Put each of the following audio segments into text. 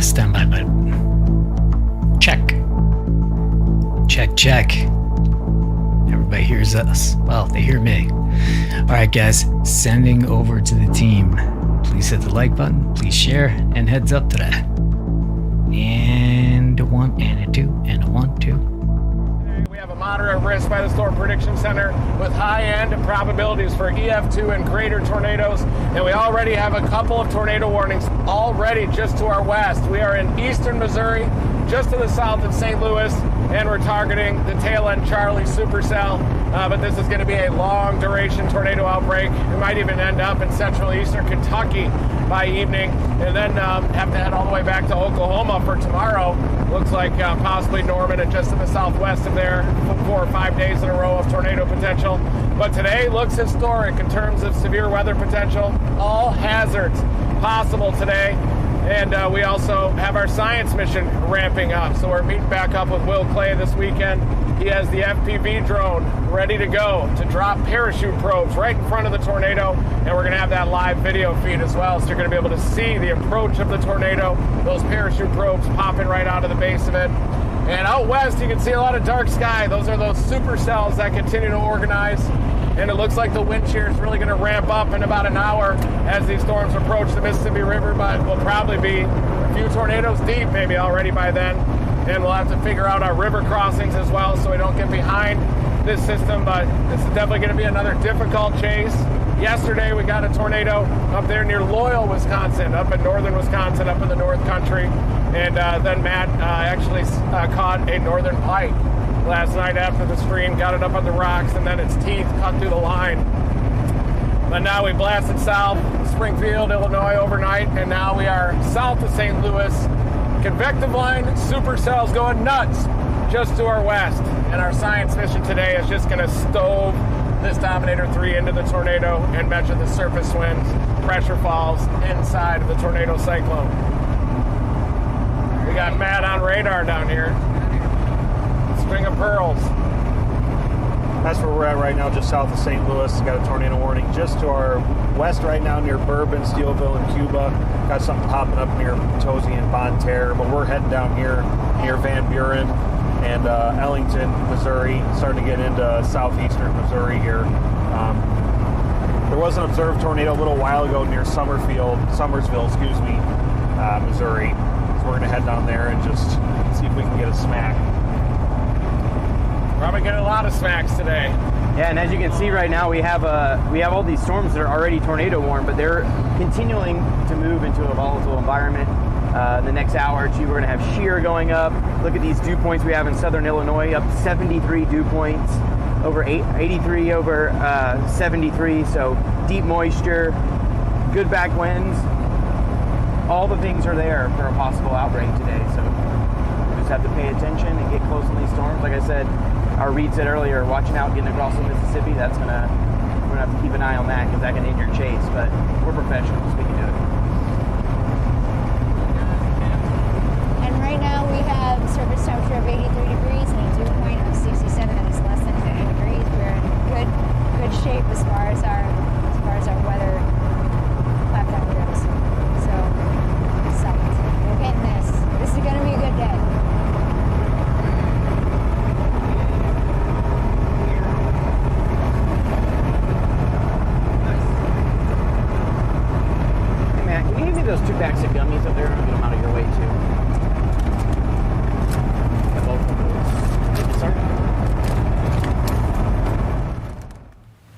fast standby, but check. Check. Everybody hears us. Well, they hear me. All right, guys, sending over to the team. Please hit the like button, please share, and heads up to that. And a 1, and a 2, and a 1, 2. We have a moderate risk by the Storm Prediction Center with high-end probabilities for EF2 and greater tornadoes. And we already have a couple of tornado warnings already just to our west. We are in eastern Missouri, just to the south of St. Louis, and we're targeting the tail end Charlie supercell. But this is going to be a long duration tornado outbreak. It might even end up in central eastern Kentucky by evening, and then have to head all the way back to Oklahoma for tomorrow. Looks like possibly Norman and just in the southwest of there, 4 or 5 days in a row of tornado potential. But today looks historic in terms of severe weather potential. All hazards possible today. And we also have our science mission ramping up. So we're meeting back up with Will Clay this weekend. He has the FPV drone ready to go to drop parachute probes right in front of the tornado. And we're going to have that live video feed as well. So you're going to be able to see the approach of the tornado, those parachute probes popping right out of the base of it. And out west, you can see a lot of dark sky. Those are those supercells that continue to organize. And it looks like the wind shear is really going to ramp up in about an hour as these storms approach the Mississippi River, but we'll probably be a few tornadoes deep maybe already by then. And we'll have to figure out our river crossings as well so we don't get behind this system, but this is definitely going to be another difficult chase. Yesterday we got a tornado up there near Loyal, Wisconsin, up in northern Wisconsin, up in the North Country. And then Matt actually caught a northern pike last night after the stream, got it up on the rocks, and then its teeth cut through the line. But now we blasted south, Springfield, Illinois overnight, and now we are south of St. Louis. Convective line, supercells going nuts just to our west. And our science mission today is just going to stove this Dominator 3 into the tornado and measure the surface winds, pressure falls inside of the tornado cyclone. We got Matt on radar down here. String of pearls. That's where we're at right now, just south of St. Louis. Got a tornado warning just to our west right now near Bourbon, Steelville, and Cuba. Got something popping up near Potosi and Bonne Terre, but we're heading down here near Van Buren and Ellington, Missouri, starting to get into southeastern Missouri here. There was an observed tornado a little while ago near Summersville, Missouri. So we're going to head down there and just see if we can get a smack. Probably getting a lot of smacks today. Yeah, and as you can see right now, we have all these storms that are already tornado warned, but they're continuing to move into a volatile environment. The next hour or two, we're going to have shear going up. Look at these dew points we have in southern Illinois, up 73 dew points, over 83 over 73. So deep moisture, good back winds. All the things are there for a possible outbreak today. So we just have to pay attention and get close to these storms. Like I said, our Reed said earlier, watching out getting across the Mississippi, we're gonna have to keep an eye on that because that can end your chase. But we're professionals, we can do it. And right now we have surface temperature of 83 degrees and a dew point of 67. That is less than 50 degrees. We're in good shape as far as our weather platform goes. So we're getting this. This is gonna be a good day. Those 2 packs of gummies up there, and get them out of your way too.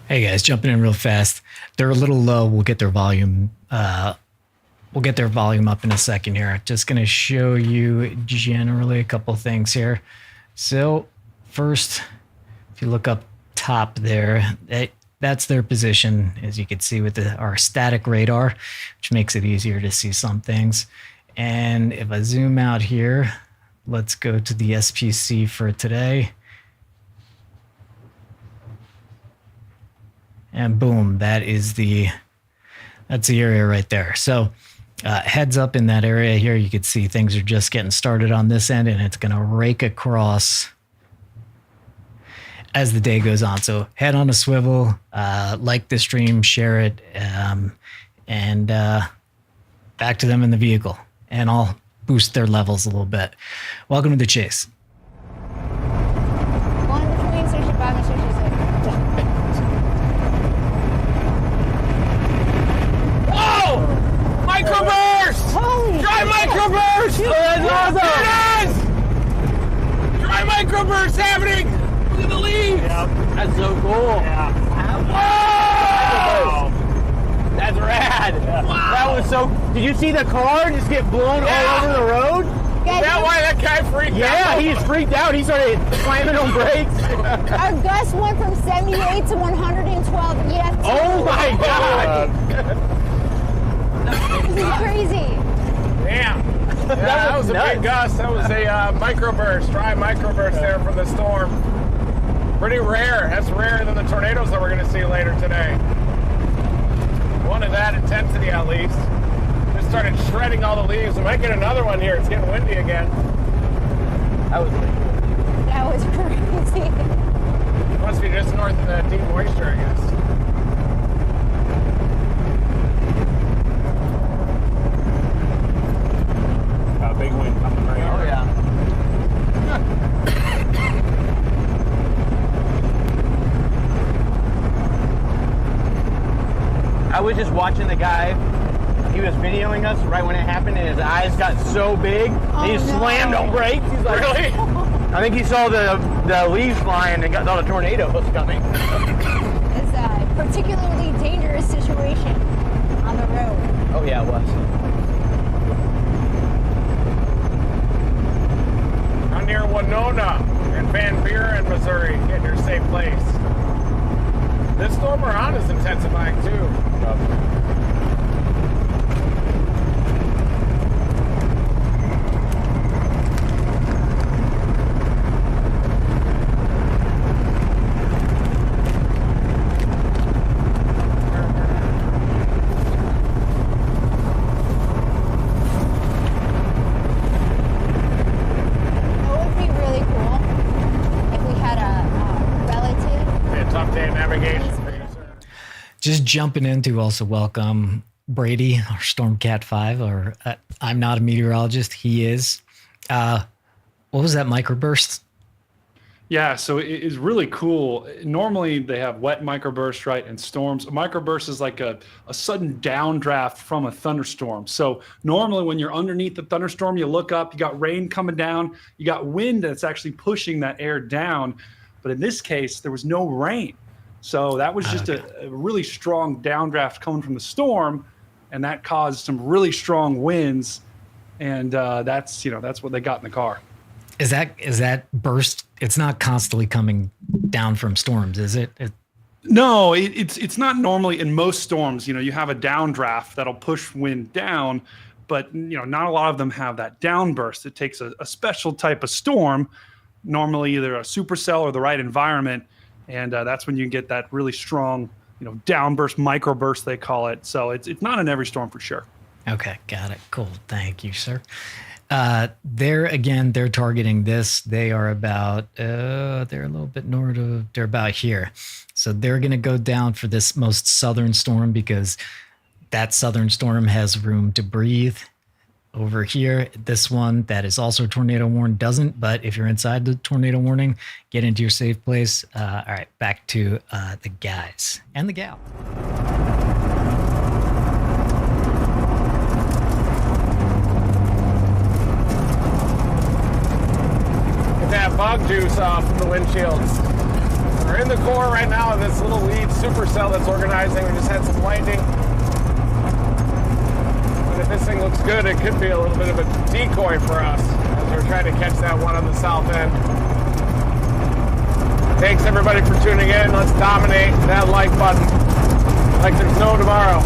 Hey guys, jumping in real fast. They're a little low. We'll get their volume. We'll get their volume up in a second here. Just going to show you generally a couple things here. So first, if you look up top there, that's their position, as you can see with our static radar, which makes it easier to see some things. And if I zoom out here, let's go to the SPC for today. And boom, that's the area right there. So heads up in that area here, you can see things are just getting started on this end, and it's going to rake across as the day goes on. So head on a swivel, like the stream, share it, and back to them in the vehicle. And I'll boost their levels a little bit. Welcome to the chase. One between Sushi Bob and Sushi Six. Oh! Microburst! Holy Dry shit. microburst! Oh, that's awesome! There it is! Dry microburst happening! Look at the leaves! Yep. That's so cool. Yeah. Whoa! That's rad. Wow. That was so. Did you see the car just get blown all over the road? Guys, Is that why that guy freaked Yeah, out? he just freaked out. He started slamming on brakes. our gust went from 78 to 112 EF2. Oh my god! This is crazy. Damn. Yeah, that was a nuts. big gust. That was a microburst, dry microburst there from the storm. Pretty rare. That's rarer than the tornadoes that we're going to see later today. One of that intensity at least. Just started shredding all the leaves. We might get another one here. It's getting windy again. That was really cool. That was crazy. Must be just north of the deep moisture, I guess. Got a big wind coming right Oh here. yeah. I was just watching the guy. He was videoing us right when it happened, and his eyes got so big. And he Oh, no. slammed on brakes. He's like, Really? I think he saw the leaves flying and thought a tornado was coming. It's a particularly dangerous situation on the road. Oh yeah, it was. I'm near Winona and Van Buren, Missouri, getting your safe place. This storm we're on is intensifying too. It would be really cool if we had a relative. Be a tough day of navigation for you, sir. Just jumping in to also welcome Brady, our Stormcat 5, or I'm not a meteorologist. He is. What was that microburst? Yeah, so it is really cool. Normally they have wet microbursts, right, and storms. A microburst is like a sudden downdraft from a thunderstorm. So normally when you're underneath the thunderstorm, you look up, you got rain coming down, you got wind that's actually pushing that air down. But in this case, there was no rain. So that was just a really strong downdraft coming from the storm, and that caused some really strong winds. And that's what they got in the car. Is that burst? It's not constantly coming down from storms, is it? No, it's not normally in most storms. You have a downdraft that'll push wind down, but not a lot of them have that downburst. It takes a special type of storm, normally either a supercell or the right environment, and that's when you get that really strong, downburst, microburst they call it. So it's not in every storm for sure. Okay, got it. Cool. Thank you, sir. They're targeting this. They are about, they're a little bit north of, they're about here. So they're going to go down for this most southern storm because that southern storm has room to breathe. Over here, this one that is also tornado warned doesn't, but if you're inside the tornado warning, get into your safe place. All right, back to the guys and the gal. That bug juice off from the windshields. We're in the core right now of this little lead supercell that's organizing. We just had some lightning. But if this thing looks good, it could be a little bit of a decoy for us as we're trying to catch that one on the south end. Thanks everybody for tuning in. Let's dominate that like button like there's no tomorrow.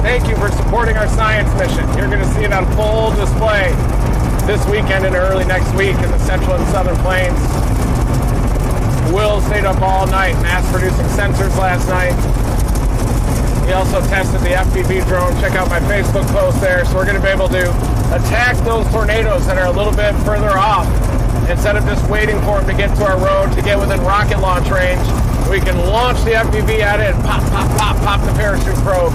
Thank you for supporting our science mission. You're going to see it on full display this weekend and early next week in the central and southern plains. Will stayed up all night, mass-producing sensors last night. We also tested the FPV drone. Check out my Facebook post there. So we're going to be able to attack those tornadoes that are a little bit further off. Instead of just waiting for them to get to our road, to get within rocket launch range, we can launch the FPV at it and pop, pop, pop, pop the parachute probes.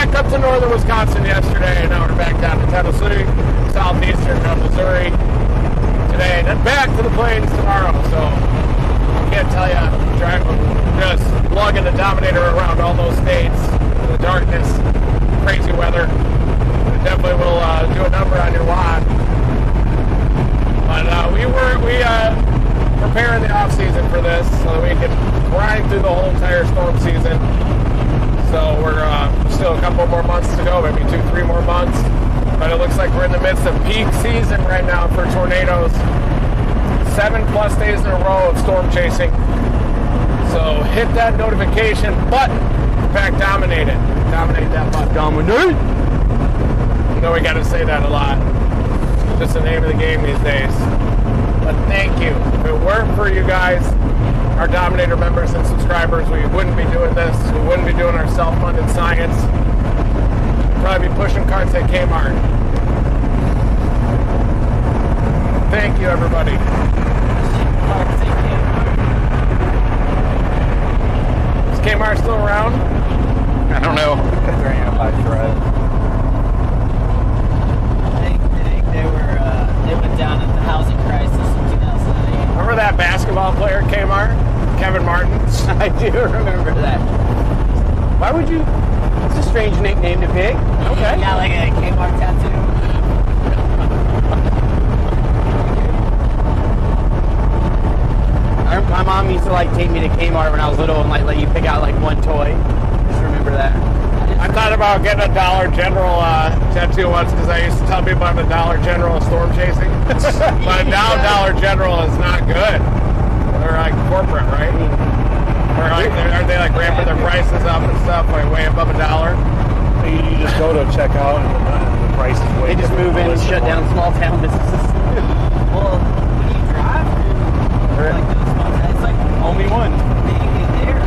back up to northern Wisconsin yesterday, and now we're back down to Tennessee, southeastern Missouri today, and then back to the plains tomorrow. So I can't tell you, driving, just lugging the Dominator around all those states, the darkness, crazy weather. It definitely will do a number on your watch. But we preparing the off season for this so that we can grind through the whole entire storm season. So we're still a couple more months to go, maybe 2-3 more months. But it looks like we're in the midst of peak season right now for tornadoes. 7+ days in a row of storm chasing. So hit that notification button. In fact, dominate it. Dominate that button. Dominate! You know we got to say that a lot. Just the name of the game these days. But thank you. If it weren't for you guys, our Dominator members and subscribers, we wouldn't be doing this. We wouldn't be doing our self-funded science. We'd probably be pushing carts at Kmart. Thank you, everybody. Is Kmart still around? I don't know. They're hanging by thread. They went down in the housing crisis in 2008. Remember that basketball player at Kmart? Kevin Martin? I do remember that. Why would you? It's a strange nickname to pick. Okay. Got like a Kmart tattoo. My mom used to like take me to Kmart when I was little and like let you pick out like one toy. Just remember that. I thought about getting a Dollar General tattoo once because I used to tell people I'm a Dollar General storm chasing. But now Dollar General is not good. They're like corporate, right? Or like, aren't they like ramping their prices up and stuff, like way above $1? You just go to checkout and the price is way They just move in and shut down small town businesses. Well, when you drive, like those small towns, it's like Only one. they there.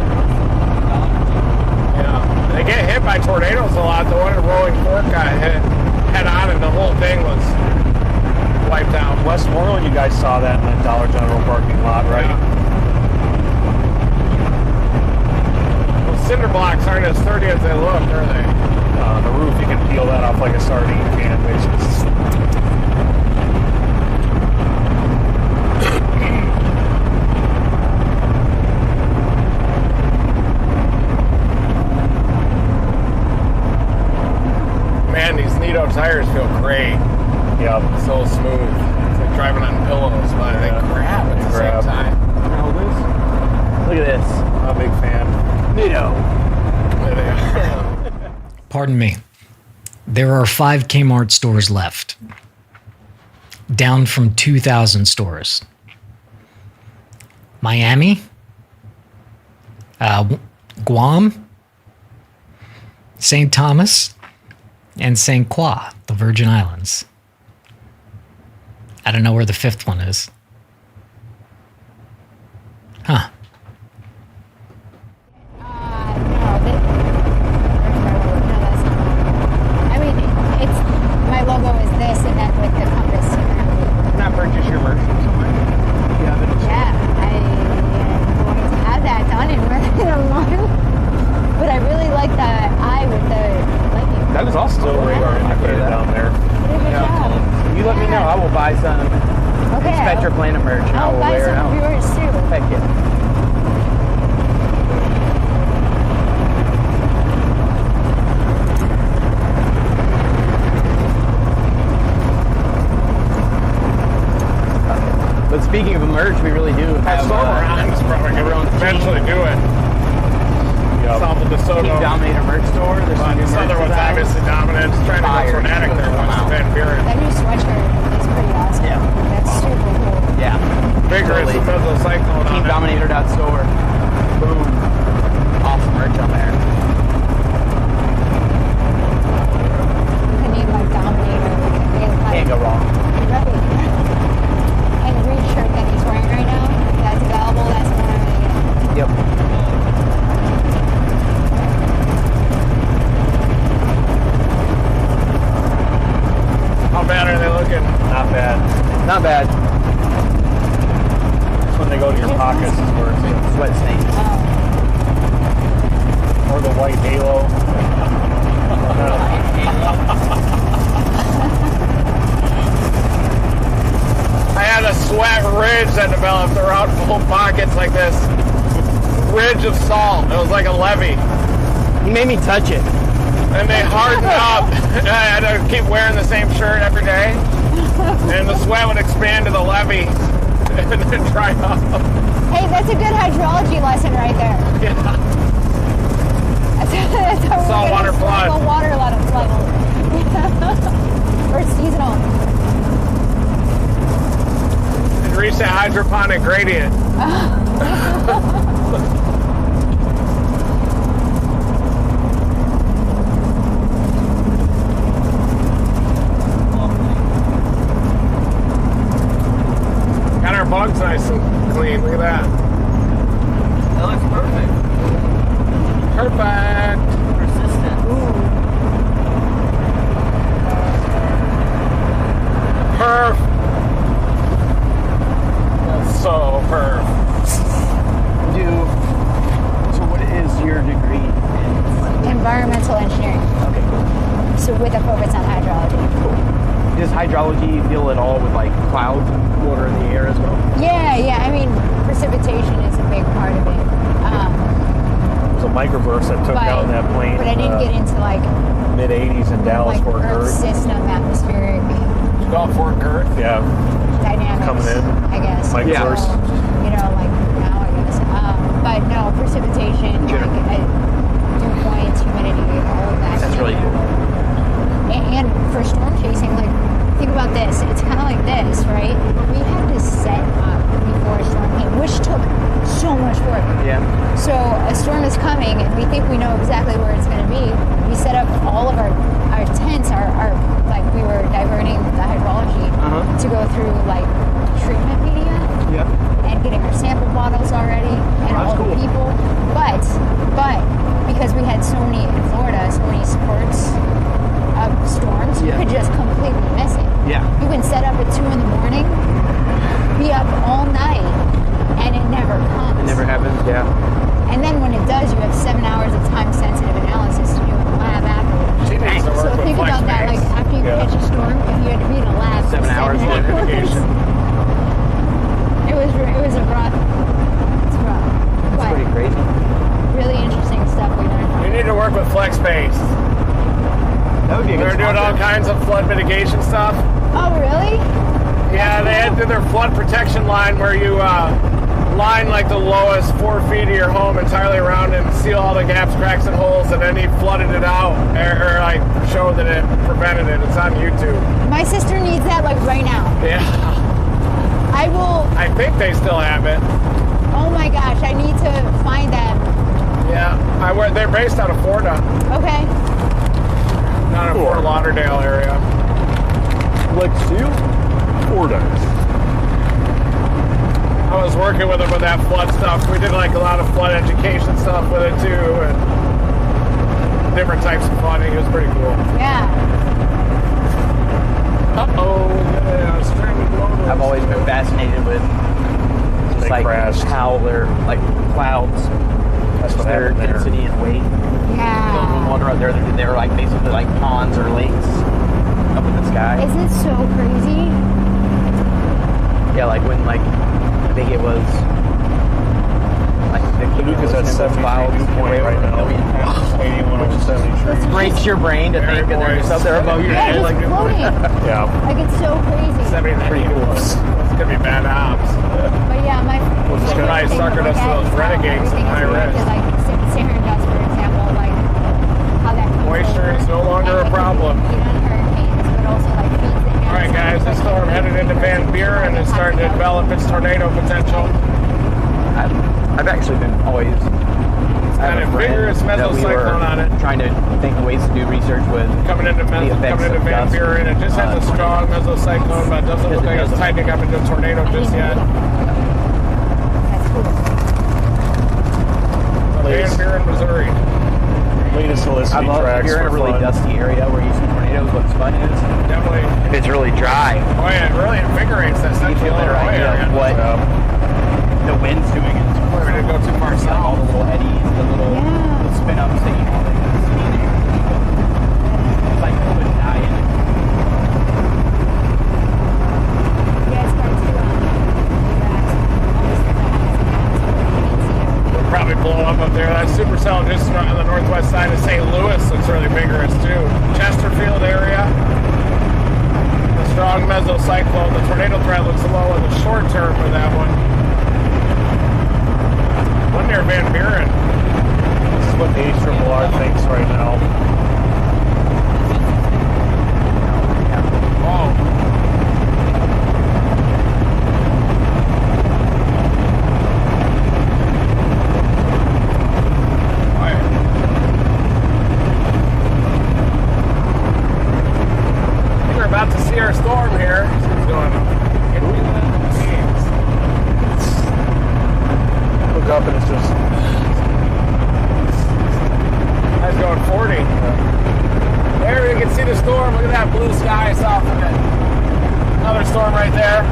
Yeah. They get hit by tornadoes a lot. The one in Rolling Fork got hit head on and the whole thing was wiped out. Westmoreland, you guys saw that in the Dollar General parking lot, right? Yeah. Well, cinder blocks aren't as sturdy as they look, are they? The roof, you can peel that off like a sardine can, basically. Man, these Nito tires feel great. Yeah. So smooth. It's like driving on pillows, but they grab at the grab. same time. Look at this. I'm a big fan. Nito. There they are. Pardon me. There are 5 Kmart stores left, down from 2,000 stores. Miami, Guam, St. Thomas, and St. Croix, the Virgin Islands. I don't know where the 5th one is. Huh. My logo is this, and then with the compass. Not purchase your merch somewhere. Yeah, but Yeah, I am going to have that done in a month. But I really like the eye with the lightning. that was also Still radar indicator down there. Good job. You let me know. I will buy some Okay. Spectre Planet merch and I I'll will buy wear it some of out. yours too. Heck yeah. But speaking of merch, we really do Our have storm around is probably going to eventually do it. Sample DeSoto. Team Dominator merch store. There's some new This other merch one's designs. obviously dominant. It's trying to go Fire. tornadic there once the Van Buren. That new sweatshirt is pretty awesome. Yeah. That's super cool. Yeah. Vigorous Totally. because of the cyclone on it. TeamDominator.store. Boom. Awesome merch on there. You can name like Dominator. Can't go wrong. Right. And the green shirt that he's wearing right now, that's available. That's the one I'm going to get. Yep. How bad are they looking? Not bad. Not bad. It's when they go to your pockets is where it's at. Sweat stains. Or the white halo. pockets like this ridge of salt. It was like a levee. You made me touch it. And they hardened up. I had to keep wearing the same shirt every day. And the sweat would expand to the levee and then dry up. Hey, that's a good hydrology lesson right there. Yeah. That's how Saltwater flood. The water level. Or seasonal. And reach that hydroponic gradient. Got our bugs nice and clean. Look at that. That looks perfect. Perfect. Persistent. Perf. That's so perf. So what is your degree in? Environmental engineering. Okay, cool. So with a focus on hydrology. Does hydrology deal at all with like clouds and water in the air as well? Yeah. I mean, precipitation is a big part of it. It was a microburst that took down that plane. But I didn't get into like mid 80s in Dallas, like Fort Earth Worth. system, atmospheric Go Fort Worth. Yeah, dynamics. coming in. I guess. Microburst. So, like now, I guess. But no, precipitation, like dew points, humidity, all of that. That's really cool. And for storm chasing, like, think about this. It's kind of like this, right? We had to set up before a storm came, which took so much work. Yeah. So a storm is coming, and we think we know exactly where it's going to be. We set up all of our tents, like we were diverting the hydrology to go through like treatment media and getting our sample bottles already and all the people. But because we had so many in Florida, so many spurts of storms, you could just completely miss it. Yeah. You can set up at 2 a.m, be up all night, and it never comes. It never happens. Yeah. And then when it does, you have 7 hours of time-sensitive analysis to do in the lab afterwards. She needs to work So with think about that, like FlexBase. after you catch a storm, if you had to be in a lab for 7 hours seven of hours, mitigation. it was a rough. It's rough, It's but pretty crazy. really interesting stuff we learned. You need to work with FlexBase. That would be a They're good doing all sponsor. kinds of flood mitigation stuff. Oh, really? Yeah, they had their flood protection line where you line like the lowest 4 feet of your home entirely around and seal all the gaps, cracks, and holes, and then he flooded it out or like showed that it prevented it. It's on YouTube. My sister needs that like right now. Yeah, I will. I think they still have it. Oh my gosh, I need to find them. Yeah, they're based out of Florida, Okay. not in Fort Lauderdale area. Florida. I was working with them with that flood stuff. We did like a lot of flood education stuff with it too, and different types of flooding. It was pretty cool. Yeah. Yeah, extremely global. I've always been fascinated with just They like crashed. how they're like clouds, That's what their happened there. density and weight. Filled with Yeah. water out there. They were like basically like ponds or lakes up in the sky. Isn't it so crazy? Yeah, like when like I think it was like the Lucas at 73 dew point right now. 81 over 73. breaks your brain to Very think that there's moist. stuff there above your Yeah, head. just Like floating. Yeah. Like it's so crazy. 79 Pretty cool. It's gonna be bad ops. But yeah, my just favorite probably thing to suckered look us to at those is how renegades in everything is high connected, risk. like Saharan dust, for example, like how that comes Moisture over is no longer and a it can problem. compete on hurricanes, but also like feeds the All right, guys, the storm headed into Van Buren is starting to develop its tornado potential. I've actually been always got a vigorous mesocyclone on it. Trying to think of ways to do research with Coming into the effects Van of dust, Buren, it just has a strong mesocyclone, but it doesn't look like it's tightening up into a tornado just yet. That's cool. Van Buren, Missouri. Latest I helicity love if tracks you're in a for really fun. dusty area where you see tornadoes. What's fun is Definitely. if it's really dry, Oh yeah, it really invigorates that you central get a better Illinois idea area. of what the wind's doing. And We didn't go too far like all the south. little eddies, the little Yeah. spin ups that you can see there. It's like putting dye in it. Yeah, it's hard to always think that happens in for that one. One near Van Buren. This is what the HRRR thinks right now. Oh. About to see our storm here. It's going Look up and it's just... That's going 40. There you can see the storm. Look at that blue sky south of it. Another storm right there.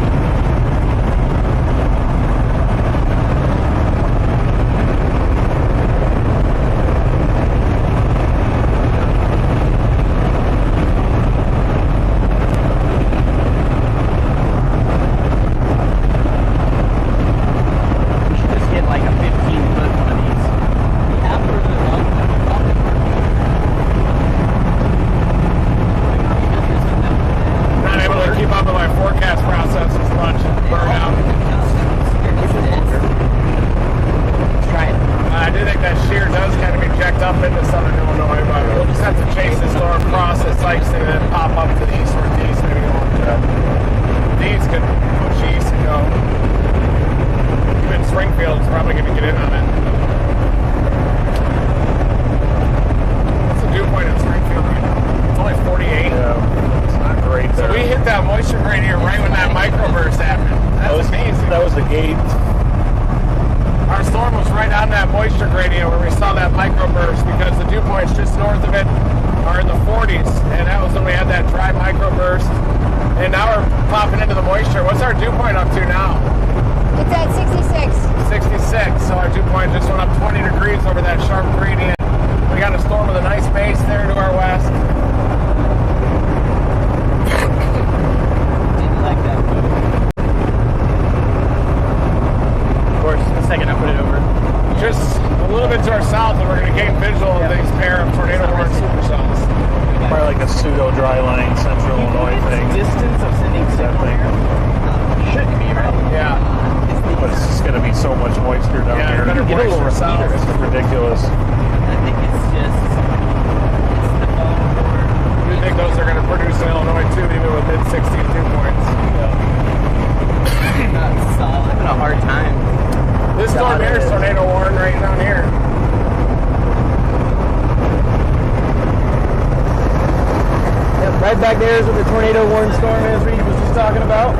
Back there is where the tornado warning storm is Reed was just talking about.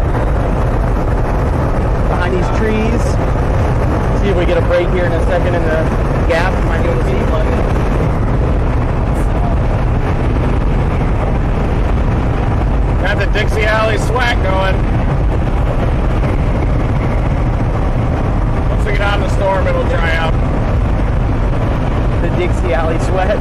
Behind these trees. See if we get a break here in a second in the gap. You might be able to see. Got the Dixie Alley sweat going. Once we get out of the storm, it'll dry out. The Dixie Alley sweat.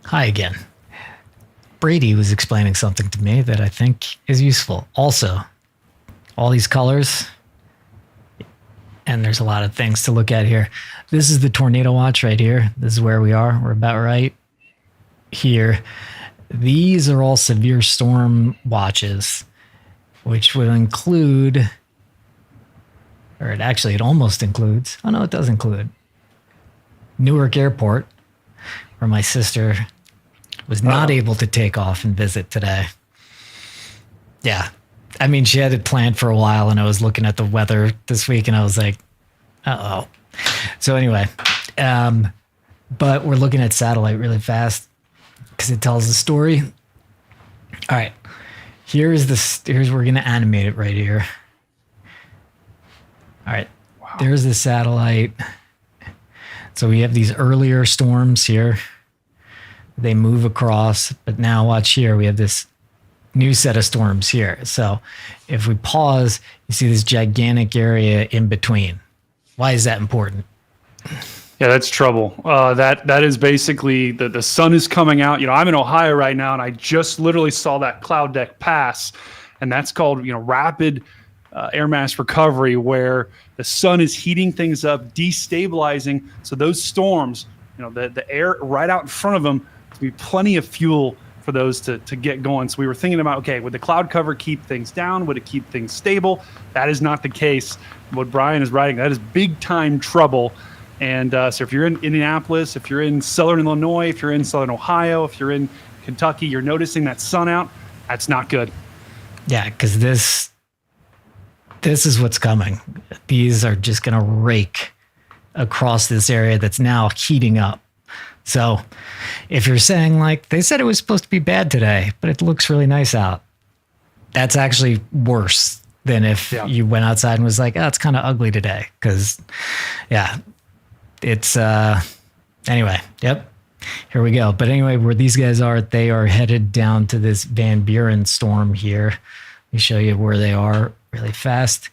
Hi again. Brady was explaining something to me that I think is useful. Also, all these colors, and there's a lot of things to look at here. This is the tornado watch right here. This is where we are. We're about right here. These are all severe storm watches, which would include, or it almost includes, oh no, it does include Newark Airport, where my sister was not able to take off and visit today. Yeah. I mean, she had it planned for a while, and I was looking at the weather this week, and I was like, uh-oh. So anyway, but we're looking at satellite really fast because it tells the story. All right, here's we're gonna animate it right here. All right, there's the satellite. So we have these earlier storms here. They move across, but now watch here. We have this new set of storms here. So if we pause, you see this gigantic area in between. Why is that important? Yeah, that's trouble. That is basically the sun is coming out. You know, I'm in Ohio right now, and I just literally saw that cloud deck pass, and that's called, you know, rapid air mass recovery, where the sun is heating things up, destabilizing. So those storms, you know, the air right out in front of them, to be plenty of fuel for those to get going. So we were thinking about, okay, would the cloud cover keep things down? Would it keep things stable? That is not the case. What Brian is writing, that is big time trouble. And so if you're in Indianapolis, if you're in Southern Illinois, if you're in Southern Ohio, if you're in Kentucky, you're noticing that sun out, that's not good. Yeah, because this is what's coming. These are just going to rake across this area that's now heating up. So if you're saying, like, they said it was supposed to be bad today, but it looks really nice out, that's actually worse than if you went outside and was like, oh, it's kind of ugly today. Because, yeah, it's, anyway, yep, here we go. But anyway, where these guys are, they are headed down to this Van Buren storm here. Let me show you where they are really fast.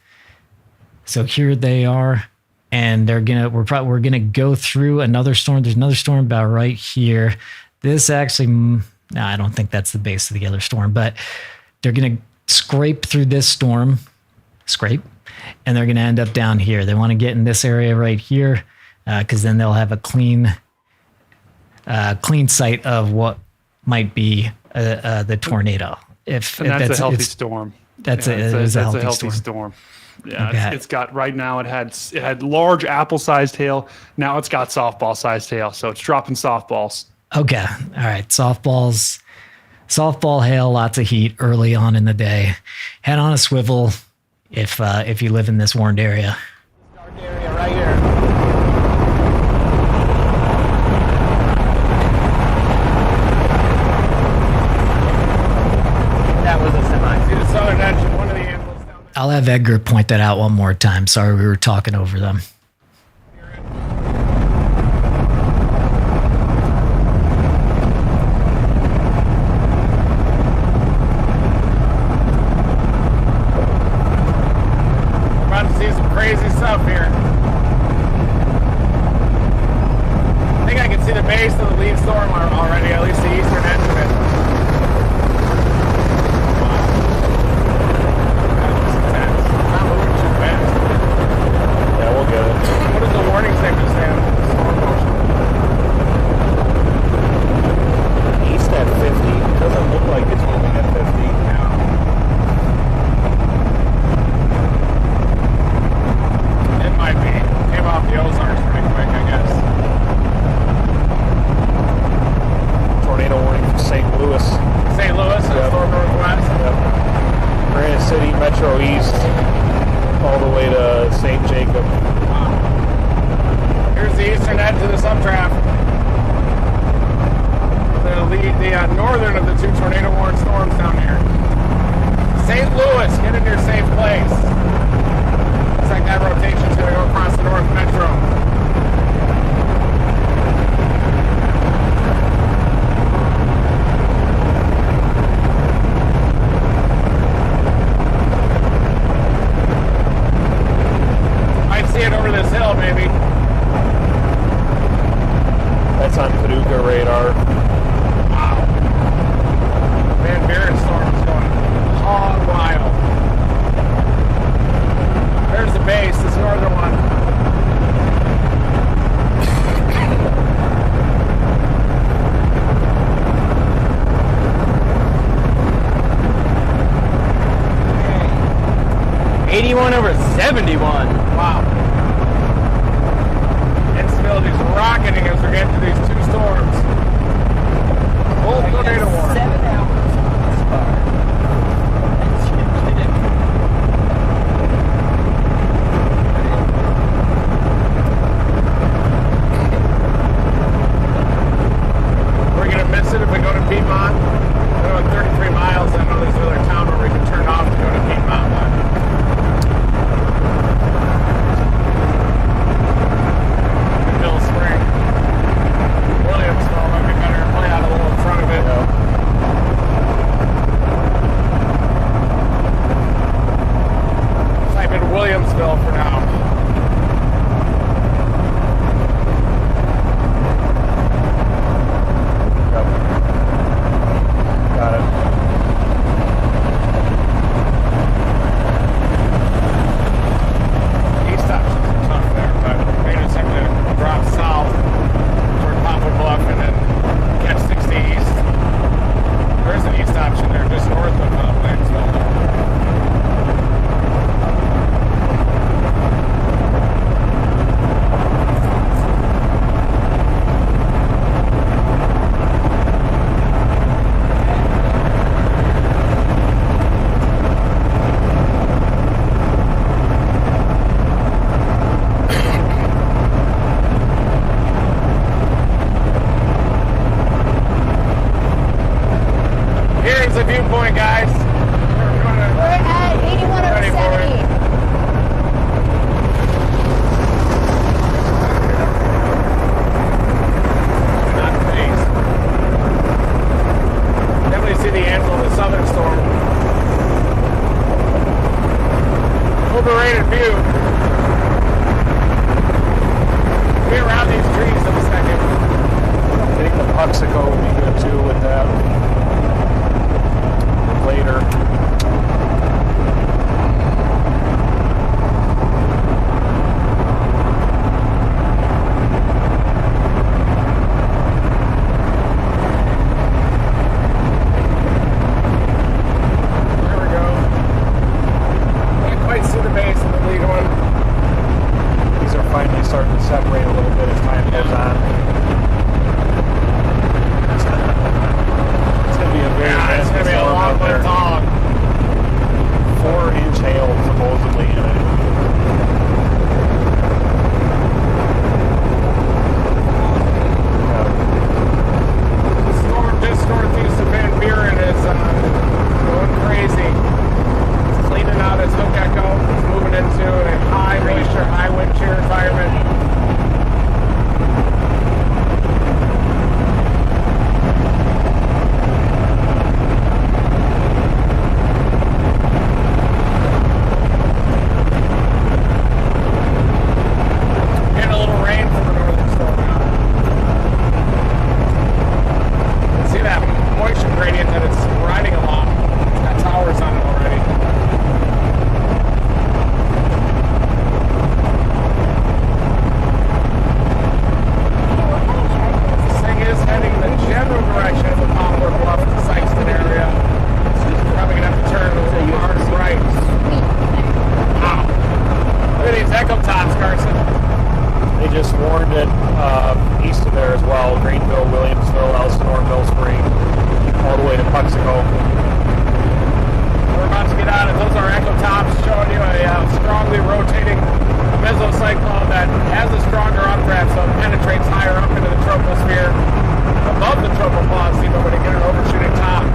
So here they are. And we're gonna go through another storm. There's another storm about right here. This actually, no, I don't think that's the base of the other storm, but they're gonna scrape through this storm, and they're gonna end up down here. They want to get in this area right here, because then they'll have a clean sight of what might be the tornado. That's a healthy storm. That's a healthy storm. Yeah, Okay. it's got right now. It had large apple-sized hail. Now it's got softball-sized hail, so it's dropping softballs. Okay, all right. Softball hail, lots of heat early on in the day. Head on a swivel if you live in this warned area. Dark area right here. That was a semi. See the southern edge of one of the anvils down there? I'll have Edgar point that out one more time. Sorry, we were talking over them. About to see some crazy stuff here. I think I can see the base of the lead storm already, at least the eastern edge of it. Not moving too fast. Yeah, we'll get it. What does the warning signal say on the storm motion? East at 50. Doesn't look like it's moving at 50. It might be. Came off the Ozarks pretty quick, I guess. Tornado warning from St. Louis. St. Louis and Yep. storm northwest. Yep. Granite City, Metro East, all the way to St. Jacob. Wow. Here's the eastern edge of the subtrap. The northern of the two tornado warned storms down here. St. Louis, get in your safe place. Looks like that rotation's going to go across the North Metro. Might see it over this hill, maybe. That's on Paducah radar. Wow. Van Buren storm is going hog wild. There's the base, this northern one. Okay. 81 over 71. Wow. Instability's rocketing as we're getting to these two storms. Full tornado warning. 7 hours this far. Williamsville for now. Got it. East options are tough there, but made it seem to drop south toward Poplar Bluff and then catch 60 east. There is an east option there just north of Williamsville. Here's the viewpoint, guys. We're at 81 over Ready for 70. Not phased. Definitely see the anvil of the southern storm. Overrated view. Be around these trees in a second. I think the Puxico would be good too with that. Later. There we go. Can't quite see the base of the lead one. These are finally starting to separate a little bit as time goes on. It's going to be a very Yeah, it's nasty gonna be a storm long out there. one dog. 4-inch hail supposedly in it. The storm just northeast of Van Buren is going crazy. It's cleaning out its hook echo. It's moving into a high moisture, high wind shear environment. Getting a little rain from the northern storm now. See that moisture gradient that it's riding along. It's got towers on it already. This thing is heading in the general direction of the Poplar Bluff to Sykeston area. Probably gonna have to turn a little hard right. Wow. Look at these echo tops, Carson. They just warned it east of there as well. Greenville, Williamsville, Elsinore, Mill Spring, all the way to Puxico. We're about to get out of those are echo tops showing you a strongly rotating mesocyclone that has a stronger updraft, so it penetrates higher up into the troposphere, above the tropopause, even when you get an overshooting top.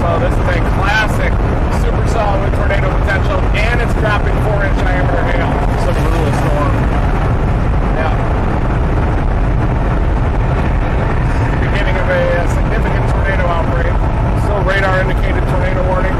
So this is a classic super solid with tornado potential, and it's dropping 4-inch diameter hail. It's a brutal storm. Yeah. Beginning of a significant tornado outbreak. Still radar indicated tornado warning.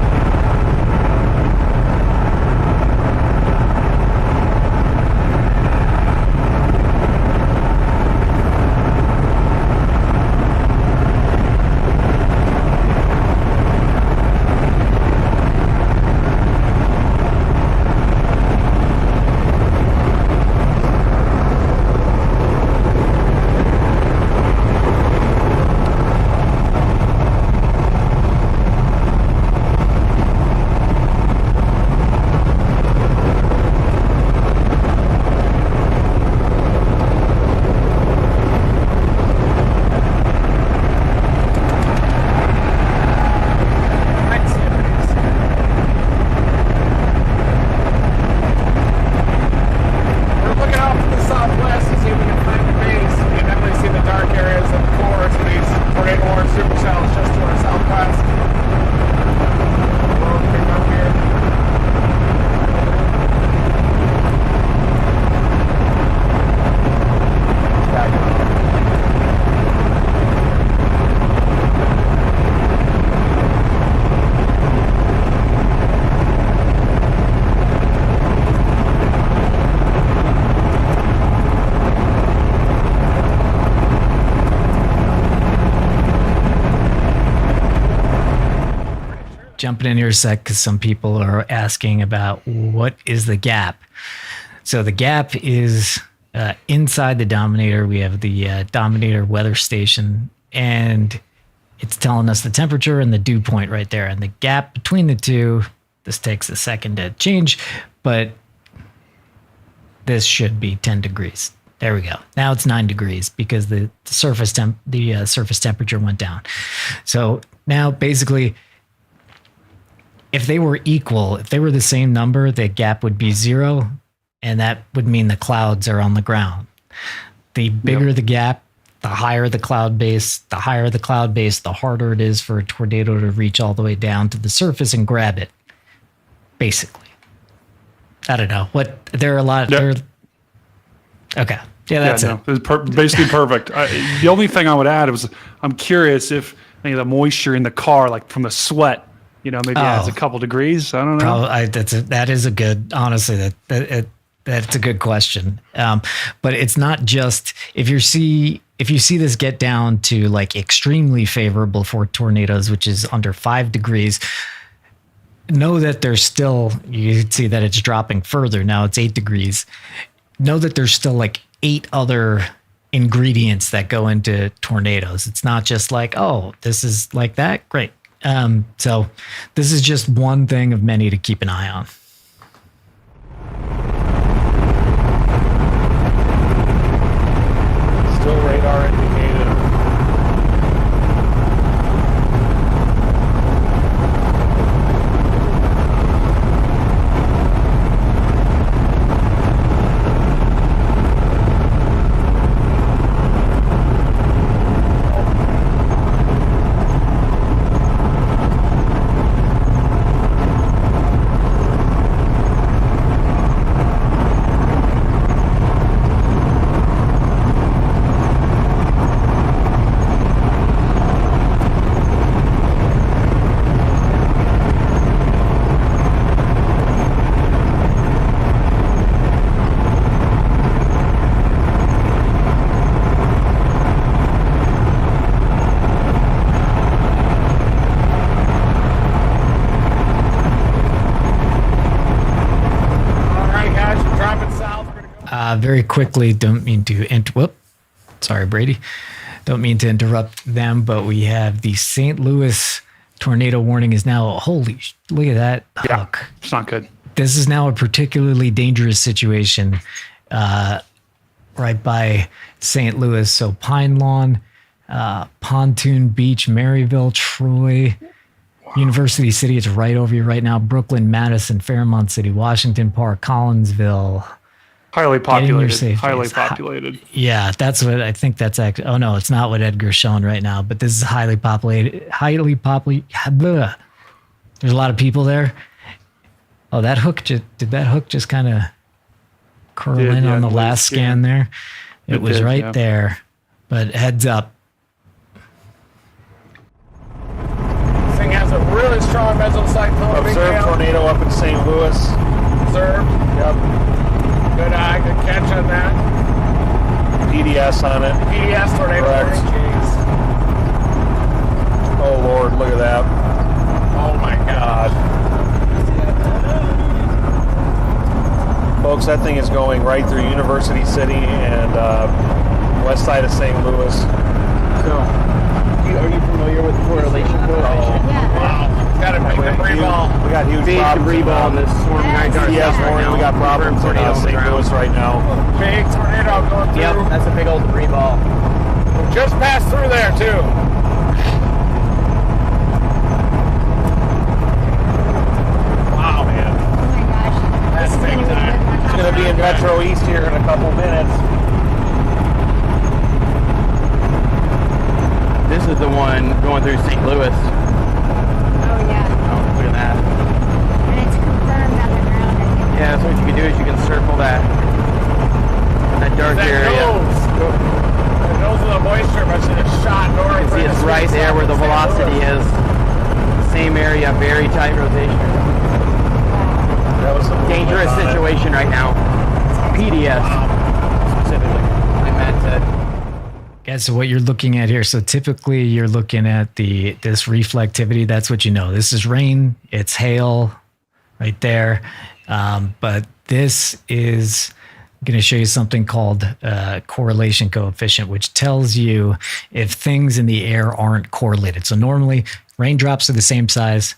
jumping in here a sec because some people are asking about what is the gap. So the gap is inside the Dominator. We have the Dominator weather station, and it's telling us the temperature and the dew point right there. And the gap between the two, this takes a second to change, but this should be 10 degrees. There we go. Now it's 9 degrees because the surface temperature went down. So now basically, if they were equal, if they were the same number, the gap would be 0, and that would mean the clouds are on the ground. The bigger the gap, the higher the cloud base. The higher the cloud base, the harder it is for a tornado to reach all the way down to the surface and grab it. Basically, I don't know what there are a lot. Yep. Okay, yeah, that's it. It's basically perfect. The only thing I would add was I'm curious if any of the moisture in the car, like from the sweat, maybe adds a couple degrees. I don't know. That is a good. Honestly, that's a good question. But it's not just if you see this get down to like extremely favorable for tornadoes, which is under 5 degrees. Know that there's still, you can see that it's dropping further. Now it's 8 degrees. Know that there's still like 8 other ingredients that go into tornadoes. It's not just like, oh, this is like that. Great. So this is just one thing of many to keep an eye on. Still radar indicated. Very quickly, don't mean to sorry, Brady. Don't mean to interrupt them, but we have the St. Louis tornado warning is now, look at that hook. It's not good. This is now a particularly dangerous situation right by St. Louis. So Pine Lawn, Pontoon Beach, Maryville, Troy, University City, it's right over you right now. Brooklyn, Madison, Fairmont City, Washington Park, Collinsville. Highly populated. Yeah, that's what I think that's actually. Oh, no, it's not what Edgar's showing right now, but this is highly populated. There's a lot of people there. Oh, that hook did that hook just kind of curl in on the last scan there? It was right there, but heads up. This thing has a really strong mesocyclone. Observed tornado up in St. Louis. Observed. Yep. Good eye, good catch on that. PDS on it. PDS tornado. Correct. Jeez. Oh Lord, look at that. Oh my God. Folks, that thing is going right through University City and west side of St. Louis. So, are you familiar with correlation? Yeah. Wow. Got a big debris ball. We got huge Big problems. debris ball in this storm. PDS warning. We got problems in St. Louis right now. Big tornado going through. Yep, that's a big old debris ball. Just passed through there too. Wow, man. Oh my gosh. That's This is big gonna be a time. good one. It's going to be in Metro East here in a couple minutes. This is the one going through St. Louis. Oh yeah. Oh, look at that. And it's confirmed on the ground, I think. Yeah, so what you can do is you can circle that dark That area. nose of the moisture must have shot north. You can see it's right there where the velocity is. Same area, very tight rotation. That was some Dangerous situation right now. PDS. Specifically. Like Matt said. Yeah, so what you're looking at here, so typically you're looking at this reflectivity. That's what you know. This is rain, it's hail right there. But this is going to show you something called correlation coefficient, which tells you if things in the air aren't correlated. So normally raindrops are the same size,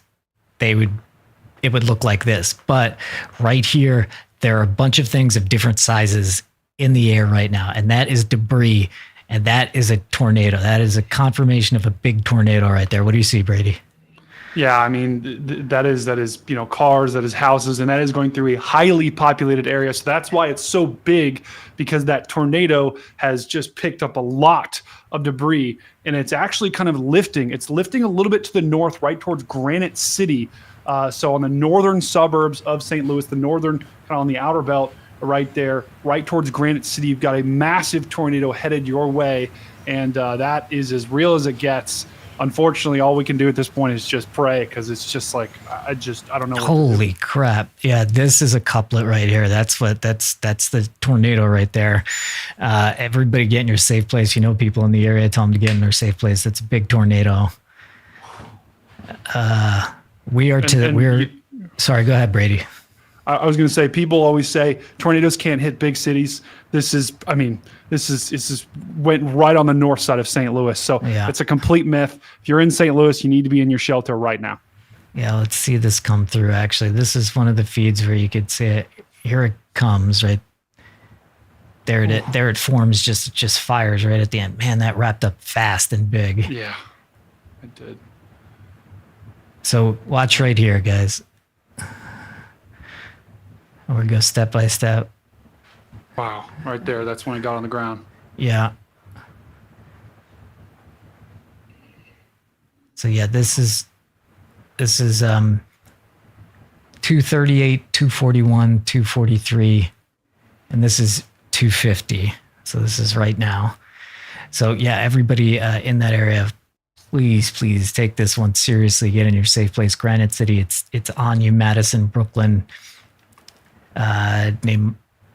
it would look like this. But right here, there are a bunch of things of different sizes in the air right now, and that is debris. And that is a tornado. That is a confirmation of a big tornado right there. What do you see, Brady? Yeah, I mean, that is cars, that is houses, and that is going through a highly populated area. So that's why it's so big, because that tornado has just picked up a lot of debris, and it's actually kind of lifting. It's lifting a little bit to the north, right towards Granite City. So on the northern suburbs of St. Louis, the northern, kind of on the outer belt, right there, right towards Granite City, you've got a massive tornado headed your way, and that is as real as it gets. Unfortunately, all we can do at this point is just pray, because it's just like I don't know. Holy crap! Yeah, this is a couplet right here. That's the tornado right there. Everybody get in your safe place. You know, people in the area, tell them to get in their safe place. It's a big tornado. Sorry, go ahead, Brady. I was going to say, people always say tornadoes can't hit big cities. This is went right on the north side of St. Louis. So It's a complete myth. If you're in St. Louis, you need to be in your shelter right now. Yeah, let's see this come through. Actually, this is one of the feeds where you could see it. Here it comes right there. It forms, just fires right at the end. Man, that wrapped up fast and big. Yeah, it did. So watch right here, guys. We're going to go step by step. Wow, right there. That's when it got on the ground. Yeah. So yeah, this is 238, 241, 243, and this is 250. So this is right now. So yeah, everybody in that area, please take this one seriously. Get in your safe place. Granite City, it's on you. Madison, Brooklyn,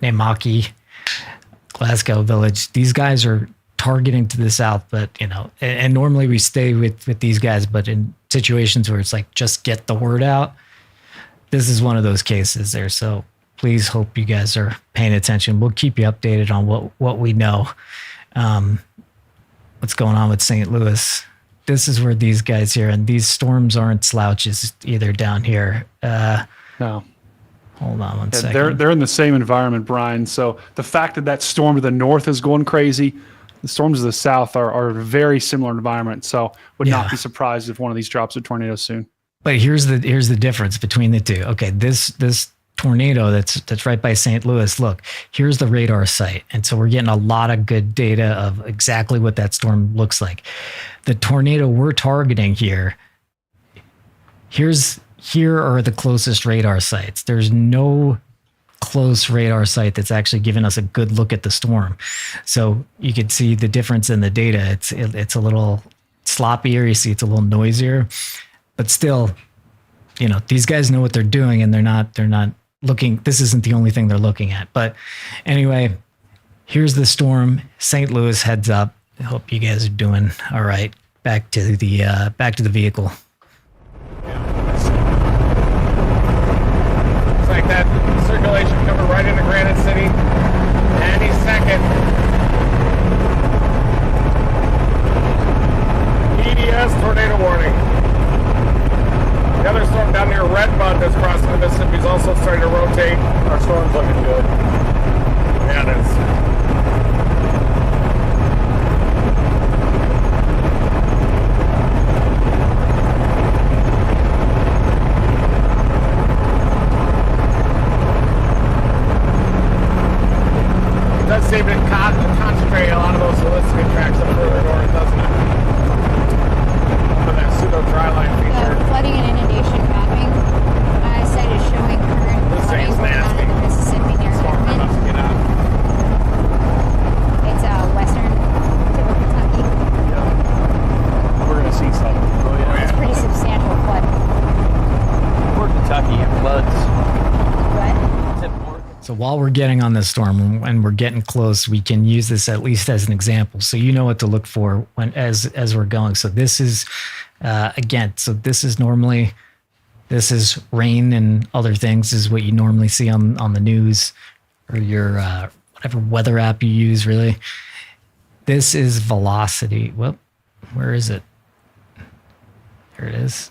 Namaki, Glasgow Village. These guys are targeting to the south, but and normally we stay with these guys, but in situations where it's like just get the word out, this is one of those cases there. So please hope you guys are paying attention. We'll keep you updated on what we know, what's going on with St. Louis. This is where these guys here, and these storms aren't slouches either down here. No. Hold on one second. They're in the same environment, Brian. So the fact that storm to the north is going crazy, the storms to the south are a very similar environment. So would not be surprised if one of these drops a tornado soon. But here's the difference between the two. Okay, this tornado that's right by St. Louis. Look, here's the radar site, and so we're getting a lot of good data of exactly what that storm looks like. The tornado we're targeting here. Here are the closest radar sites. There's no close radar site that's actually given us a good look at the storm. So you can see the difference in the data. It's a little sloppier. You see it's a little noisier, but still, these guys know what they're doing, and they're not looking. This isn't the only thing they're looking at. But anyway, here's the storm. St. Ous, heads up. I hope you guys are doing all right. Back to the vehicle. Like that circulation coming right into Granite City any second. EDS tornado warning. The other storm down near Redbud that's crossing the Mississippi is also starting to rotate. Our storm's looking good. Yeah, it is. Seem to concentrate a lot of those solicited tracks up further north, doesn't it? For that pseudo dry line feature. Flooding and inundation mapping site is showing current This flooding thing's going on nasty. in the Mississippi near Storm Redmond. enough to get out. It's western tip of Kentucky. We're going to see some. It's pretty substantial flood. Poor Kentucky, it floods. What? Except poor So while we're getting on this storm and we're getting close, we can use this at least as an example, so you know what to look for when as we're going. So this is again. So this is rain and other things. This is what you normally see on the news or your whatever weather app you use. Really, this is velocity. Well, where is it? There it is.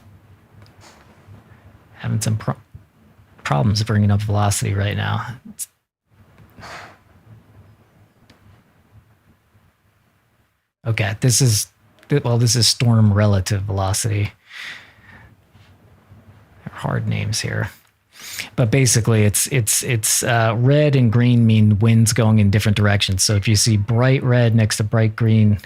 Having some problems bringing up velocity right now. Okay, this is storm relative velocity. They're hard names here, but basically it's red and green mean winds going in different directions. So if you see bright red next to bright green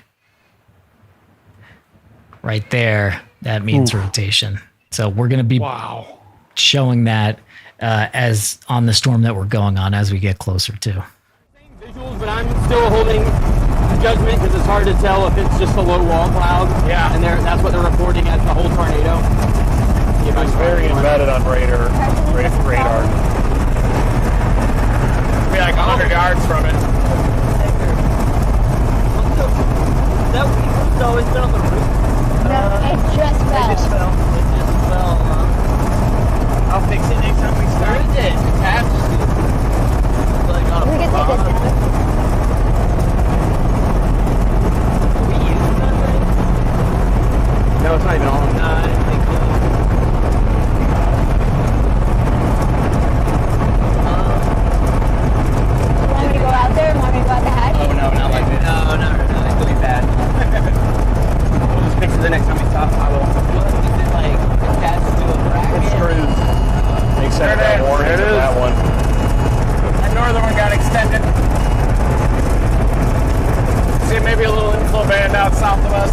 right there, that means rotation. So we're going to be showing that as on the storm that we're going on as we get closer to. Visuals, but I'm still holding judgment because it's hard to tell if it's just a low wall cloud. Yeah. And that's what they're reporting as the whole tornado. It was very embedded on radar. Be like 100 yards from it. That weaver's always been on the roof. No, it just fell. It just fell. I'll fix it next time we start. Where is it? Attached? Like on a We can take this box. down. We use that thing? No, it's not even on. I think You want me to go out there? Want me to go out the hatch? Oh, no, not like this. no, not really. It's really bad. We'll just fix it the next time we stop. I will. What is it like attached to a bracket? Screws. They sent that warning to that one. That northern one got extended. See maybe a little inflow band out south of us.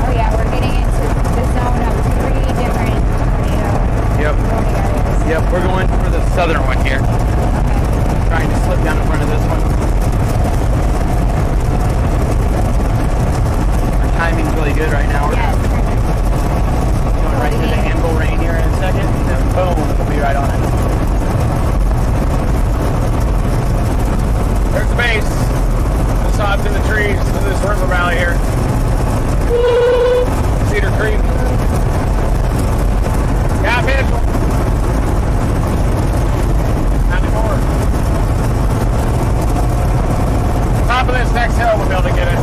Oh yeah, we're getting into the zone of 3 different tornado areas. Yep, we're going for the southern one here. Trying to slip down in front of this one. Our timing's really good right now. We're Yes. going right into the handle rain here in a second, and then boom, we'll be right on it. There's the base. Just off in the trees in this river valley here. Cedar Creek. Got visual. Not anymore. Top of this next hill, we'll be able to get it.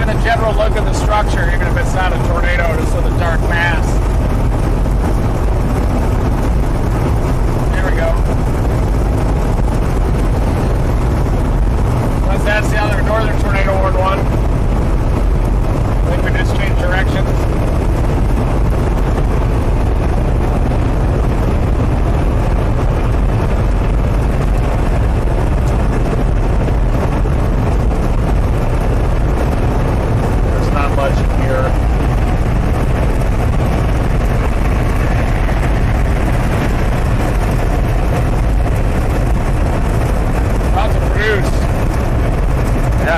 kind of general look of the structure, even if it's not a tornado, just with a dark mass. There we go. Plus that's the other northern tornado warned one. I think we just changed directions.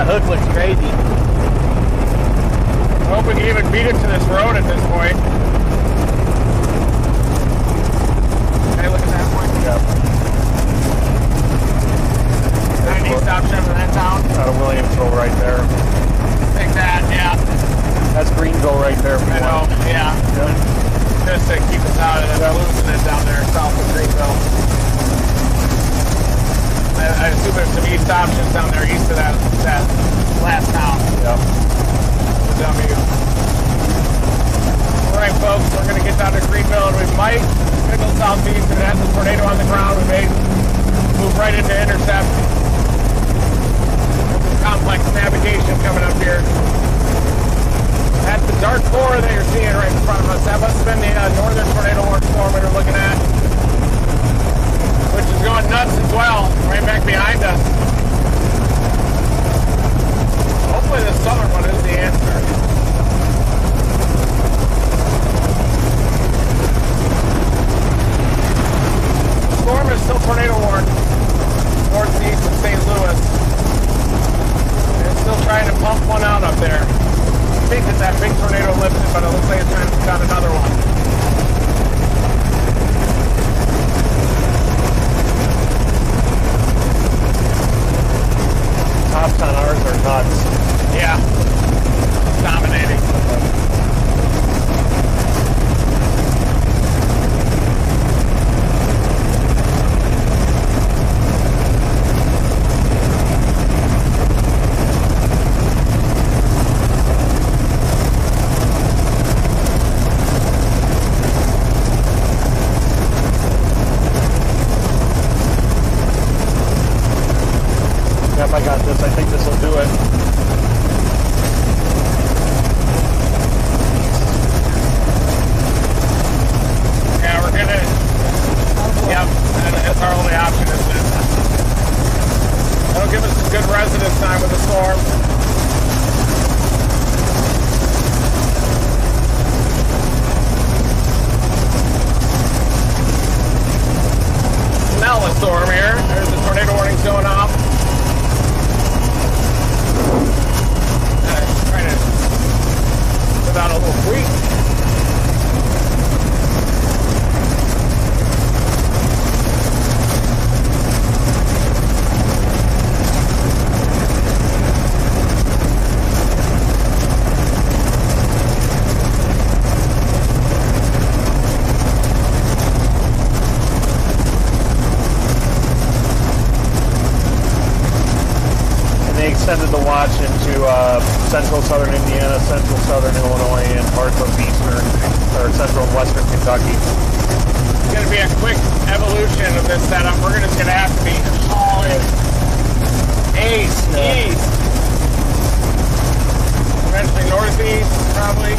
Hook looks crazy. I hope we can even beat it to this road at this point. Hey, look at that point. Yep. Any stop ship in that town? Out of Williamsville right there. Take that, yeah. That's Greenville right there. I know, yeah. Yep. Just to keep us out of the losing it down there south of Greenville. I assume there's some east options down there east of that last town. Yep. W. Alright folks, we're going to get down to Greenville and we might go southeast and it has a tornado on the ground. We may move right into intercept. Some complex navigation coming up here. That's the dark core that you're seeing right in front of us. That must have been the northern tornado warning storm we were looking at, which is going nuts as well, right back behind us. Hopefully the southern one is the answer. The storm is still tornado warned towards the east of St. Louis. And it's still trying to pump one out up there. I think that big tornado lifted, but it looks like it's trying to put out another one. Tops on ours are nuts. Yeah. Dominating. Yep, I got this. I think this will do it. Yeah, we're gonna. Yep, that's our only option, isn't it? That'll give us some good residence time with the storm. Now the storm here. There's the tornado warnings going off. Trying to put out a little freak. Extended the watch into central southern Indiana, central southern Illinois, and parts of eastern or central and western Kentucky. It's going to be a quick evolution of this setup. We're just going to have to be all in east. Eventually northeast, probably.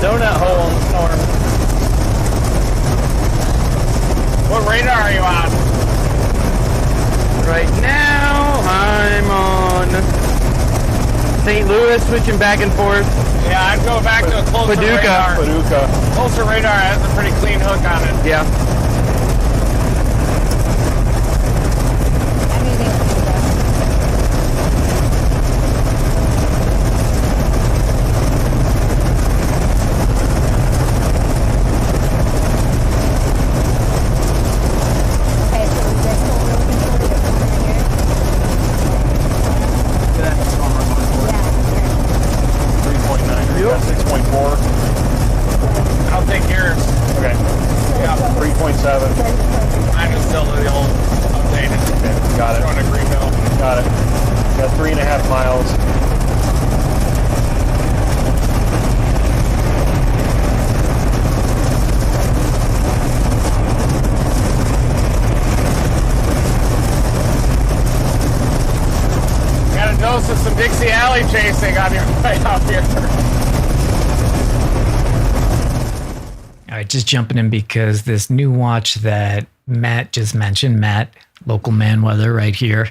Donut hole on the storm. What radar are you on? Right now, I'm on St. Louis, switching back and forth. Yeah, I'd go back to a closer Paducah. radar. Paducah. Closer radar has a pretty clean hook on it. Yeah. I'm using Paducah. miles. Got a dose of some Dixie Alley chasing on your way out here. All right, just jumping in because this new watch that Matt just mentioned, Matt, local man weather right here,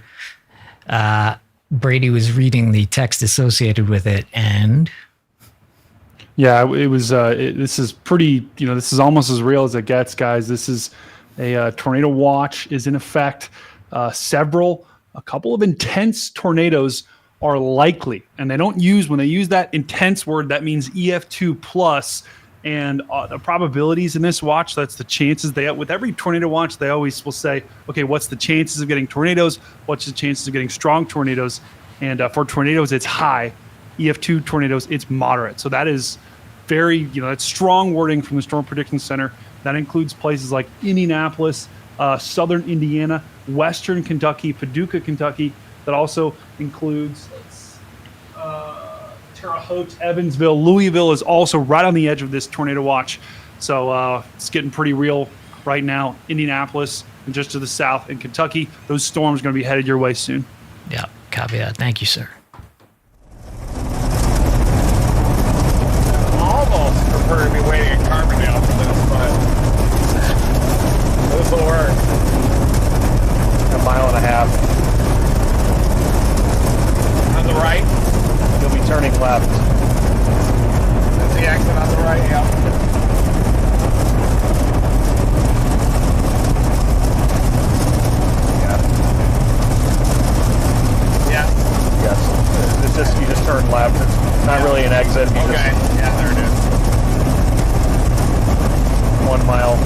Brady was reading the text associated with it, and Yeah, it was. This is pretty. This is almost as real as it gets, guys. This is a tornado watch is in effect. A couple of intense tornadoes are likely, and they don't use when they use that intense word. That means EF2 plus, and the probabilities in this watch. That's the chances they have with every tornado watch. They always will say, okay, what's the chances of getting tornadoes? What's the chances of getting strong tornadoes? And for tornadoes, it's high. EF2 tornadoes, it's moderate. So that is very, that's strong wording from the Storm Prediction Center. That includes places like Indianapolis, southern Indiana, western Kentucky, Paducah, Kentucky. That also includes Terre Haute, Evansville. Louisville is also right on the edge of this tornado watch. So it's getting pretty real right now. Indianapolis and just to the south in Kentucky. Those storms are going to be headed your way soon. yeah, copy that. Thank you, sir. Almost prefer to be waiting at Carbondale for this, but this will work. A mile and a half. On the right, You'll be turning left. that's the exit on the right, yeah. Yeah. Yes. It's just you just turn left. It's not really an exit. You Okay. Yeah, there it is. Just 1 mile.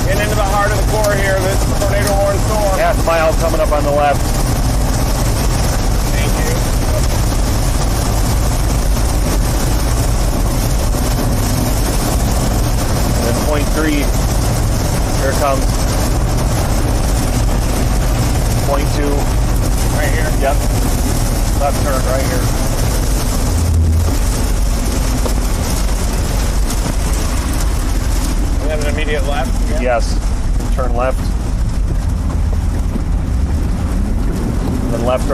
Getting into the heart of the core here. This is tornado warning storm. Half mile coming up on the left. Thank you. And then 0.3. Here it comes. 0.2. Right here. Yep. Left turn right here. We have an immediate left. Yeah. Yes. Turn left. Then left.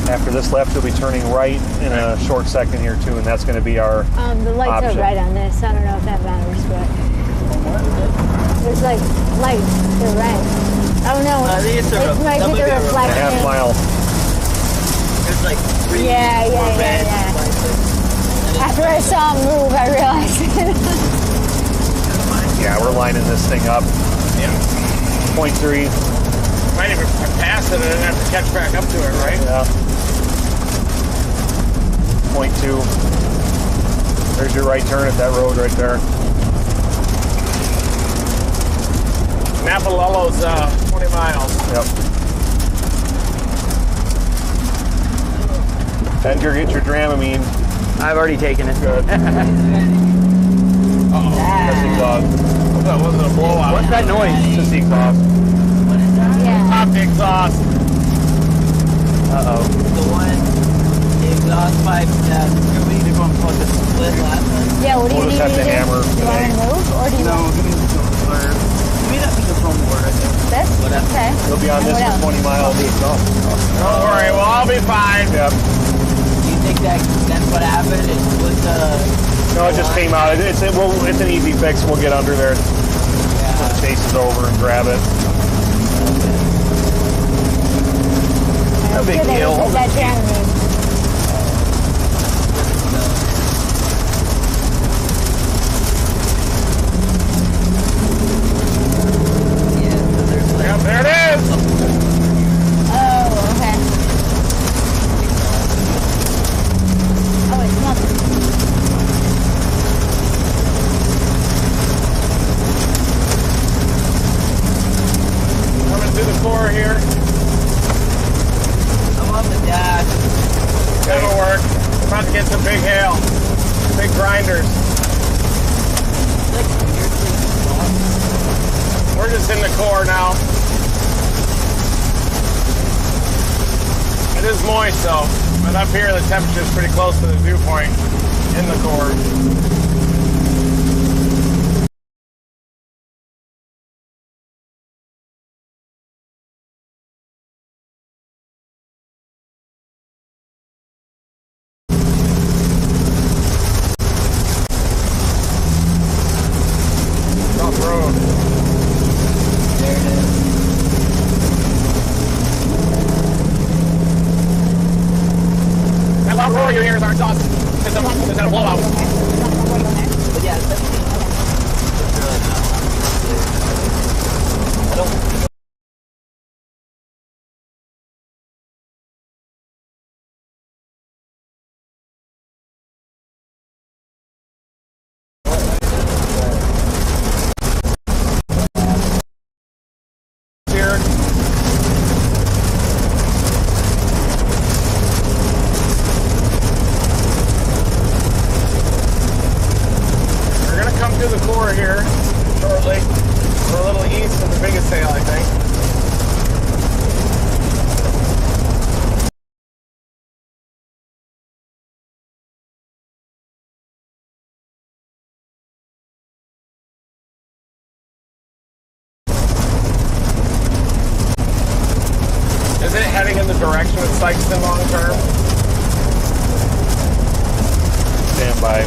After this left, you'll be turning right in a short second here too, and that's going to be our The lights option. are right on this. I don't know if that matters, but there's like lights. They're red. I don't know. I think it's a it might that be might the be a reflection. half mile. There's like three Yeah, or yeah, red yeah. lights. And it's After I saw him move, I realized it. Yeah, we're lining this thing up. Yeah. 0.3. Might even pass it and then have to catch back up to it, right? Yeah. 0.2. There's your right turn at that road right there. Napalolo's 20 miles. Yep. Edgar, get your Dramamine. I've already taken it. Good. Uh-oh. That's exhaust. That wasn't a blowout. What's that noise? It's just the exhaust. Yeah. Pop the exhaust. Uh-oh. the one, the exhaust pipe that we need to go and plug the split last one. Yeah, what do We'll you just need have to me hammer do? You want today. to move, or do you No, want give me the controller. Give me that microphone board right there. this? Whatever. Okay. You'll be on And this what for else? 20 miles. Don't worry, we'll all be fine. Yep. Do you think that's what happened? It was No, it just came out. It's an easy fix. We'll get under there. yeah. Chases over and grab it. No big deal. That Dramamine. Yeah, so there's like Yep, there it is. Oh, okay. Oh, it's nothing. Coming core here. I'm on the dash. That'll work. We're about to get some big hail. Big grinders. Like weirdly soft. We're just in the core now. It is moist though, but up here the temperature is pretty close to the dew point in the core. Rough road. There it is. That loud roar you hear is our exhaust system. Is that a blowout? But yeah, it's definitely really not I don't. Here. We're gonna come to the core here shortly. We're a little east of the biggest sail, I think. Is it heading in the direction of Sykeston long term? Stand by.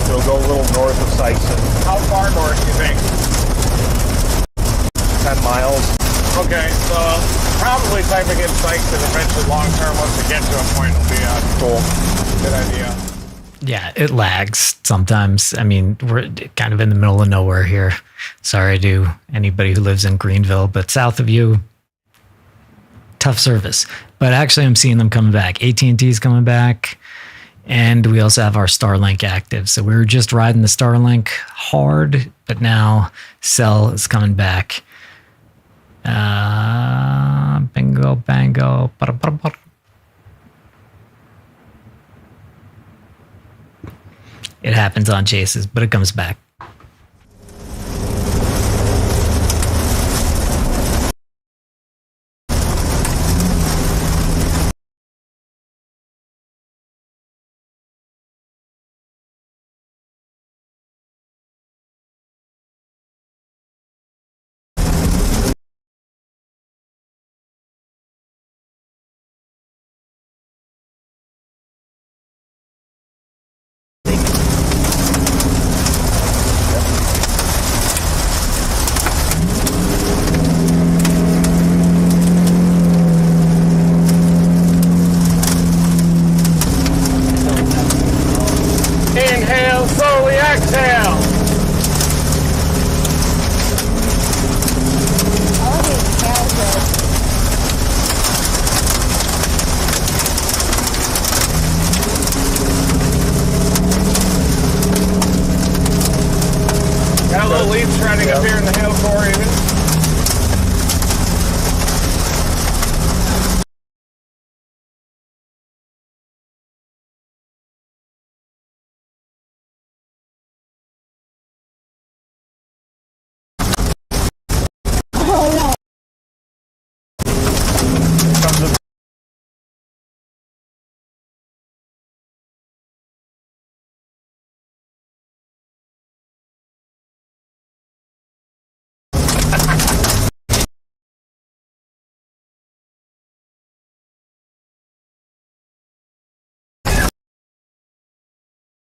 It'll go a little north of Sykeston. How far north do you think? 10 miles. Okay, so probably typing in Sykeston eventually long term once we get to a point will be a Cool. good idea. Yeah, it lags sometimes. I mean, we're kind of in the middle of nowhere here. Sorry to anybody who lives in Greenville, but south of you, tough service. But actually, I'm seeing them coming back. AT&T's coming back, and we also have our Starlink active. So we were just riding the Starlink hard, but now Cell is coming back. Bingo, bango. Ba-da-ba-da-ba. It happens on chases, but it comes back. Inhale, slowly exhale. All of these tails are Got a little leaf shredding up here in the hail core even.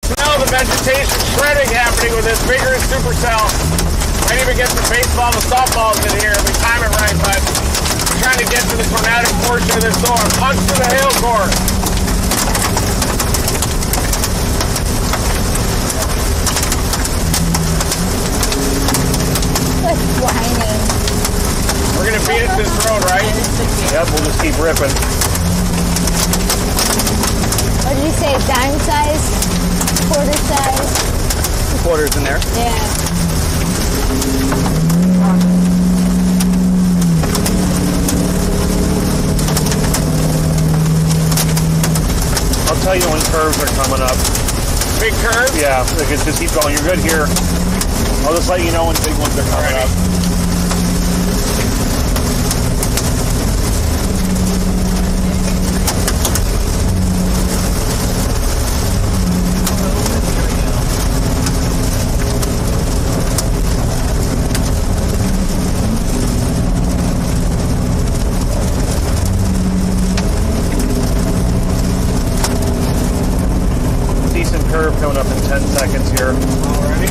Smell the vegetation shredding happening with this vigorous supercell. Might even get some baseball and softballs in here if we time it right, but we're trying to get to the tornadic portion of this storm. Punch to the hail core. It's whining. We're gonna beat it this road, right? Yep, we'll just keep ripping. What did you say? Dime size? Quarter size? Quarters in there. Yeah. how you know when curves are coming up. Big curve? Yeah, just keep going. You're good here. I'll just let you know when big ones are coming up. Decent curve coming up in 10 seconds here. Alrighty.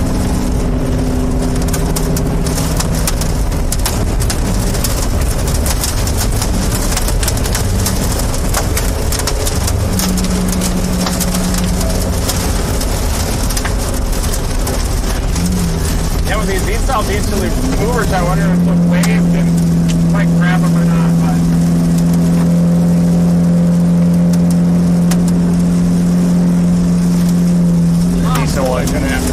Yeah, with these southeasterly movers, I wonder if the wave can like grab them or not. But Decent one. gonna happen.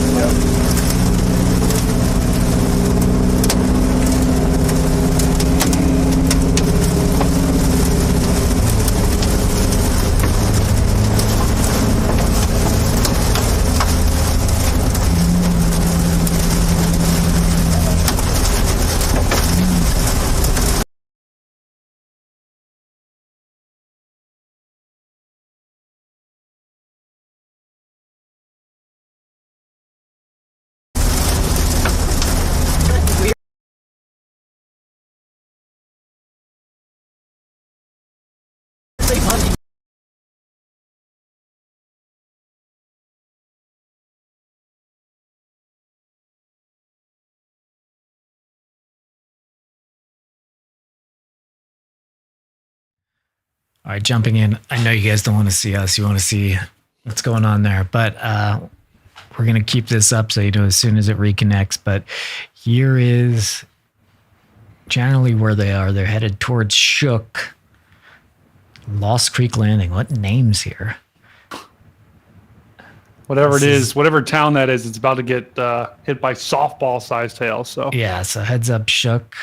All right, jumping in. I know you guys don't want to see us. You want to see what's going on there, but we're going to keep this up so you know as soon as it reconnects. But here is generally where they are. They're headed towards Shook. Lost Creek Landing. What names here? Whatever it is, whatever town that is, it's about to get hit by softball-sized hail. So Yeah, so heads up Shook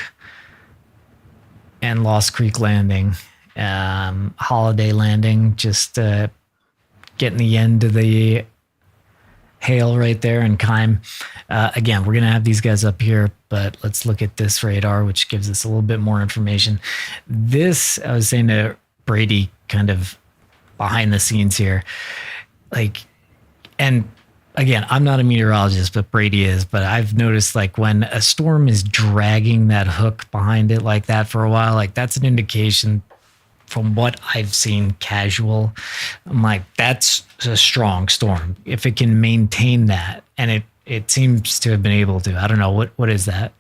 and Lost Creek Landing. Holiday Landing, just getting the end of the hail right there and Kime. Again, we're going to have these guys up here, but let's look at this radar, which gives us a little bit more information. This, I was saying to Brady, kind of behind the scenes here, and again, I'm not a meteorologist, but Brady is. But I've noticed when a storm is dragging that hook behind it like that for a while, that's an indication from what I've seen casual. I'm like, that's a strong storm. If it can maintain that, and it seems to have been able to. I don't know, what is that?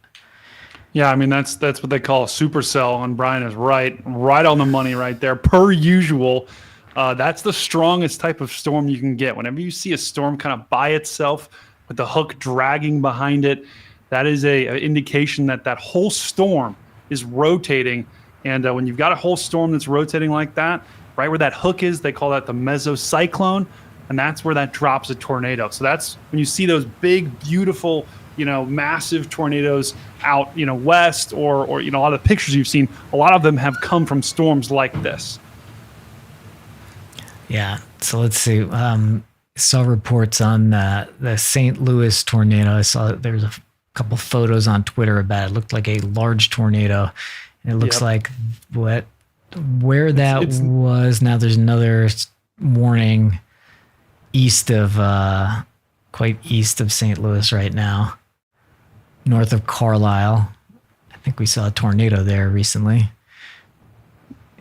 yeah, I mean that's what they call a supercell, and Brian is right on the money right there. Per usual, that's the strongest type of storm you can get. Whenever you see a storm kind of by itself with the hook dragging behind it, that is a indication that whole storm is rotating. And when you've got a whole storm that's rotating like that, right where that hook is, they call that the mesocyclone, and that's where that drops a tornado. So that's when you see those big, beautiful, massive tornadoes out, west, or a lot of the pictures you've seen, a lot of them have come from storms like this. Yeah. So let's see. Saw reports on the St. Louis tornado. I saw there's a couple photos on Twitter about it. It looked like a large tornado. And it looks like where that was. Now there's another warning quite east of St. Louis right now, north of Carlisle. I think we saw a tornado there recently.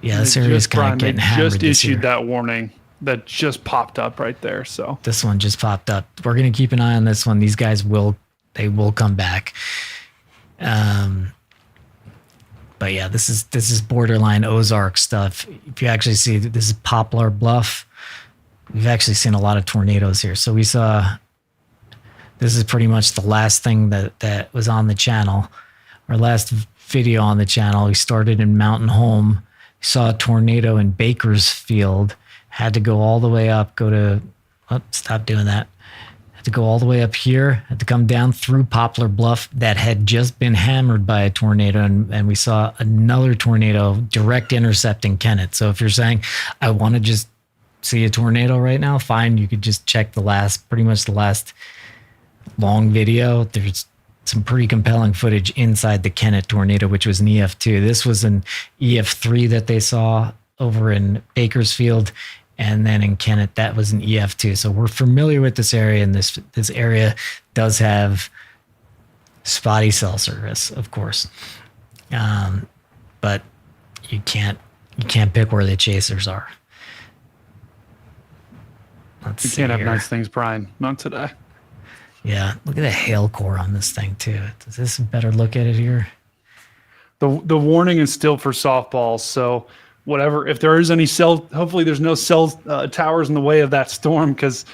Yeah, this area is kind of getting hammered. Just issued that warning that just popped up right there. So this one just popped up. We're going to keep an eye on this one. These guys will come back. But yeah, this is borderline Ozark stuff. If you actually see, this is Poplar Bluff. We've actually seen a lot of tornadoes here. So we saw, this is pretty much the last thing that was on the channel. Our last video on the channel, we started in Mountain Home. We saw a tornado in Bakersfield. Had to go all the way up, stop doing that. Had to go all the way up here, had to come down through Poplar Bluff that had just been hammered by a tornado, and we saw another tornado direct intercepting Kennett. So if you're saying, I want to just see a tornado right now, fine. You could just check pretty much the last long video. There's some pretty compelling footage inside the Kennett tornado, which was an EF2. This was an EF3 that they saw over in Bakersfield. And then in Kennett, that was an EF2. So we're familiar with this area, and this area does have spotty cell service, of course. But you can't pick where the chasers are. You can't have nice things, Brian. Not today. Yeah, look at the hail core on this thing too. Is this a better look at it here? The warning is still for softballs, so whatever. If there is any hopefully there's no cell towers in the way of that storm, because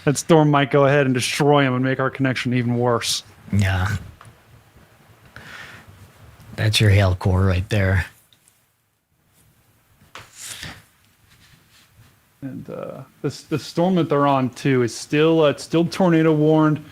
that storm might go ahead and destroy them and make our connection even worse. Yeah, that's your hail core right there. And the storm that they're on too is still tornado warned.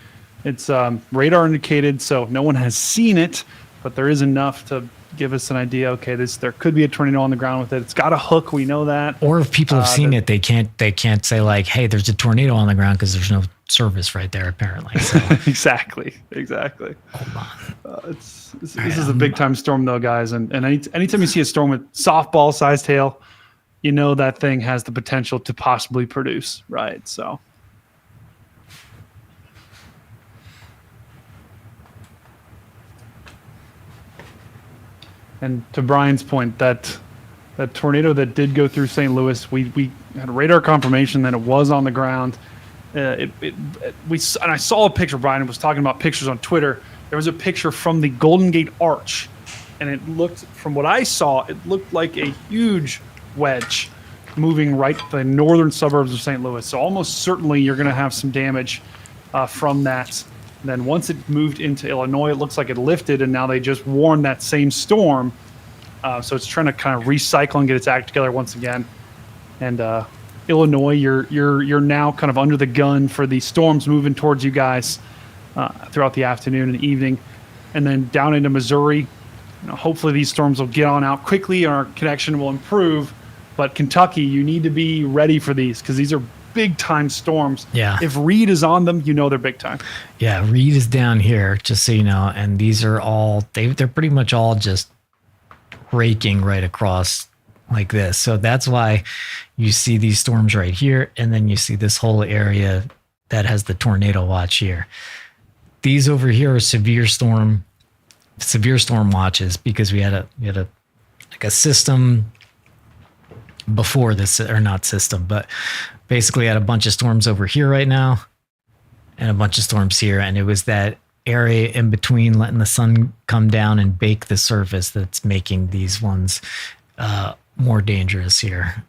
It's radar indicated, so no one has seen it, but there is enough to give us an idea. Okay, there could be a tornado on the ground with it. It's got a hook, we know that. Or if people have seen it, they can't say like, hey, there's a tornado on the ground, because there's no service right there apparently. So. Exactly. Hold on. This is a big time storm though, guys. And anytime you see a storm with softball sized hail, you know that thing has the potential to possibly produce, right? So. And to Brian's point, that tornado that did go through St. Louis, we had radar confirmation that it was on the ground. And I saw a picture. Brian was talking about pictures on Twitter. There was a picture from the Golden Gate Arch, and it looked, from what I saw, it looked like a huge wedge moving right to the northern suburbs of St. Louis. So almost certainly you're going to have some damage from that. And then once it moved into Illinois, it looks like it lifted, and now they just warned that same storm. So it's trying to kind of recycle and get its act together once again. And Illinois, you're now kind of under the gun for the storms moving towards you guys throughout the afternoon and evening. And then down into Missouri, hopefully these storms will get on out quickly and our connection will improve. But Kentucky, you need to be ready for these, because these are big time storms. Yeah. If Reed is on them, they're big time. Yeah, Reed is down here, just so you know, and these are all they're pretty much all just raking right across like this. So that's why you see these storms right here, and then you see this whole area that has the tornado watch here. These over here are severe storm watches, because we had a system before this, or not system, but basically had a bunch of storms over here right now and a bunch of storms here. And it was that area in between letting the sun come down and bake the surface that's making these ones more dangerous here.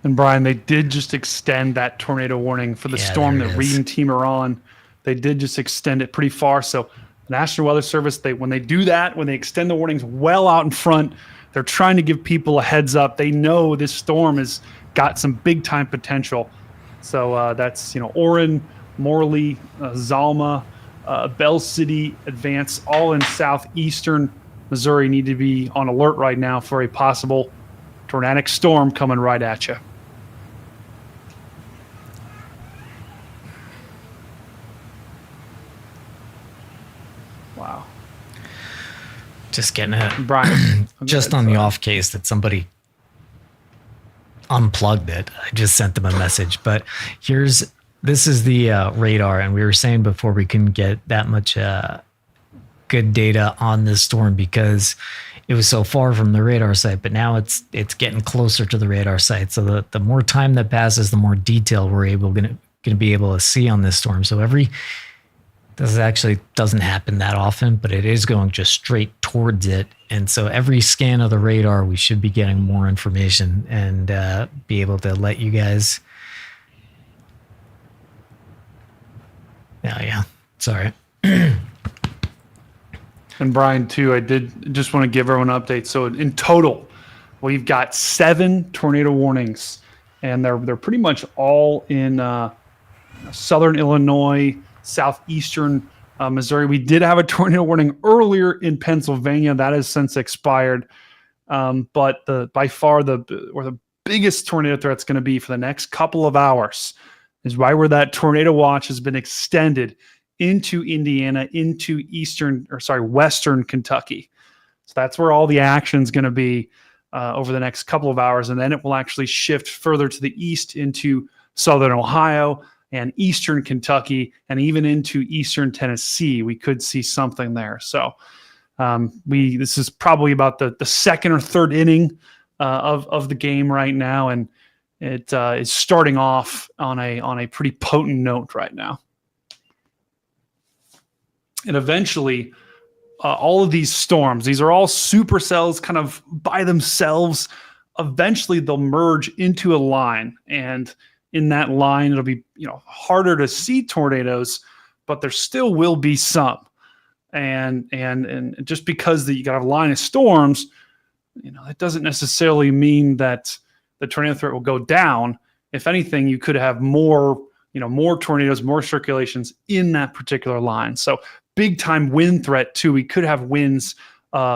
And Brian, they did just extend that tornado warning for the storm that Reed and team are on. They did just extend it pretty far. So the National Weather Service, when they do that, when they extend the warnings well out in front, they're trying to give people a heads up. They know this storm has got some big time potential. So that's, Orrin, Morley, Zalma, Bell City, Advance, all in southeastern Missouri need to be on alert right now for a possible tornadic storm coming right at you. Wow. Just getting it, Brian. just on the off case that somebody unplugged it. I just sent them a message. But this is the radar, and we were saying before we couldn't get that much good data on this storm because it was so far from the radar site. But now it's getting closer to the radar site. So the more time that passes, the more detail we're going to be able to see on this storm. So this actually doesn't happen that often, but it is going just straight towards it. And so every scan of the radar, we should be getting more information and be able to let you guys. Yeah. Sorry. And Brian, too, I did just want to give everyone an update. So in total, we've got 7 tornado warnings, and they're pretty much all in southern Illinois, southeastern Missouri. We did have a tornado warning earlier in Pennsylvania that has since expired. But by far the biggest tornado threat's going to be for the next couple of hours is right where that tornado watch has been extended into Indiana, into western Kentucky. So that's where all the action is going to be over the next couple of hours. And then it will actually shift further to the east into southern Ohio and eastern Kentucky, and even into eastern Tennessee. We could see something there. So this is probably about the second or third inning of the game right now, and it is starting off on a pretty potent note right now. And eventually, all of these storms, these are all supercells kind of by themselves. Eventually, they'll merge into a line, and in that line, it'll be harder to see tornadoes, but there still will be some. And just because you got a line of storms, that doesn't necessarily mean that the tornado threat will go down. If anything, you could have more tornadoes, more circulations in that particular line. So big time wind threat too. We could have winds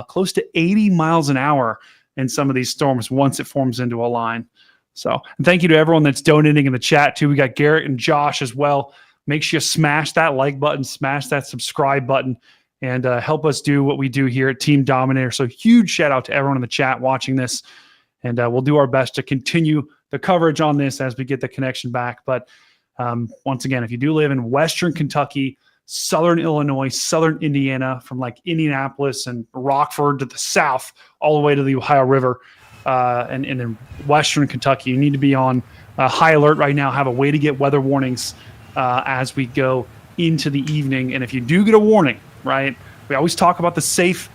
close to 80 miles an hour in some of these storms once it forms into a line. So thank you to everyone that's donating in the chat too. We got Garrett and Josh as well. Make sure you smash that like button, smash that subscribe button, and help us do what we do here at Team Dominator. So huge shout out to everyone in the chat watching this. And we'll do our best to continue the coverage on this as we get the connection back. But once again, if you do live in western Kentucky, southern Illinois, southern Indiana, from like Indianapolis and Rockford to the south, all the way to the Ohio River, and in western Kentucky, you need to be on high alert right now, have a way to get weather warnings as we go into the evening. And if you do get a warning, right, we always talk about the safe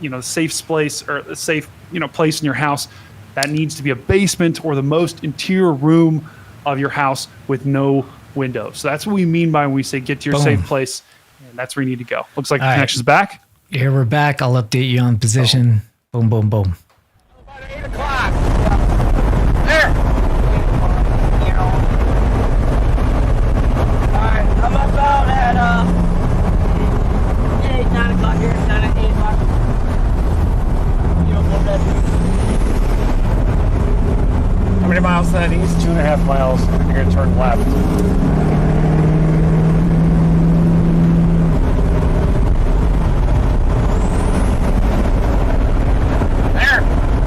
place, or the safe, place in your house. That needs to be a basement or the most interior room of your house with no windows. So that's what we mean by when we say get to your safe place. And that's where you need to go. Looks like the connection's back. Here we're back. I'll update you on position. Boom, boom, boom. About 8 o'clock. There. Alright, I'm about at 9 o'clock here, 9 at 8 o'clock. How many miles to that east? 2.5 miles. You're going to turn left. There.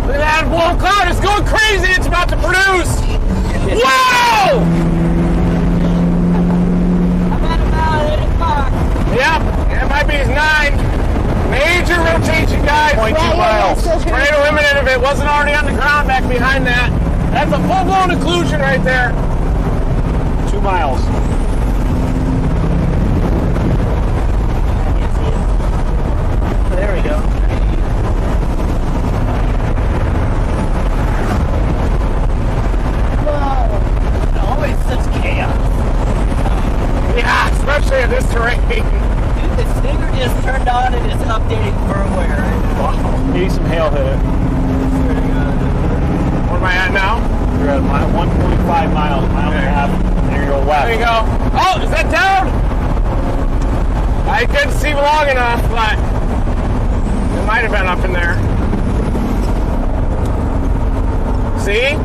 Look at that blue cloud. It's going crazy. It's about to produce. Whoa! I'm at about 8 o'clock. Yep. It might be 9. Major rotation, guys. 0.2 miles. Tornado imminent if it wasn't already on the ground back behind that. That's a full-blown occlusion right there. 2 miles. There we go. Whoa. Always such chaos. Yeah, especially in this terrain. Dude, the stinger just turned on and it's updating firmware. Maybe some hail hit it. Where am I at now? You're at 1.5 miles, mile and a half. There you go left. There you go. Oh, is that down? I couldn't see long enough, but it might have been up in there. See?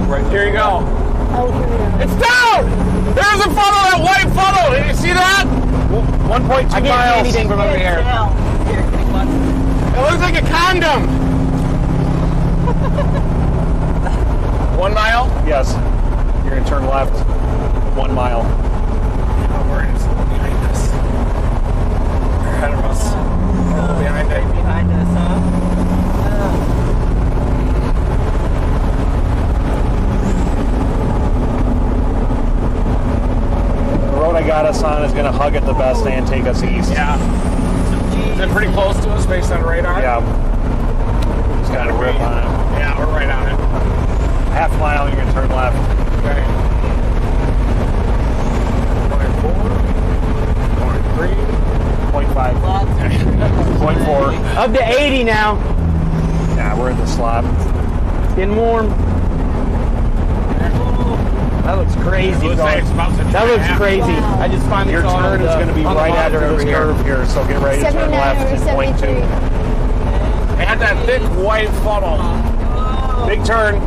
Right Here you go. Oh, here we go. It's down! There's a funnel, that white funnel. Did you see that? 1.2 I can't see miles. anything from over here. Here, take one. It looks like a condom. 1 mile? Yes. You're going to turn left. 1 mile. Where is it? Behind us. They're ahead of us. Oh, behind it. Behind us, huh? The road I got us on is going to hug it the best and take us east. Yeah. Is it pretty close to us based on radar? Yeah. Just got a rip on it. Yeah, we're right on it. Half mile, you're going to turn left. Okay. 0.4, 0.3, 0.5. 0.4. Up to 80 now. Yeah, we're in the slab. Getting warm. That looks crazy. Looks like it's about to That looks happen. crazy. Wow. I just finally Your saw turn it, is going to be on the right monitor after this over here. curve here, so get ready to turn 79 left over at 73. 0.2. They had that thick white funnel. Big turn.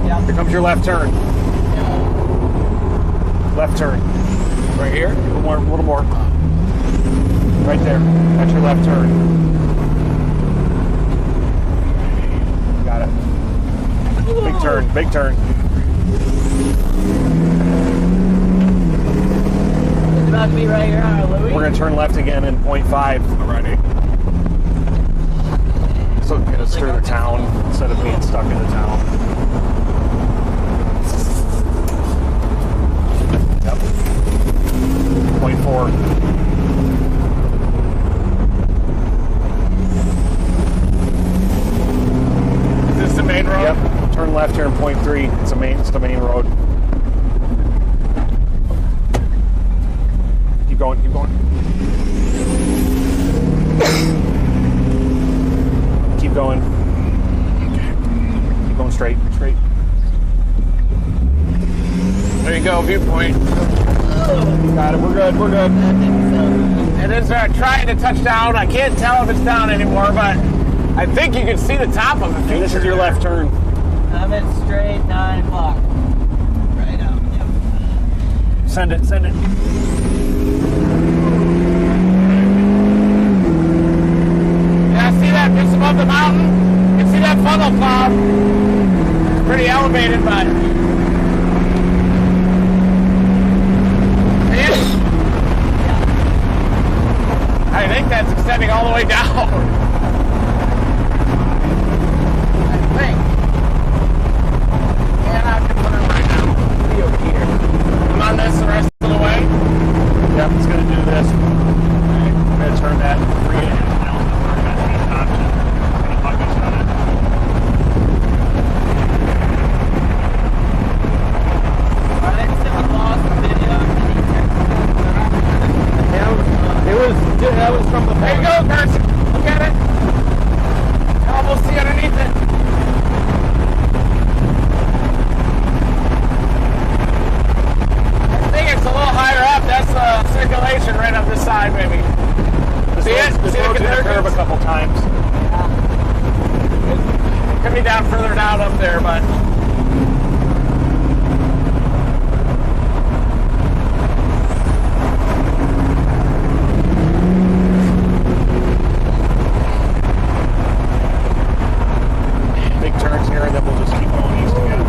Yeah. Here comes your left turn. Left turn. Right here? A little more. Right there. That's your left turn. Got it. Big turn. Big turn. It's about to be right here, Louis. We're going to turn left again in 0.5. Alrighty. So get us through the town instead of being stuck in the town. Yep. 0.4. Is this the main road? Yep. Turn left here in 0.3. It's the main road. Keep going. Keep going. Keep going. Keep going straight. Straight. There you go, viewpoint. Got it. We're good. We're good. It is trying to touch down. I can't tell if it's down anymore, but I think you can see the top of it. And this is your left turn. I'm in straight 9 o'clock. Right out. Yep. Send it. Send it. Yeah, see that just above the mountain? You can see that funnel cloud. It's pretty elevated, but I think that's extending all the way down. I think. Yeah, I can put it right now. Be over here. I'm on this the rest of the way. Yep, it's going to do this. I'm going to turn that 3.5 miles an hour. That's the option. It's going to hug us on it. Alright, so I lost the video. That was from the There you go, Carson. Look at it. You almost see underneath it. I think it's a little higher up. That's circulation right up this side, maybe. See it? This See the road's going to curve a convergence? couple times. It could be down further down up there, but Big turns here, and then we'll just keep going east again.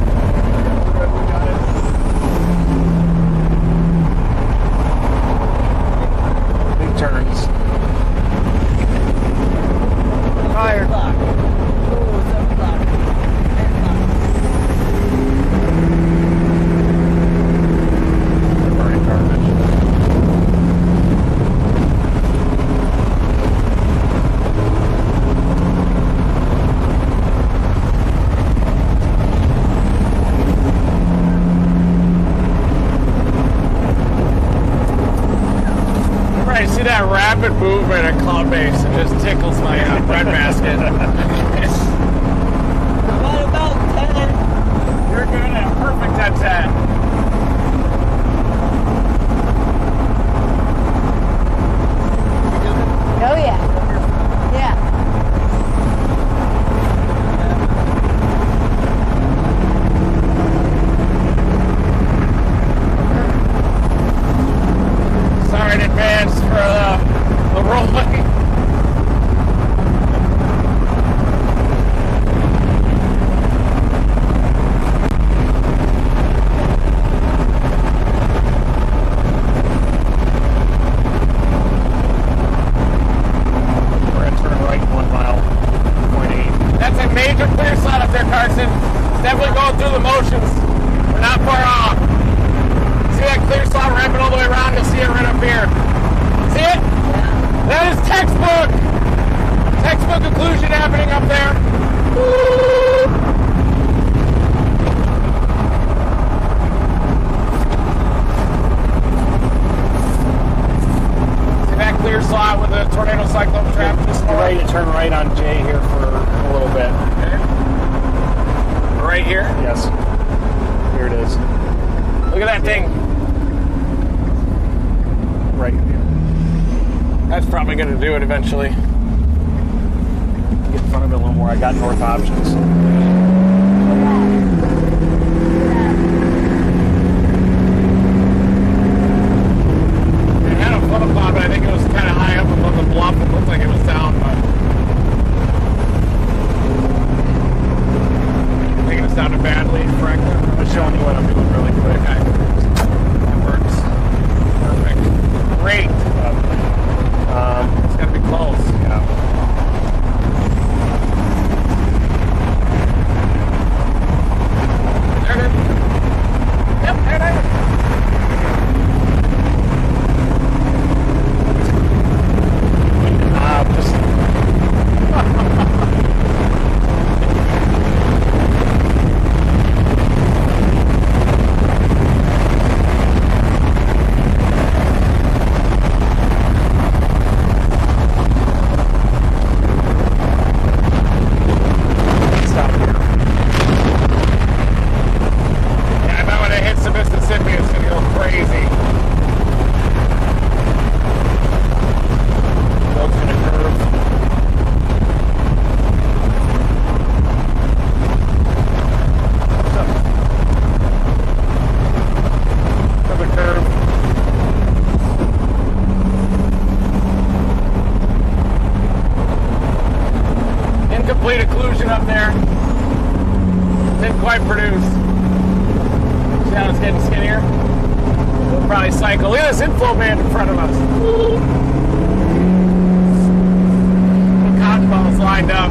We got it. Big turns. Fire clock. Oh, 7 o'clock. 10 o'clock. Burning garbage. right, see that rapid movement at cloud base. It just tickles my breadbasket. About 10. You're good at perfect at 10. Oh yeah. Yeah. Sorry in advance for the rolling. We're going to turn right 1 mile, 0.8. That's a major clear slot up there, Carson. It's definitely going through the motions. We're not far off. See that clear slot wrapping all the way around? You'll see it right up here. See it? That is textbook. Textbook occlusion happening up there. Woo! See that clear slot with the tornado cyclone trap? You're ready to turn right on J here for a little bit. Okay. Right here? Yes. Here it is. Look at that thing. Right here. That's probably going to do it eventually. Get in front of it a little more. I got north options. sounded badly, correct? I'm just showing you what I'm doing really quick. Okay. That works. Perfect. Great. It's got to be close. Yeah. There it is. Yep, there it is. Just stop here. Yeah, I bet when it hits the Mississippi, it's going to go crazy. Road's going to curve. Of the curve. Incomplete occlusion up there. Didn't quite produce. See how it's getting skinnier? We'll probably cycle. Look at this inflow band in front of us. The cotton balls lined up.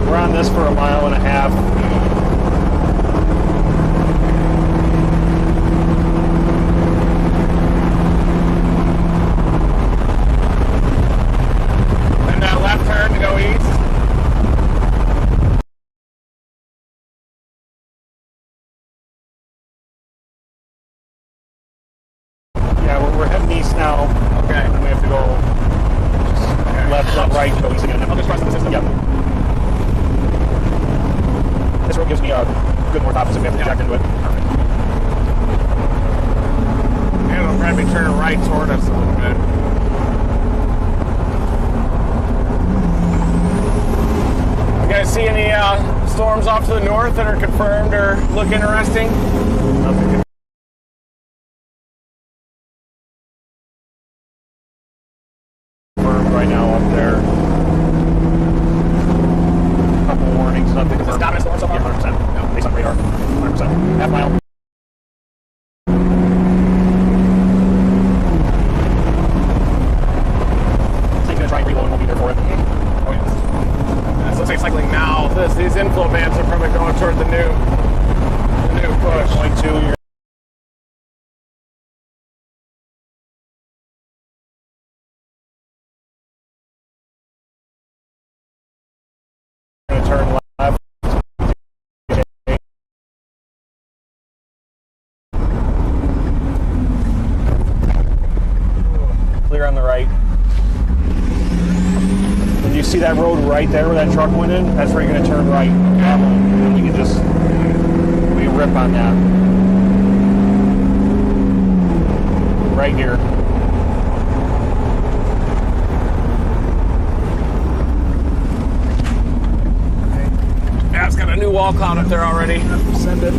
We're on this for a mile and a half. And that left turn to go east. Yeah, we're heading east now. Okay. And we have to go left, right, go east again. I'll just rest the system. Yep. This road gives me a good north opposite. We have to jack into it. And it'll probably be turning right toward us a little bit. You guys see any storms off to the north that are confirmed or look interesting? Nothing confirmed right now up there. Couple warnings, nothing confirmed. dominant storm so far? Yeah, 100%. No, based on radar. 100%. Half mile. So he's gonna try and reload and we'll be there for it. Oh, yes. This looks like cycling now. These inflow bands are probably going toward the new push. 0.2, you're gonna turn left. Clear on the right. And you see that road right there where that truck went in? That's where you're gonna turn right. And we can just rip on that. Right here. Yeah, it's got a new wall cloud up there already. Send it.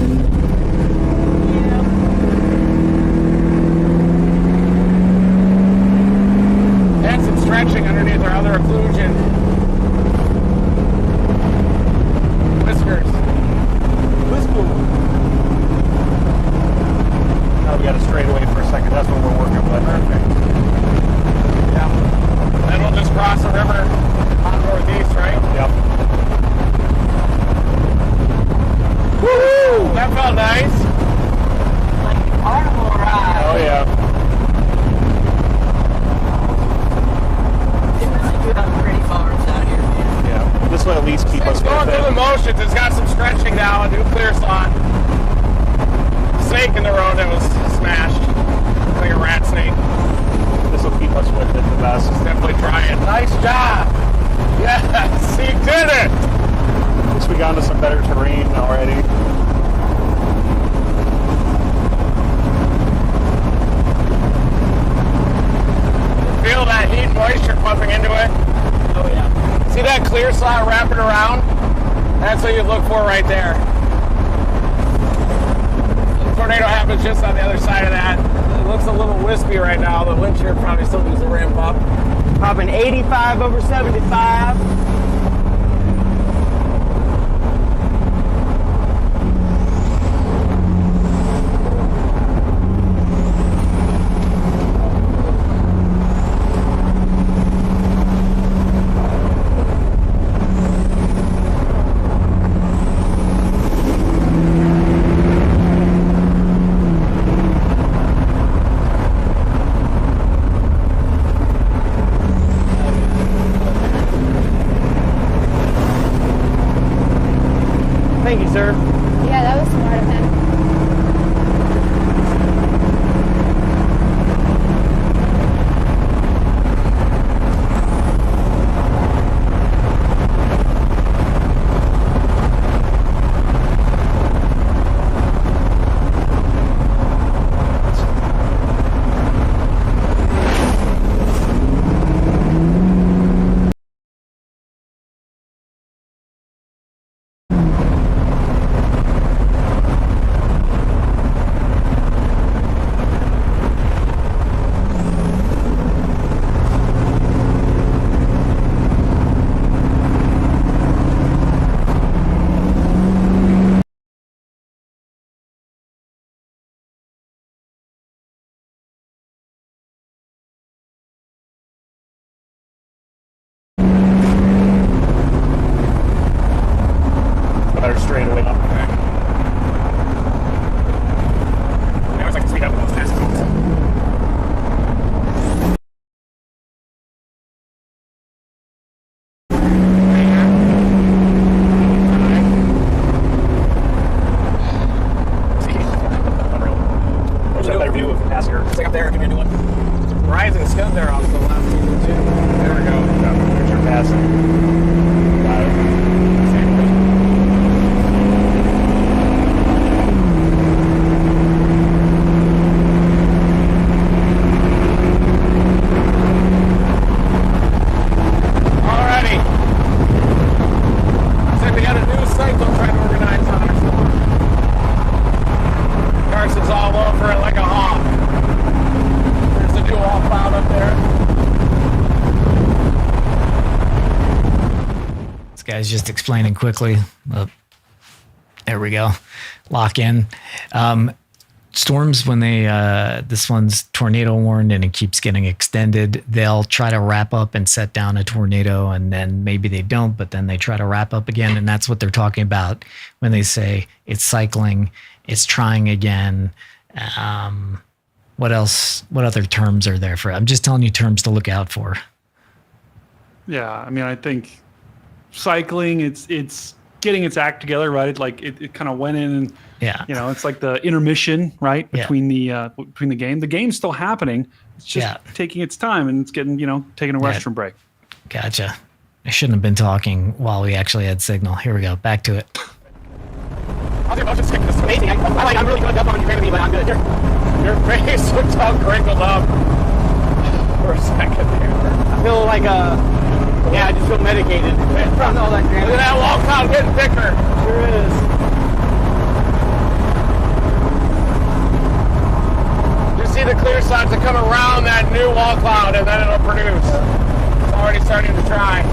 And some stretching underneath our other occlusion. Whiskers. Now we got to straight away for a second. That's what we're working with. Perfect. Yeah. Then we'll just cross the river on northeast, right? Yep. Woohoo! That felt nice. Like a carnival ride. Oh yeah. You have pretty farms out here, man. Yeah. This will at least keep us It's going with through the it. motions. It's got some stretching now, a new clear slot. Snake in the road that was smashed. Like a rat snake. This will keep us with it the best. Definitely try it. Nice job. Yes, he did it. At least we got into some better terrain already. Feel that heat and moisture pumping into it. Oh, yeah. See that clear slot wrapping around? That's what you look for right there. The tornado happens just on the other side of that. It looks a little wispy right now. The wind shear probably still needs to ramp up. Popping 85 over 75. Thank you, sir. Yeah, that was smart of him. Better straight away up. I always like to speed up with those fast zones. What's that better view of the passenger? It's like up there, give me a new one. Rising scud there off the left too. There we go. There's your passing. Got it. Alrighty. Looks like we got a new cycle trying to organize on our store. Carson's all over it like a hawk. There's a new wall cloud up there. This guy's just explaining quickly. There we go. Lock in. Storms, when they, this one's tornado warned and it keeps getting extended, they'll try to wrap up and set down a tornado, and then maybe they don't, but then they try to wrap up again. And that's what they're talking about when they say it's cycling, it's trying again. What else? What other terms are there for it? I'm just telling you terms to look out for. Yeah, I mean, I think cycling, it's getting its act together, right? It kind of went in and, Yeah. you know, it's like the intermission, right? Yeah. Between the game. The game's still happening. It's just taking its time, and it's getting, taking a restroom break. Gotcha. I shouldn't have been talking while we actually had signal. Here we go. Back to it. How's your motion stick? This is amazing. I'm really good up on you, me, but I'm good. Your face looks all crinkled up for a second there. I feel like I just feel medicated from all that Look granite. at that wall cloud getting thicker. Sure is. You see the clear sides that come around that new wall cloud, and then it'll produce. It's already starting to dry.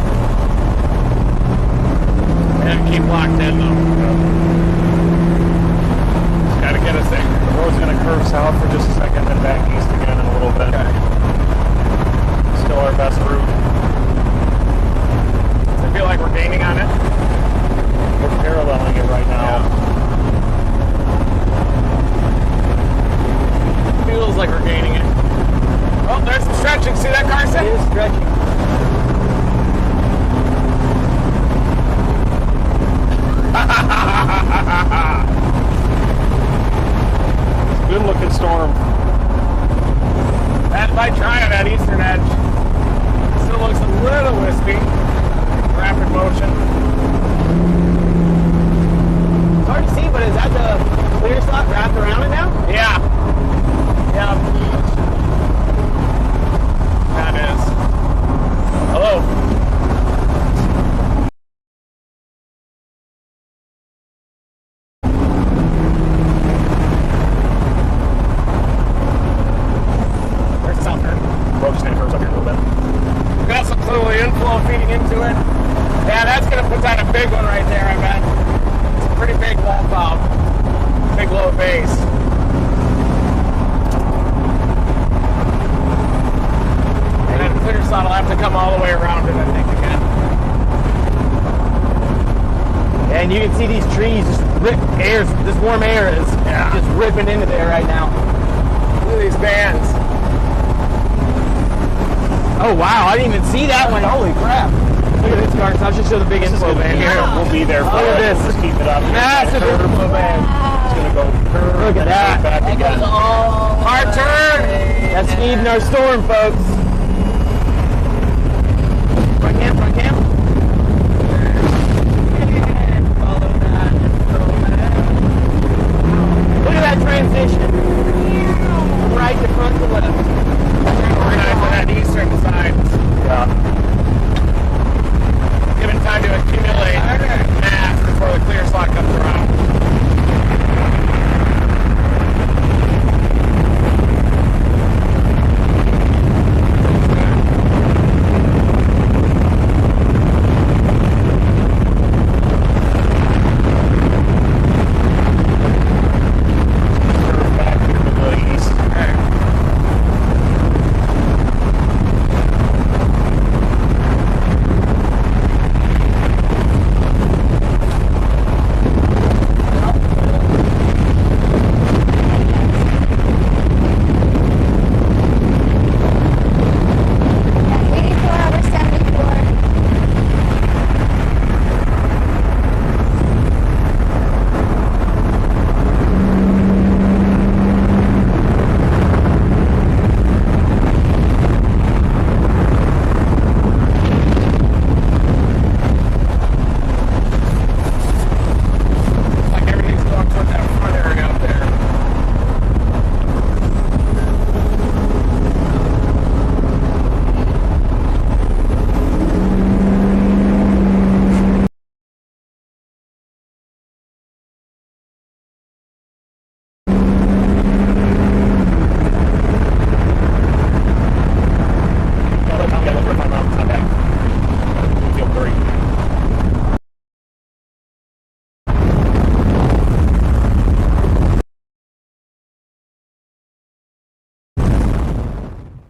And keep locked in though. Just gotta get us there. The road's going to curve south for just a second, then back east again in a little bit. Still our best route. Does it feel like we're gaining on it? We're paralleling it right now. Feels like we're gaining it. Oh, there's some stretching. See that, Carson? It is stretching. It's a good looking storm. That might try on that eastern edge. Still looks a little wispy. Rapid motion. It's hard to see, but is that the clear slot wrapped around it now? Yeah. Yeah. That is. Hello. There's the south turn. Road just kind of curves up here a little bit. Got some fluid inflow feeding into it. Yeah, that's going to put down a big one right there, I bet. It's a pretty big wall cloud. Big low base. And then clear slot will have to come all the way around it, I think, again. And you can see these trees just rip air. This warm air is just ripping into there right now. Look at these bands. Oh wow, I didn't even see that one. Holy crap. Look at this, Marcus. I'll just show the big inflow band here. We'll be there for Look at it. this. Just keep it up. Massive inflow band. It's going to go curve. Look at that. Back again. Hard turn. That's feeding our storm, folks. Front cam, front cam. Look at that transition. Right to front to left. Organize on that eastern side. Yeah. Give it time to accumulate mass before the clear slot comes around. Curve back here to the east. Yeah, 84 over 74. Like everything's going toward that front area up there. Feel great.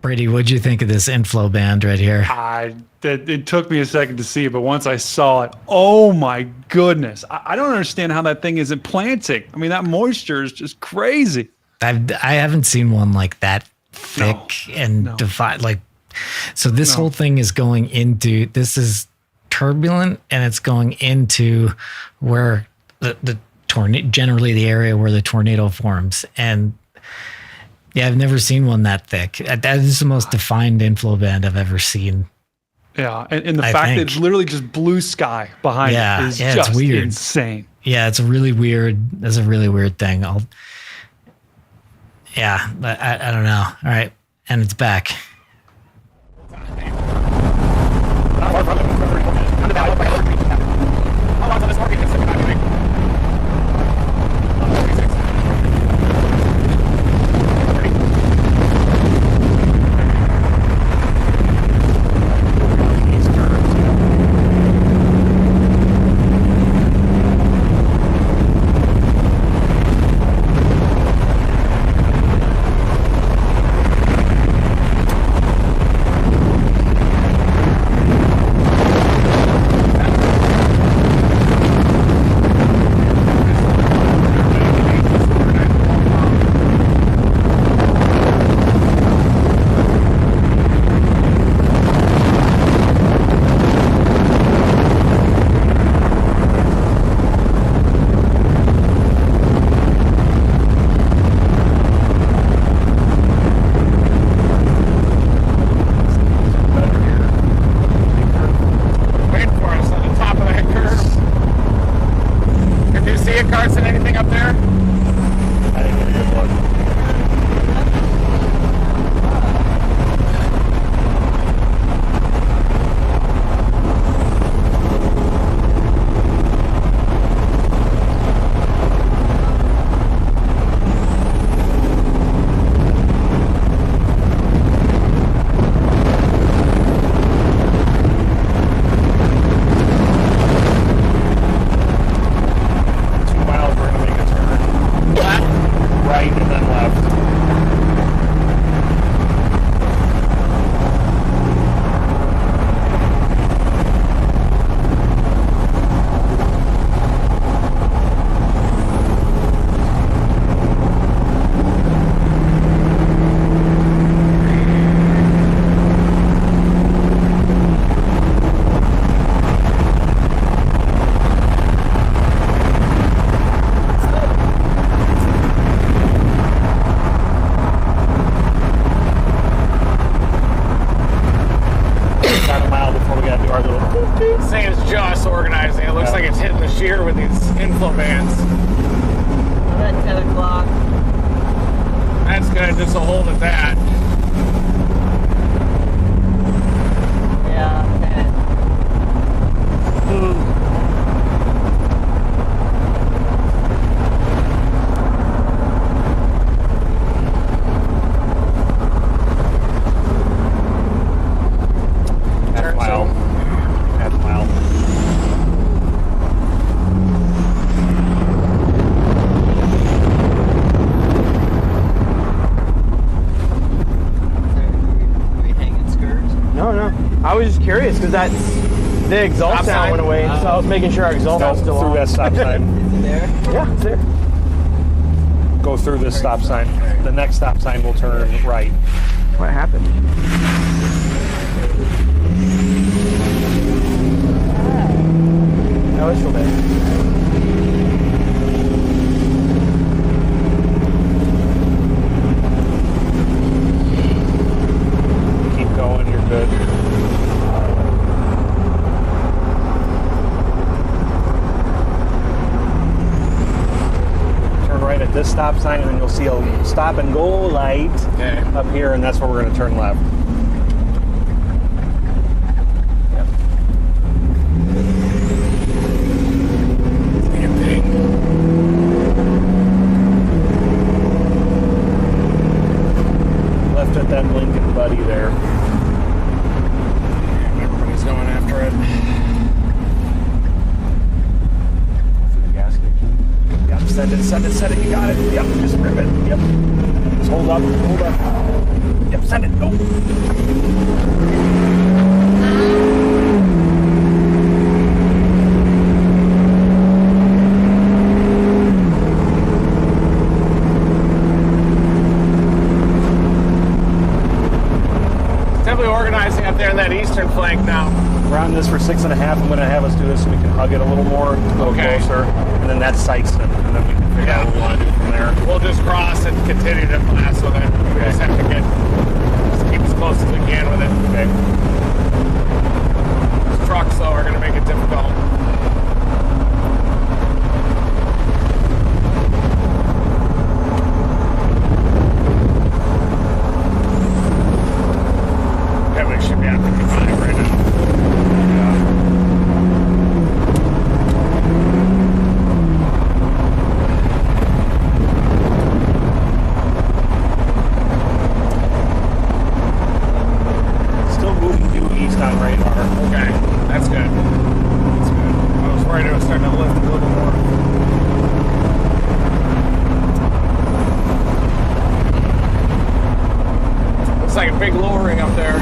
Brady, what'd you think of this inflow band right here? It took me a second to see it, but once I saw it, oh my goodness. I don't understand how that thing isn't planting. I mean, that moisture is just crazy. I haven't seen one like that thick and no. defined. Like, so this No. whole thing is going into, this is turbulent and it's going into where the tornado, generally the area where the tornado forms. And yeah, I've never seen one that thick. That is the most defined inflow band I've ever seen. Yeah, and the I fact that think. it's literally just blue sky behind Yeah, it is yeah, it's just weird. insane. Yeah, it's a really weird. That's a really weird thing. I don't know. All right, and it's back. inflow bands. I'm at 10 o'clock. That's good, just a hold at that. Yeah, 10. Half mile. Half mile. Are we hanging skirts? No, no. I was just curious because that's the exhaust Stop sound sign? went away, so I was making sure our exhaust Go was still through on. that stop sign. Is it there? Yeah, it's there. Go through this stop sign. The next stop sign will turn right. What happened? That was still there. Keep going, you're good. Turn right at this stop sign, and then you'll see a stop and go light Okay. up here, and that's where we're going to turn left. Damn thing. Left at that Lincoln Buddy there. Everybody's going after it. Through the gas station. Yep, send it, you got it. Yep, just rip it. Yep. Just hold up. Yep, send it, go. Definitely organizing up there in that eastern flank now. We're on this for 6.5. I'm going to have us do this so we can hug it a little more, a little Okay. closer. And then that's Sykeston. And then we can figure out what we want to do from there. We'll just cross and continue to blast with it. We just have to just keep as close as we can with it. Okay. These trucks, though, are going to make it difficult. Okay, we should be at 55 right now. Still moving due east on radar. Okay, that's good. That's good. I was worried it was starting to lift a little more. Looks like a big lowering up there.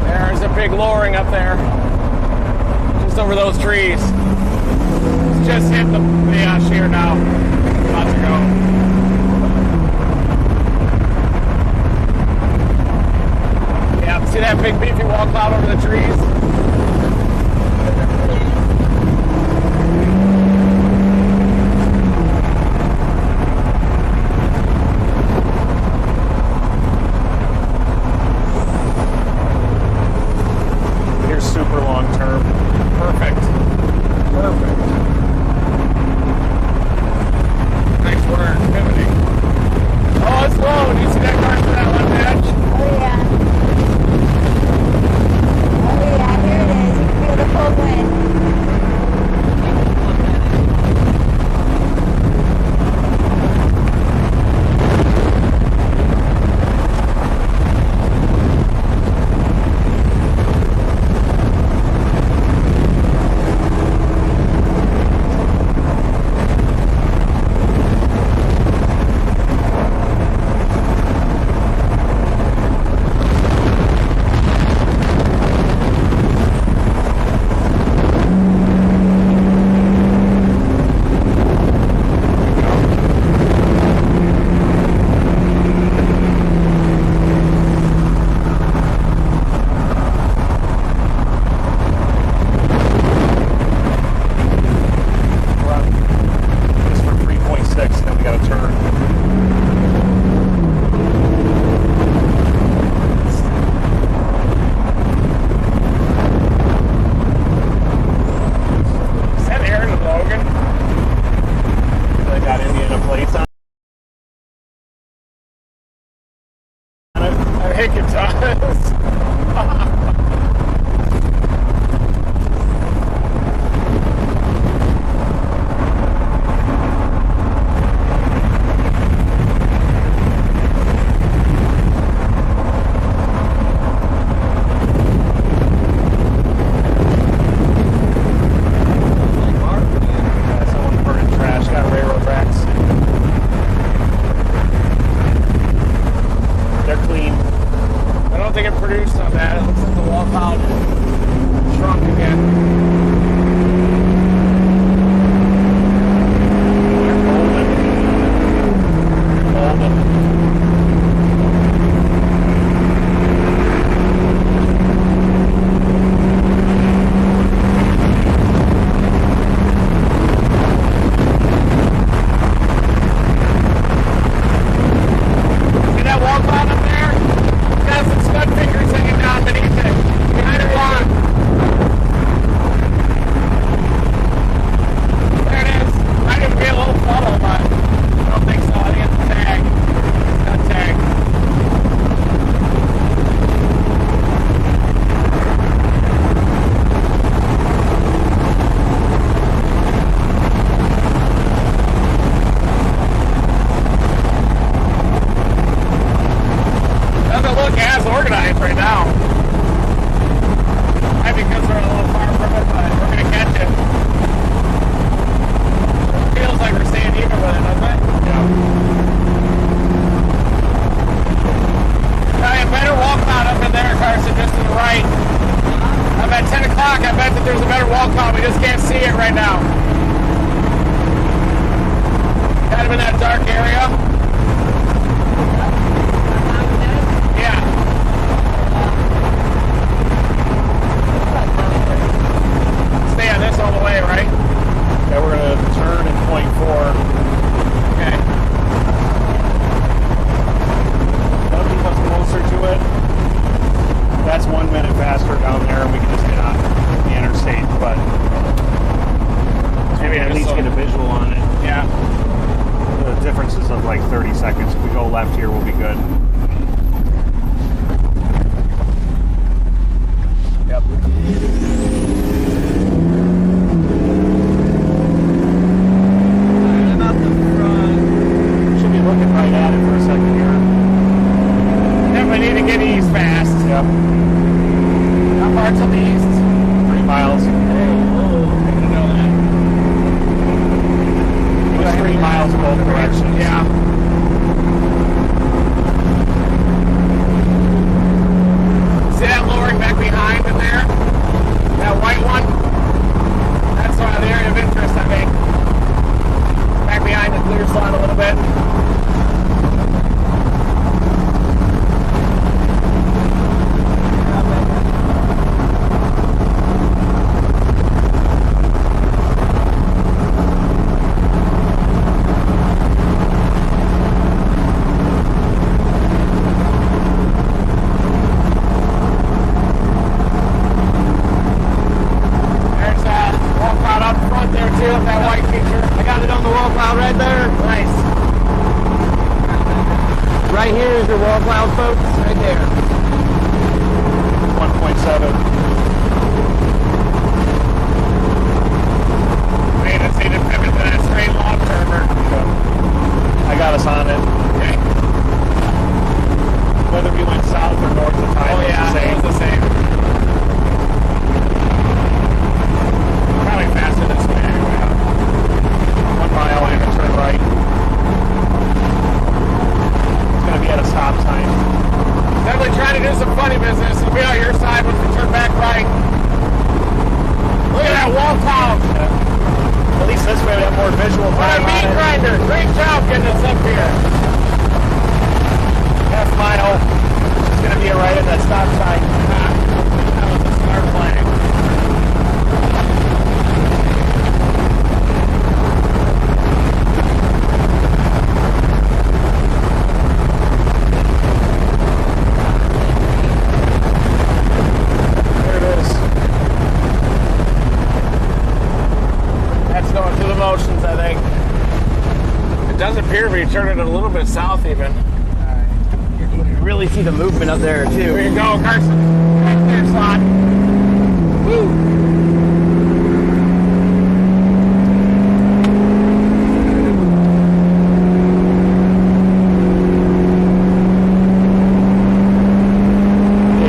There's a big lowering up there. Just over those trees. It's just hit the shear now. About to go. Yeah, see that big beefy wall cloud over the trees? Here's super long term. Perfect. Perfect. plates on it? I think it does. What a meat grinder! It does appear to be turning a little bit south even. You can really see the movement up there There too. you go, Carson. Clear slot. Woo!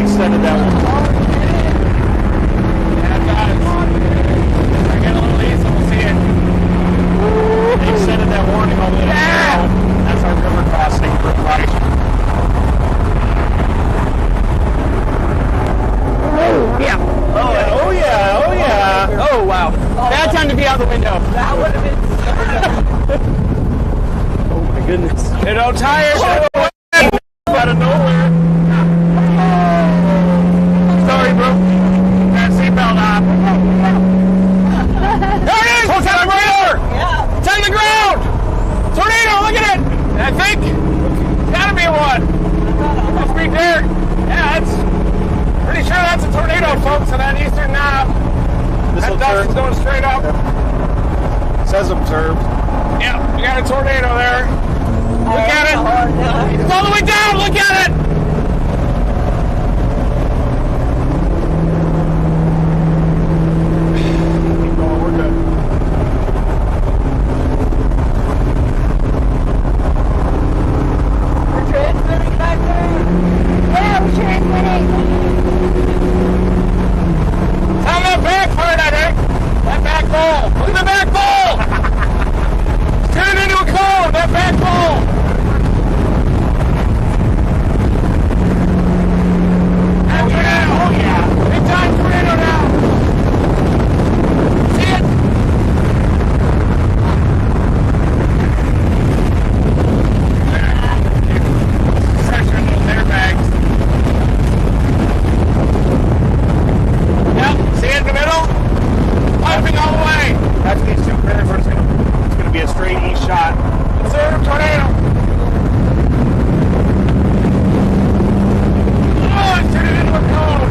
Extended that one. Yeah, guys. I get a little east, we'll see it. They extended that warning all the way down. That's our river crossing for right. Yeah. Oh yeah. Oh wow. Bad time to be out the window. That would have been. Oh my goodness. You know, tires out of nowhere. Sorry, bro. Got a seatbelt on. There it is! It's on the radar! Yeah. It's on the ground! Tornado, look at it! I think it's gotta be one. Must be there. Yeah, it's pretty sure that's a tornado, folks, on that eastern knob. This That will dust is turn. going straight up. Says observed. Yeah, we got a tornado there. Look at it! It's all the way down! Look at it! Keep going. We're good. We're transmitting back there. Yeah, we're transmitting. It's on that back part, I think. That back bowl. Look at the back bowl! It's turning into a cone, that back bowl! Oh yeah! Big time tornado now! See it? Pressure in those airbags. Yep, see it in the middle? Pumping all the way! That's these two curves. It's going to be a straight east shot. Observe tornado! Oh, it's turning into a cone!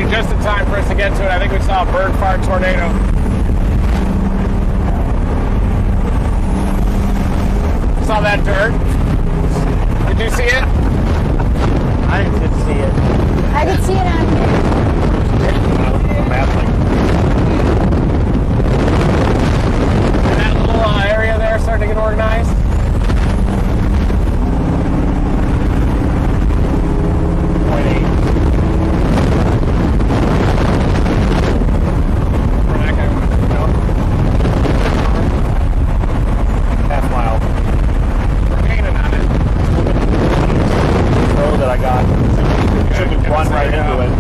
ready just in time for us to get to it. I think we saw a bird fart tornado. Saw that dirt? Did you see it? I didn't get to see it. I could see it on here. And that little area there starting to get organized. Half mile. We're gaining on it. Road that I got. Should run right into it.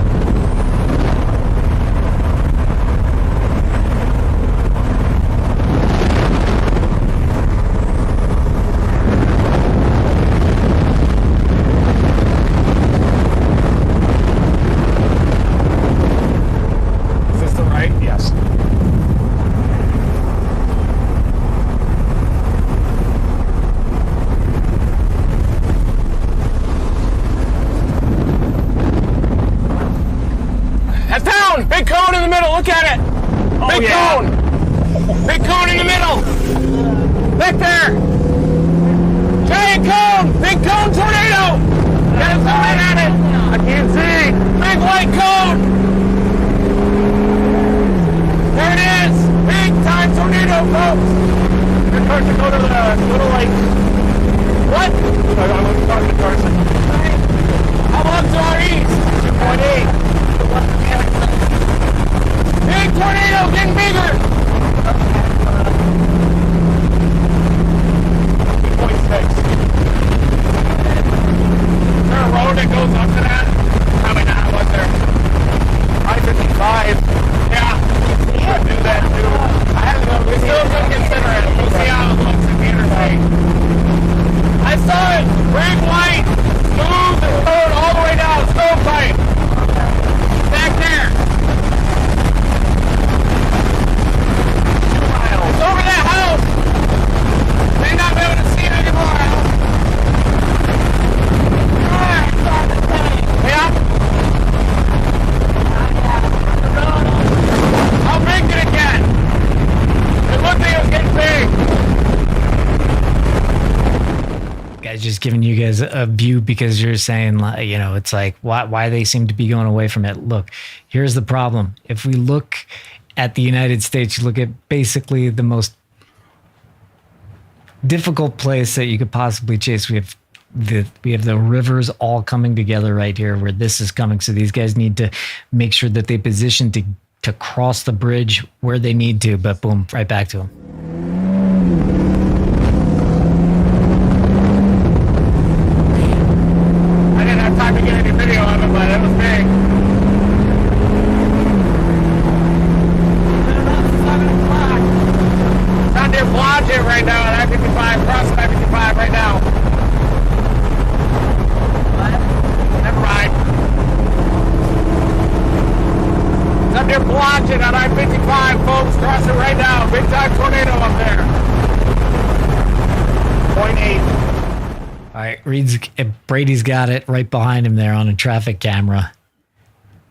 Is this the right? Yes. That's down! Big cone in the middle, look at it! Big cone! Big cone in the middle! Right there! Giant cone! Big cone tornado! Got a sign on it! I can't see! Big white cone! There it is! Big time tornado, folks! You're supposed to go to the little like... What? I'm talking to Carson. How up to our east? 2.8. Big tornado getting bigger! 2.6. Is there a road that goes up to that? Probably not, was there? I-55. Yeah. Should do that too. I haven't know. We still could consider it. We'll see how it looks at the interstate. I saw it! Red, white! Smooth the road all the way down. Stovepipe! Back there! It's over that house! May not be able to see it anymore. Yeah? How big did it get? It looked like it was getting big. Guys, just giving you guys a view because you're saying, you know, it's like why they seem to be going away from it. Look, here's the problem. If we look at the United States, you look at basically the most difficult place that you could possibly chase. We have the rivers all coming together right here where this is coming. So these guys need to make sure that they position to cross the bridge where they need to. But boom, right back to them. I didn't have time to get any video of it, but it was big. It's on near Blodgett right now at I-55, crossing I-55 right now. Never mind. It's up near Blodgett on I-55, folks, crossing right now. Big time tornado up there. 0.8. All right, Brady's got it right behind him there on a traffic camera.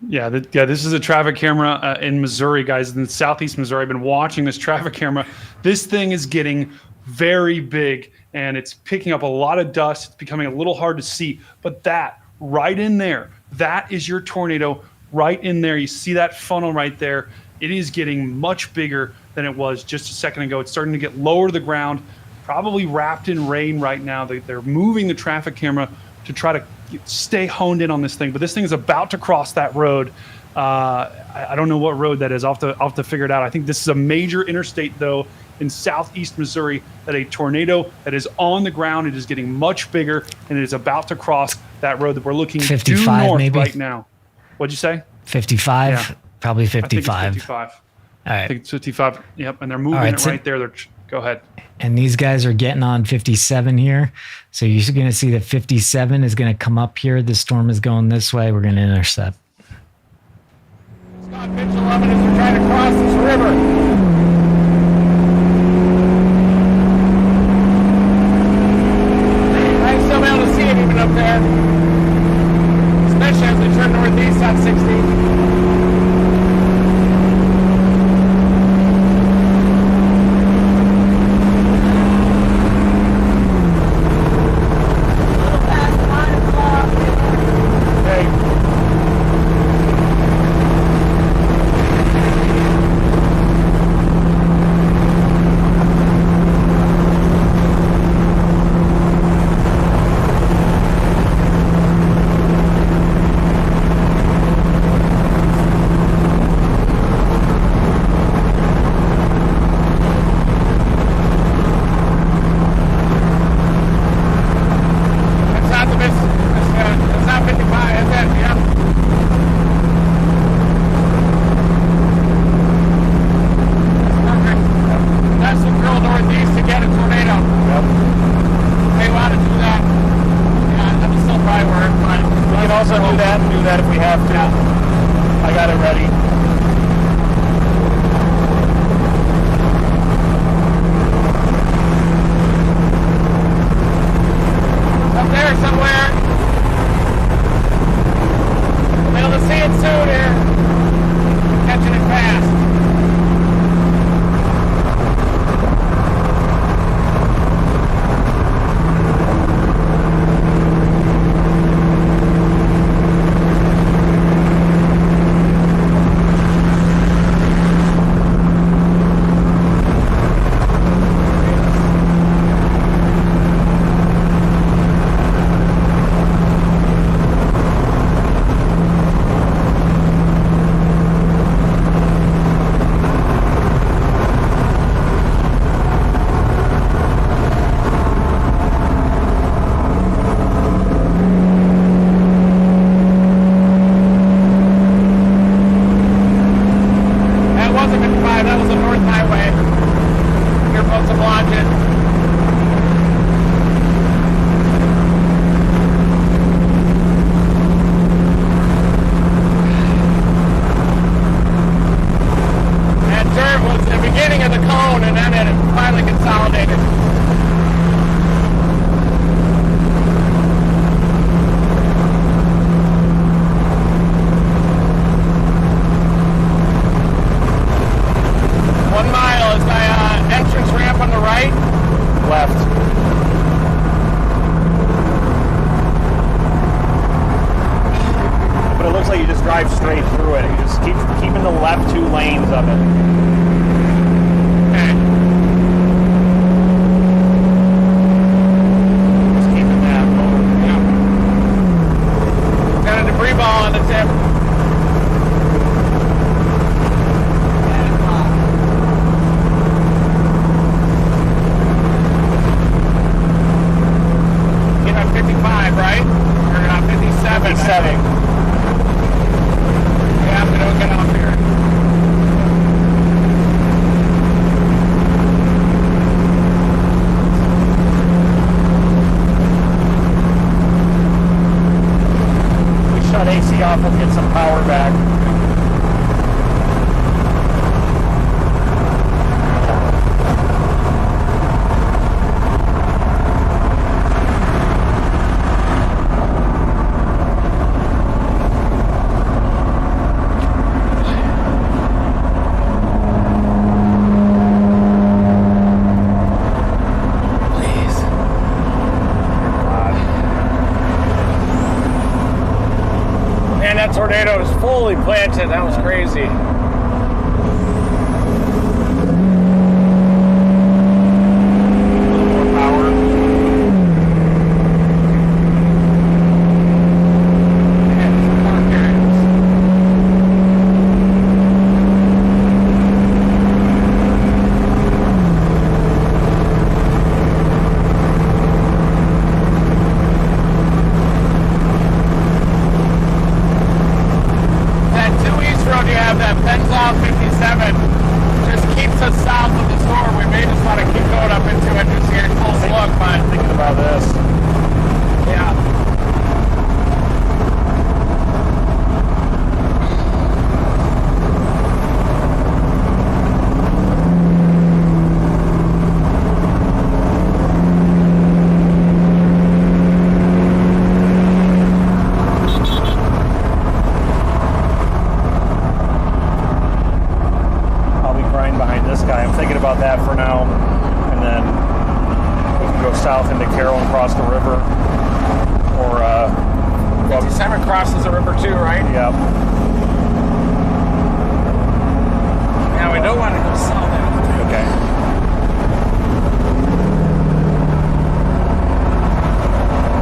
Yeah, this is a traffic camera in Missouri, guys, in southeast Missouri. I've been watching this traffic camera. This thing is getting very big, and it's picking up a lot of dust. It's becoming a little hard to see. But that right in there, that is your tornado right in there. You see that funnel right there. It is getting much bigger than it was just a second ago. It's starting to get lower to the ground, probably wrapped in rain right now. They're moving the traffic camera to try to stay honed in on this thing, but this thing is about to cross that road. I don't know what road that is. I'll have to figure it out. I think this is a major interstate, though, in southeast Missouri, that a tornado that is on the ground. It is getting much bigger, and it is about to cross that road that we're looking due north maybe? Right now. What'd you say? 55? Yeah. Probably 55. I think it's 55. All right. I think it's 55. Yep, and they're moving it right there. Go ahead. And these guys are getting on 57 here. So you're going to see that 57 is going to come up here. The storm is going this way. We're going to intercept. Scott Mitchell 11 as they're trying to cross this river. I still be able to see it even up there. Especially as they turn northeast on 60. good. Yep. Perfect. That's the drill northeast to get a tornado. Yep. They want to do that. Yeah, that'll still probably work, but We can also do that if we have to. I got it ready. Up there somewhere. We'll be able to see it soon here. Catching it fast. drive straight through it. You just keep keeping the left two lanes of it. Okay. Just keeping that moving. Yeah. Got a debris ball on the tip. Get on 55, right? Or on 57. 57. Yeah, we don't get off here. We shut AC off, we'll get some power back. Man, that tornado is fully planted. That was crazy. More power. And some more carriers. That 2 East Road you have, that Pennzoil 57, just keeps us south of the store. We may just want to keep going up into it just to get a close look, but Thinking about this. yeah. I'll be crying behind this guy. I'm thinking about that for now. And then we can go south into Carroll and cross the river. Or, well, 57 crosses the river too, right? yeah. Yeah, we don't want to go south there. Okay.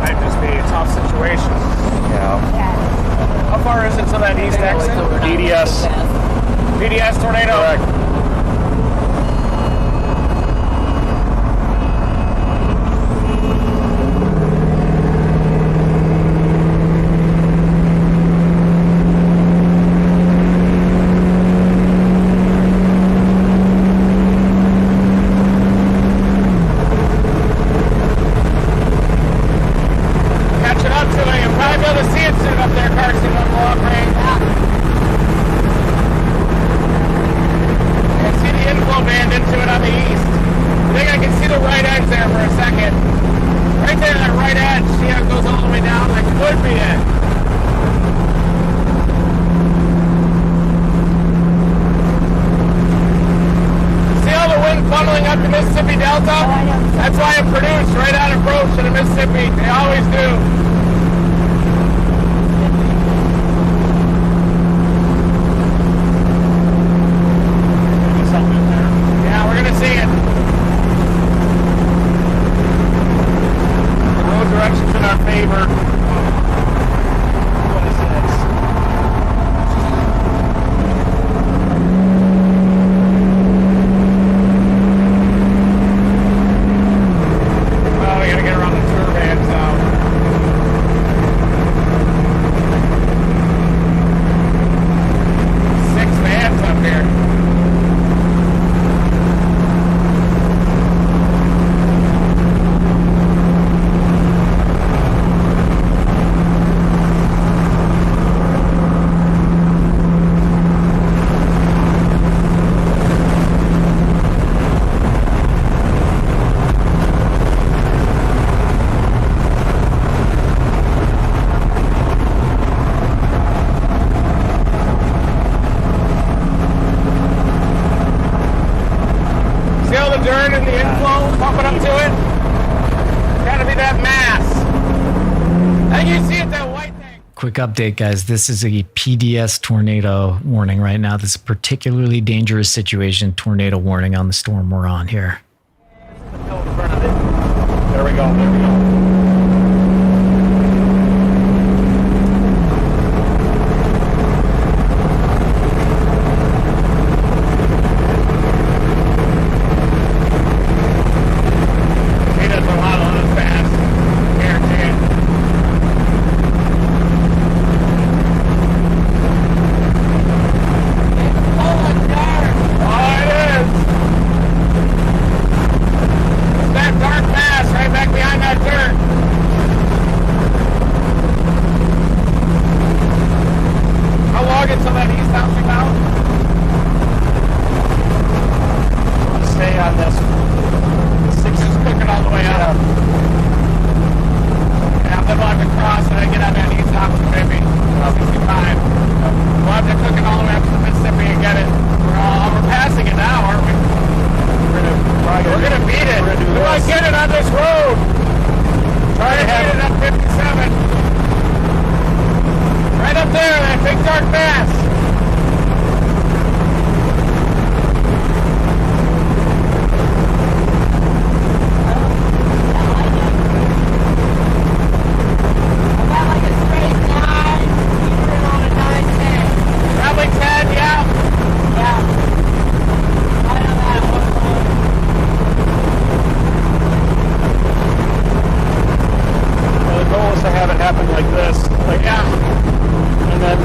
Might just be a tough situation. Yeah. Yeah. How far is it to that east exit? DDS. PDS tornado. Correct. smelt them? Oh, I know. That's why it produced right out of Roach in the Mississippi. They always do. Maybe something in there. Yeah, we're gonna see it. The road direction's in our favor. What is this? Oh, we gotta get around the turbines now. Six vans up here. See all the dirt and the inflow pumping up to it? Gotta be that mass. I think you see it, that white thing. Quick update, guys. This is a PDS tornado warning right now. This is a particularly dangerous situation. Tornado warning on the storm we're on here. There we go. There we go. He does a lot of this fast. Guarantee it. Oh, it is. It's that dark mass right back behind that dirt. How long until that east bouncing out? Stay on this. Six is cooking all the way up. Yeah, then we'll have to cross and then get on that east option, maybe. 65. We'll have to cook it all the way up to the Mississippi and get it. We're passing it now, aren't we? We're gonna beat it. We might get it on this road. Try to beat it at 57. Right up there, that big dark mass. Probably 10, yeah. Well, the goal is to have it happen like this. Like, Yeah. and then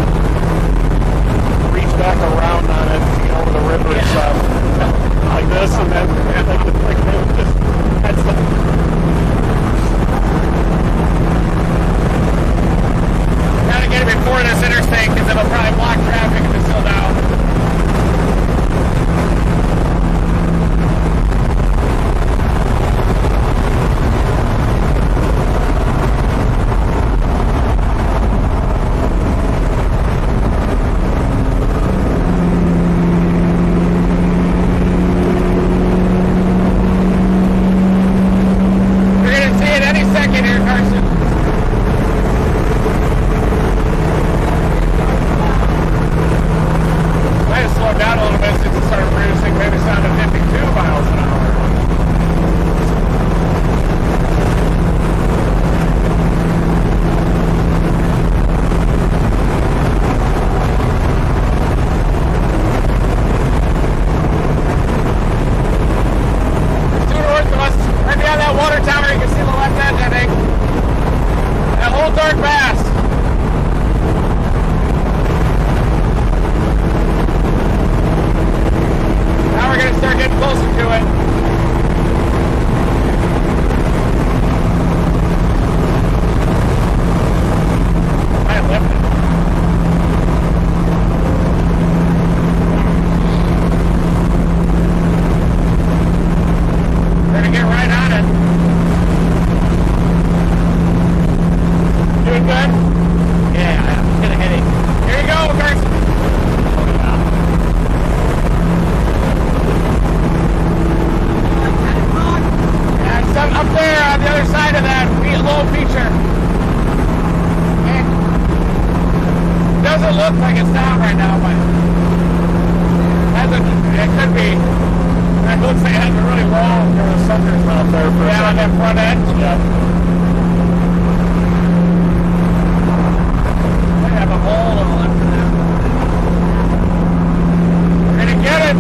doesn't look like it's down right now, but it could be. It looks like it has a really low. There was something out there for on that front end. Yeah. I have a hole on the left of that. We're gonna get it.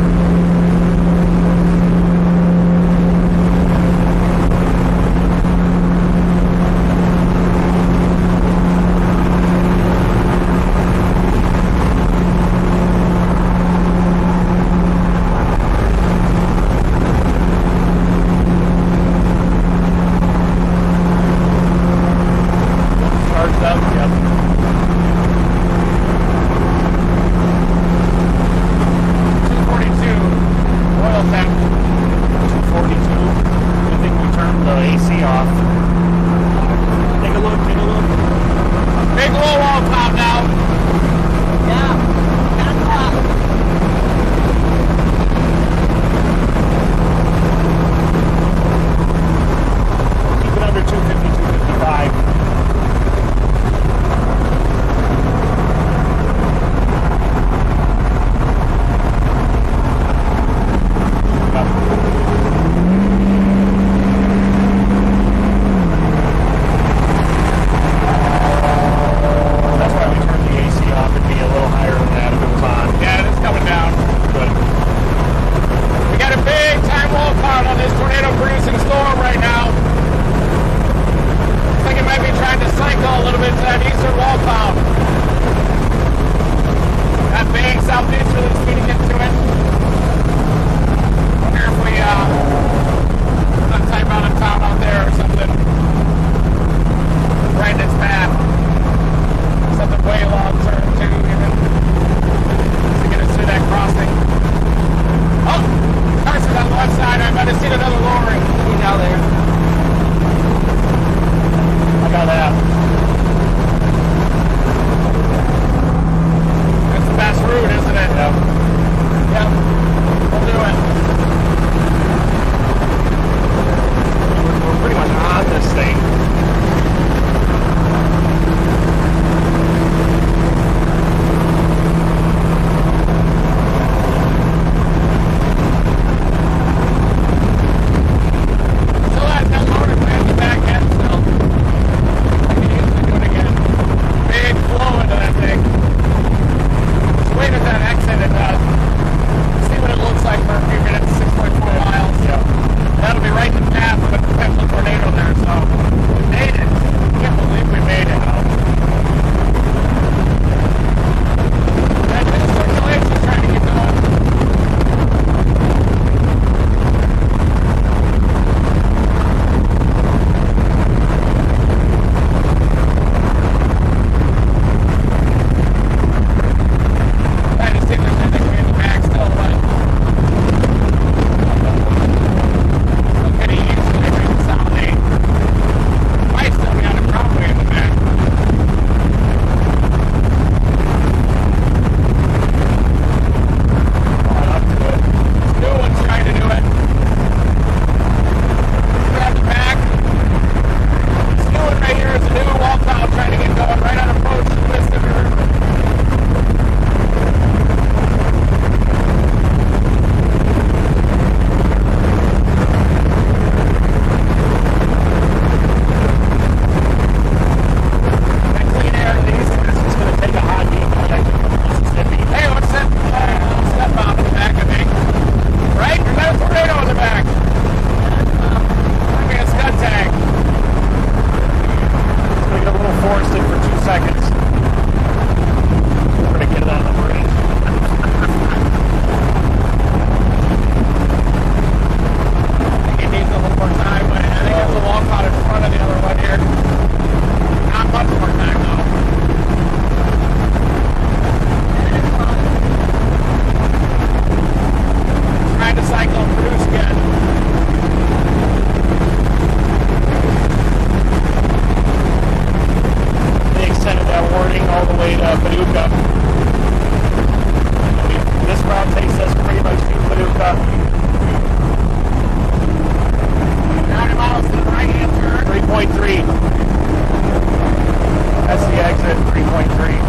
That's the exit, 3.3.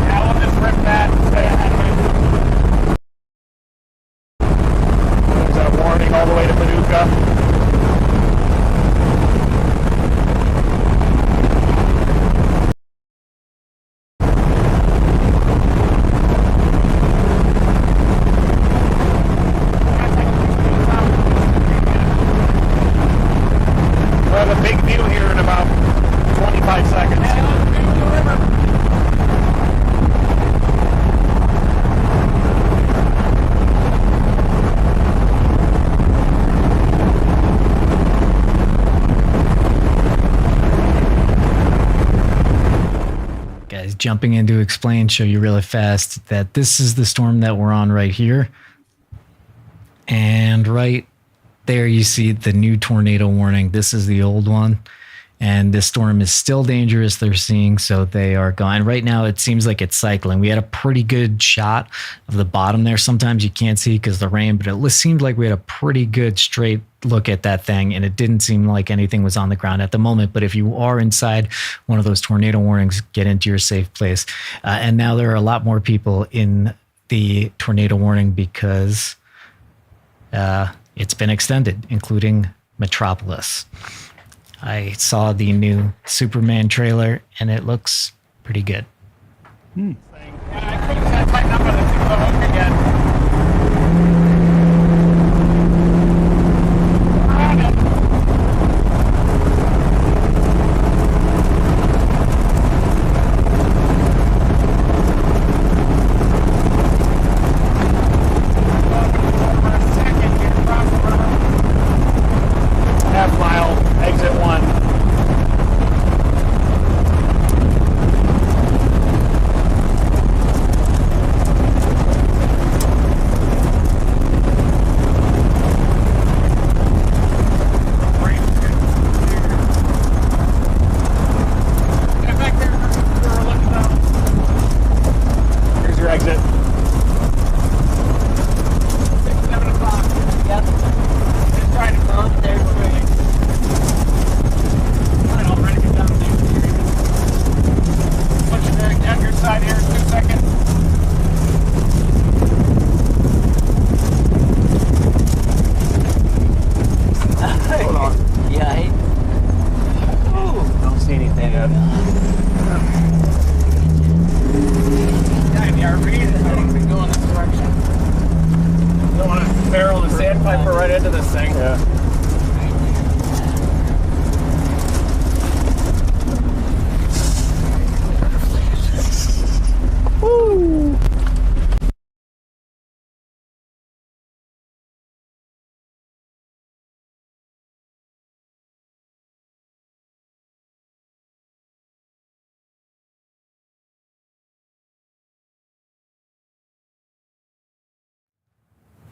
Now we'll just rip that and stay ahead of it. There's that warning all the way to Paducah. We'll have a big view here in about 25 seconds. Guys, jumping in to explain, show you really fast that this is the storm that we're on right here. And right there you see the new tornado warning. This is the old one. And this storm is still dangerous, they're seeing, so they are gone. Right now, it seems like it's cycling. We had a pretty good shot of the bottom there. Sometimes you can't see because of the rain, but it seemed like we had a pretty good straight look at that thing, and it didn't seem like anything was on the ground at the moment. But if you are inside one of those tornado warnings, get into your safe place. And now there are a lot more people in the tornado warning because it's been extended, including Metropolis. I saw the new Superman trailer, and it looks pretty good. Yeah, I couldn't tighten up on the hook again. Half mile, exit 1. Get back there. We're looking down. Here's your exit. 6, 7 o'clock. Yep. Just trying to Oh, there's three. I'll ready to get down there. Push it down your side here in 2 seconds. Hold on. Yeah. Don't see anything yet. Yeah, the RV is be going this direction. Don't want to barrel the sandpiper right into this thing. Yeah.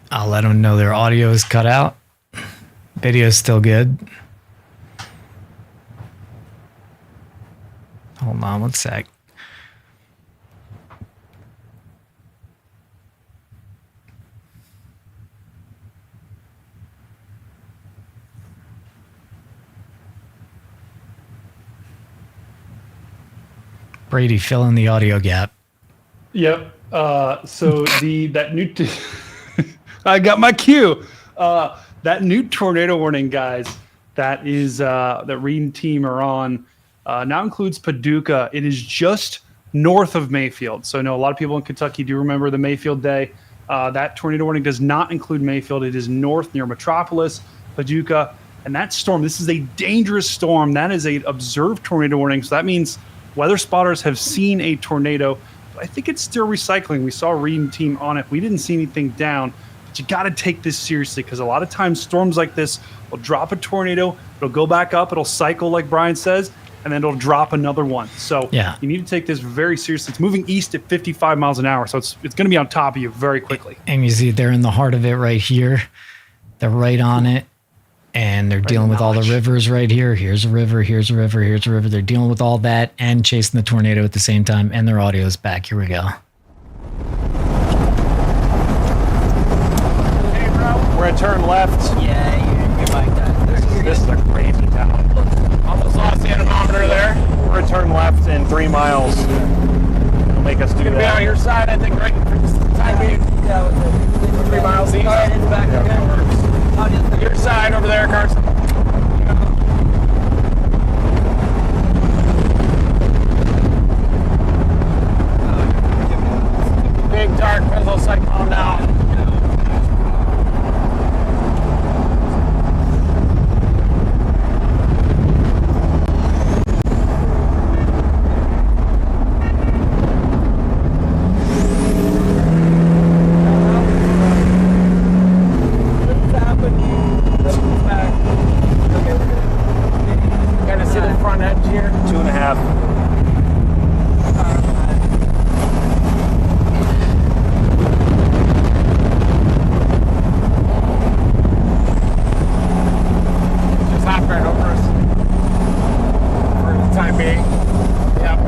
I'll let them know their audio is cut out. Video is still good. Hold on one sec. Brady, fill in the audio gap. Yep. So that new I got my cue. That new tornado warning, guys, that Reed and team are on now includes Paducah. It is just north of Mayfield. So I know a lot of people in Kentucky do remember the Mayfield day. That tornado warning does not include Mayfield. It is north near Metropolis, Paducah. And that storm, this is a dangerous storm. That is a observed tornado warning. So that means weather spotters have seen a tornado. But I think it's still recycling. We saw Reed and team on it. We didn't see anything down. But you got to take this seriously because a lot of times storms like this will drop a tornado. It'll go back up. It'll cycle like Brian says. And then it'll drop another one. So yeah, you need to take this very seriously. It's moving east at 55 miles an hour. So it's going to be on top of you very quickly. And you see they're in the heart of it right here. They're right on it. And they're dealing with all the rivers right here. Here's a river, here's a river, here's a river. They're dealing with all that and chasing the tornado at the same time. And their audio is back. Here we go. Hey, bro. We're going to turn left. Yeah, you're my God. This is a crazy town. Almost lost the anemometer there. We're gonna turn left in 3 miles. It'll make us do Gonna be on that. your side, I think, right? Time being Yeah, with the 3 miles east. Alright, it's back again. I'll just Your side over there, Carson. Big dark mesocyclone now. What's happening? Let's go back. Okay, we're good. Kind of see the front edge here. 2.5. Just hopped right over us. For the time being. Yep.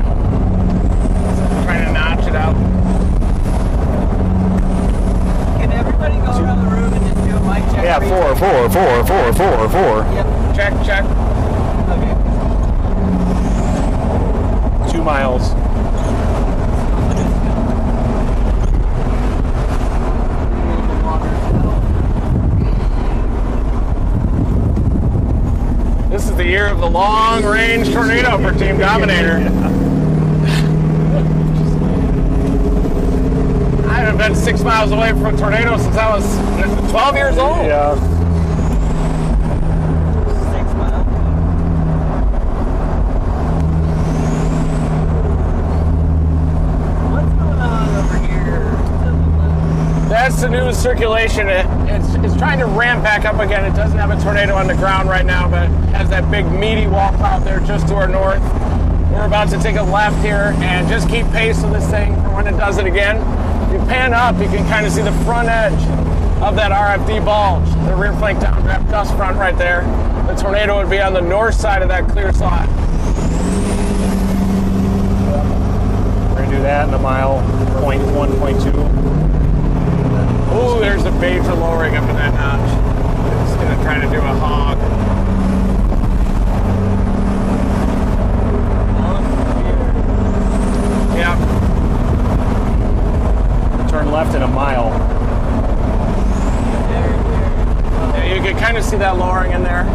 Trying to notch it out. Can everybody go around the room and just do a mic check? Yeah, for each 4, 4, 4, 4, 4, 4. Yep. Check, check. Okay. 2 miles. This is the year of the long range tornado for Team Dominator. I haven't been 6 miles away from a tornado since I was 12 years old. Yeah. 6 miles. What's going on over here? That's the new circulation. It's trying to ramp back up again. It doesn't have a tornado on the ground right now, but it has that big meaty wall cloud there just to our north. We're about to take a left here and just keep pace with this thing for when it does it again. If you pan up, you can kind of see the front edge of that RFD bulge, the rear flank downdraft gust front right there. The tornado would be on the north side of that clear slot. We're gonna do that in a mile, 0.1, 0.2. Ooh, there's a major lowering up in that notch. It's gonna try to do a hog. Yeah. Turn left in a mile. Yeah, you can kind of see that lowering in there.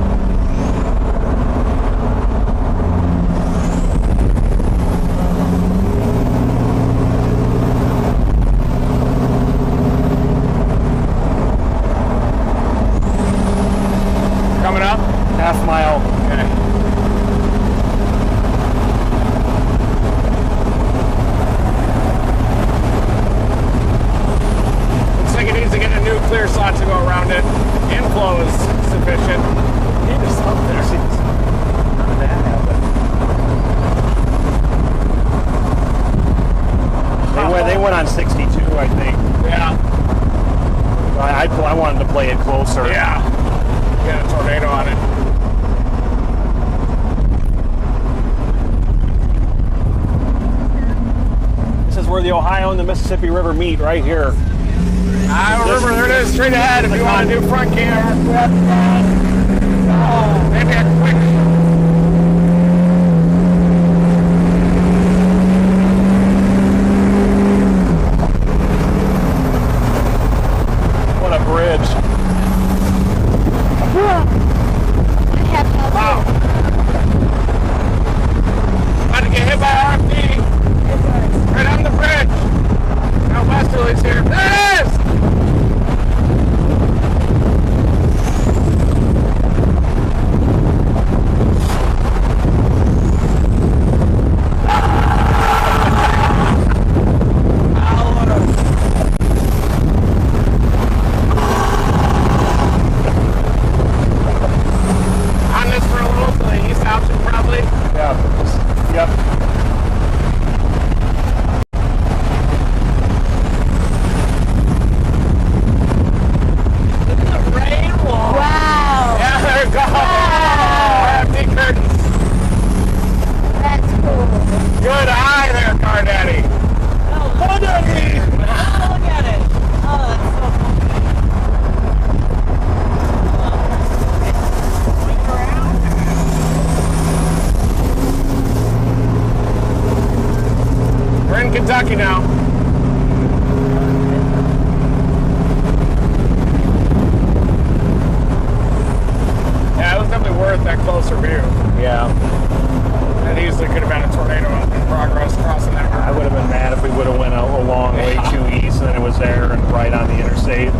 Coming up? Half mile. Okay. Looks like it needs to get a new clear slot to go around it. Inflow is sufficient. Need to stop there. How did that happen? They went on 62, I think. Yeah. I wanted to play it closer. Yeah. Get a tornado on it. This is where the Ohio and the Mississippi River meet, right here. Iowa River, there it is, straight ahead if you want to do front camera. Oh, maybe a quick. What a bridge. Wow. About to get hit by RFD. Right on the bridge. Now Westerly's here. There it is! Kentucky now. Yeah, it was definitely worth that closer view. Yeah. That easily could have been a tornado in progress crossing that I river. would have been mad if we would have went a long way too east and then it was there and right on the interstate.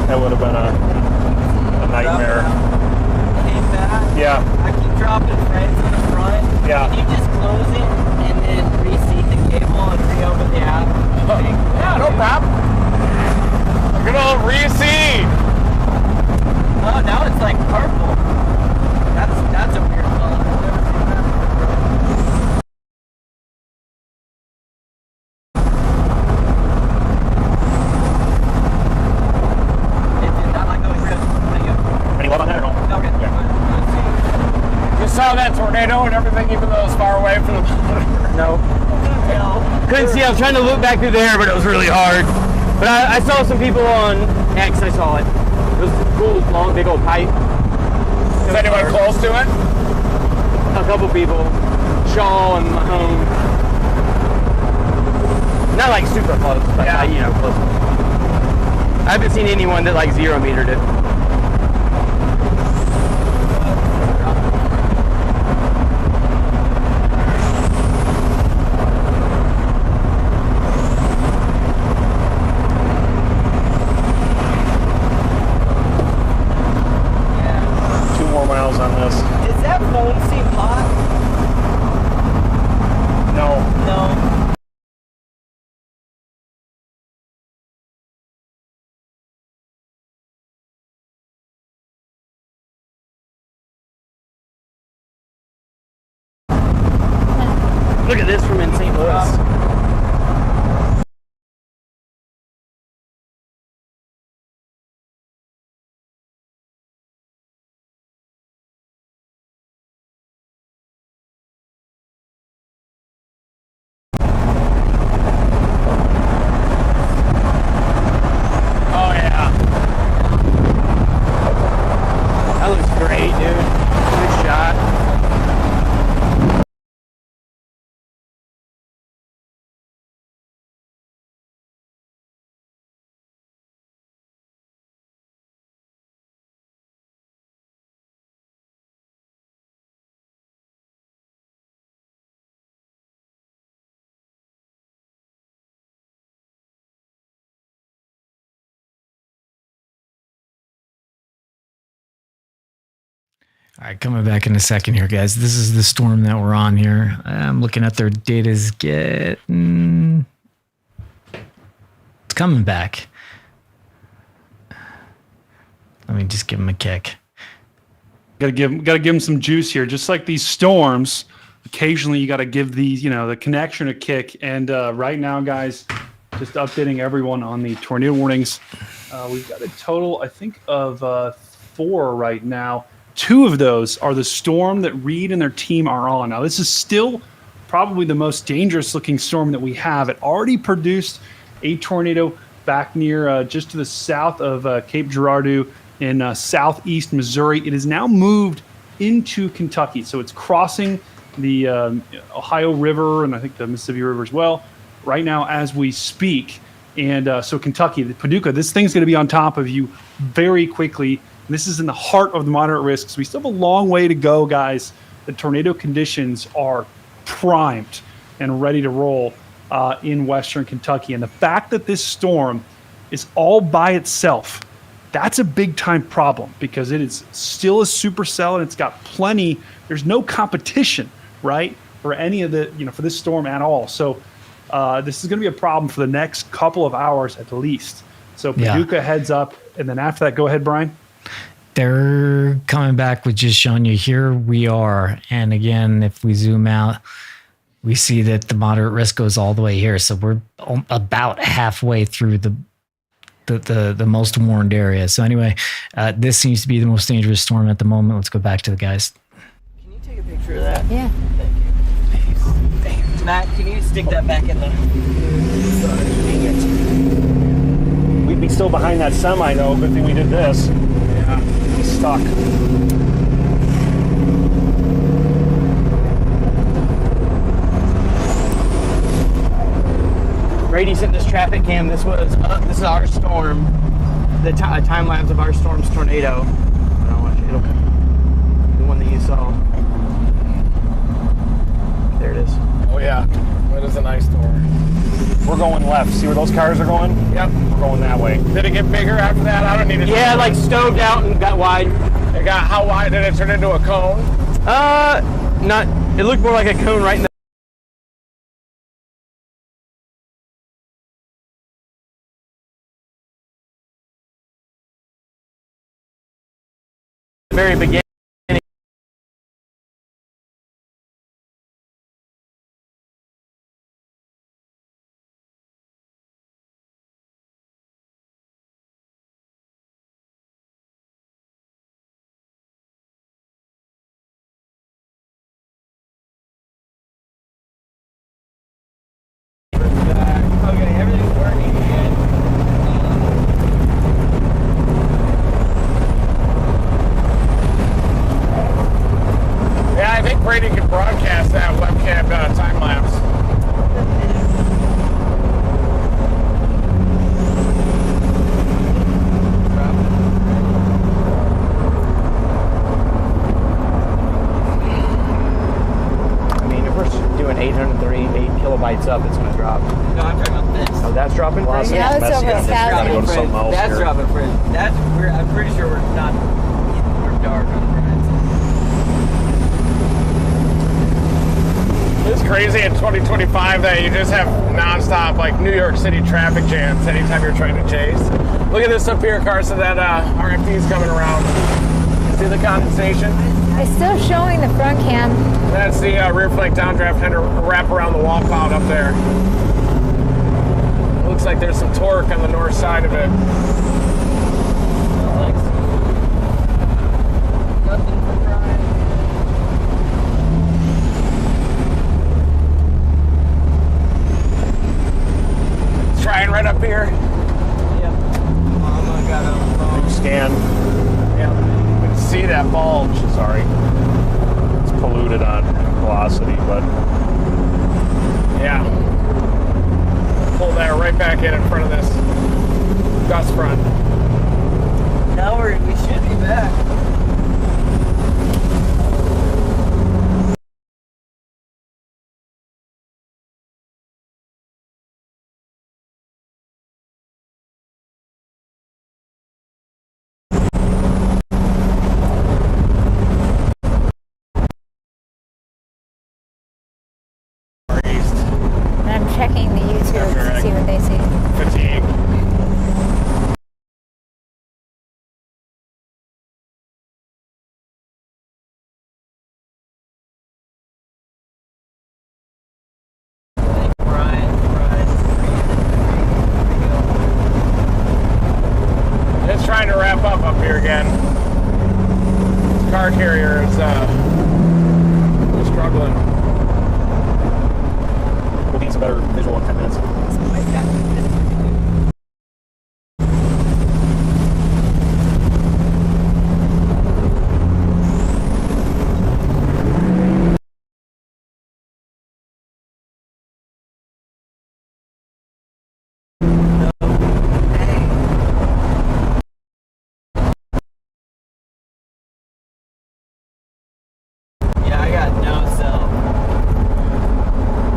That would have been a nightmare. Came back. Yeah. I keep dropping frames in the front. Yeah. Can you just close it and then reseat the cable and reopen the app? Yeah, no problem. Good old reseed. Oh, now it's like purple. That's a weird color. I've never seen that. Did that like go real? Any love on that or no? Okay. Let's see. You saw that tornado and everything, even though it was far away from the monitor. No. Couldn't see. I was trying to look back through there, but it was really hard. But I saw some people on X. I saw it. It was a cool, long, big old pipe. Is anyone close to it? A couple people. Shaw and Mahone. Not like super close, but Yeah. you know, close. I haven't seen anyone that like 0 metered it. Two more miles on this. Does that phone seem hot? No. No. Look at this from in St. Louis. Oh, yeah. That looks great, dude. Good shot. All right, coming back in a second here, guys. This is the storm that we're on here. I'm looking at their data's getting... It's coming back. Let me just give them a kick. Gotta give them some juice here. Just like these storms, occasionally you got to give these, the connection a kick. And right now, guys, just updating everyone on the tornado warnings. We've got a total, I think, of 4 right now. 2 of those are the storm that Reed and their team are on. Now, this is still probably the most dangerous looking storm that we have. It already produced a tornado back near just to the south of Cape Girardeau in southeast Missouri. It has now moved into Kentucky. So it's crossing the Ohio River and I think the Mississippi River as well right now as we speak. And so Kentucky, the Paducah, this thing's going to be on top of you very quickly. This is in the heart of the moderate risks. We still have a long way to go, guys. The tornado conditions are primed and ready to roll in western Kentucky. And the fact that this storm is all by itself, that's a big time problem because it is still a supercell and it's got plenty. There's no competition, right, for any of the, for this storm at all. So this is going to be a problem for the next couple of hours at least. So Paducah heads up. And then after that, go ahead, Brian. They're coming back with just showing you here we are. And again, if we zoom out, we see that the moderate risk goes all the way here. So we're about halfway through the most warned area. So anyway, this seems to be the most dangerous storm at the moment. Let's go back to the guys. Can you take a picture of that? Yeah. Thank you. Matt, can you stick that back in the... Dang it. We'd be still behind that semi though. Good thing we did this. Yeah. He's stuck. Brady sent this traffic cam. This is our storm. The time lapse of our storm's tornado. I don't want you. It'll the one that you saw. There it is. Oh yeah, that is a nice store. We're going left. See where those cars are going? Yep. We're going that way. Did it get bigger after that? I don't need to. Yeah, like stoved out and got wide. It got how wide did it turn into a cone? Not. It looked more like a cone right in the very beginning. Okay, everything's working again. Yeah, I think Brady can broadcast that webcam time lapse. I mean, if we're doing 808 kilobytes up, it's going to drop. No, I'm talking about this. Oh, that's dropping? Well, that's Now it's messy. over That's 1,000. gotta go to something else That's here. dropping for I'm pretty sure we're not. We're dark on the front. It's crazy in 2025 that you just have nonstop like New York City traffic jams anytime you're trying to chase. Look at this up here, Carson. That RFD is coming around. See the condensation? It's still showing the front cam. That's the rear flank downdraft trying to wrap around the wall cloud up there. Looks like there's some torque on the north side of it. Nothing for Brian. It's trying right up here. Yep. Mama got on the phone. Scan. Yeah, you can see that bulge. Sorry. It's polluted on velocity, but Yeah. Pull that right back in front of this gust front. Now we should be back. And I'm checking the YouTube to see what they see. Fatigue. It's trying to wrap up here again. This car carrier is struggling. we'll get some better visual in 10 minutes. Yeah, I got no cell.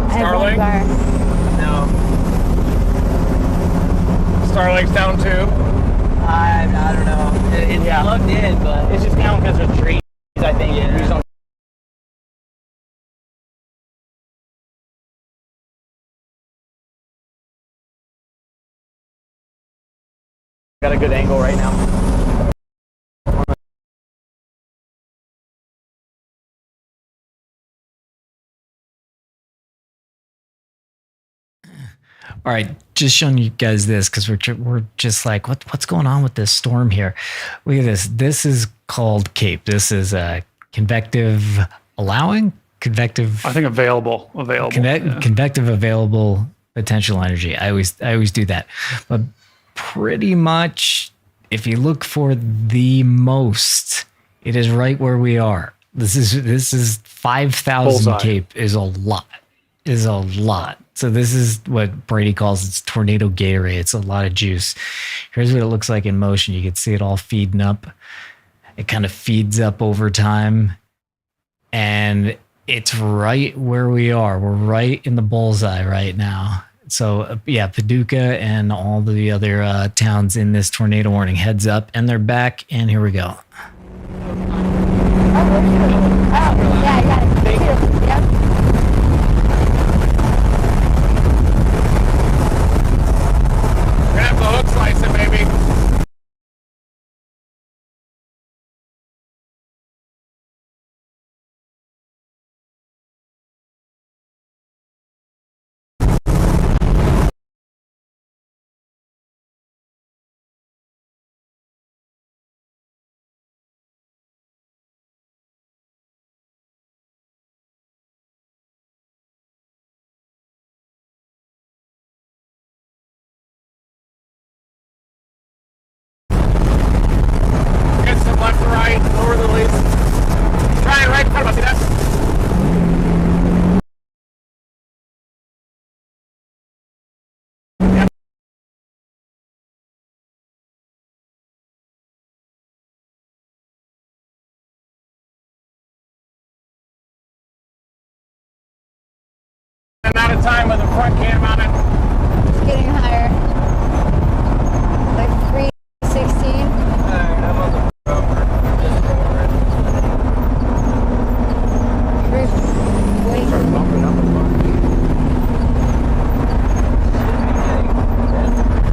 I have one Starlink? bar. No. Starlink's down too. I don't know. It's Yeah. plugged in, but It's just down because there's trees, I think. Yeah. We just don't- got a good angle right now. All right, just showing you guys this because we're just like, what's going on with this storm here? Look at this. This is called CAPE. This is convective allowing, convective. I think available. Yeah. Convective available potential energy. I always do that, but pretty much if you look for the most, it is right where we are. This is 5,000 Bullseye. CAPE is a lot. is a lot. So this is what Brady calls its tornado Gatorade. It's a lot of juice. Here's what it looks like in motion. You can see it all feeding up. It kind of feeds up over time. And it's right where we are. We're right in the bullseye right now. So yeah, Paducah and all the other towns in this tornado warning, heads up, and they're back. And here we go. Oh, yeah, I got it. Thank you. Yep. We're gonna have to hook slice it, baby. Left to right, lower the release. Try it right in front of us, see that? Yep. Amount of time with the front cam on it. It's getting higher. Like 316. Alright, I'm on the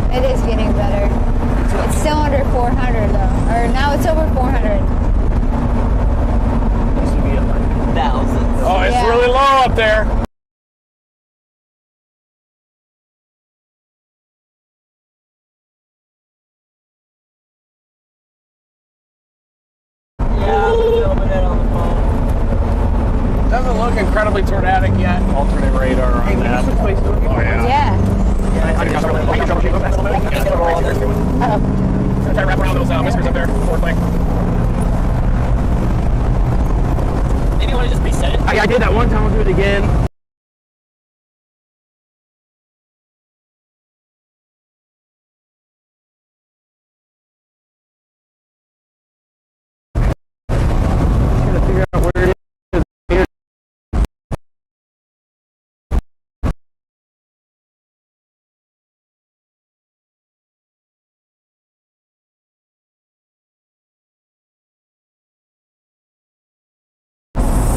It is getting better. It's still under 400 though. Or now it's over 400. used to be at like thousands. Oh, it's Yeah. really low up there. Yeah, I'm filming it on the phone. Doesn't look incredibly tornadic yet. Alternate radar on that. Oh, yeah. Yeah. Try to wrap around those whiskers up there. Forward flank. Maybe you want to just reset it? I did that one time. I'll do it again. Trying to figure out where it is.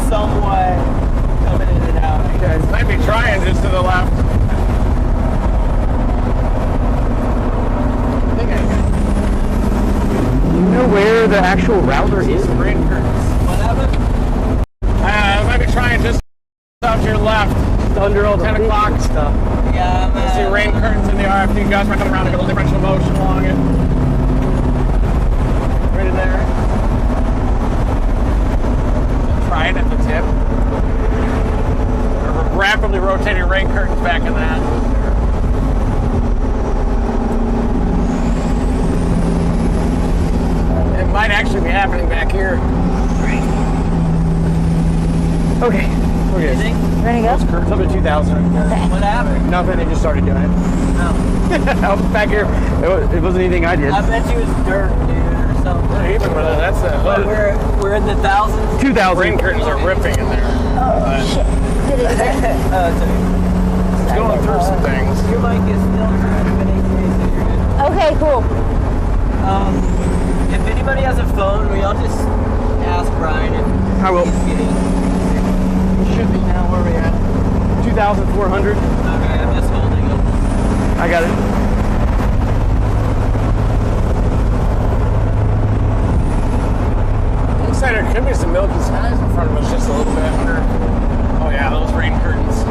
Somewhat coming in and out. Okay. Might be trying just to the left. I think You know where the actual router is? rain curtains. What happened? Might be trying just out to your left. It's under all the 10 o'clock. and stuff. Yeah, I'm You see rain curtains in the RFD. Guys might come around and get a little differential motion along it. Right in there. Try it at the tip. Rapidly rotating rain curtains back in that. It might actually be happening back here. Okay. We're good. think? Ready to go? It's up to 2,000. What happened? Nothing. They just started doing it. No. Back here. It wasn't anything I did. I bet you it's dirt, dude, or something. Even with that's a But we're in the thousands. 2,000. rain curtains are ripping in there. Oh, shit. Did it again? It's going through some things. Your mic is still transmitting, so you're good. Okay, cool. If anybody has a phone, we all just ask Brian if I will. he's getting. Should be now. Where are we at? 2,400. Okay, I'm just holding him. I got it. Looks like there could be some milky skies in front of us just a little bit under. Oh yeah, those rain curtains.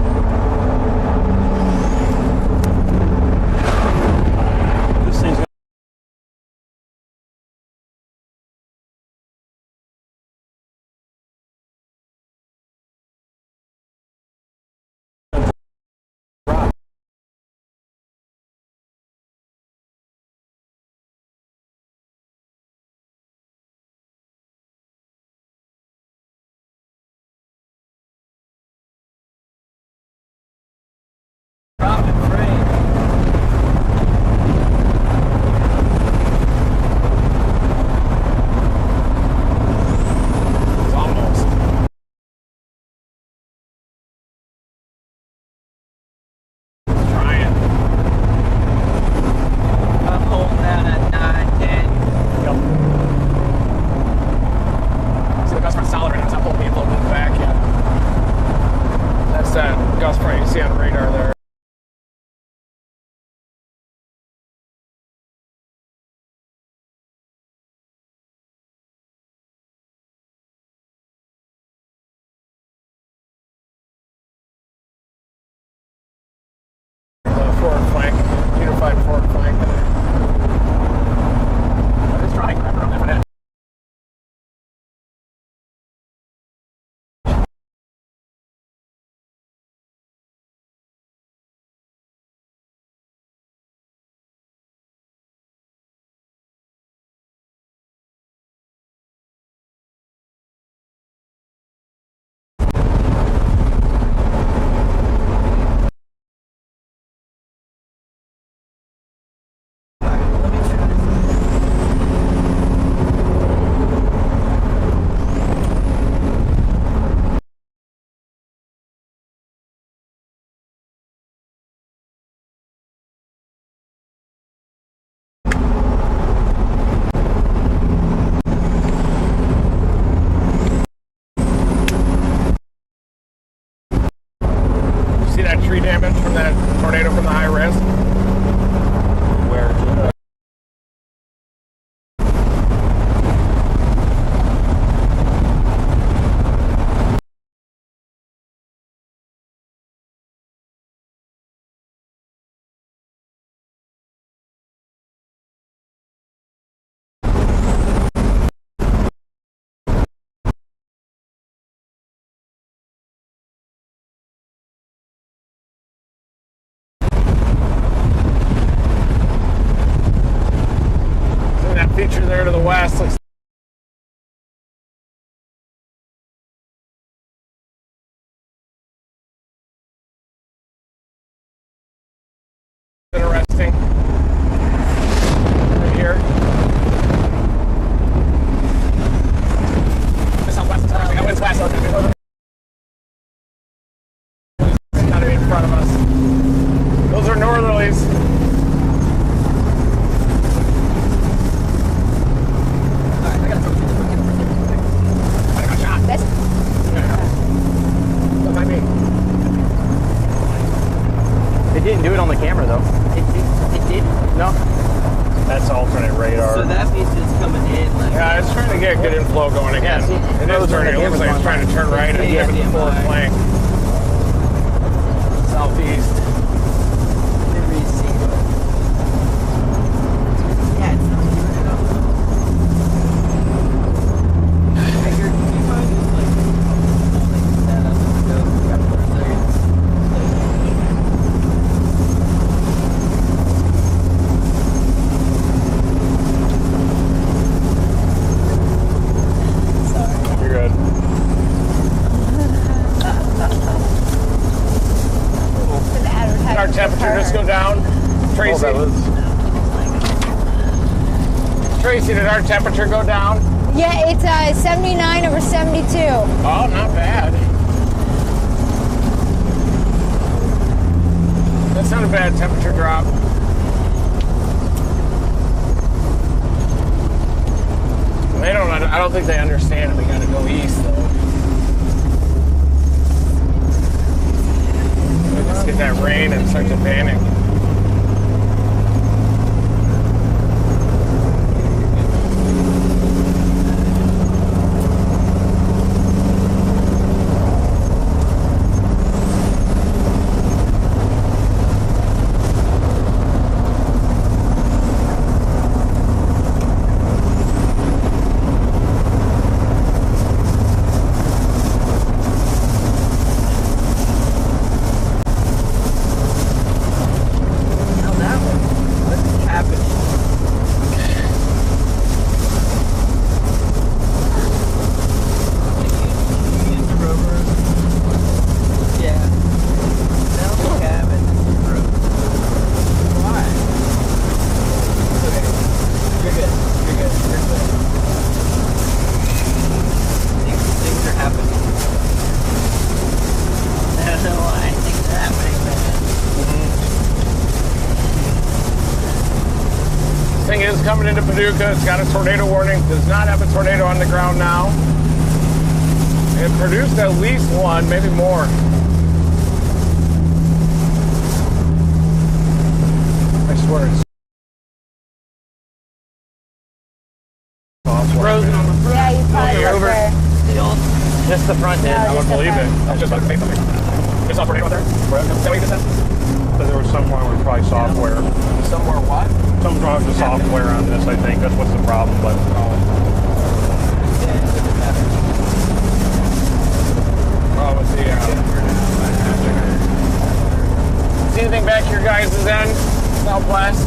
there to the west. Looks interesting. Right here. Southwest. That wind's west. Gotta be in front of us. Those are northerlies. That might be. It didn't do it on the camera though. It did. No. That's alternate radar. So that means it's coming in. Like, Yeah, it's trying to get good inflow going again. Yeah, see, it is turning. It looks like it's trying to turn right and give it the full flank. Southeast. never really see it. Yeah, it's not doing it all. I heard you might just like that up and go for a second. You're good. For the advertising. Our temperature just go down. Tracy. Tracy, did our temperature go down? Yeah, it's 79 over 72. Oh, not bad. That's not a bad temperature drop. They don't. I don't think they understand it. We got to go east though. Let's get that rain and start to panic. Now that one, what's happening? You use the rubber? Yeah. Sounds like cabin. Why? Okay. You're good. You're good. You're good. Things are happening. I don't know why things are happening, man. Thing is coming into Paducah. It's got a tornado warning. Does not have a tornado on the ground now. It produced at least one, maybe more. I swear it's Frozen on the front. Yeah, you probably Okay, look over. there. Just the front No, end. I just wouldn't the believe it. front. I was just about to say something. You saw a tornado out there? Is that what you just said? But there was somewhere with probably software. Somewhere what? Something wrong with the software on this, I think. That's what's the problem. But Oh, let's see. See anything back here, guys? Is end? Southwest?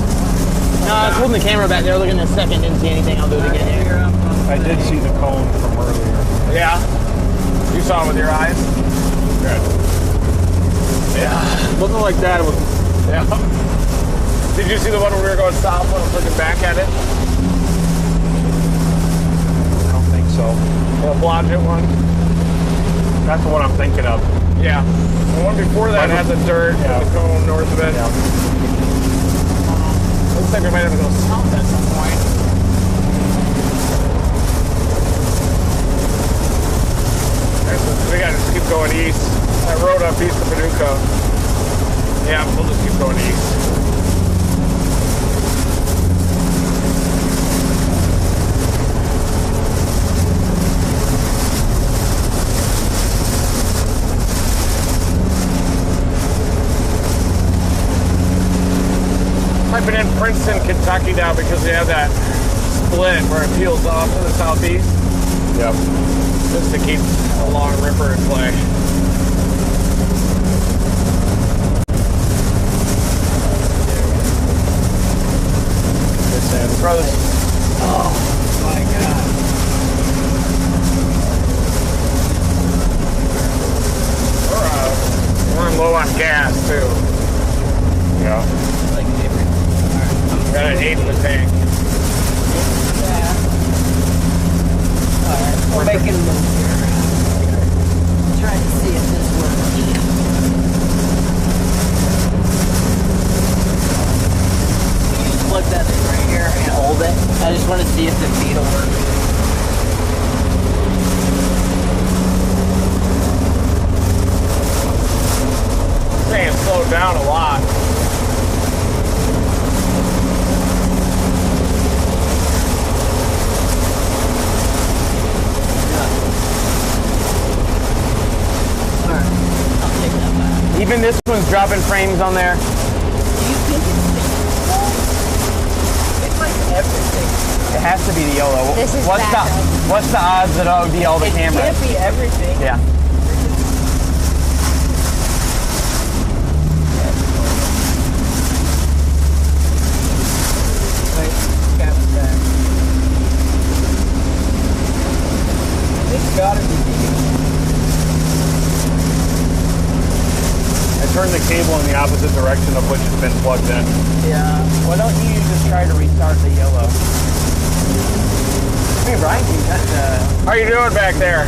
No, I was holding the camera back there looking a second, didn't see anything. I'll do it again here. I did see the cone from earlier. Yeah. You saw it with your eyes? Good. Yeah. Looking like that, it was Yeah. Did you see the one when we were going south when I was looking back at it? I don't think so. The Blodgett one? That's the one I'm thinking of. Yeah. The one before that had the dirt Yeah. and the cone north of it. Yeah. Looks like we might have to go south at some point. Okay, so we gotta just keep going east. That road up east of Paducah. Yeah, we'll just keep going east. Typing in Princeton, Kentucky now because we have that split where it peels off to the southeast. Yep. Just to keep a long ripper in play. It's in. Brothers. Oh. 8 in the tank. Yeah. Alright, we're making a move here. Trying to see if this works. You just plug that in right here and hold it. I just want to see if the feed will work. Saying slowed down a lot. Even this one's dropping frames on there. Do you think it's like everything? It has to be the YOLO. This is what's backup. what's the odds that it'll be all the It cameras? can't be everything. Yeah. Wait, got it back. It's gotta be the I turned the cable in the opposite direction of which it's been plugged in. Yeah. Why don't you just try to restart the YOLO? Hey Brian, can you cut the... How you doing back there?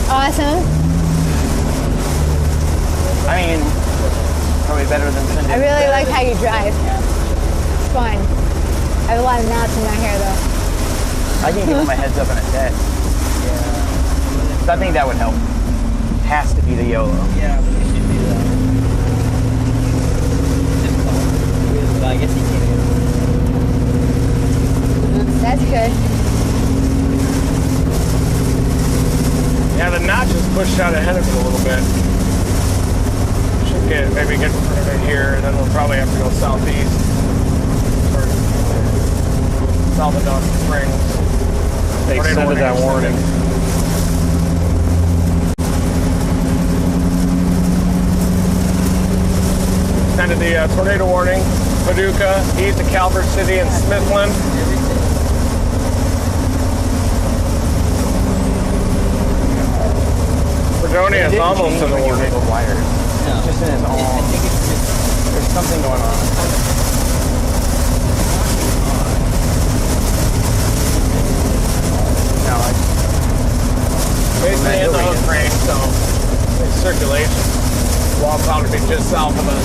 Awesome. I mean, probably better than sending. I really like how you drive. It's fun. I have a lot of knots in my hair though. I can give him a heads up in a text. Yeah. So I think that would help. Has to be the YOLO. Yeah, but it should be that. I guess he can't. That's good. Yeah, the notch is pushed out ahead of it a little bit. Should maybe get in front of it here, and then we'll probably have to go southeast. Or south of Dawson Springs. They Tornado extended that warning. Extended the tornado warning. Paducah, east of Calvert City and Smithland. Fredonia is almost in the warning. Wires. No. It's just in its own. I think it's just There's something going on. No, Basically in the hook frame, so it's circulation. Wall cloud would be just south of us.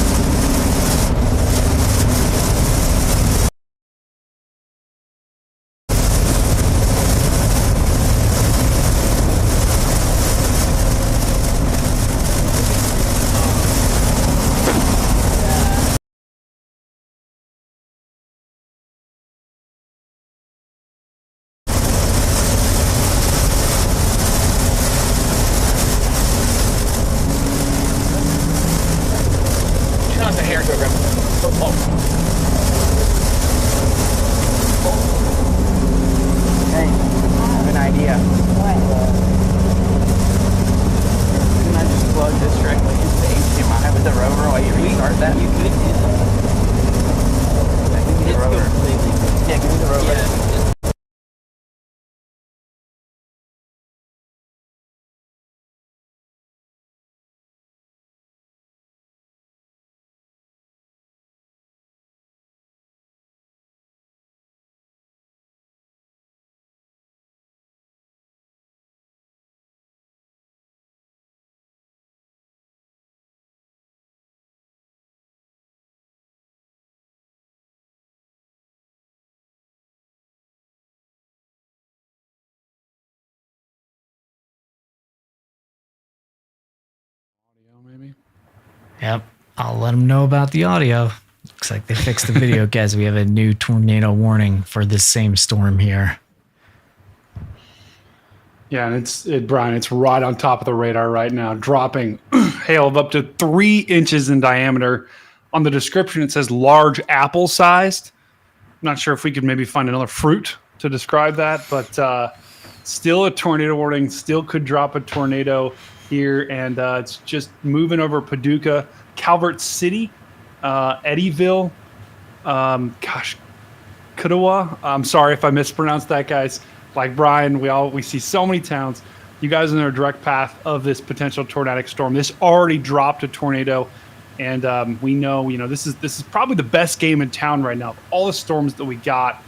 Hey, I have an idea. What? Can I just plug this directly into the HDMI with the rover while you restart that? you could do that. Give me the It's rover. completely. Yeah, give me the rover. Yeah. Maybe. Yep. I'll let them know about the audio. Looks like they fixed the video, guys. We have a new tornado warning for this same storm here. Yeah, and Brian, it's right on top of the radar right now, dropping hail of up to 3 inches in diameter. On the description, it says large apple sized. I'm not sure if we could maybe find another fruit to describe that, but still a tornado warning, still could drop a tornado here, and it's just moving over Paducah, Calvert City, Eddyville, Kudawa. I'm sorry if I mispronounced that, guys. Like Brian, we see so many towns. You guys are in a direct path of this potential tornadic storm. This already dropped a tornado And we know, this is probably the best game in town right now. All the storms that we got,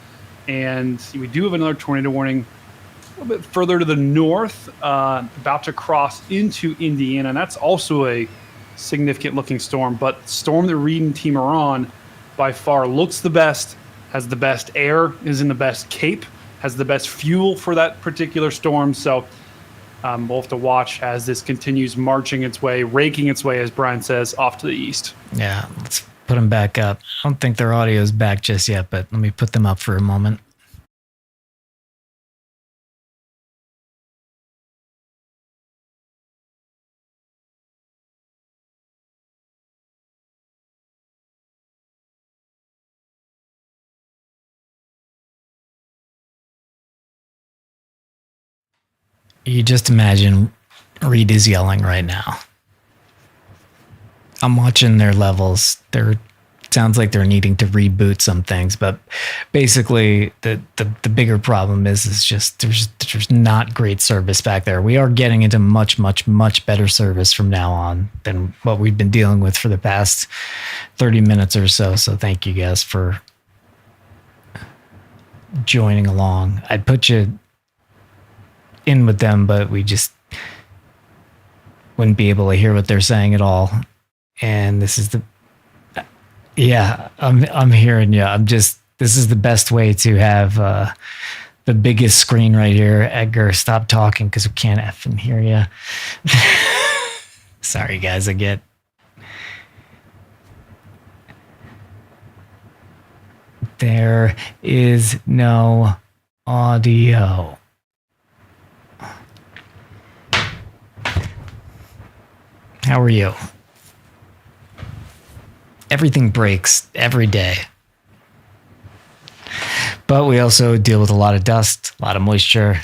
and we do have another tornado warning a little bit further to the north, about to cross into Indiana, and that's also a significant looking storm. But the storm that Reed and team are on by far looks the best, has the best air, is in the best cape, has the best fuel for that particular storm. So we'll have to watch as this continues marching its way, raking its way, as Brian says, off to the east. Yeah, let's put them back up. I don't think their audio is back just yet, but let me put them up for a moment. You just imagine Reed is yelling right now. I'm watching their levels. Sounds like they're needing to reboot some things, but basically the bigger problem is just there's not great service back there. We are getting into much better service from now on than what we've been dealing with for the past 30 minutes or so. So thank you guys for joining along. I'd put you in with them, but we just wouldn't be able to hear what they're saying at all. And this is I'm hearing you. This is the best way to have the biggest screen right here. Edgar, stop talking because we can't effing hear you. Sorry guys, there is no audio. How are you? Everything breaks every day. But we also deal with a lot of dust, a lot of moisture.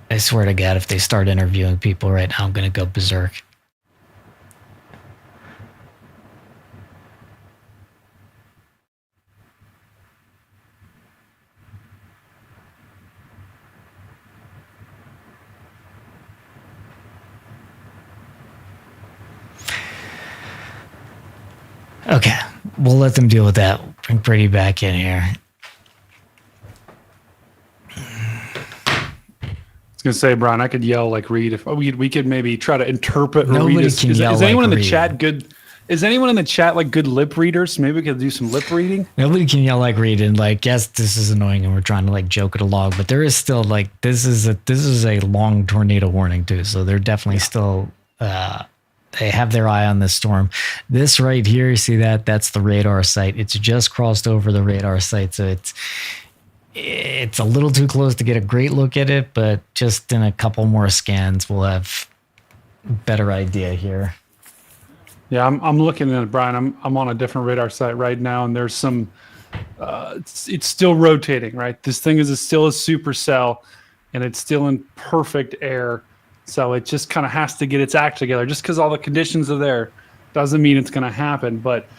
I swear to God, if they start interviewing people right now, I'm going to go berserk. Okay, we'll let them deal with that. Bring Brady back in here. I was gonna say, Brian, I could yell like Reed. If we could maybe try to interpret. Nobody can yell is anyone like in the Reed. chat good? Is anyone in the chat like good lip readers? Maybe we could do some lip reading. Nobody can yell like Reed, and like, yes, this is annoying, and we're trying to like joke it along, but there is still like this is a long tornado warning too, so they're definitely still. They have their eye on this storm. This right here, you see that? That's the radar site. It's just crossed over the radar site, so it's a little too close to get a great look at it, but just in a couple more scans, we'll have a better idea here. Yeah, I'm looking at it, Brian. I'm on a different radar site right now, and there's some. It's still rotating, right? This thing is still a supercell, and it's still in perfect air. So it just kind of has to get its act together. Just because all the conditions are there doesn't mean it's going to happen. But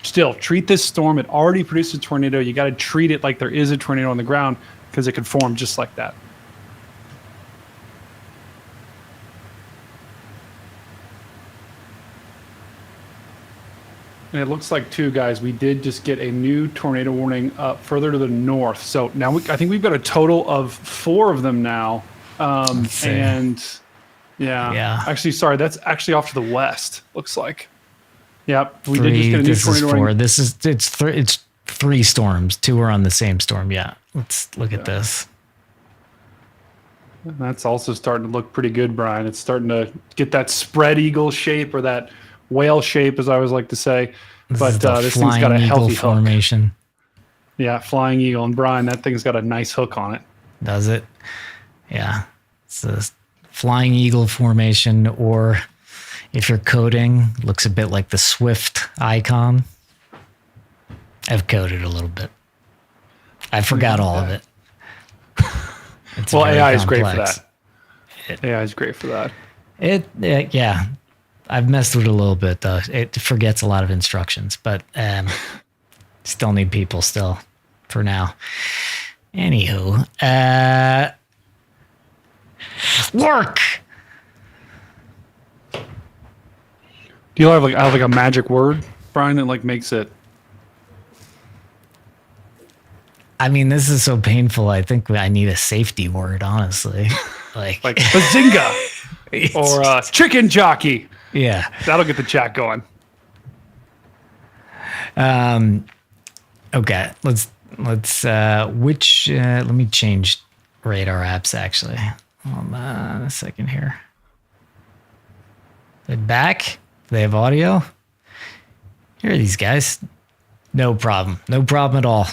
still, treat this storm. It already produced a tornado. You got to treat it like there is a tornado on the ground because it could form just like that. And it looks like, too, guys, we did just get a new tornado warning further to the north. So now I think we've got a total of 4 of them now. And yeah, actually, sorry, that's actually off to the west. Looks like, yep. We did just get a new tornado warning. It's 3 storms. 2 are on the same storm. Yeah, let's look at this. And that's also starting to look pretty good, Brian. It's starting to get that spread eagle shape or that whale shape, as I always like to say. But this thing's got a healthy formation. Hook. Yeah, flying eagle. And Brian, that thing's got a nice hook on it. Does it? Yeah, it's a flying eagle formation, or if you're coding, looks a bit like the Swift icon. I've coded a little bit. I forgot all of it. Well, AI is great for that. AI is great for that. Yeah, I've messed with it a little bit though. It forgets a lot of instructions, but still need people still for now. Anywho, work. Do you have like a magic word, Brian, that like makes it? I mean, this is so painful. I think I need a safety word, honestly. Like bazinga or chicken jockey. Yeah. That'll get the chat going. Okay. Let's let me change radar apps actually. Hold on a second here. They're back. They have audio. Here are these guys. No problem. No problem at all.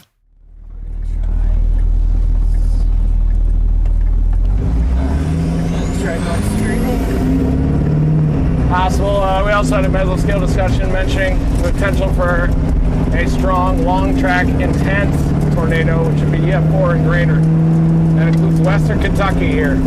Possible. We also had a mesoscale discussion mentioning the potential for a strong, long-track, intense tornado, which would be EF4 and greater. That includes western Kentucky here.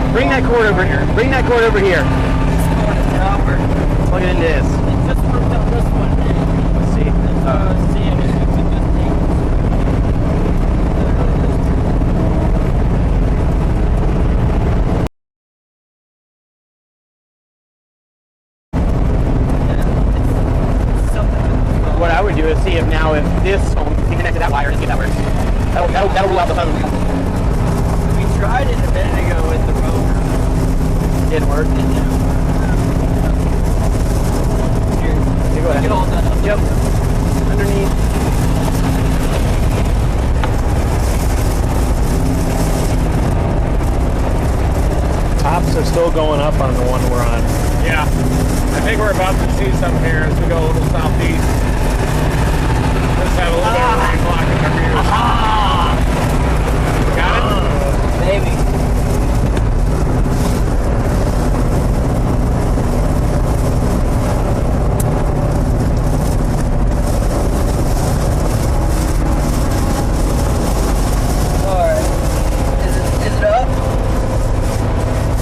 Bring that cord over here. Plug it into this. Just worked out this one. Let's see. What I would do is see if now if this phone can connect to that wire and see if that works. That'll rule out the phone. We tried it a minute ago with the rover. Didn't work. Here, go ahead. Get all done up. Yep. Underneath. Tops are still going up on the one we're on. Yeah. I think we're about to see some here as we go a little southeast. Just have a little bit of rain blocking our views. Got it? Maybe. Alright. Is it up?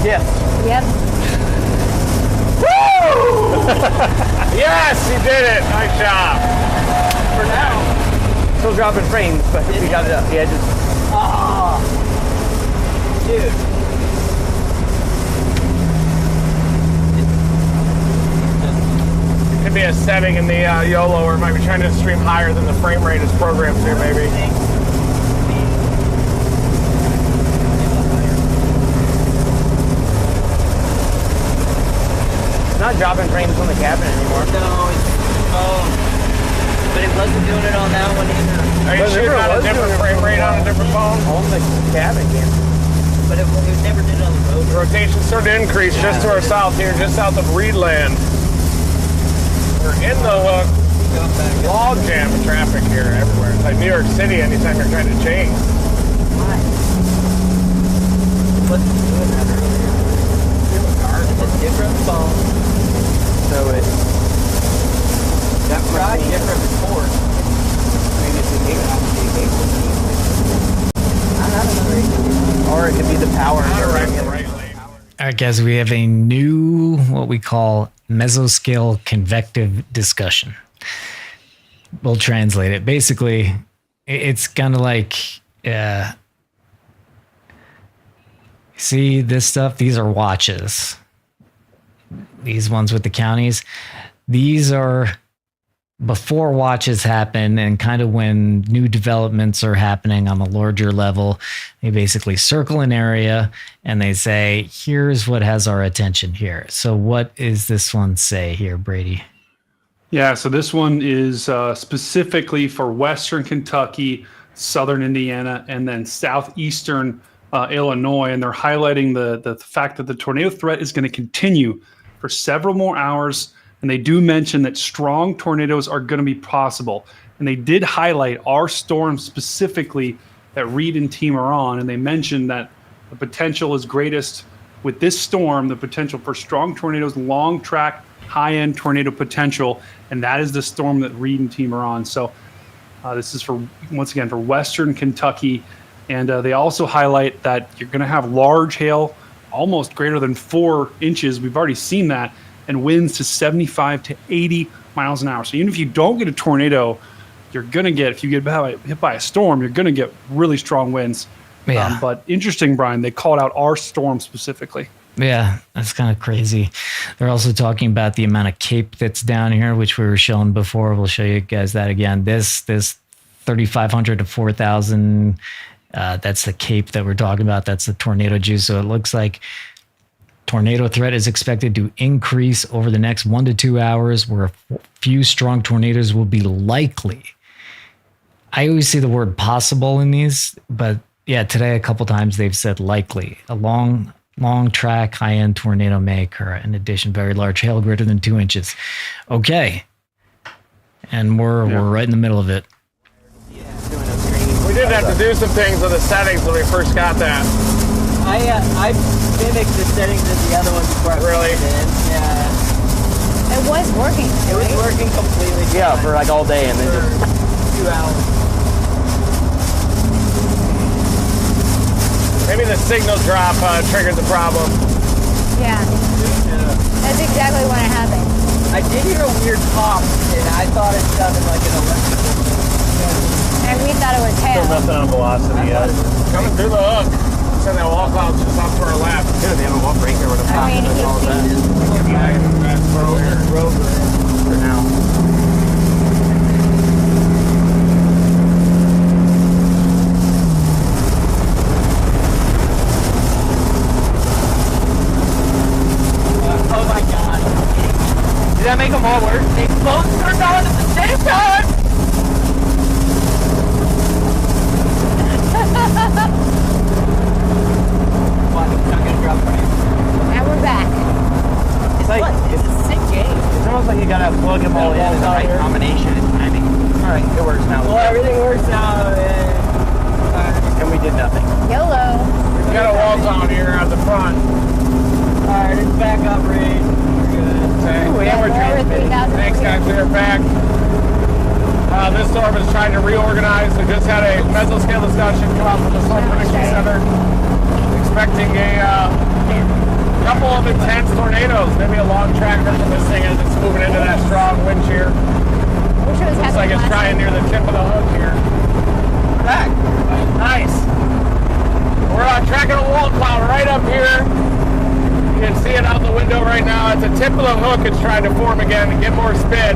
Yes. Yep. Yes, he did it. Nice job. For now. Still dropping frames, but we got it up. Yeah, just. Ah. Dude. It could be a setting in the YOLO, or it might be trying to stream higher than the frame rate is programmed to, maybe. It's not dropping frames on the cabin anymore. No, but it wasn't doing it on that one either. Are you shooting on a different frame rate on a different phone? On the cabin, yeah. But it never did it on the road. The rotation started to increase just to our south here, just south of Reedland. We're in the log jam of traffic here everywhere. It's like New York City anytime you're trying to change. Why? It wasn't doing that earlier. It's a different phone. So it's That right. Different port. maybe it's the I have another. or it could be the power. All right, guys, we have a new, what we call mesoscale convective discussion. We'll translate it. Basically, it's kind of like, see this stuff? These are watches. These ones with the counties. These are before watches happen and kind of when new developments are happening on a larger level. They basically circle an area and they say, here's what has our attention here. So what is this one say here, Brady? Yeah, so this one is specifically for Western Kentucky, Southern Indiana, and then Southeastern Illinois. And they're highlighting the fact that the tornado threat is going to continue for several more hours. And they do mention that strong tornadoes are going to be possible. And they did highlight our storm specifically that Reed and team are on. And they mentioned that the potential is greatest with this storm, the potential for strong tornadoes, long track, high-end tornado potential. And that is the storm that Reed and team are on. So This is for, once again, for Western Kentucky. And they also highlight that you're going to have large hail, almost greater than 4 inches. We've already seen that, and winds to 75 to 80 miles an hour. So even if you don't get a tornado, you're going to get, if you get hit by a storm, you're going to get really strong winds. Yeah. But interesting, Brian, they called out our storm specifically. Yeah, that's kind of crazy. They're also talking about the amount of cape that's down here, which we were showing before. We'll show you guys that again. This 3,500 to 4,000, that's the cape that we're talking about. That's the tornado juice. So it looks like tornado threat is expected to increase over the next 1 to 2 hours, where a few strong tornadoes will be likely. I always see the word possible in these, but yeah, today a couple times they've said likely. A long track high-end tornado may occur. In addition, very large hail greater than 2 inches. Okay. And we're right in the middle of it. We did have to do some things with the settings when we first got that. I mimicked the settings of the other one before I Really? put it in. Yeah. It was working. It was working completely fine. Yeah, for like all day and then just for 2 hours. Maybe the signal drop triggered the problem. Yeah. That's exactly what happened. I did hear a weird pop, and I thought it sounded like an electrical. And we thought it was hail. Still nothing on velocity yet. Coming through the hook. Send that wall cloud's just off to our left. Good, they have a wall breaker with a I mean, for now. Oh my god. Did that make them all work? They both turned on at the same time! What? It's not gonna drop right? and we're back. it's like It's a sick game. it's almost like you gotta plug them all in the right combination and timing. All right, it works now. Well, everything works out, And we did nothing. YOLO. We got a wall cloud here at the front. Alright, it's back up, Ray. We're good. Okay. Yeah, And we're we're over transmitting. 3,000 Thanks, guys. We're back. This storm is trying to reorganize. We just had a mesoscale discussion come out from the Storm Prediction Center, expecting a couple of intense tornadoes, maybe a long track version of this thing as it's moving into that strong wind shear. Wish it was Looks like happening it's last trying night. near the tip of the hook here. Back. Nice. We're tracking a wall cloud right up here. You can see it out the window right now. At the tip of the hook, it's trying to form again and get more spin.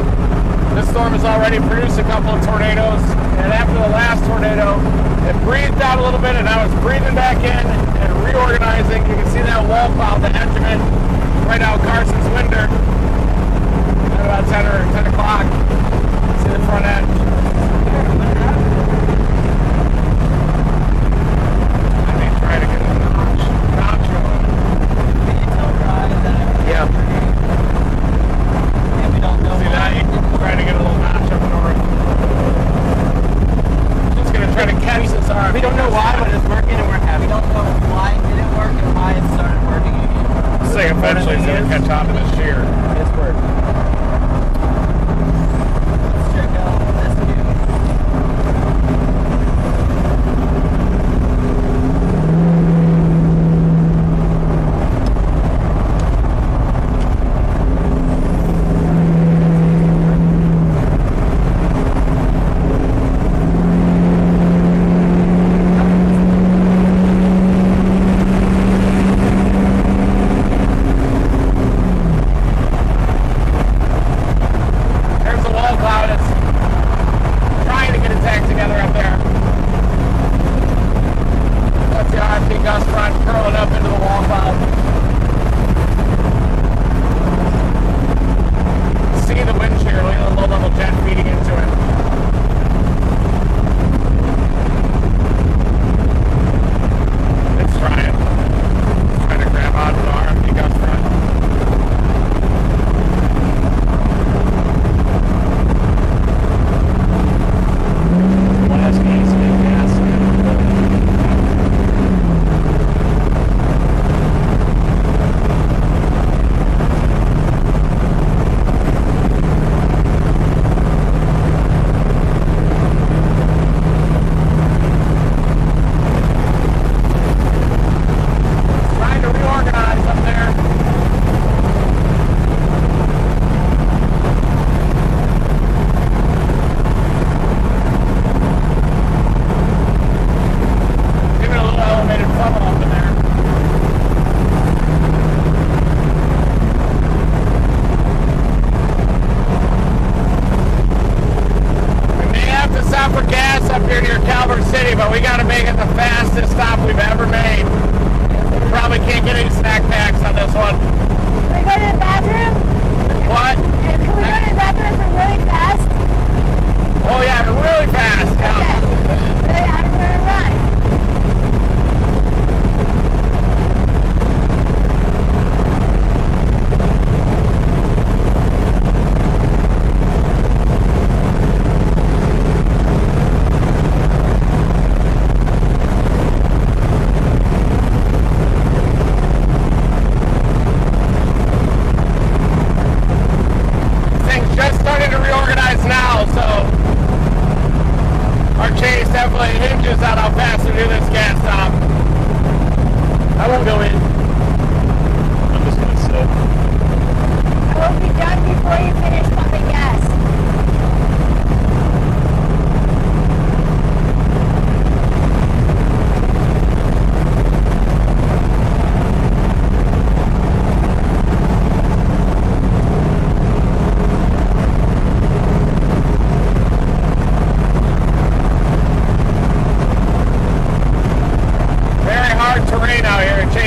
This storm has already produced a couple of tornadoes, and after the last tornado, it breathed out a little bit, and now it's breathing back in and reorganizing. You can see that wall cloud, the edge of it, right out Carson's window at about 10 or 10 o'clock. See the front edge. I may try to get a notch on. Yeah. And we don't know See that? You can try to get a little notch up north. Just gonna try to catch this arm. We don't know why, but it's working and we're happy. We don't know why it didn't work and why it started working again. This thing eventually is gonna catch on to this shear. It's working. Let's check out this view. There's the wall cloud. It's trying to get its act together up there. That's the RFP gust front curling up into the wall cloud. See the wind shear, look at the low-level jet feeding into it. It's trying. It's trying to grab onto the RFP gust front. Last case, big gas.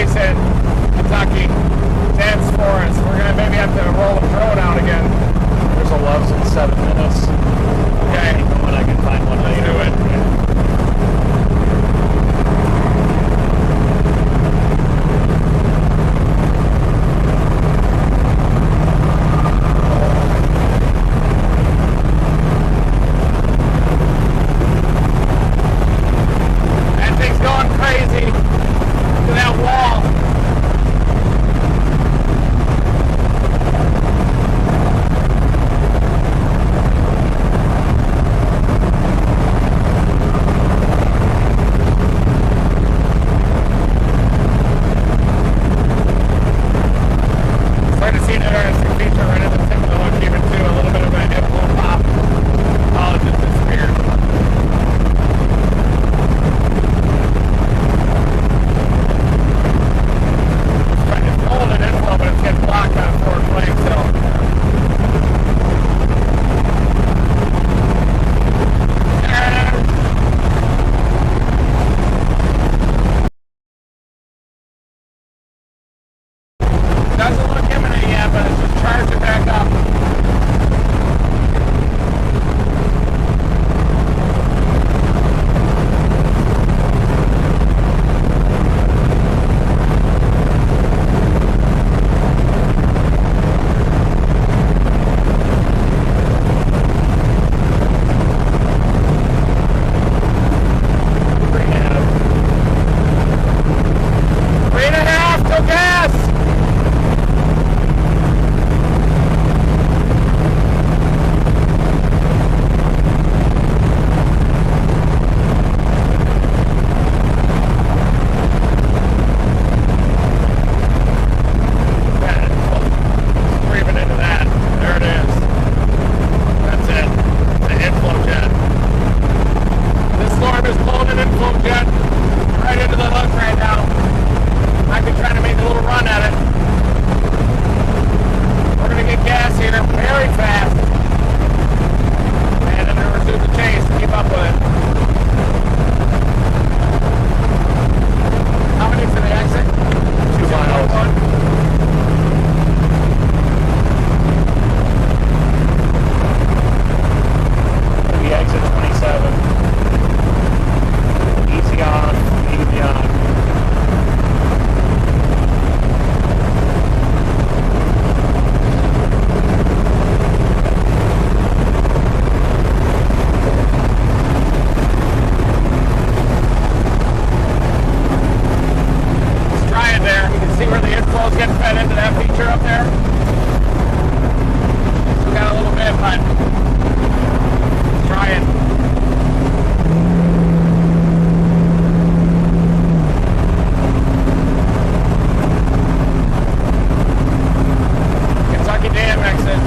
days in Kentucky. Dense forest. We're gonna maybe have to roll a drone out again. There's a Love's in 7 minutes. Okay. When I can find one later. Do it. That thing's going crazy. Look at that wall. Starting to see an interesting feature right at the tip of the hook even too. A little bit of an inflow pop. Oh, it just disappeared. It's holding inflow, but it's getting blocked on a forward plane still. Doesn't look imminent yet, but it's just charging back up. Three and a half, go gas! Screaming into that. There it is. That's it. The inflow jet. This storm is blowing an inflow jet right into the hook right now. Might be trying to make a little run at it. We're going to get gas here very fast. And then resume the chase to keep up with it. How many to the exit? 2 miles. We exit 27. Easy on, easy on. Let's try it there. You can see where the inflow is getting fed into that feature up there. Still got a little bit, but let's try it. Kentucky Dam exit.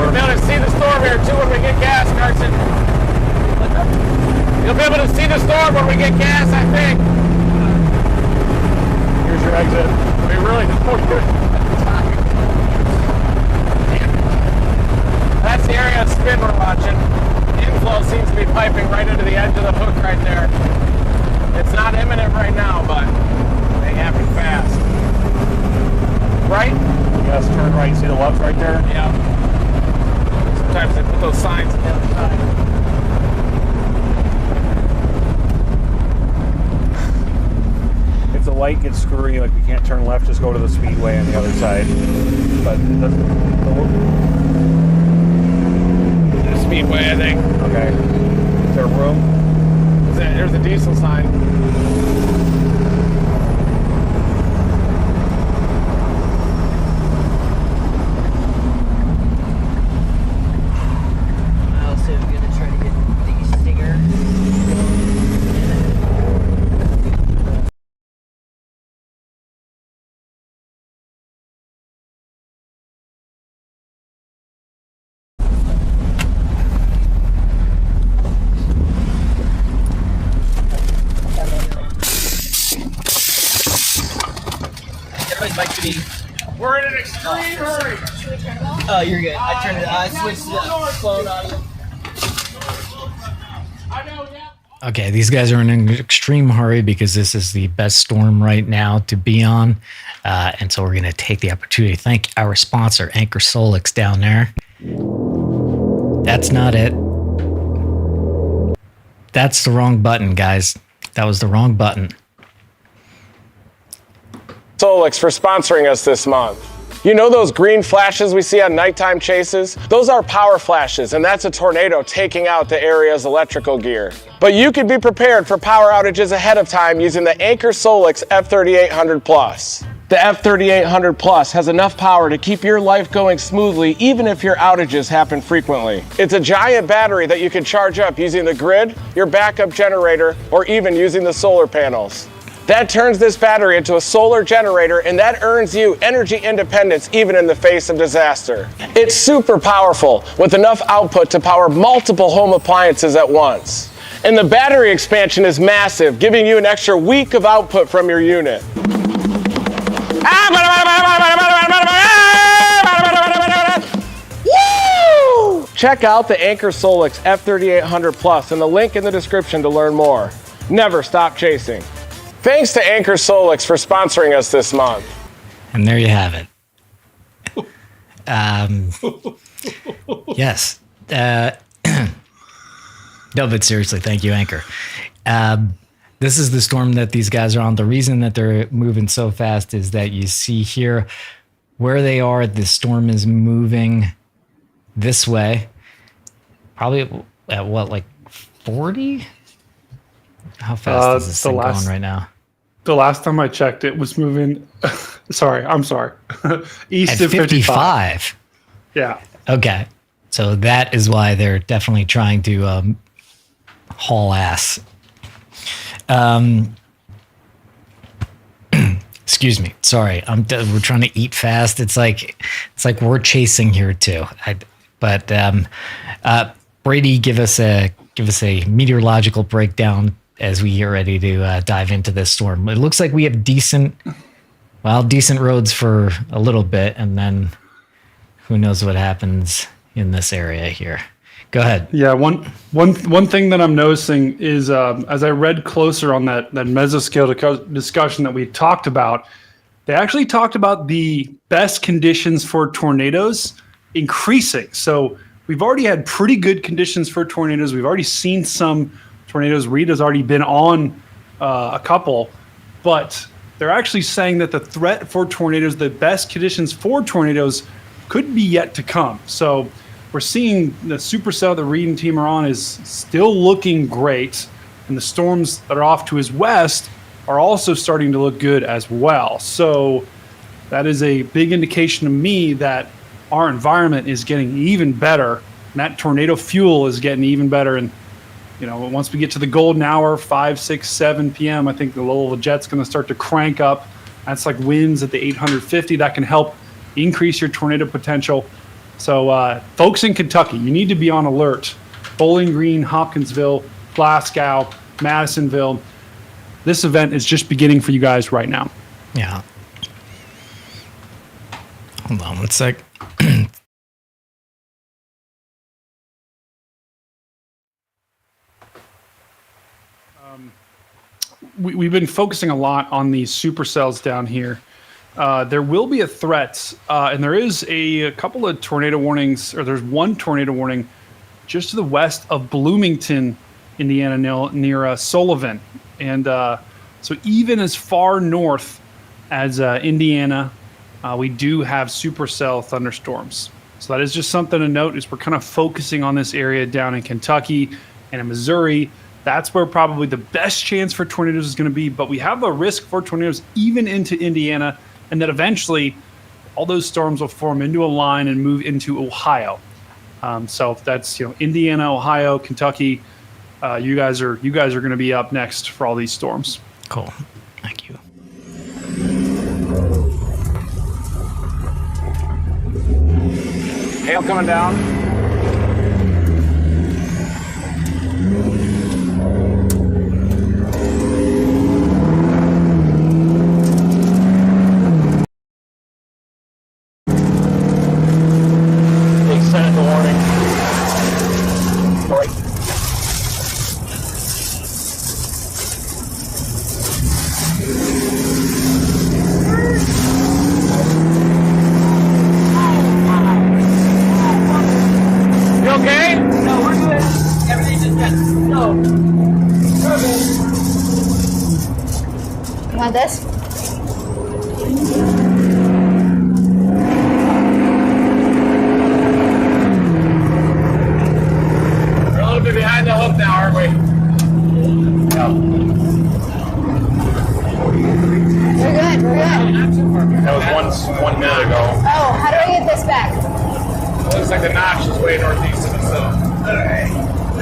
You'll be able to see the storm here too when we get gas, Carson. You'll be able to see the storm when we get gas, I think. Here's your exit. We really don't do it at the time. That's the area of spin we're watching. Inflow seems to be piping right into the edge of the hook right there. It's not imminent right now, but they happen fast. Right? Yes, turn right. See the Love's right there? Yeah. Sometimes they put those signs on the other side. If the light gets screwy, like we can't turn left, just go to the speedway on the other side. But it doesn't. The speedway, I think. Okay. Is there room? There's a diesel sign. Also gonna try to get the stinger. like to be. We're in an extreme hurry. Oh, you're good. I turned it. I switched the phone audio. I know, yeah. Okay, these guys are in an extreme hurry because this is the best storm right now to be on. And so we're going to take the opportunity to thank our sponsor, Anchor Solix, down there. That's not it. That's the wrong button, guys. That was the wrong button. Solix for sponsoring us this month. You know those green flashes we see on nighttime chases? Those are power flashes, and that's a tornado taking out the area's electrical gear. But you could be prepared for power outages ahead of time using the Anchor Solix F3800 Plus. The F3800 Plus has enough power to keep your life going smoothly even if your outages happen frequently. It's a giant battery that you can charge up using the grid, your backup generator, or even using the solar panels. That turns this battery into a solar generator, and that earns you energy independence even in the face of disaster. It's super powerful with enough output to power multiple home appliances at once. And the battery expansion is massive, giving you an extra week of output from your unit. Woo! Check out the Anchor Solix F3800 Plus in the link in the description to learn more. Never stop chasing. Thanks to Anchor Solix for sponsoring us this month. And there you have it. Yes. No, but seriously, thank you, Anchor. This is the storm that these guys are on. The reason that they're moving so fast is that you see here where they are. The storm is moving this way. Probably at what, like 40? How fast is this thing going right now? The last time I checked, it was moving. I'm sorry. East At of 55. Yeah. Okay. So that is why they're definitely trying to haul ass. Excuse me. Sorry. We're trying to eat fast. It's like we're chasing here too. Brady, give us a meteorological breakdown as we get ready to dive into this storm. It looks like we have decent roads for a little bit, and then who knows what happens in this area here. Go ahead. Yeah, one thing that I'm noticing is as I read closer on that mesoscale discussion that we talked about, they actually talked about the best conditions for tornadoes increasing. So we've already had pretty good conditions for tornadoes. We've already seen some tornadoes. Rita's already been on a couple, but they're actually saying that the threat for tornadoes, the best conditions for tornadoes, could be yet to come. So we're seeing the supercell that Reed and team are on is still looking great, and the storms that are off to his west are also starting to look good as well. So that is a big indication to me that our environment is getting even better, and that tornado fuel is getting even better. And once we get to the golden hour, 5, 6, 7 p.m., I think the Louisville jet's going to start to crank up. That's like winds at the 850. That can help increase your tornado potential. So folks in Kentucky, you need to be on alert. Bowling Green, Hopkinsville, Glasgow, Madisonville. This event is just beginning for you guys right now. Yeah. Hold on one sec. We've been focusing a lot on these supercells down here. There will be a threat, and there is a couple of tornado warnings, or there's one tornado warning just to the west of Bloomington, Indiana, near Sullivan. And so even as far north as Indiana, we do have supercell thunderstorms. So that is just something to note, is we're kind of focusing on this area down in Kentucky and in Missouri. That's where probably the best chance for tornadoes is going to be. But we have a risk for tornadoes even into Indiana, and that eventually all those storms will form into a line and move into Ohio. So that's Indiana, Ohio, Kentucky. You guys are going to be up next for all these storms. Cool. Thank you. Hail coming down. hold this. We're a little bit behind the hook now, aren't we? Yeah. We're good. We're good. That was 1 minute ago. Oh, how do I get this back? Looks like the notch is way northeast of us, so.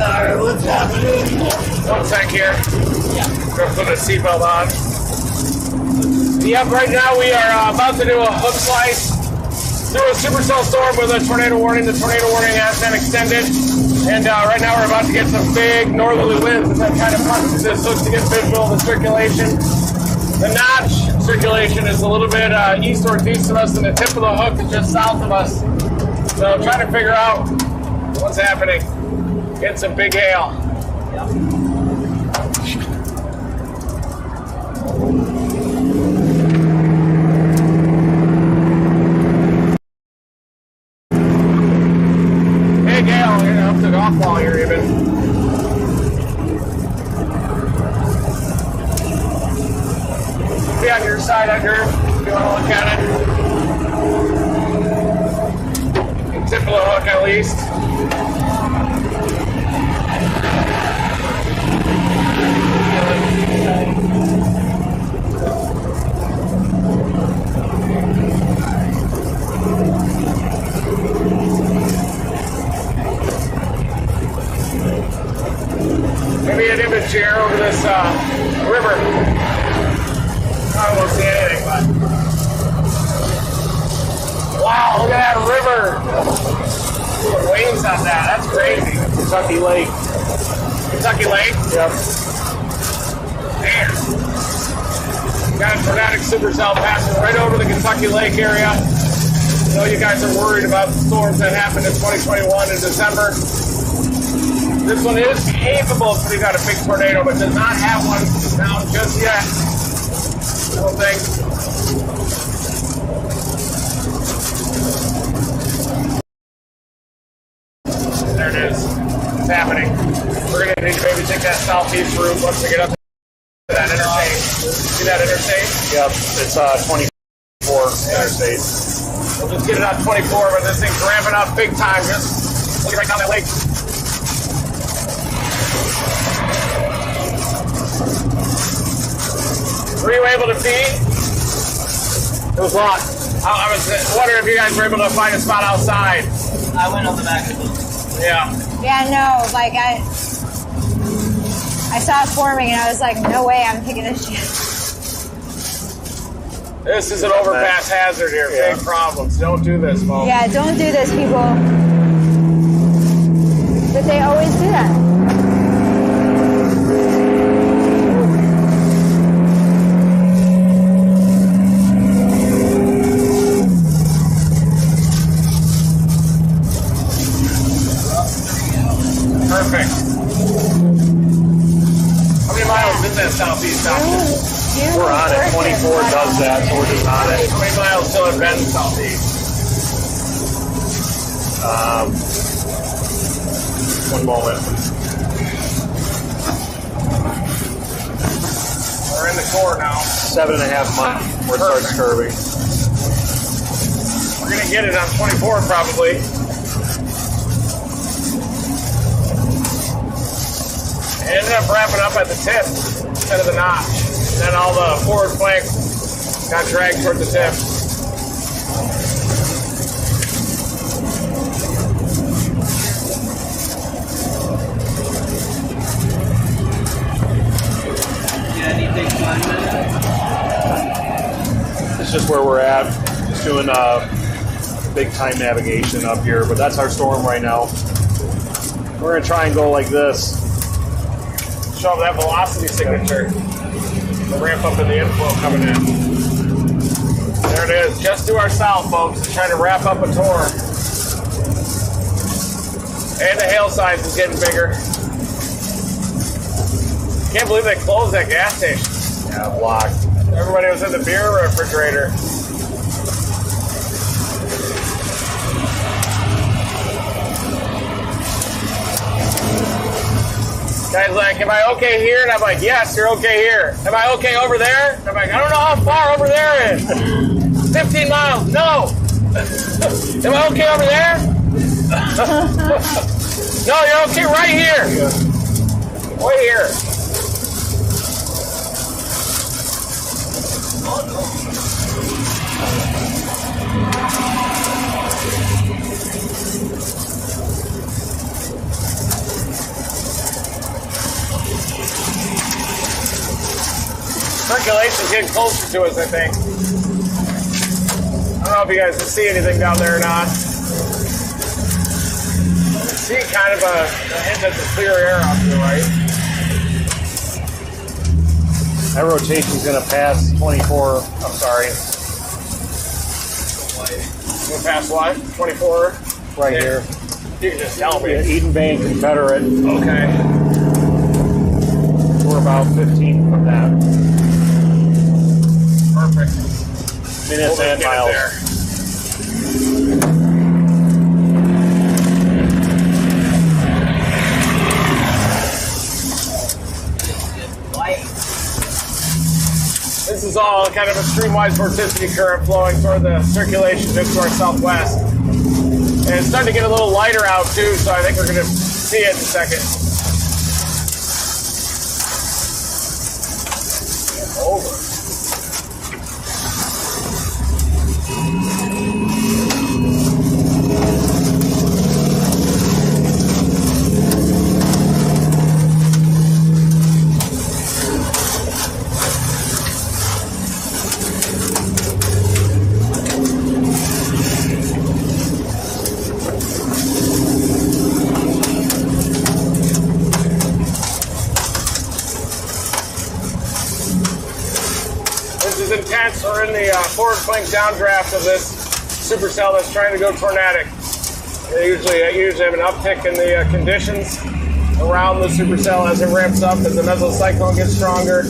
Alright, what's happening? 1 sec here. Gonna put a seatbelt on. Yep, right now we are about to do a hook slice through a supercell storm with a tornado warning. The tornado warning has been extended. And right now we're about to get some big northerly winds as that kind of punches this hook to get visual of the circulation. The notch circulation is a little bit east northeast of us, and the tip of the hook is just south of us. So I'm trying to figure out what's happening. Getting some big hail. Big hail here up to golf ball here even. Be on your side, Edgar, if you want to look at it. Tip of the hook at least. Maybe an image here over this river. I won't see anything, but wow, look at that river. The waves on that, that's crazy. Kentucky Lake. Kentucky Lake? Yep. Man. Got a tornadic supercell passing right over the Kentucky Lake area. I know you guys are worried about the storms that happened in 2021 in December. This one is capable of putting out a big tornado, but does not have one down just yet. I don't think. There it is. It's happening. We're going to need to maybe take that southeast route once we get up to that interstate. See that interstate? Yep. It's 24 interstate. We'll just get it on 24, but this thing's ramping up big time. Just look right down that lake. Were you able to pee? It was locked. I was wondering if you guys were able to find a spot outside. I went on the back of it. Yeah. Yeah, no, like I saw it forming and I was like, no way I'm taking this shit. This is an overpass hazard here. Yeah. Big problems. Don't do this, folks. Yeah, don't do this, people. But they always do that. Perfect. How many miles is that southeast option? We're on it. 24 does that, so we're just on it. How many miles till it bends southeast? One moment. We're in the core now. 7.5 miles before it starts curving. We're going to get it on 24 probably. It ended up wrapping up at the tip instead of the notch. Then all the forward flank got dragged toward the tip. Yeah, anything fun? It's just where we're at. Just doing big time navigation up here, but that's our storm right now. We're going to try and go like this. Show that velocity signature. The ramp up in the inflow coming in. There it is, just to our south, folks. It's trying to wrap up a tour. And the hail size is getting bigger. Can't believe they closed that gas station. Yeah, blocked. Everybody was in the beer refrigerator. Guy's like, am I okay here? And I'm like, yes, you're okay here. Am I okay over there? And I'm like, I don't know how far over there is. 15 miles. No. Am I okay over there? No, you're okay right here. Right here. Circulation's getting closer to us, I think. I don't know if you guys can see anything down there or not. See kind of a hint at the clear air out to the right. That rotation's going to pass 24. I'm sorry. We'll pass what? 24? Right here. You can just tell me. Eden Bay and Confederate. Okay. We're about 15 from that. Perfect. Minutes We'll and get it miles. there. This is all kind of a streamwise vorticity current flowing toward the circulation just to our southwest. And it's starting to get a little lighter out too, so I think we're going to see it in a second. Over. Intense. We're in the forward flank downdraft of this supercell that's trying to go tornadic. They usually have an uptick in the conditions around the supercell as it ramps up, as the mesocyclone gets stronger.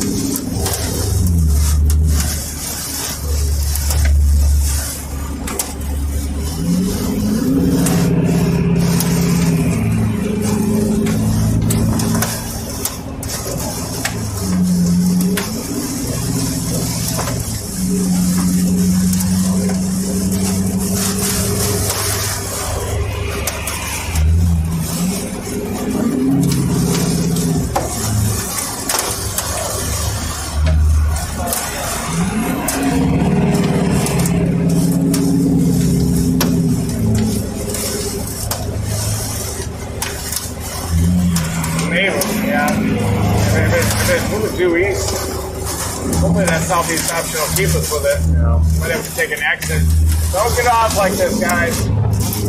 Due east. Hopefully that southeast option will keep us with it. Might have to take an exit. Don't get off like this, guys. I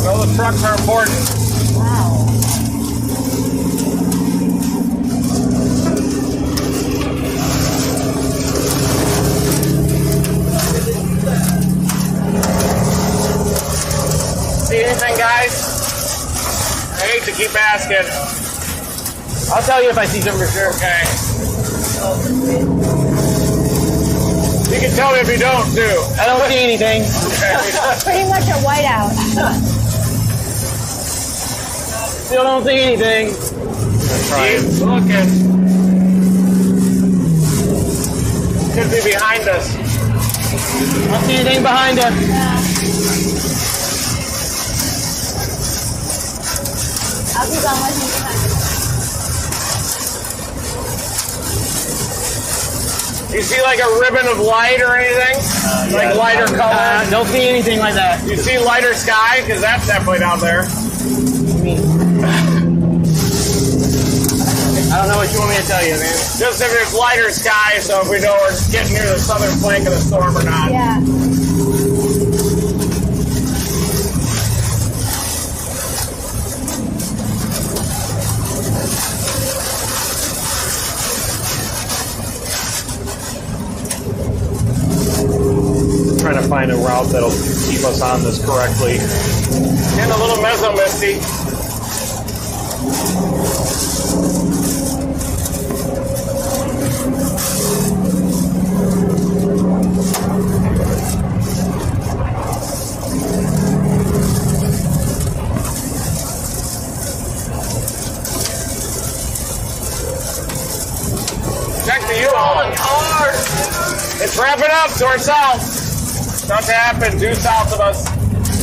know the trucks are important. Wow. See anything, guys? I hate to keep asking. I'll tell you if I see something for sure. Okay. You can tell me if you don't, too. I don't see anything. Okay. Pretty much a whiteout. Still don't see anything. Keep looking. Could be behind us. Don't see anything behind us. I'll keep on listening behind us. You see like a ribbon of light or anything? Like lighter color? Don't see anything like that. You see lighter sky? Because that's definitely down there. I don't know what you want me to tell you, man. Just if there's lighter sky, so if we know we're getting near the southern flank of the storm or not. Yeah. Trying to find a route that'll keep us on this correctly. Getting a little meso misty. to you all. It's wrapping up to our south. About to happen due south of us.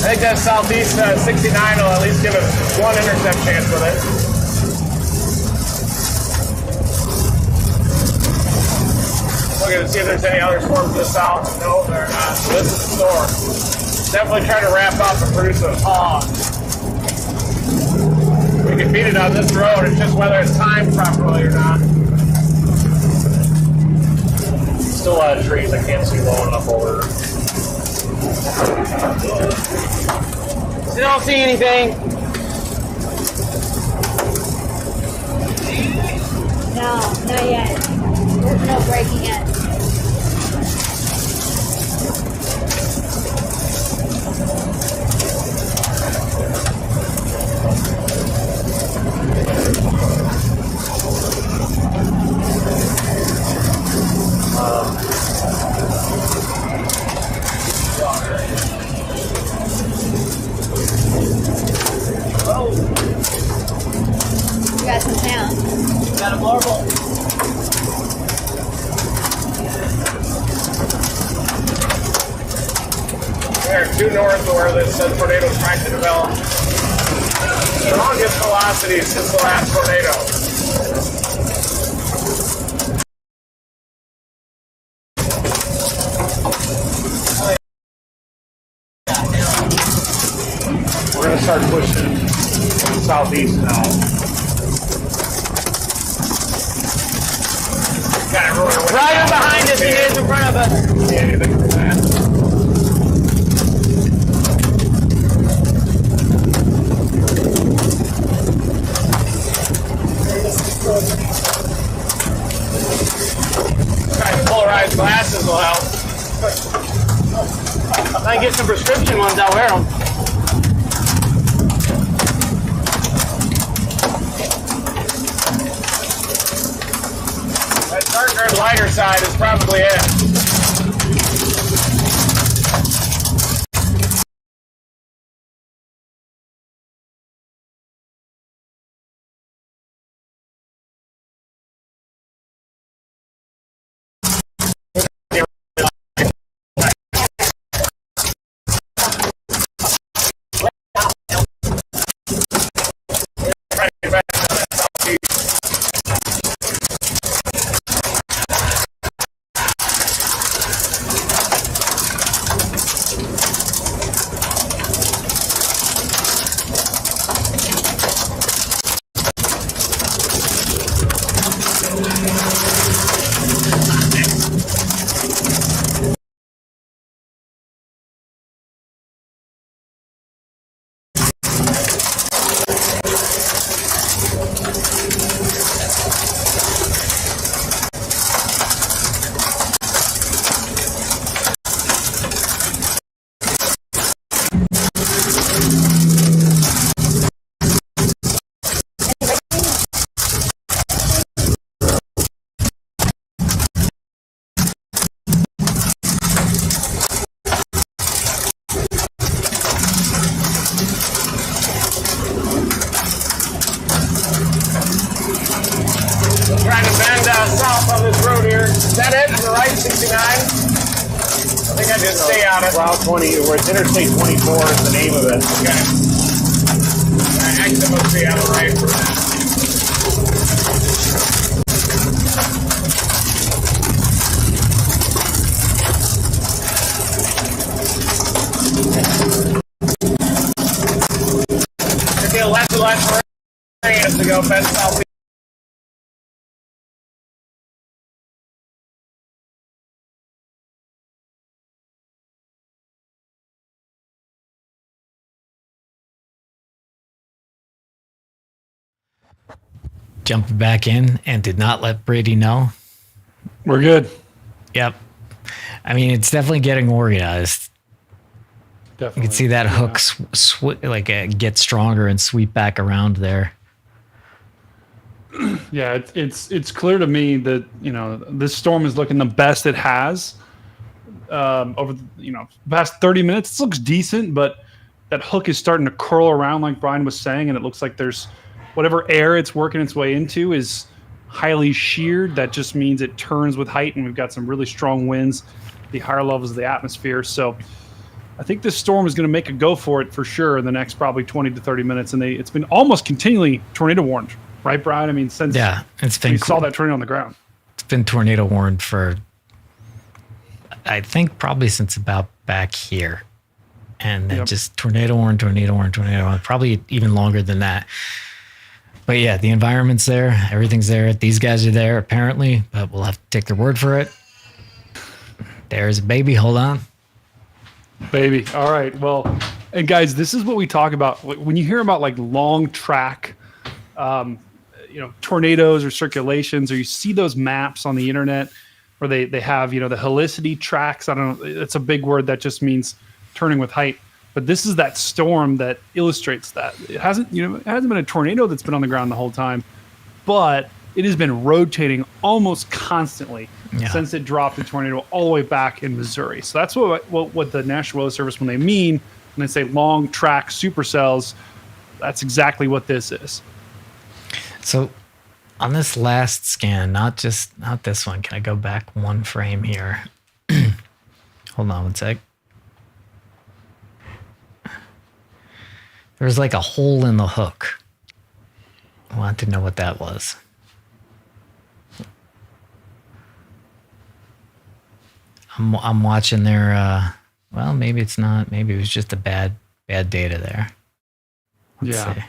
I think that southeast 69 will at least give us one intercept chance with it. Looking to see if there's any other storms to the south. No, there are not. So this is the storm. Definitely trying to wrap up and produce a fog. We can beat it on this road. It's just whether it's timed properly or not. Still a lot of trees. I can't see low enough over. I don't see anything. No, not yet. There's no breaking yet. You got some sound. Got a marble. They're due north of where this tornado is trying to develop. Strongest velocity since the last tornado. We're going to start pushing southeast now. Right behind us, he is in front of us. Yeah, anything from that. Polarized glasses will help. If I can get some prescription ones, I'll wear them. That darker and lighter side is probably it. Trying to bend south on this road here. Is that it? To the right, 69? I think I just stay on it. Route 20, where it's Interstate 24 is the name of it. Okay. Exit must be on the right for that. There'd be a left to left hands to go bend south. Jumped back in and did not let Brady know. We're good. Yep. I mean, it's definitely getting organized. Definitely. You can see that hook get stronger and sweep back around there. Yeah, it's clear to me that this storm is looking the best it has over the past 30 minutes. This looks decent, but that hook is starting to curl around like Brian was saying, and it looks like there's whatever air it's working its way into is highly sheared. That just means it turns with height, and we've got some really strong winds, the higher levels of the atmosphere. So I think this storm is going to make a go for it for sure in the next probably 20 to 30 minutes. And it's been almost continually tornado warned, right, Brian? I mean, since it's been we saw that tornado on the ground. It's been tornado warned for, I think, probably since about back here. And then just tornado warned, probably even longer than that. But yeah, the environment's there. Everything's there. These guys are there, apparently, but we'll have to take their word for it. There's a baby. Hold on. Baby. All right. Well, and guys, this is what we talk about when you hear about like long track, tornadoes or circulations, or you see those maps on the internet where they have, the helicity tracks. I don't know. It's a big word that just means turning with height. But this is that storm that illustrates that. It hasn't been a tornado that's been on the ground the whole time, but it has been rotating almost constantly since it dropped the tornado all the way back in Missouri. So that's what the National Weather Service, when they say long track supercells, that's exactly what this is. So on this last scan, not this one. Can I go back one frame here? Hold on one sec. There's like a hole in the hook. I wanted to know what that was. I'm watching their, well, maybe it's not. Maybe it was just a bad data there. Let's see.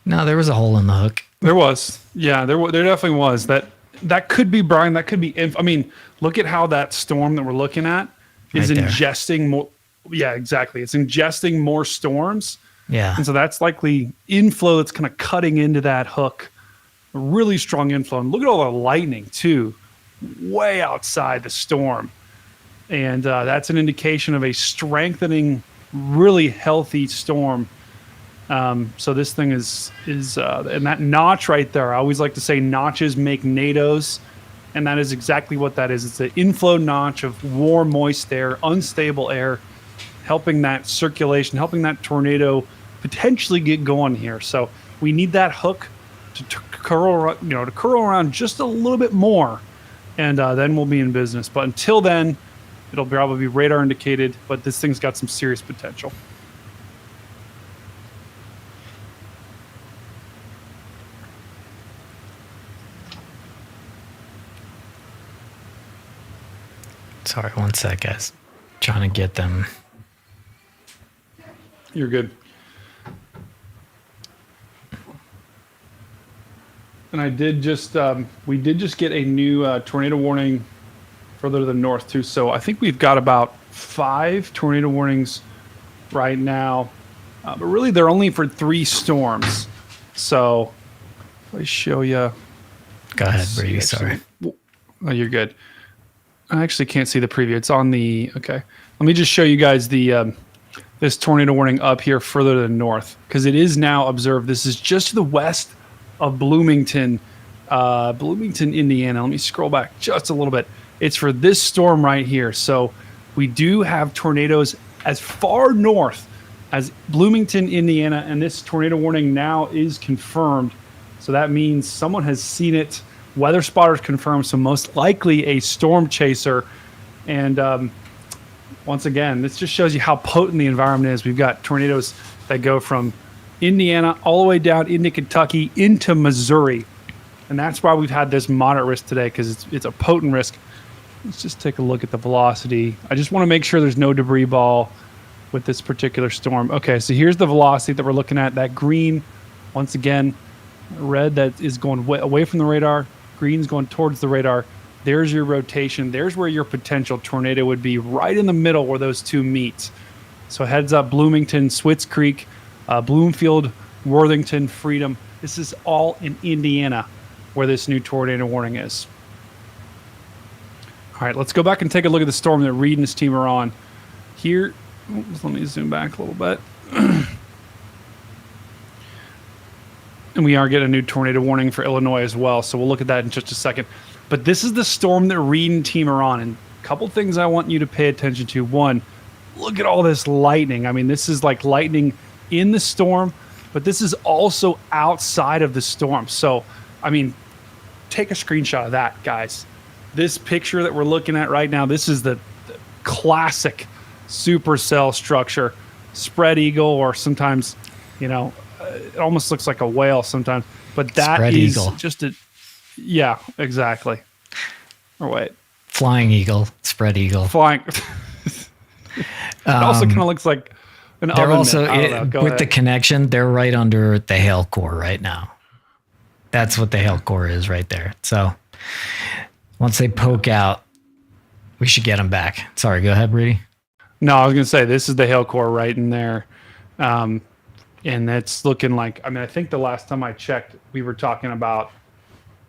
No, there was a hole in the hook. There was. Yeah, there definitely was. That could be, Brian. That could be. I mean, look at how that storm that we're looking at is ingesting more. Yeah, exactly. It's ingesting more storms. Yeah. And so that's likely inflow that's kind of cutting into that hook. A really strong inflow. And look at all the lightning, too, way outside the storm. And that's an indication of a strengthening, really healthy storm. So this thing is and that notch right there, I always like to say notches make NATOs. And that is exactly what that is. It's an inflow notch of warm, moist air, unstable air, helping that circulation, helping that tornado potentially get going here. So we need that hook to curl around just a little bit more, and then we'll be in business. But until then, it'll probably be radar indicated, but this thing's got some serious potential. Sorry, one sec, guys. Trying to get them. You're good. And I did just, we did just get a new tornado warning further to the north too. So I think we've got about 5 tornado warnings right now, but really they're only for 3 storms. So if I show you. Go ahead, Brady. Sorry. Oh, you're good. I actually can't see the preview. It's on the, okay. Let me just show you guys the, this tornado warning up here further to the north, because it is now observed. This is just to the west of Bloomington, Indiana. Let me scroll back just a little bit. It's for this storm right here. So we do have tornadoes as far north as Bloomington, Indiana, and this tornado warning now is confirmed. So that means someone has seen it. Weather spotters confirmed, so most likely a storm chaser. And once again, this just shows you how potent the environment is. We've got tornadoes that go from Indiana all the way down into Kentucky into Missouri. And that's why we've had this moderate risk today, because it's a potent risk. Let's just take a look at the velocity. I just want to make sure there's no debris ball with this particular storm. Okay, so here's the velocity that we're looking at. That green, once again, red that is going away from the radar. Green's going towards the radar. There's your rotation. There's where your potential tornado would be, right in the middle where those two meet. So heads up, Bloomington, Switz Creek, Bloomfield, Worthington, Freedom. This is all in Indiana where this new tornado warning is. All right, let's go back and take a look at the storm that Reed and his team are on. Here, let me zoom back a little bit. And we are getting a new tornado warning for Illinois as well, so we'll look at that in just a second. But this is the storm that Reed and team are on, and a couple things I want you to pay attention to. One, look at all this lightning. I mean, this is like lightning in the storm, but this is also outside of the storm. So, I mean, take a screenshot of that, guys. This picture that we're looking at right now, this is the classic supercell structure, spread eagle, or sometimes, it almost looks like a whale sometimes. But that spread is eagle. just yeah, exactly. Or wait. Flying eagle, spread eagle. Flying. It also kind of looks like an They're oven also, mitt. with the connection, they're right under the hail core right now. That's what the hail core is right there. So once they poke out, we should get them back. Sorry, go ahead, Brady. No, I was going to say, this is the hail core right in there. And it's looking like, I think the last time I checked, we were talking about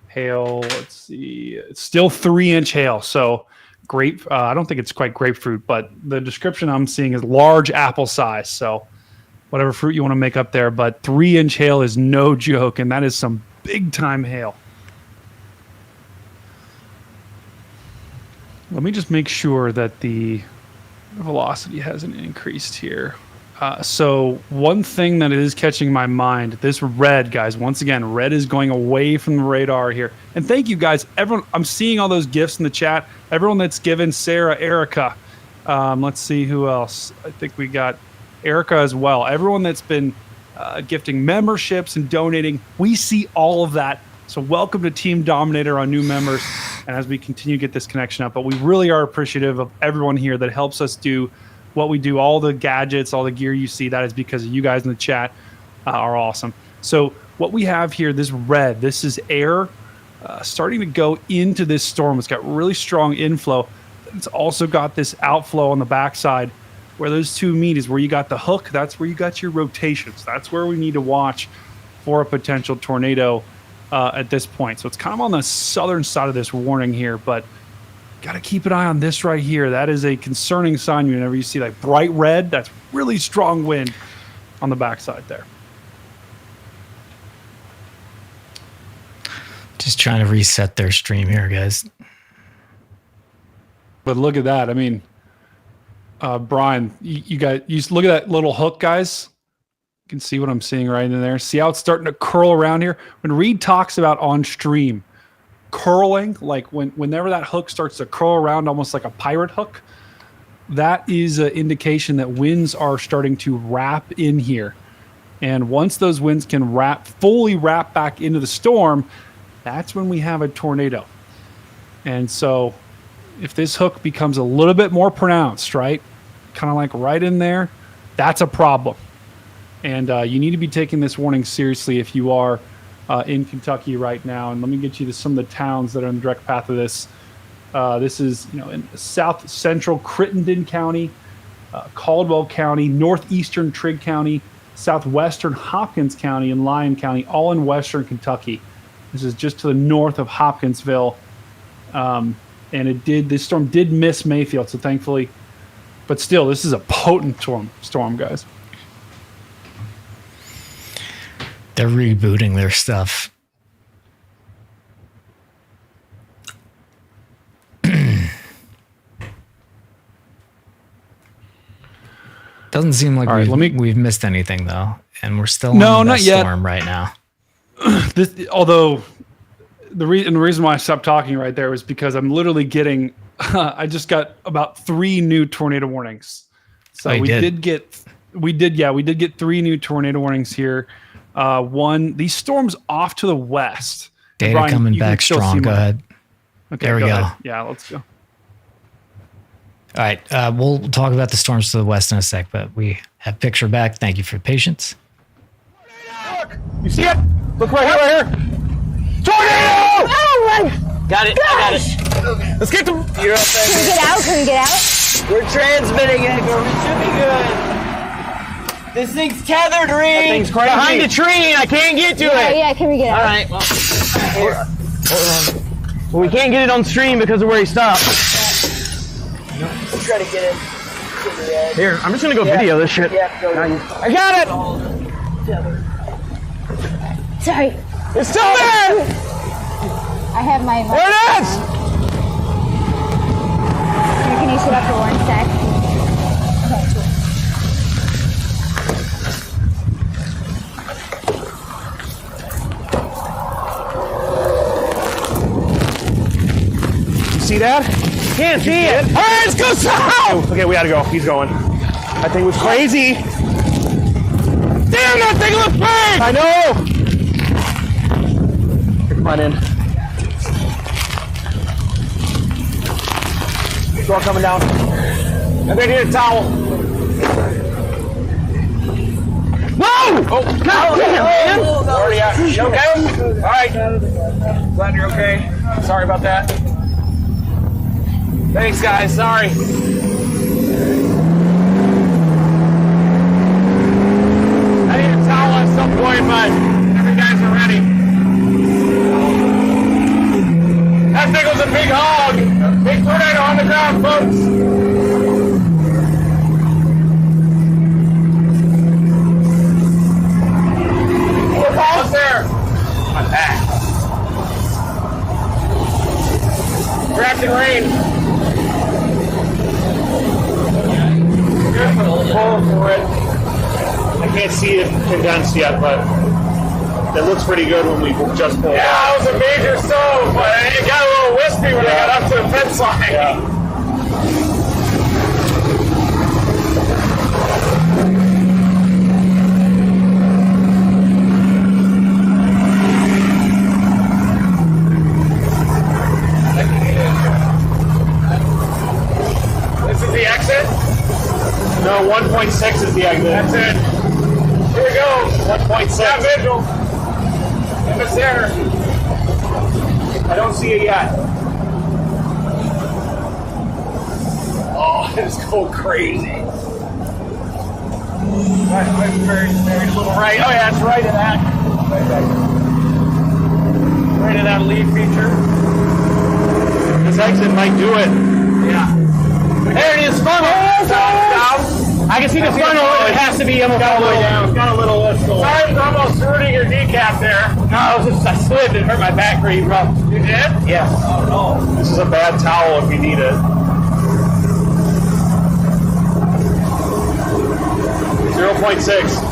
hail. Let's see. It's still 3-inch hail. So I don't think it's quite grapefruit, but the description I'm seeing is large apple size. So whatever fruit you want to make up there, but 3-inch hail is no joke. And that is some big time hail. Let me just make sure that the velocity hasn't increased here. So one thing that is catching my mind, this red, guys, once again, red is going away from the radar here. And thank you, guys. Everyone, I'm seeing all those gifts in the chat. Everyone that's given, Sarah, Erica. Let's see who else. I think we got Erica as well. Everyone that's been gifting memberships and donating, we see all of that. So welcome to Team Dominator on new members, and as we continue to get this connection up. But we really are appreciative of everyone here that helps us do what we do. All the gadgets, all the gear you see, that is because of you guys in the chat are awesome. So what we have here, this red, this is air starting to go into this storm. It's got really strong inflow. It's also got this outflow on the backside. Where those two meet is where you got the hook. That's where you got your rotations. That's where we need to watch for a potential tornado at this point. So it's kind of on the southern side of this warning here, but got to keep an eye on this right here. That is a concerning sign whenever you see like bright red. That's really strong wind on the backside there. Just trying to reset their stream here, guys. But look at that. I mean, Brian, you guys, you look at that little hook, guys. You can see what I'm seeing right in there. See how it's starting to curl around here? When Reed talks about on stream, curling, like whenever that hook starts to curl around almost like a pirate hook, that is an indication that winds are starting to wrap in here. And once those winds can fully wrap back into the storm, that's when we have a tornado. And so if this hook becomes a little bit more pronounced, right, kind of like right in there, that's a problem. And you need to be taking this warning seriously if you are in Kentucky right now. And let me get you to some of the towns that are in the direct path of this. This is, in south central Crittenden County, Caldwell County, northeastern Trigg County, southwestern Hopkins County, and Lyon County, all in western Kentucky. This is just to the north of Hopkinsville. And this storm did miss Mayfield, so thankfully, but still, this is a potent storm, guys. They're rebooting their stuff. Doesn't seem like we've missed anything though, and we're still on the storm right now. Although the reason why I stopped talking right there was because I'm literally getting. I just got about 3 new tornado warnings. So we did get 3 new tornado warnings here. These storms off to the west. Data Brian, coming back strong. Go ahead. Okay, there we go. Yeah, let's go. All right, we'll talk about the storms to the west in a sec, but we have picture back. Thank you for your patience. Look, you see it? Look right here, Tornado! Oh my! Got it. Gosh. I got it. Let's get to. You're up there. Can we get out? Can we get out? We're transmitting it. It should be good. This thing's tethered, Reed. That thing's crazy. Behind a tree, and I can't get to it. Yeah, can we get out? All right. Well, here. Well, we can't get it on stream because of where he stopped. We'll try to get it. Here, I'm just gonna go video this shit. Yeah, go. I got it. Sorry. It's still there. I have my. There it is. Can you sit up for 1 sec? Okay. that? Can't see it. All right, let's go south. Okay, we gotta go. He's going. That thing was crazy. Damn, that thing looks big. I know. Here, come on in. It's all coming down. I think I need a towel. Whoa! Oh, God damn, man! Already out. You okay? All right. Glad you're okay. Sorry about that. Thanks, guys. Sorry. I need a towel at some point, but every guys are ready. That thing was a big hog. Big tornado on the ground, folks. What's there? My back. Wrapped in rain. Pull for it. I can't see it condensed yet, but it looks pretty good when we just pulled it out. It was a major stove, but it got a little wispy when I got up to the fence line. Yeah. This is the exit? No, 1.6 is the exit. That's it. Here we go. 1.6. Yeah, visual. If it's there. I don't see it yet. Oh, it's going crazy. Very little right. Oh yeah, it's right in that. Right in that lead feature. This exit might do it. Yeah. There it is, funnel. Down. I can see the funnel. It has to be almost all the way down. It's got a little lift. Sorry, I was almost hurting your kneecap there. No, I slipped and hurt my back pretty rough. You did? Yeah. Oh no. This is a bad towel if you need it. 0.6.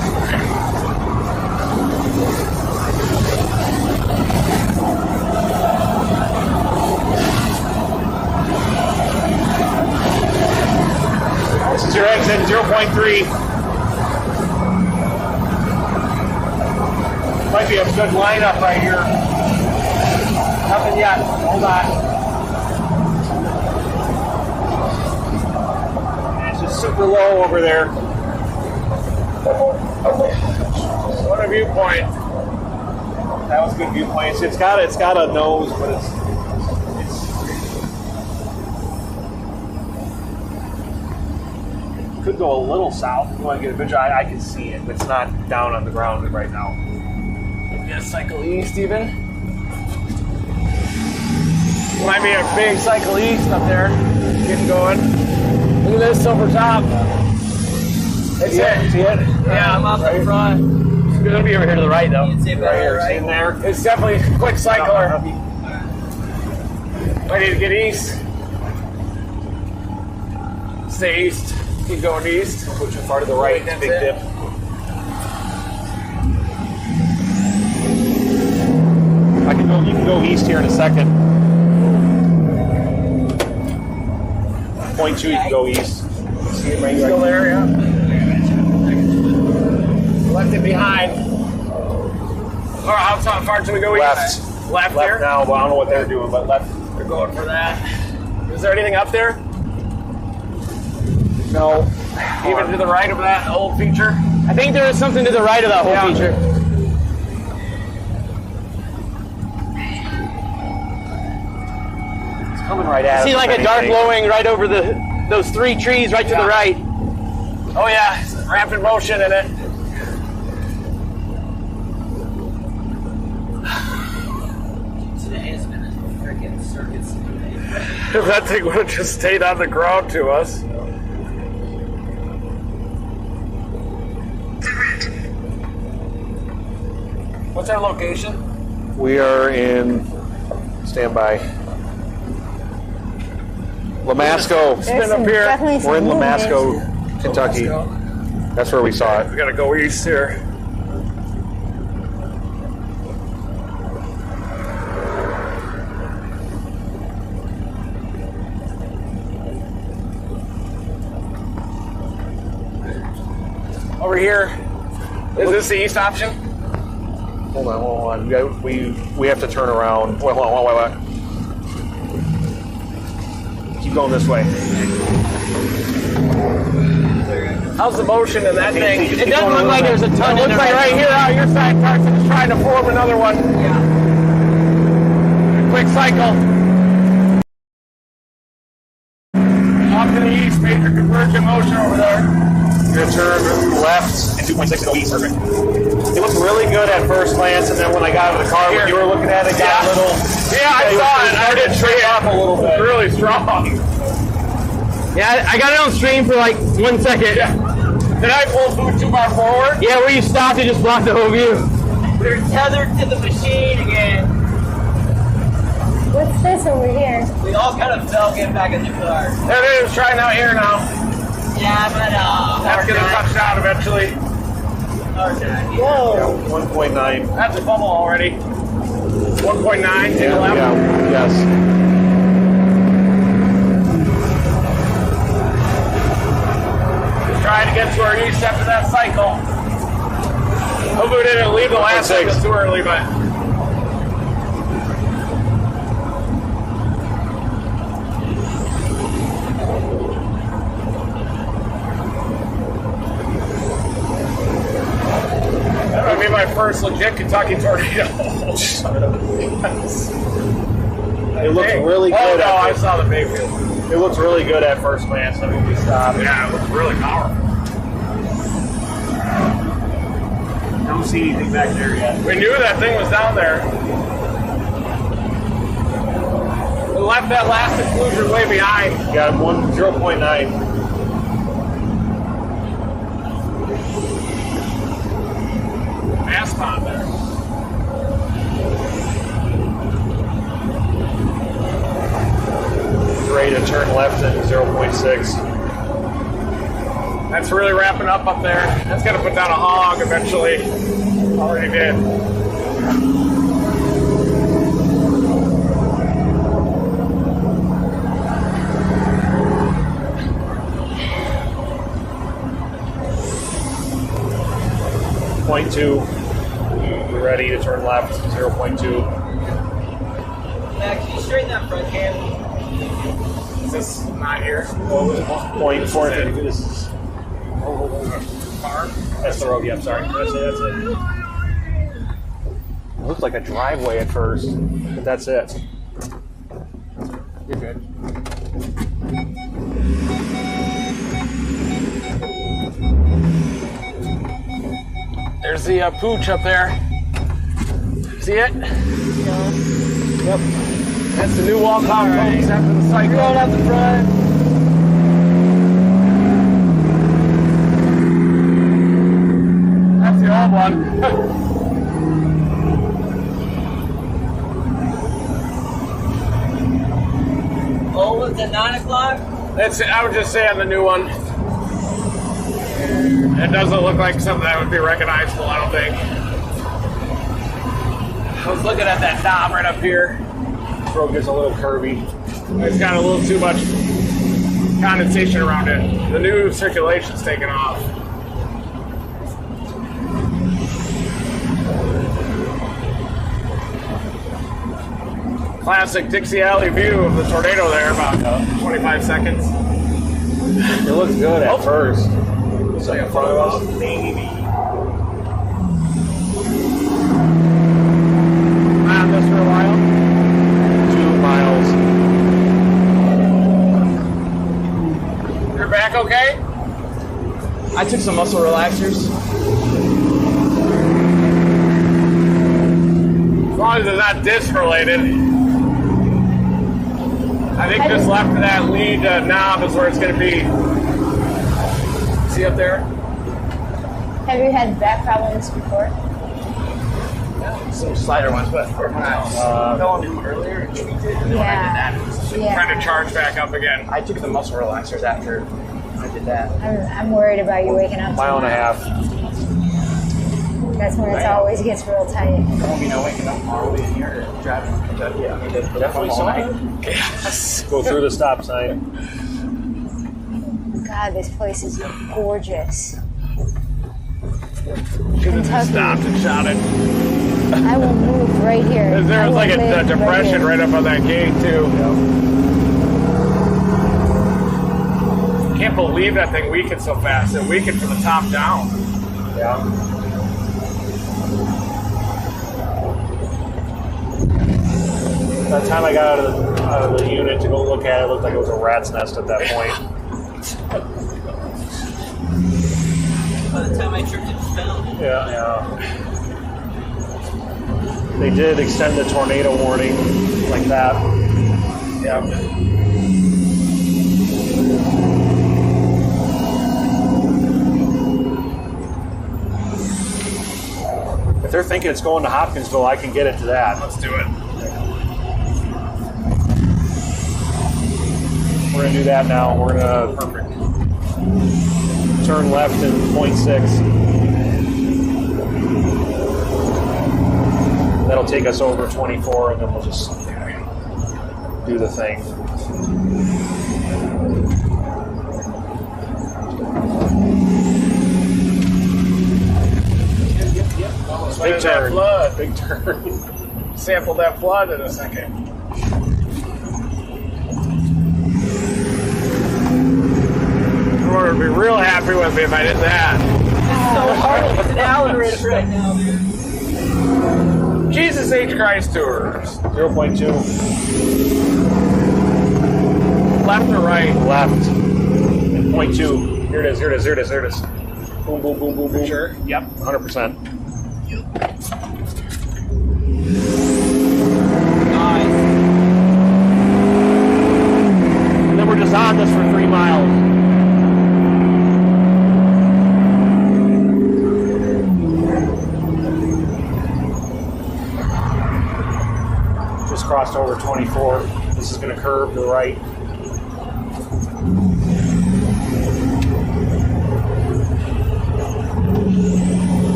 This is your exit, 0.3. Might be a good lineup right here. Nothing yet. Hold on. It's just super low over there. What a viewpoint. That was a good viewpoint. It's got a nose, but it's could go a little south if you want to get a visual. I can see it, but it's not down on the ground right now. Yeah, cycle east even. Might be a big cycle east up there. Getting going. Look at this over top. That's it. See it? Yeah, I'm up in front. It's going to be over here to the right, though. Right here, right in there. It's definitely a quick cycler. I need to get east. Stay east. Keep going east. Push it far to the right. That's big dip. You can go east here in a second. 0.2, you can go east. See it right here. Still there, yeah. Left it behind. All right, how far till we go east? Left here? Now, well, I don't know what they're doing, but left. They're going for that. Is there anything up there? No. Even to the right of that old feature? I think there is something to the right of that whole feature. It's coming right at us. See like a dark glowing right over those three trees right to the right. Oh yeah, it's rapid motion in it. Today has been a freaking circus today. If that thing would have just stayed on the ground to us. What's our location? We are in standby. Lamasco. There's some, definitely some We're in movement. Lamasco, Kentucky. That's where we saw it. We gotta go east here. Over here. Is this the east option? Hold on. We have to turn around. Wait. Keep going this way. How's the motion in that thing? It doesn't look like there's a ton It in looks there. like right here out your side, Carson is trying to form another one. Yeah. Quick cycle. Off to the east, major convergent motion over there. You're gonna turn left and 2.6 to go east. Perfect. It looked really good at first glance, and then when I got out of the car, when you were looking at it, it got a little. Yeah, I saw it. I did trade off a little bit. Really strong. Yeah, I got it on stream for like 1 second. Yeah. Did I pull food too far forward? Yeah, where you stopped, it just blocked the whole view. We're tethered to the machine again. What's this over here? We all kind of fell getting back in the car. There it is, trying out here now. Yeah, but That's going to touch down eventually. Whoa. 1.9. That's a bubble already. 1.9 to the left. Yes. Trying to get to our east after that cycle. Hope we didn't leave the last cycle too early, but. That might be my first legit Kentucky tornado. It looked really Oh good. no, I saw the big field. It looked really good at first glance. I mean, we stopped. Yeah, it looks really powerful. Don't see anything back there yet. We knew that thing was down there. We left that last exclusion way behind. Got 0.9. Mast on there. Ready to turn left at 0.6. That's really wrapping up there. That's going to put down a hog eventually. Already did. .2. We're ready to turn left, 0.2. Max, can you straighten that front cam? Is this not here? 0.4. This is. Farm? That's the road. Yeah, I'm sorry. That's it. It looked like a driveway at first, but that's it. You're good. There's the pooch up there. See it? Yep. That's the new wall complex after the cycle. Going out the front. That's the old one. Oh, was it 9 o'clock? That's I would just say on the new one. It doesn't look like something that would be recognizable, I don't think. I was looking at that knob right up here. This road gets a little curvy. It's got a little too much condensation around it. The new circulation's taken off. Classic Dixie Alley view of the tornado there, about 25 seconds. It looked good at first. It's like in front of us. Maybe. On this for a while. 2 miles. You're back okay? I took some muscle relaxers. As long as it's not disc related. I think just left of that lead knob is where it's going to be. See up there? Have you had back problems before? Some slider ones, but when I fell on him earlier and tweaked it, and then when I did that, it was Trying to charge back up again. I took the muscle relaxers after I did that. I'm worried about you waking up. Mile and a half. That's when it always gets real tight. I won't be no waking up tomorrow. We'll be in here driving to Kentucky. I mean, definitely all night. Yes. Go through the stop sign. God, this place is gorgeous. Kentucky. Stopped and shot it. I will move right here. There I was will like a live depression here. right up on that gate too. Can't believe that thing weakened so fast. It weakened from the top down. Yeah. By the time I got out of the unit to go look at it, it looked like it was a rat's nest at that point. By the time I tripped, it was found. Yeah. They did extend the tornado warning like that. Yeah. If they're thinking it's going to Hopkinsville, I can get it to that. Let's do it. We're going to do that now. We're going to turn left in 0.6. That'll take us over 24, and then we'll just do the thing. Big turn. Flood. Big turn. Sample that flood in a second. Everyone would be real happy with me if I did that. So hard to get an Allen right now, dude. Jesus H. Christ tours. 0.2. Left or right? Left. 0.2. Here it is. Here it is. Here it is. Here it is. Boom, boom, boom, boom, boom. Sure. Yep. 100%. Nice. And then we're just on this for 3 miles. Just crossed over 24. This is going to curve to the right.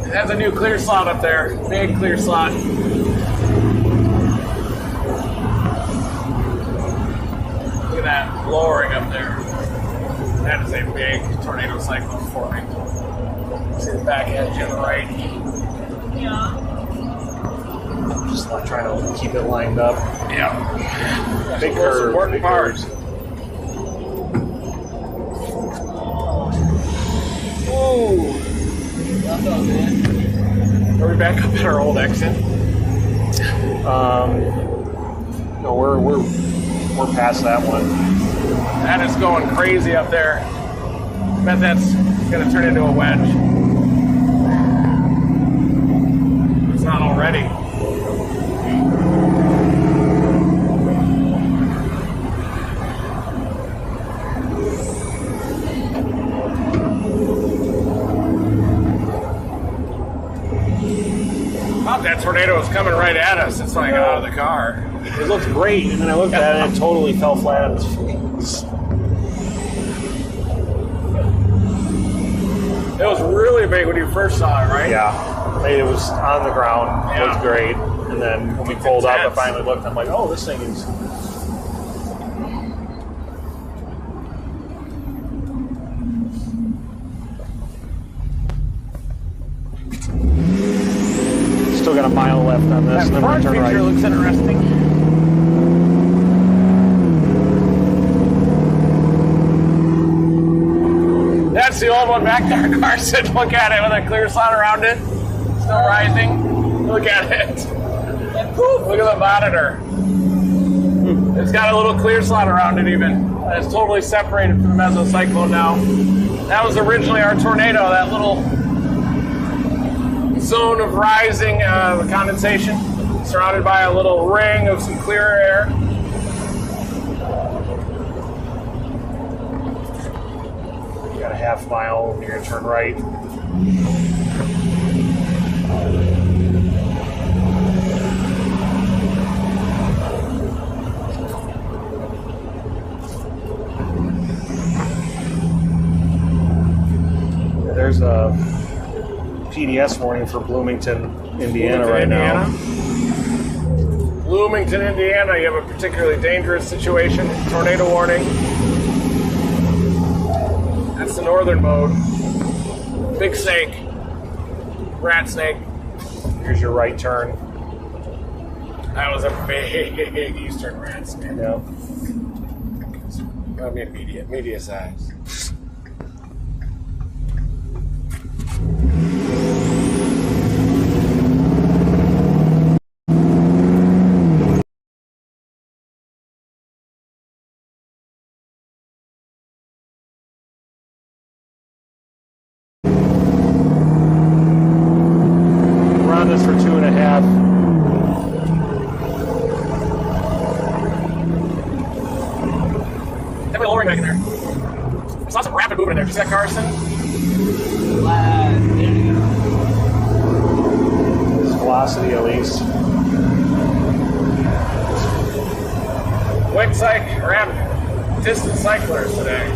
It has a new clear slot up there. Big clear slot. Look at that lowering up there. That is a big tornado cyclone forming. See the back edge on the right. Yeah. Just not trying to keep it lined up. Yeah. Big Most curve. important Big part. curves. Ooh. Well done, man. Are we back up at our old exit? No, we're past that one. That is going crazy up there. I bet that's going to turn into a wedge. It's not already. Thought that tornado was coming right at us. That's when I got out of the car. It looked great, and then I looked at it and it totally fell flat on its face. It was really big when you first saw it, right? Yeah. It was on the ground. It was Yeah. great. And then when we pulled up, I intense. finally looked. I'm like, oh, this thing is. Still got a mile left on this. That and then we're front gonna turn picture right. looks interesting. That's the old one back there, Carson. Look at it with a clear slot around it. Still rising. Look at it. And poof, look at the monitor. It's got a little clear slot around it even. And it's totally separated from the mesocyclone now. That was originally our tornado, that little zone of rising condensation, surrounded by a little ring of some clear air. You got a half mile, and you're going to turn right. There's a PDS warning for Bloomington, Indiana right now. Bloomington, Indiana, you have a particularly dangerous situation. Tornado warning. That's the northern mode. Big snake. Rat snake. Here's your right turn. That was a big eastern rat snake. Yeah. I mean, media size. We're on this for 2.5. Definitely lowering back in there. I saw some rapid movement in there. Did you see that, Carson? Velocity at least. Quick distance cyclers today.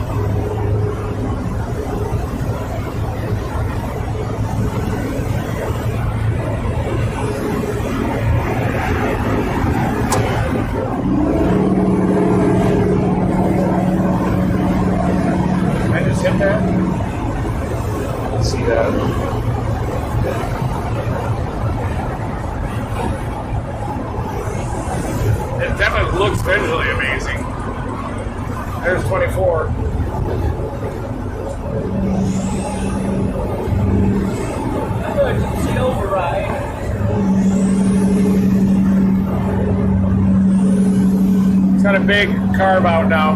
I just hit that. See that? It definitely looks visually amazing. There's 24. Emergency override. It's got a big carve out now. I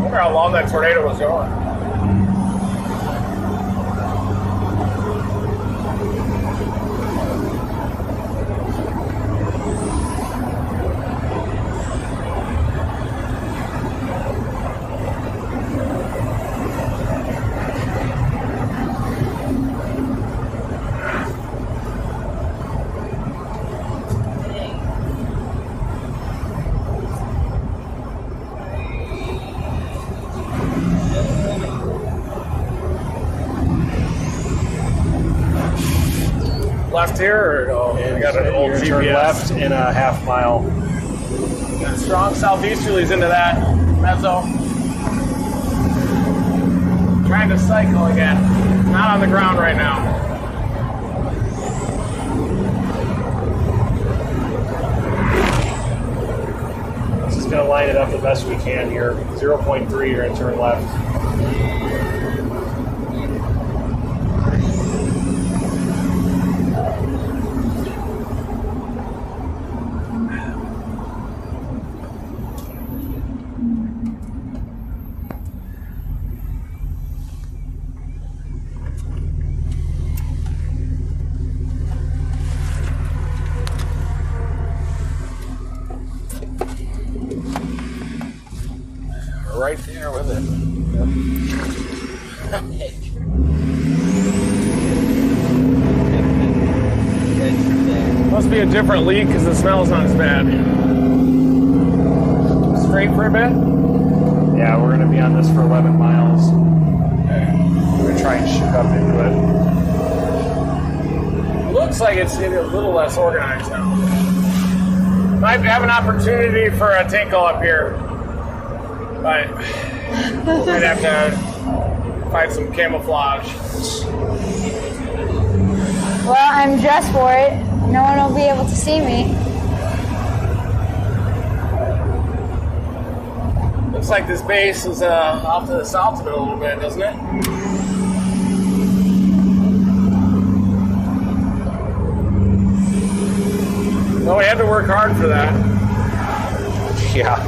wonder how long that tornado was going. Left here, or we got an old Turn GPS. left in a half mile. Got strong southeasterlies into that mezzo. Trying to cycle again. Not on the ground right now. This is going to line it up the best we can here. 0.3, you're going to turn left. Right there with it. Must be a different leak because the smell's not as bad. Straight for a bit? Yeah, we're going to be on this for 11 miles. We're going to try and shoot up into it. Looks like it's getting a little less organized now. Might have an opportunity for a tinkle up here. But might have to find some camouflage. Well, I'm dressed for it. No one will be able to see me. Looks like this base is off to the south of it a little bit, doesn't it? Well, we had to work hard for that. Yeah.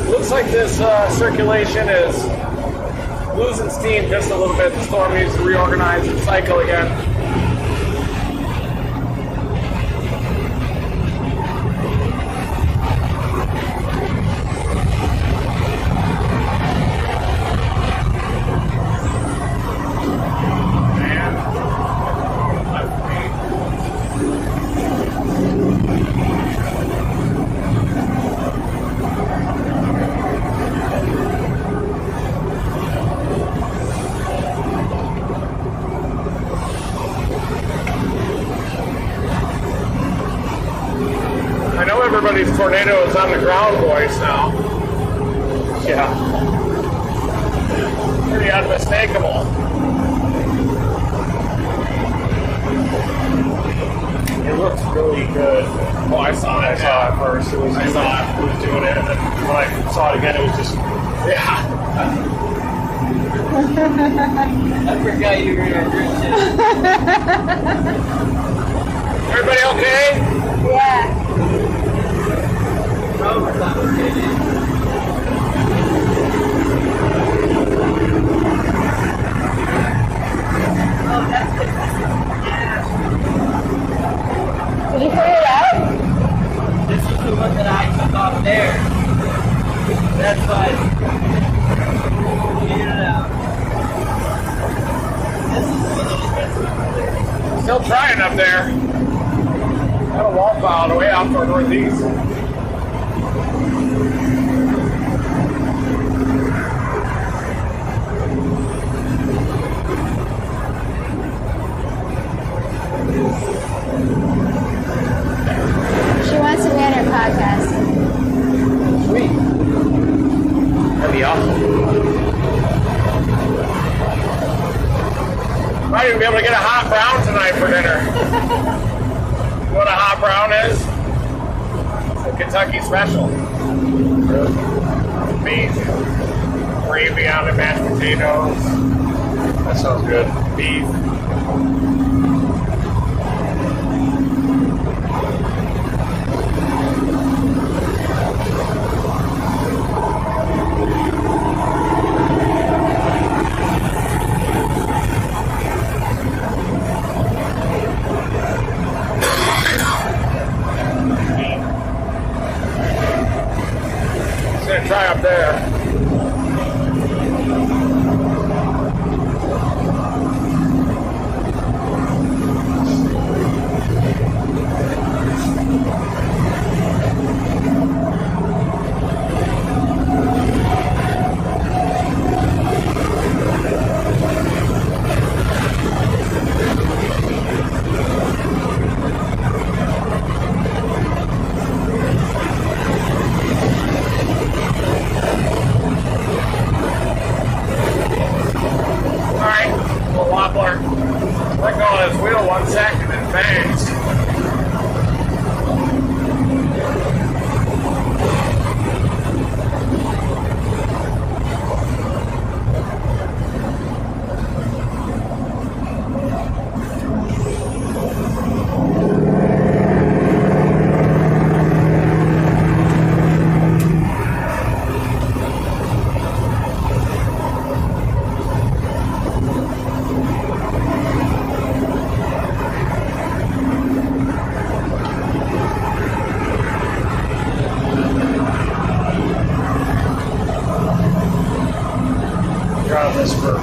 Looks like this circulation is losing steam just a little bit. The storm needs to reorganize and cycle again. Man. tornado is on the ground, boys, now. Yeah. Pretty unmistakable. It looks really good. Oh, I saw it. I saw it first. It was doing it, and then when I saw it again, it was just Yeah. I forgot you were here. Everybody okay? Yeah. Did you figure it out? This is the one that I took off there. That's why. Figured it out. Still trying up there. Got a wall pile way out toward northeast. She wants to be on her podcast. Sweet. That'd be awesome. Might even be able to get a hot brown tonight for dinner. You know what a hot brown is? It's a Kentucky special. Beef, gravy on the mashed potatoes. that sounds good. Beef. Try up there. Let go of his wheel 1 second and bangs. On this for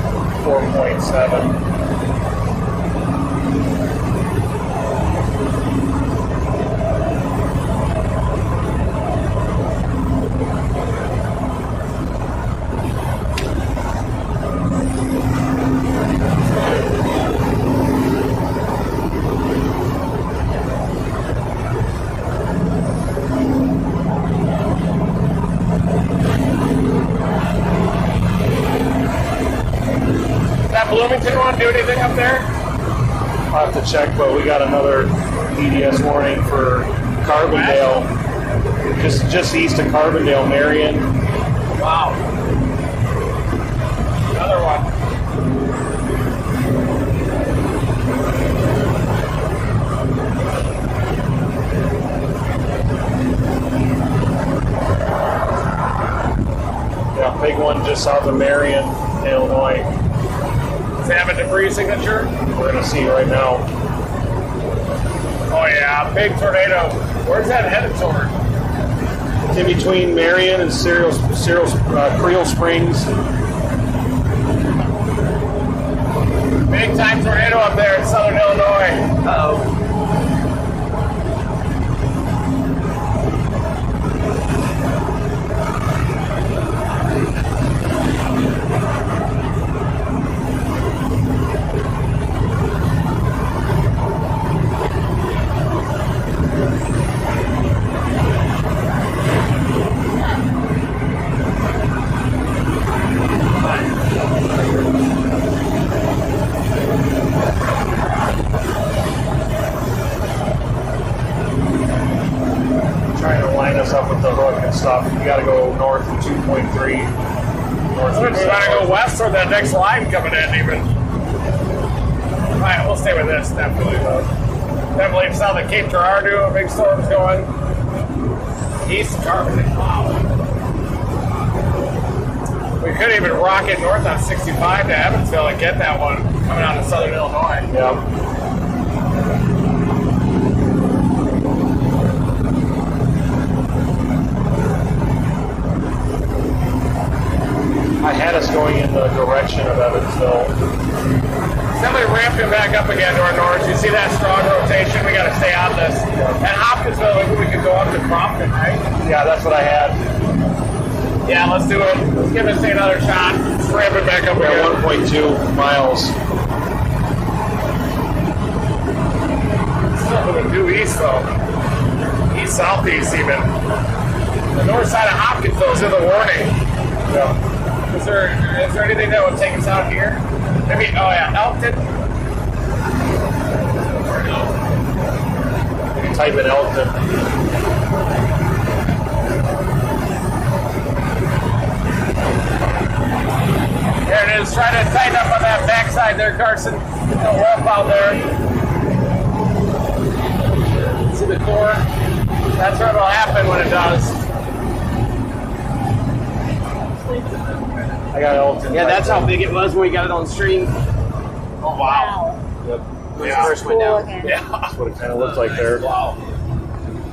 4.7. Bloomington one do anything up there? I'll have to check, but we got another EDS warning for Carbondale, just east of Carbondale, Marion. Wow. Another one. Yeah, big one just south of Marion, Illinois. Does it have a debris signature? We're going to see right now. Oh yeah, big tornado. Where's that headed toward? It's in between Marion and Creel Springs. Big time tornado up there in southern Illinois. Uh-oh. stuff. You got to go north of 2.3. North We want to go west or that next line coming in even. All right, we'll stay with this, definitely. Definitely saw the Cape Girardeau, a big storm's going. East Carbon. Wow. We could even rocket north on 65 to Evansville and get that one coming out of southern Illinois. Yeah. I had us going in the direction of Evansville. Simply ramping back up again to our north. You see that strong rotation? We got to stay on this. And Hopkinsville, maybe we could go up to Crofton, right? Yeah, that's what I had. Yeah, let's do it. Let's give this thing another shot. Let's ramp it back up again. 1.2 miles. Still moving due east, though. East, southeast, even. The north side of Hopkinsville is in the warning. Yeah. Is there anything that would take us out here? Maybe, oh yeah, Elkton. You can type in Elkton. There it is. Try to tighten up on that backside there, Carson. No rough out there. See the core? That's what will happen when it does. I got Elkton. Yeah, that's how big it was when we got it on stream. Oh, wow. Yep. When it first went down. Yeah. That's what it kind of looked like there. Wow.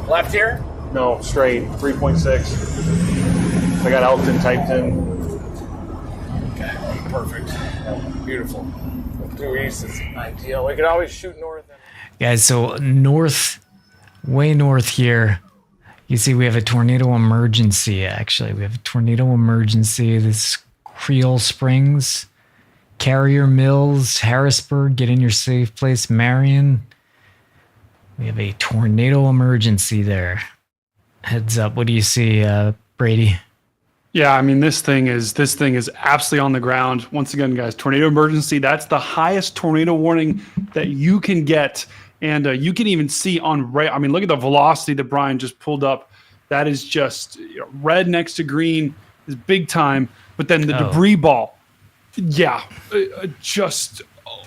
Left here? No, straight, 3.6. I got Elkton typed in. Okay, perfect. Beautiful. Due east is ideal. We could always shoot north. Guys, so north, way north here, you see we have a tornado emergency, actually. We have a tornado emergency. This Creole Springs, Carrier Mills, Harrisburg, get in your safe place, Marion. We have a tornado emergency there. Heads up. What do you see, Brady? Yeah, I mean this thing is absolutely on the ground. Once again, guys, tornado emergency. That's the highest tornado warning that you can get, and you can even see on red. I mean, look at the velocity that Brian just pulled up. That is just red next to green is big time. But then the debris ball, yeah, just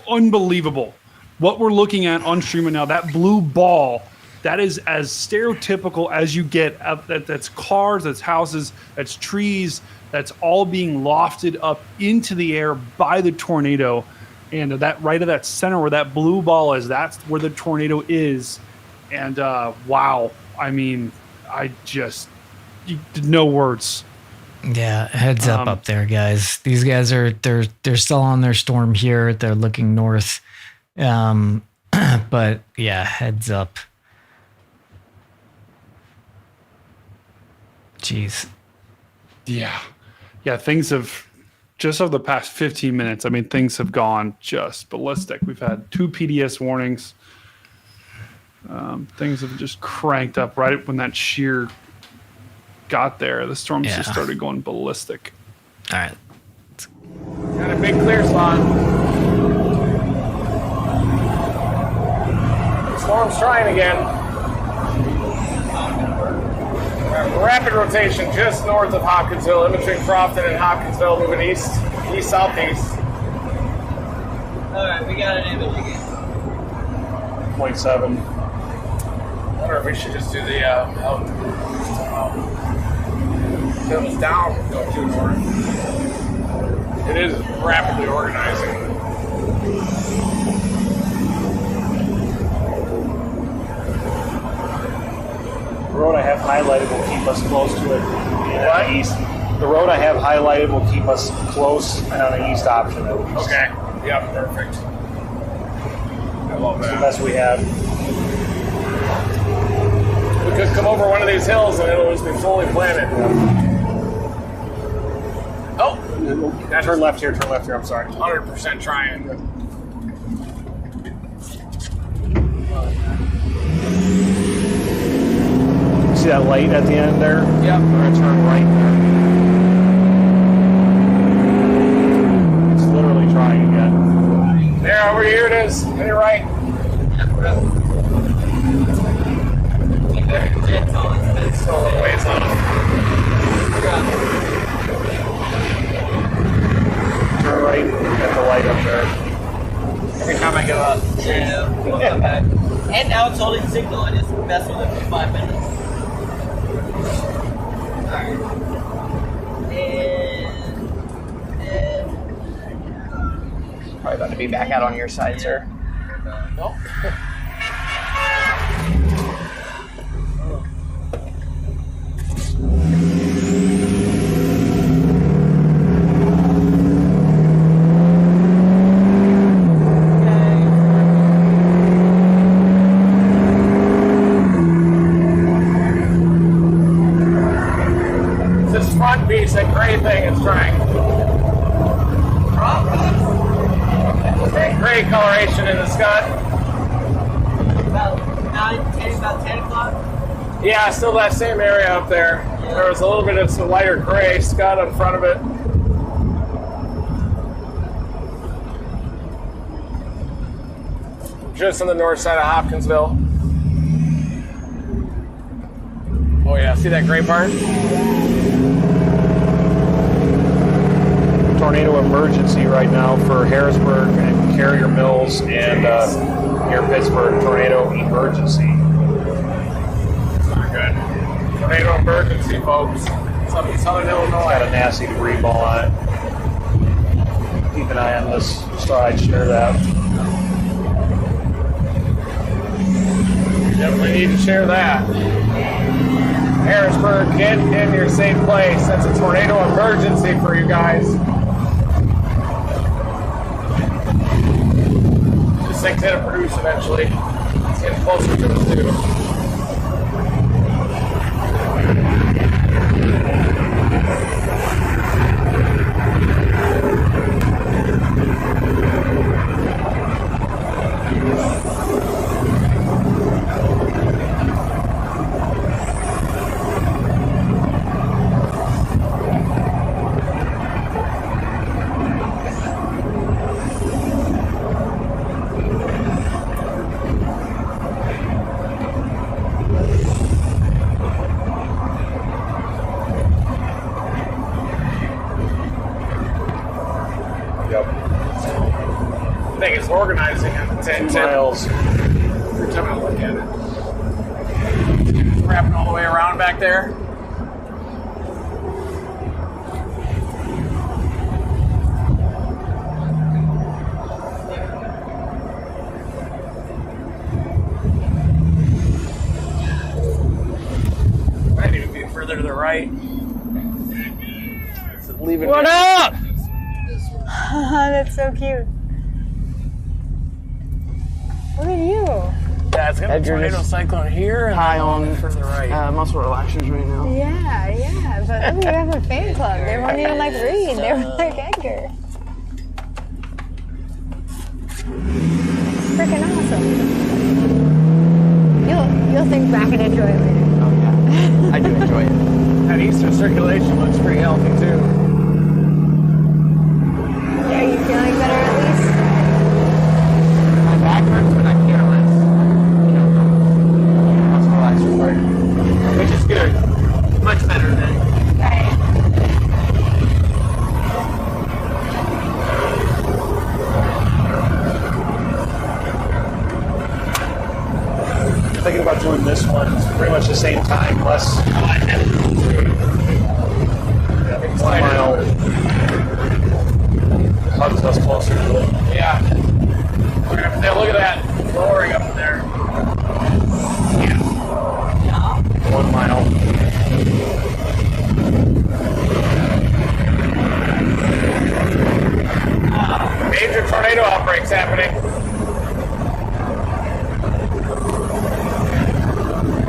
unbelievable. What we're looking at on stream right now, that blue ball, that is as stereotypical as you get. That's cars, that's houses, that's trees, that's all being lofted up into the air by the tornado. And that right at that center where that blue ball is, that's where the tornado is. And wow, I mean, no words. Yeah, heads up there, guys. These guys they're still on their storm here. They're looking north. But yeah, heads up. Jeez. Yeah, things have, just over the past 15 minutes, I mean, things have gone just ballistic. We've had 2 PDS warnings. Things have just cranked up right when that shear got there. The storms just started going ballistic. All right. Got a big clear spot. Storm's trying again. Rapid rotation just north of Hopkinsville, in between Crofton and Hopkinsville, moving east, southeast. All right, we got an image again. 0.7. I wonder if we should just do the hills down, go too north. It is rapidly organizing. The road I have highlighted will keep us close to it. On the east. The road I have highlighted will keep us close and on the east option at least. Okay. Yep, perfect. I love That's the that. best we have. We could come over one of these hills and it'll just be fully planted. Oh! Turn left here, I'm sorry. 100% trying. See that light at the end there? Yep. We're going to turn right there. It's literally trying again. There, over here it is. On your right. It's all It's still a little ways off. Turn right at the light up there. Every time I go up. Yeah, we'll come back. And now it's holding signal. I just messed with it for 5 minutes. Alright. And Probably about to be back out on your side, sir. Nope. This front piece, that gray thing is trying. Gray coloration in the Scott. about 10 o'clock. Yeah, still that same area up there. There was a little bit of some lighter gray Scott in front of it. Just on the north side of Hopkinsville. Oh yeah, see that gray part? Tornado emergency right now for Harrisburg and Carrier Mills and near Pittsburgh. Tornado emergency. Not good. Tornado emergency, folks. It's up in Southern Illinois. Got a nasty debris ball on it. Keep an eye on this. Just thought I'd share that. Definitely need to share that. Harrisburg, get in your safe place. That's a tornado emergency for you guys. This thing's gonna produce eventually. It's getting closer to us too. Thing is organizing at 10 miles. Every time I look at it. It's wrapping all the way around back there. Might even be further to the right. Leaving What up? That's so cute. Look at you. Yeah, it's gonna be a tornado cyclone here and High then on further right. muscle relaxers right now. Yeah, but look, you have a fan club. They weren't even like Reed. They were like Edgar. Freaking awesome. You'll think back and enjoy it later. Oh yeah, I do enjoy it. That eastern circulation looks pretty healthy too. Are you feeling better at least? My back hurts, but I care less. Muscle relaxers work, which is good. Much better than. Right. Thinking about doing this one. It's pretty much the same time, less. 1 mile. Hugs us closer to it. Yeah. We're gonna have to take a look at that lowering up there. 1 mile. Major tornado outbreaks happening.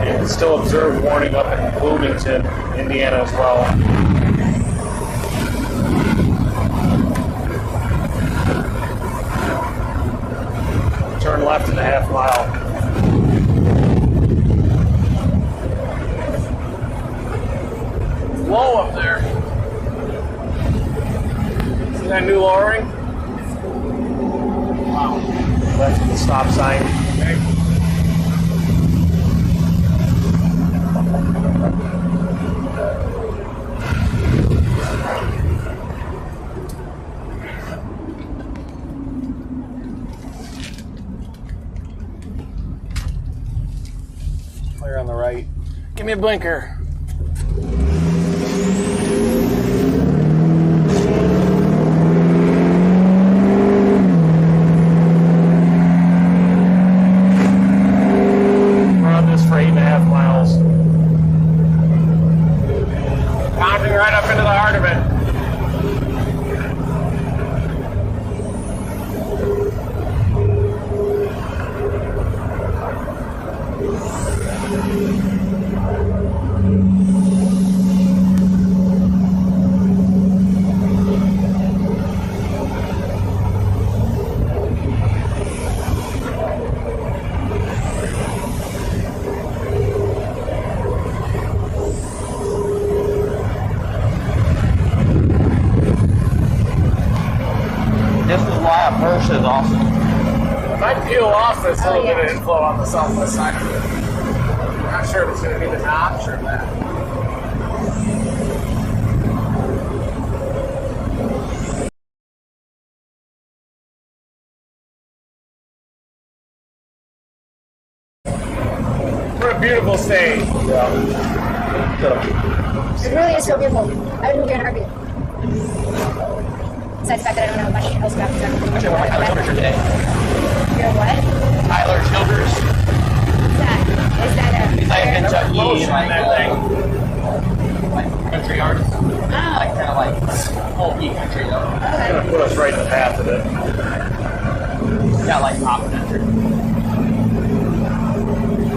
And still observed warning up in Bloomington, Indiana as well. Turn left in a half mile. It's low up there. See that new lowering? Wow. Left at the stop sign. Okay. clear on the right. Give me a blinker. We're on this for 8.5 miles. Pounding right up into the heart of it. This is why a Burst is awesome. It might peel off this little bit of inflow on the southwest side of it. I'm not sure if it's going to be the notch or that. What a beautiful stage. It really is so beautiful. I would move here in a heartbeat. Besides the fact that I don't know much else about it. Actually, we're like Tyler Childers here today. You're what? Tyler Childers. Is that a... He's like Kentucky, Motion like, that thing. like country artist. Like kind of like folky country though. It's going to put us right in the path of it. Yeah, like pop country.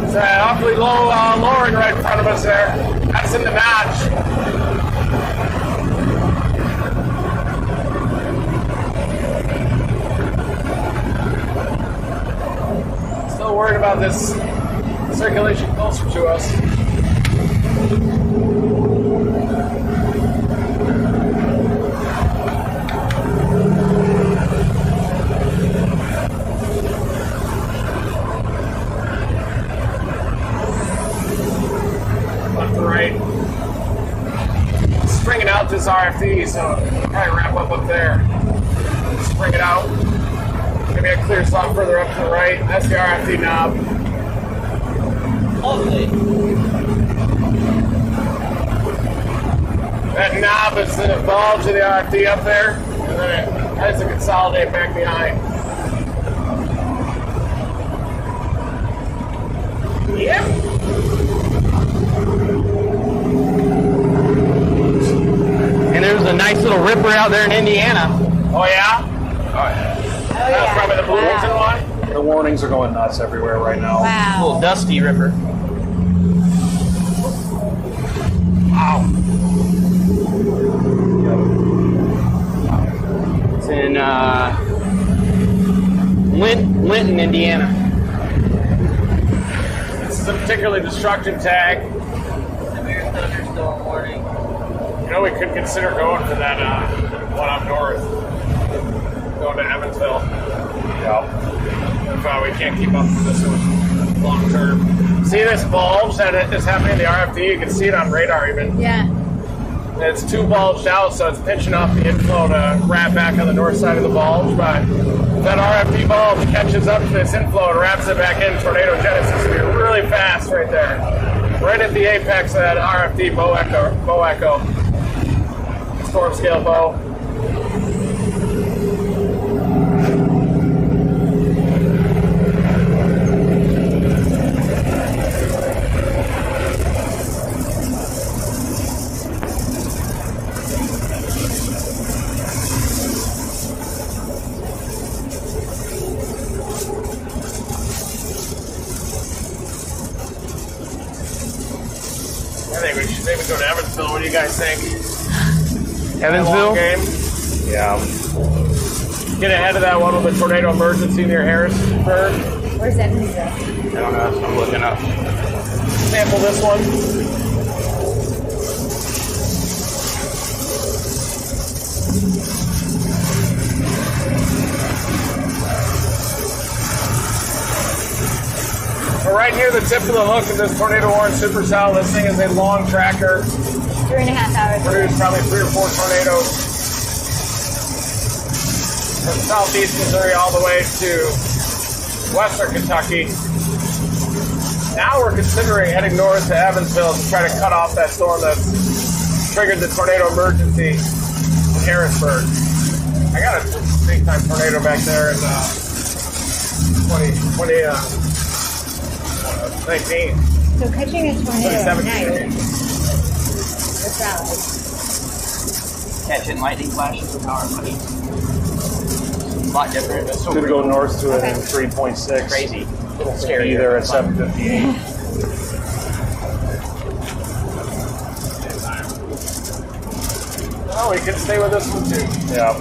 It's awfully low lowering right in front of us there. That's in the notch. Still worried about this circulation closer to us. Left to right. Springing out this RFD, so probably wrap up there. Spring it out. Maybe a clear slot further up to the right. That's the RFD knob. Lovely. That knob is in the bulge of the RFD up there, and then it has to consolidate back behind. Yep. And there's a nice little ripper out there in Indiana. Oh yeah? That's probably the Bloomington one. The warnings are going nuts everywhere right now. A little dusty ripper. Wow. It's in Linton, Indiana. This is a particularly destructive tag. Severe thunderstorm warning. You know, we could consider going for that one up north. Going to Evansville. Yeah. If we can't keep up with this one long term. See this bulge that is happening in the RFD? You can see it on radar even. Yeah. It's too bulged out, so it's pinching off the inflow to wrap back on the north side of the bulge. But if that RFD bulge catches up to this inflow and wraps it back in, tornado genesis will be really fast right there. Right at the apex of that RFD bow echo. Storm scale bow. I think we should maybe go to Evansville. What do you guys think? Evansville? Game? Yeah. Get ahead of that one with the tornado emergency near Harrisburg. Where's Evansville? I don't know. That's what I'm looking up. Sample this one. We're right near the tip of the hook of this tornado warning supercell. This thing is a long tracker. 3.5 hours. Produced probably 3 or 4 tornadoes from southeast Missouri all the way to western Kentucky. Now we're considering heading north to Evansville to try to cut off that storm that's triggered the tornado emergency in Harrisburg. I got a big time tornado back there in 2019. So catching a tornado at 2017. night, what's that like? Catching lightning flashes with power money. A lot different. That's so Going to go north to it Okay. in 3.6. crazy. A little Be scary. there at 7:58. Oh, we can stay with this one too. Yeah.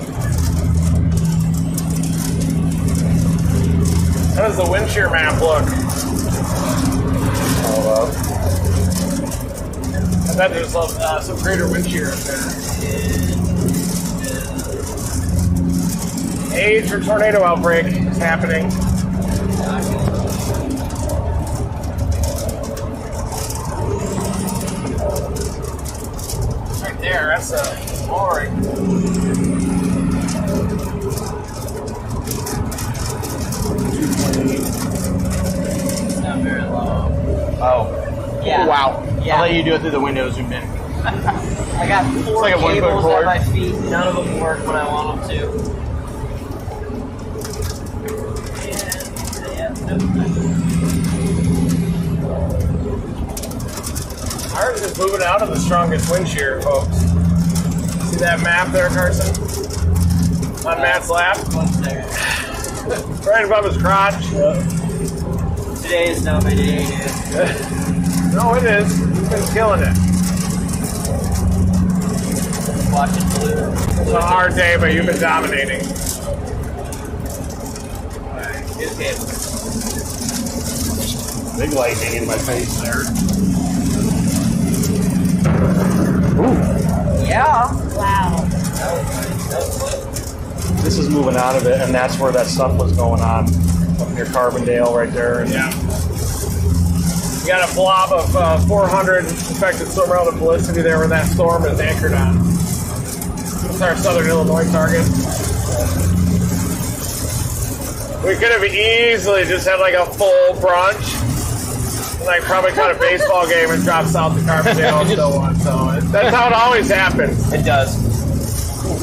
How does the wind shear map look? Hold up. I bet there's some greater wind shear up there. Major tornado outbreak is happening. Right there, that's a boring. It's not very low. Oh. Yeah. Wow. Yeah. I'll let you do it through the window, zoom in. I got 4 like a 1 foot cables cord. at my feet. None of them work when I want them to. Ours is moving out of the strongest wind shear, folks. See that map there, Carson? On Matt's lap? What's there? Right above his crotch. Today is not my day, dude. No, it is. You've been killing it. Watching blue. It's a hard day, but you've been dominating. Here's cable. Big lightning in my face there. Yeah. Wow. This is moving out of it, and that's where that stuff was going on up near Carbondale right there. And Yeah. You got a blob of 400 affected storm relative velocity there where that storm is anchored on. It's our southern Illinois target. We could have easily just had like a full brunch. And like probably caught a baseball game and dropped south to Carbondale and still won. So that's how it always happens. It does.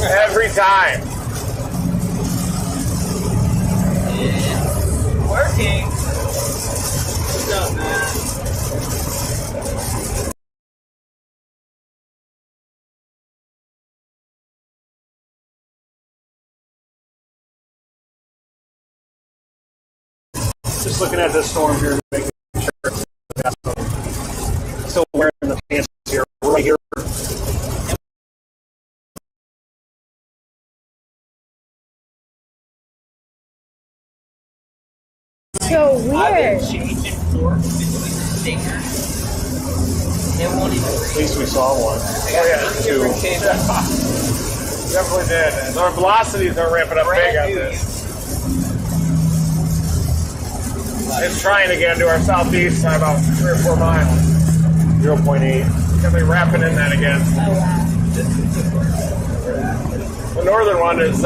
Every time. It's working. What's up, man? just looking at this storm here, making sure that's still wearing the pants here. We're right here. So I've weird. been changing forks between the stickers. It won't even At least we saw one. I got different cables. Definitely did. Our velocities are ramping up big on this. It's trying again to our southeast by about 3 or 4 miles. 0.8. Gonna be wrapping in that again. Oh wow. The northern one is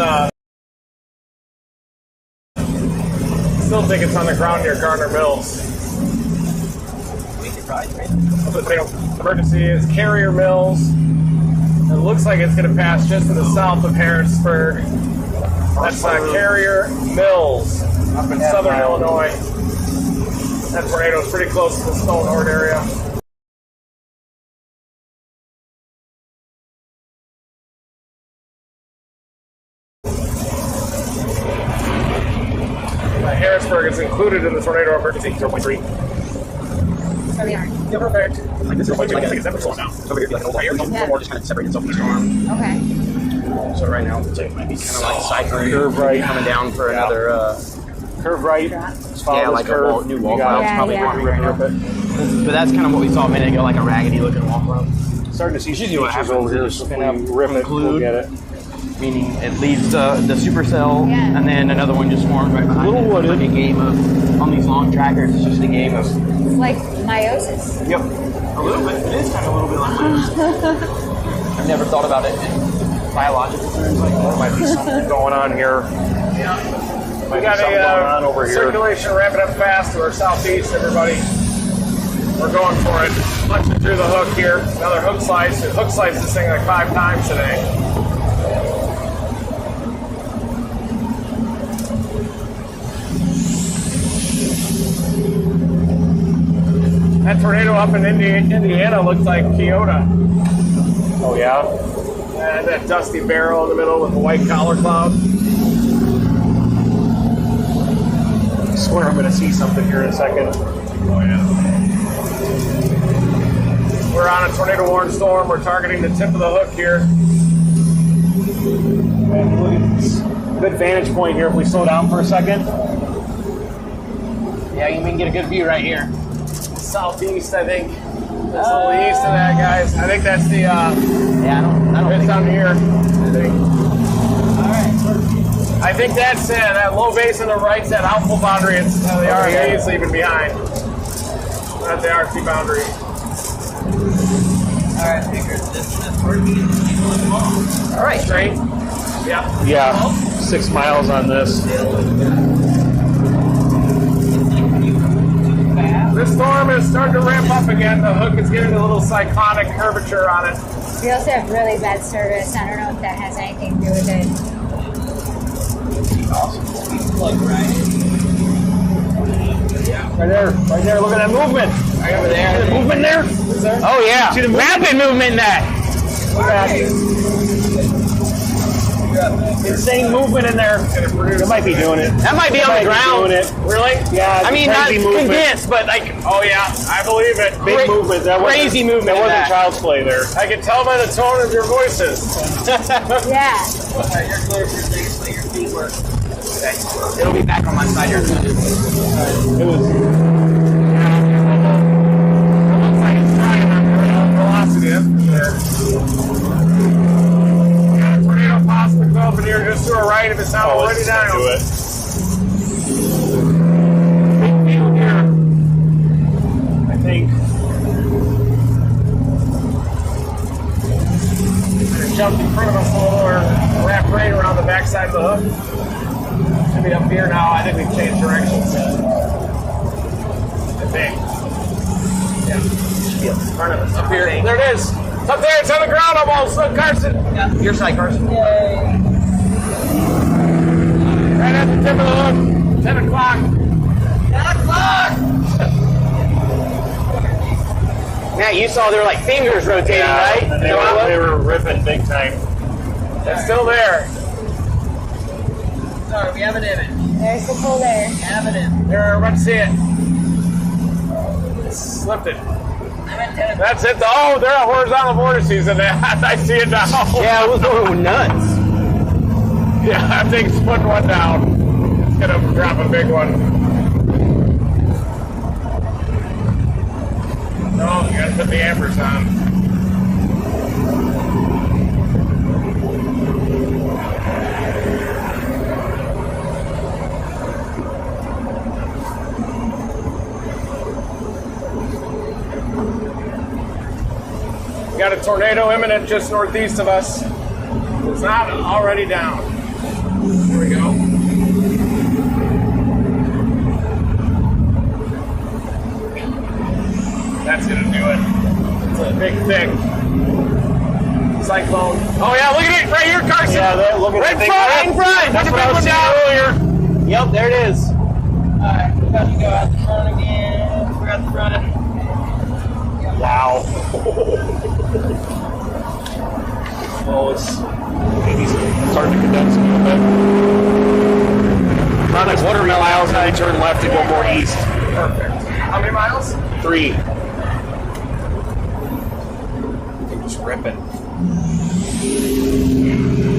still think it's on the ground near Garner Mills. We could probably trade The emergency is Carrier Mills. It looks like it's going to pass just to the south of Harrisburg. That's Carrier Mills up in southern Illinois. That tornado is pretty close to the Stonehorn area. Harrisburg is included in the tornado emergency. 0.3. So we are. Yeah, perfect. Like this is like, I think it's never slowing down. So we're like an old here. Yeah. More just kind of separate itself from the storm. Okay. So right now, it might be kind of like cycling. Curve right coming down for another. Curve right. Just follow Yeah, this like a curve. new wall You got route. Yeah, Probably yeah. working right now. But that's kind of what we saw a minute ago, like a raggedy looking wall route. Starting to see Usually what features happens over here. is So spin if up, we rip it, we'll conclude. get it. Meaning it leaves the supercell, Yeah. and then another one just forms right behind Little it. wooded. It's like a game of, on these long trackers, it's just a game of, It's like meiosis. yep, a little bit. It is kind of a little bit like that. I've never thought about it in biological terms like There that. might be something going on here. We Might got be something going on a over here. circulation ramping up fast to our southeast, everybody. We're going for it. Punching through the hook here. Another hook slice. It hook sliced this thing like 5 times today. That tornado up in Indiana looks like Kyoto. Oh, yeah? And that dusty barrel in the middle with the white collar cloud. I swear I'm going to see something here in a second. Oh, yeah. We're on a tornado warning storm. We're targeting the tip of the hook here. And look at this. Good vantage point here if we slow down for a second. Yeah, you can get a good view right here. Southeast, I think. Just a little east of that, guys. I think that's the, Yeah, I don't it's think down here, I think. All right. I think that's that low base on the right's that outful boundary. It's the RFA is leaving behind. That's the RFC boundary. All right, figures. This is working. All right, straight. Yeah. Yeah, 6 miles on this. This storm is starting to ramp up again. The hook is getting a little cyclonic curvature on it. We also have really bad service. I don't know if that has anything to do with it. Plug right Right there, look at that movement. Right over there. See the movement there? Oh, yeah. See the movement? Rapid movement in that. Look at that. Insane movement in there. It might be doing it. That might be on the ground. Doing it. Really? Yeah, I mean, not crazy movement. condensed, but like Oh, yeah. I believe it. Big movement. That wasn't- crazy movement That in wasn't that. child's play there. I can tell by the tone of your voices. Yeah. You're clear for things, let your feet work. it'll be back on my side here. It was. Velocity, that's for sure. Got a tornado possibly go up in here just to our right if it's not already let's down. do it. Big field here. I think. Jumped in front of us a little or wrapped right around the backside of the hook. Should be up here now. I think we've changed directions. I think. Yeah. Should be up in front of us. Up here. There it is. It's up there. It's on the ground almost. Look, Carson. Yeah, your side, Carson. Yay. Right at the tip of the hook. 10 o'clock. 10 o'clock! Matt, you saw there were like fingers rotating, right? And they were ripping big time. It's still there. Sorry, we have an image. There's the pull there. We have an image. Here, everybody see it. Slipped it. I'm at 10 That's it. Oh, they're on horizontal vortices in that. I see it now. Yeah, it was going nuts. Yeah, I think it's putting one down. It's going to drop a big one. No, you got to put the ambers on. We got a tornado imminent just northeast of us. It's not already down. Here we go. That's gonna do it. It's a big, thick cyclone. Oh yeah, look at it right here, Carson. Yeah, look at right that in thing. front. That's Put what the I big was one saying down. earlier. Yep, there it is. Alright, we got to go out the front again. We're at the front. Wow. Well, it's starting to condense a little bit. Around like 100 miles, and I turn left and go more east. Perfect. How many miles? 3. It's ripping.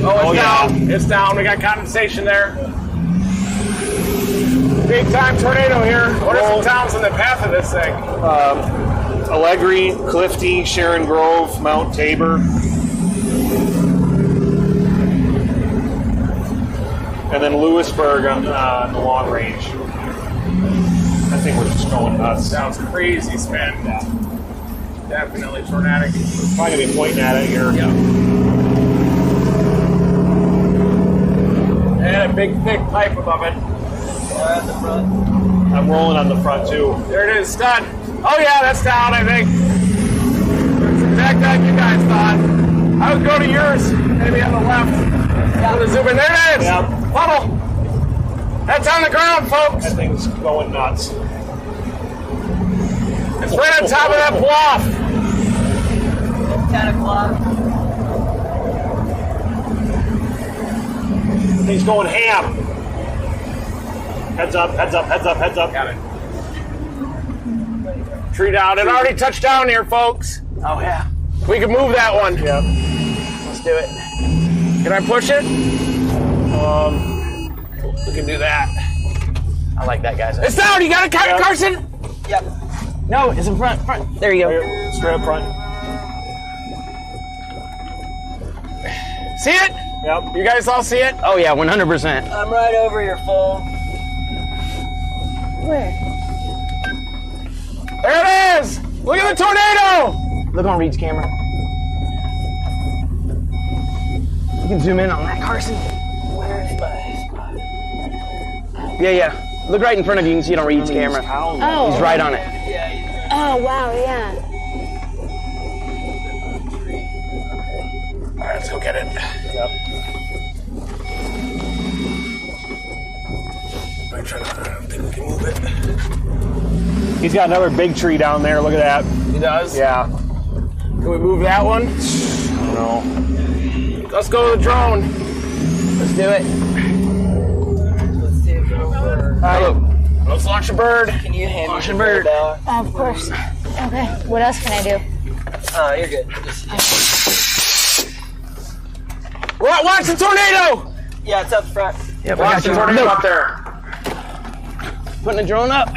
Oh, it's Oh, yeah. down. It's down. We got condensation there. Big time tornado here. What are some towns in the path of this thing? Allegri, Clifty, Sharon Grove, Mount Tabor. And then Lewisburg on the long range. I think we're just going nuts. Sounds crazy, Span. Definitely tornadic. Probably going to be pointing at it here. Yeah. And a big, thick pipe above it. We're at the front. I'm rolling on the front too. There it is, done. Oh yeah, that's down, I think. That's exactly like you guys thought. I would go to yours, maybe on the left. I'm gonna zoom in. There it is. Yep. Puddle. That's on the ground, folks. That thing's going nuts. It's right on top of that bluff. 10 o'clock. Thing's going ham. Heads up, heads up, heads up, heads up. Got it. Tree down. It already touched down here, folks. Oh yeah. We can move that one. Yep. Let's do it. Can I push it? We can do that. I like that, guys. It's down. You got it, Carson? Yep. No, it's in front. Front. There you go. Here, straight up front. See it? Yep. You guys all see it? Oh yeah, 100%. I'm right over your phone. Where? There it is. Look at the tornado. Look on Reed's camera. You can zoom in on that, Carson. Where is my spot? Yeah. Look right in front of you. You can see it on Reed's camera. Oh. He's right on it. Yeah, he's Oh, wow, yeah. All right, let's go get it. Yep. I don't think we can move it. He's got another big tree down there. Look at that. He does? Yeah. Can we move that one? No. Let's go to the drone. Let's do it. Let's see if it'll work. Let's launch a bird. Can you hand me the bird. bell? Of course. Okay, what else can I do? You're good. Watch the tornado. Yeah, it's up front. Yep, Watch the tornado up there. Putting the drone up.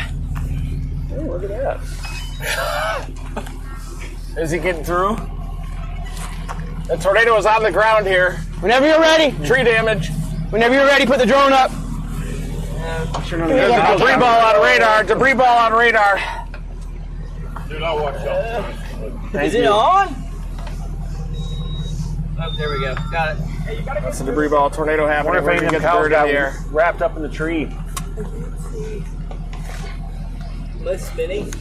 Oh, look at that. Is he getting through? The tornado is on the ground here. Whenever you're ready. Tree damage. Whenever you're ready, put the drone up. There's a debris ball on radar. Debris ball on radar. Dude, I'll watch out. Is it on? Oh, there we go. Got it. That's a debris ball tornado I happening. wonder if We're any gonna of get them the cows bird in got the air. wrapped up in the tree. Am I spinning?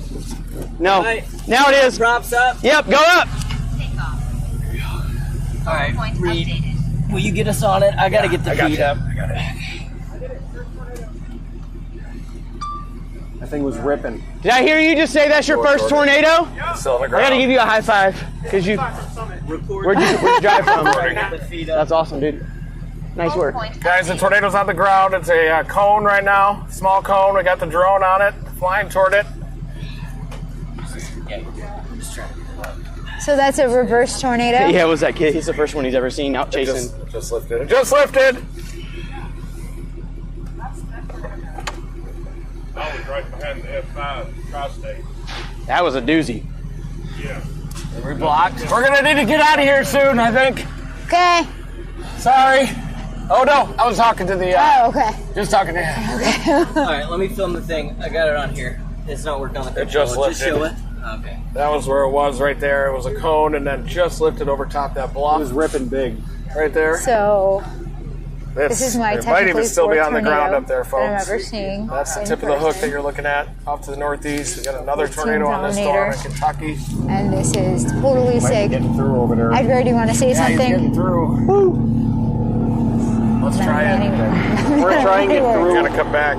No. Right. Now it is. Props up. Yep, go up. All right, Reed. Will you get us on it? I gotta get the feet up. I got it. That thing was ripping. Did I hear you just say that's your first tornado? Still on the I ground. gotta give you a high five because you. Where'd you drive from? Get the feet up. That's awesome, dude. Nice work. Guys, the tornado's on the ground. It's a cone right now. Small cone. We got the drone on it, flying toward it. So that's a reverse tornado? Yeah, it was that kid. He's the first one he's ever seen out chasing. Just lifted. It just lifted. I was right behind the F5 tri-state. That was a doozy. Yeah. We're blocked. We're gonna need to get out of here soon, I think. Okay. Sorry. Oh no, I was talking to the. Oh, okay. Just talking to him. All right, let me film the thing. I got it on here. It's not working on the It just controller. Just show lifted. it. Okay. That was where it was right there. It was a cone and then just lifted over top that It bluff was ripping big. right there. So this is my It might even technically still be fourth on the ground tornado up there, that I'm folks. ever seeing. That's the in tip of the hook that person. you're looking at off to the northeast. We got another 15 tornado on this storm in millimeter. Kentucky. And this is totally Might be sick. getting through over there. Edgar, do you want to say Yeah, he's getting something? through. Let's try it. We're trying to get We're through. gonna come back.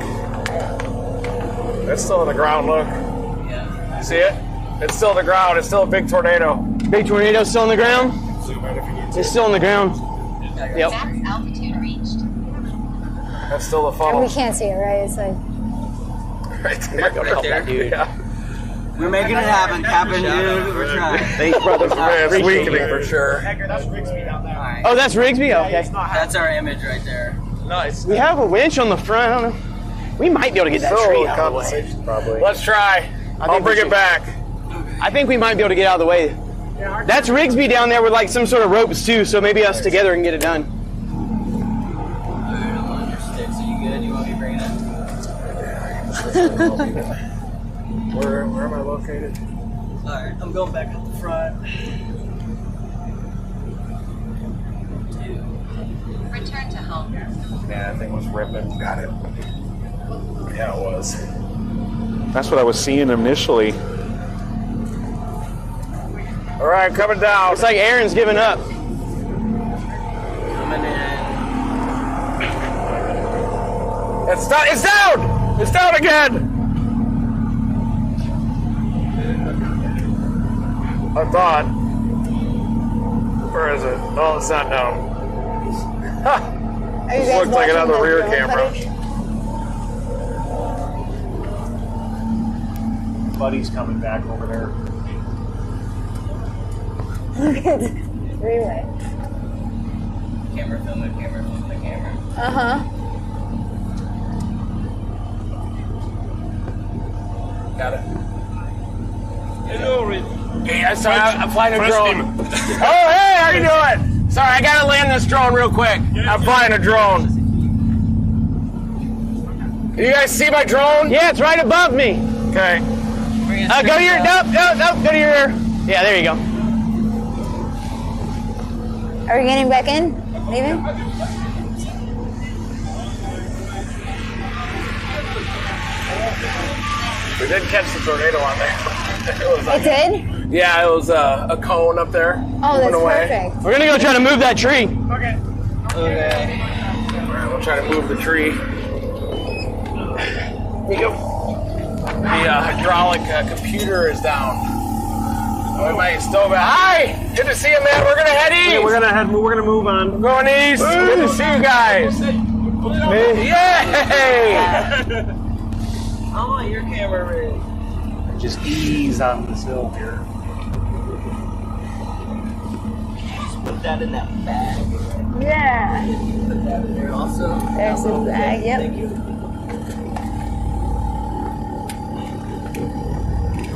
It's still on the ground. Look. Yeah. You see it? It's still on the ground. It's still a big tornado. Big tornado still on the ground? Zoom in if you need to. It's still on the ground. Yep. Max altitude reached. That's still the And funnel. we can't see it, right? It's like, Right there. Right there. Dude. Yeah. We're making it happen. Happen, dude. We're trying. Thanks, brother. It's weakening for sure. Oh, that's Rigsby? Okay. That's our image right there. Nice. We have a winch on the front. I don't know. We might be able to get that tree out of the way. compensation probably. Let's try. I'll think we bring it should. back. I think we might be able to get out of the way. That's Rigsby down there with like some sort of ropes too, so maybe us together can get it done. I'm on your sticks. Are you good? You want me to bring it up? Where am I located? Alright, I'm going back up the front. Return to home. Yeah, that thing was ripping. Got it. Yeah, it was. That's what I was seeing initially. All right, coming down. It's like Aaron's giving up. Coming in. It's down! It's down! It's down again! I thought. Where is it? Oh, it's not down. Ha! Are you This guys looks like watching another the rear drone camera. footage? Buddy's coming back over there. Look at the three-way. Camera filming, camera filming, camera. Uh-huh. Got it. Hello, Rick. Hey, I'm flying a drone. Oh, hey, how you doing? Sorry, I gotta land this drone real quick. I'm flying a drone. Can you guys see my drone? Yeah, it's right above me. Okay. Go to your, nope, go to your, yeah, there you go. Are we getting back in? Leaving? We did catch the tornado on there. It did? Yeah, it was a cone up there. Oh, that's moving away. perfect. We're gonna go try to move that tree. Okay. Okay. Alright, we'll try to move the tree. The hydraulic computer is down. We might still be. Hi! Good to see you, man. We're gonna head east. Yeah, we're gonna move on. We're going east. Good to see you guys. Yay! I want your camera, Rick. Just ease on this hill here. Just put that in that bag. Yeah. Put that in there also. There's the bag, yep. Thank you.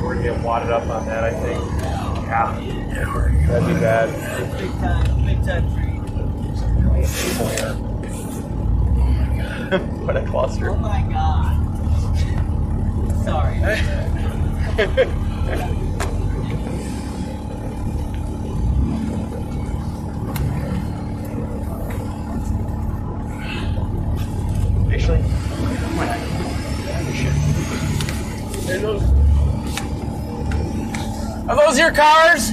We're gonna get wadded up on that, I think. Yeah. That'd be bad. Big time tree. What a cluster. Oh my god. Sorry. Actually, Are those your cars?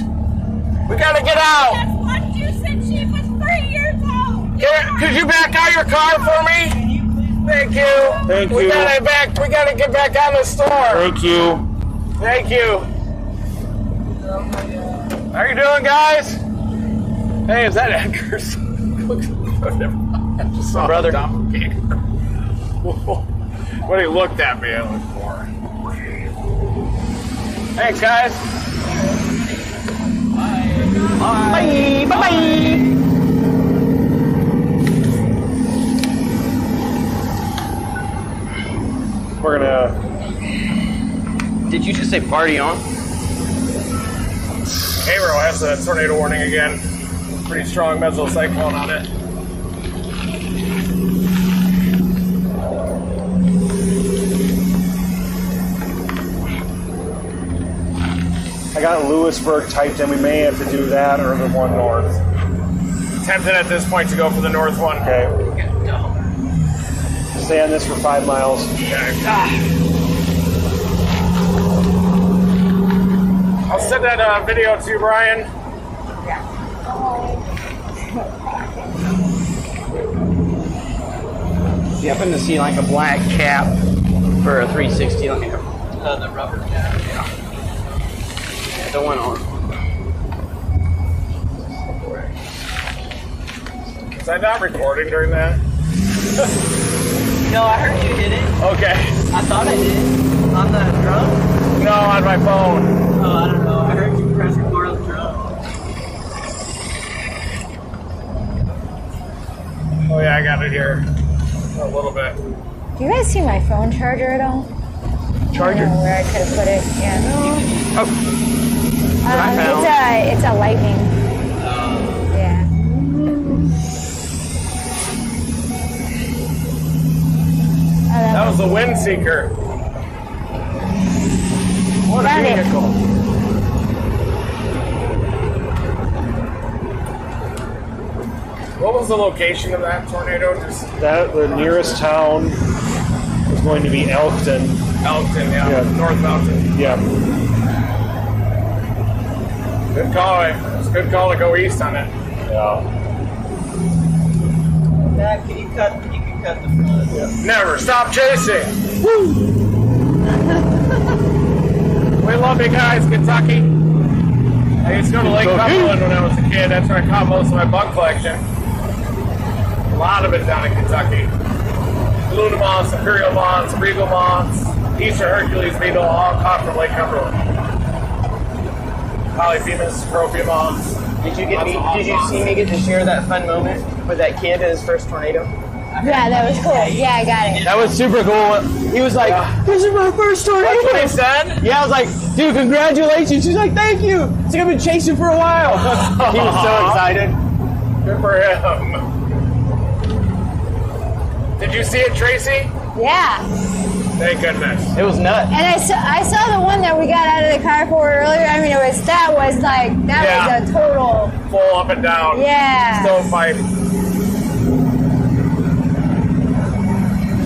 We gotta get out. That's what you said. She was 3 years old. Could you back out your car for me? Thank you. Thank We you. gotta get back on the store. Thank you. Thank you. How you doing, guys? Hey, is that Edgar's? I just saw Brother. the doppelganger. When he looked at me, I looked for. Thanks, guys. Bye, bye-bye. We're gonna. Did you just say party on? Cairo has a tornado warning again. Pretty strong mesocyclone on it. I got Louisville typed in. We may have to do that or the one north. Tempted at this point to go for the north one. Okay. Stay on this for 5 miles. I'll send that video to you, Brian. You happen to see like a black cap for a 360 on here. The rubber cap. Yeah, the one on. Was I not recording during that? No, I heard you did it. Okay. I thought I did. On the drum? No, on my phone. Oh, I don't know. I heard you press record on the drum. Oh yeah, I got it here. A little bit. Do you guys see my phone charger at all? Charger. I don't know where I could have put it. Yeah. Oh, I found. It's a lightning. Yeah. That was the wind seeker. What a Found it. vehicle. What was the location of that tornado? Just The nearest town is going to be Elkton. Elton, yeah. North Elton. Yeah. Good call. It's a good call to go east on it. Yeah. Matt, you can cut the front. Yeah. Never stop chasing. Woo! We love you guys, Kentucky. I used to go to Lake Cumberland when I was a kid. That's where I caught most of my bug collection. A lot of it down in Kentucky. Luna moths, imperial moths, regal moths, Eastern Hercules beetle, all caught from Lake Cumberland. Polyphemus, Propia moths. Did you see me get to share that fun moment with that kid in his first tornado? Yeah, that was cool. Yeah, I got it. That was super cool. He was like, "This is my first tornado." That's what he said? Yeah, I was like, "Dude, congratulations." She's like, "Thank you." It's like, "I've been chasing for a while." He was so excited. Good for him. Did you see it, Tracy? Yeah. Thank goodness. It was nuts. And I saw the one that we got out of the car for earlier. I mean, that was a total full up and down. Yeah. Still fighting.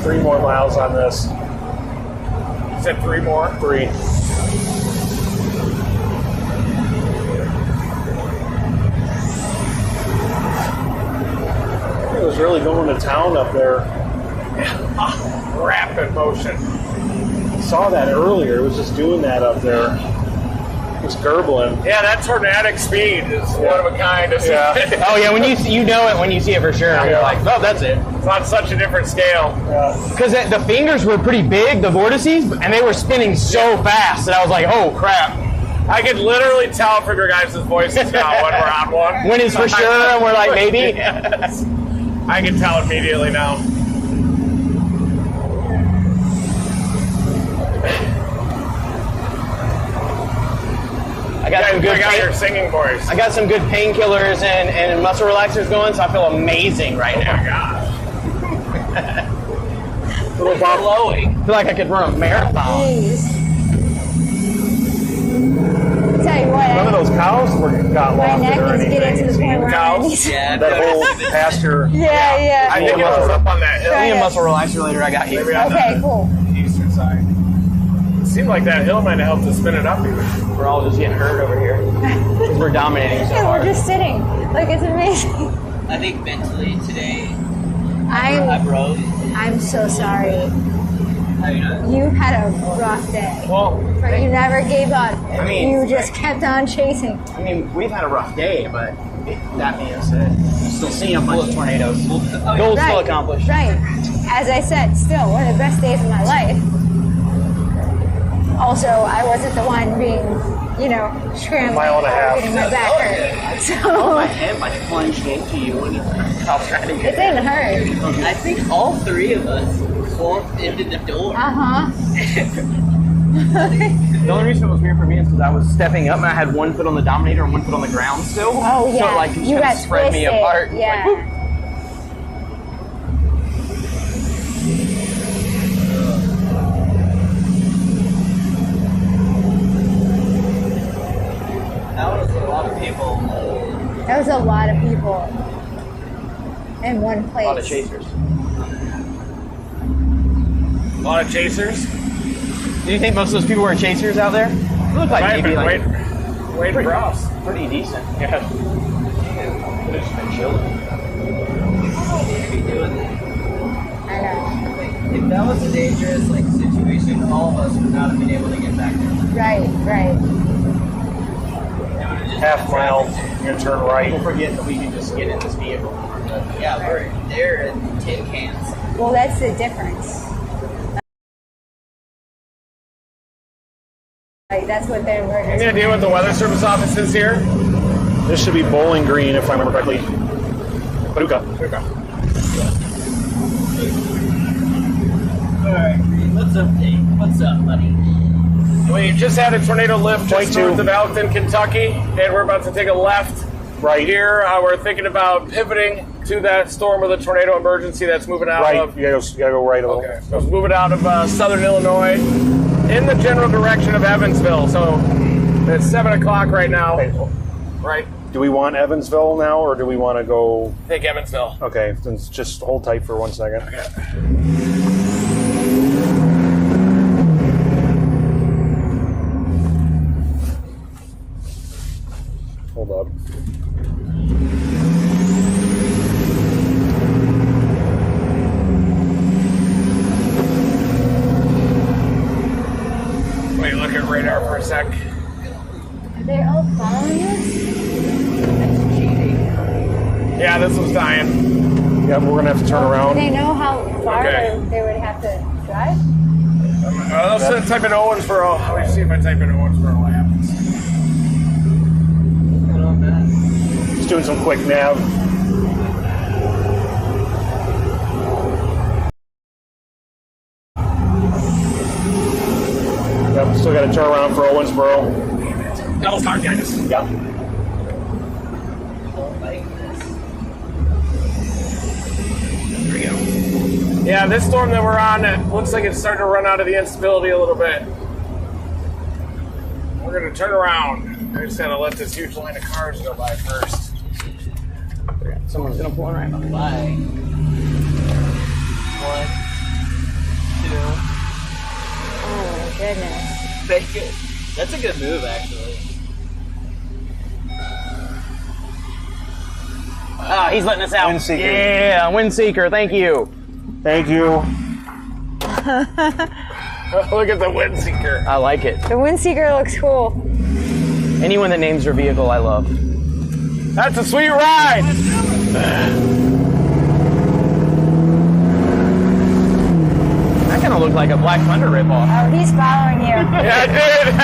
3 more miles on this. You said 3 more? 3. It was really going to town up there. Rapid motion. I saw that earlier. It was just doing that up there. It was gurgling. Yeah, that tornadic speed is one of a kind. Yeah. Oh yeah, when you know it when you see it for sure. Yeah. You're like, "Oh, that's it." It's on such a different scale. Because the fingers were pretty big, the vortices, and they were spinning so fast that I was like, "Oh crap!" I could literally tell from your guys' voices now when we're on one. When it's for sure, and we're like, maybe. Yes. I can tell immediately now. I got your singing voice. I got some good painkillers and muscle relaxers going, so I feel amazing right now. Oh my gosh. Little glowing. I feel like I could run a marathon. Jeez. Tell you what, None of those cows got my lost neck or is anything. getting to the point where I need to. Yeah, That whole pasture. Yeah. I think it was up on that hill. Give me a muscle relaxer later. I got you. Maybe on Okay, the cool. eastern side. It seemed like that hill might have helped to spin it up even. We're all just getting hurt over here. We're dominating so Yeah, we're hard. just sitting. Like, it's amazing. I think mentally today, I I'm rode. I'm so sorry. You had a rough day. Well, But you never gave up. I mean- you just kept on chasing. I mean, we've had a rough day, but that being said, still seeing a bunch of tornadoes. Goal still accomplished. Right. As I said, still one of the best days of my life. Also, I wasn't the one being, scrambling, Mile and a half. getting my back hurt. So My head like plunged into you when I was trying to it get didn't hurt. I think all 3 of us walked into the door. The only reason it was weird for me is because I was stepping up and I had one foot on the Dominator and one foot on the ground still. Oh yeah. So it, like, just you kinda got spread me twisted. apart. Yeah. Like, whoop. That was a lot of people. That was a lot of people in one place. A lot of chasers. A lot of chasers. Do you think most of those people were chasers out there? It looked like Might have maybe been like waiting for us. pretty decent. Yeah. Could have just been chilling. Be doing that. I know. If that was a dangerous situation, all of us would not have been able to get back there. Right. Half mile, you're gonna turn right. People forget that we can just get in this vehicle. Yeah, we're there in tin cans. Well, that's the difference. Like, that's what they're working. Any idea what the Weather Service office is here? This should be Bowling Green, if I remember correctly. Paducah. Alright, what's up, Dave? What's up, buddy? We just had a tornado lift just 0.2. north of Elton, Kentucky, and we're about to take a left right here. We're thinking about pivoting to that storm with a tornado emergency that's moving out Right, of. you gotta go right a little. Okay, so it's moving out of southern Illinois in the general direction of Evansville. So it's 7 o'clock right now. Okay. Right? Do we want Evansville now, or do we want to go? Take Evansville. Okay, then just hold tight for 1 second. radar for a sec. Are they all following us? Yeah, this was dying. Yep, we're going to have to turn Do around. they know how far Okay. they would have to drive? Let's type in Owensboro. Let me see if I type in Owensboro, what happens. Just doing some quick nav. Yep, still got to turn around for Owensboro. Double start, guys. Yep. There we go. Yeah, this storm that we're on, it looks like it's starting to run out of the instability a little bit. We're going to turn around. I just got to let this huge line of cars go by first. Someone's gonna pull in right behind. Bye. 1, 2. Oh my goodness. Make it. That's a good move, actually. Ah, he's letting us out. Windseeker. Yeah, Windseeker, thank you. Thank you. Look at the Windseeker. I like it. The Windseeker looks cool. Anyone that names their vehicle, I love. That's a sweet ride. That kind of looked like a Black Thunder ripoff. Oh, he's following you. Yeah, I did.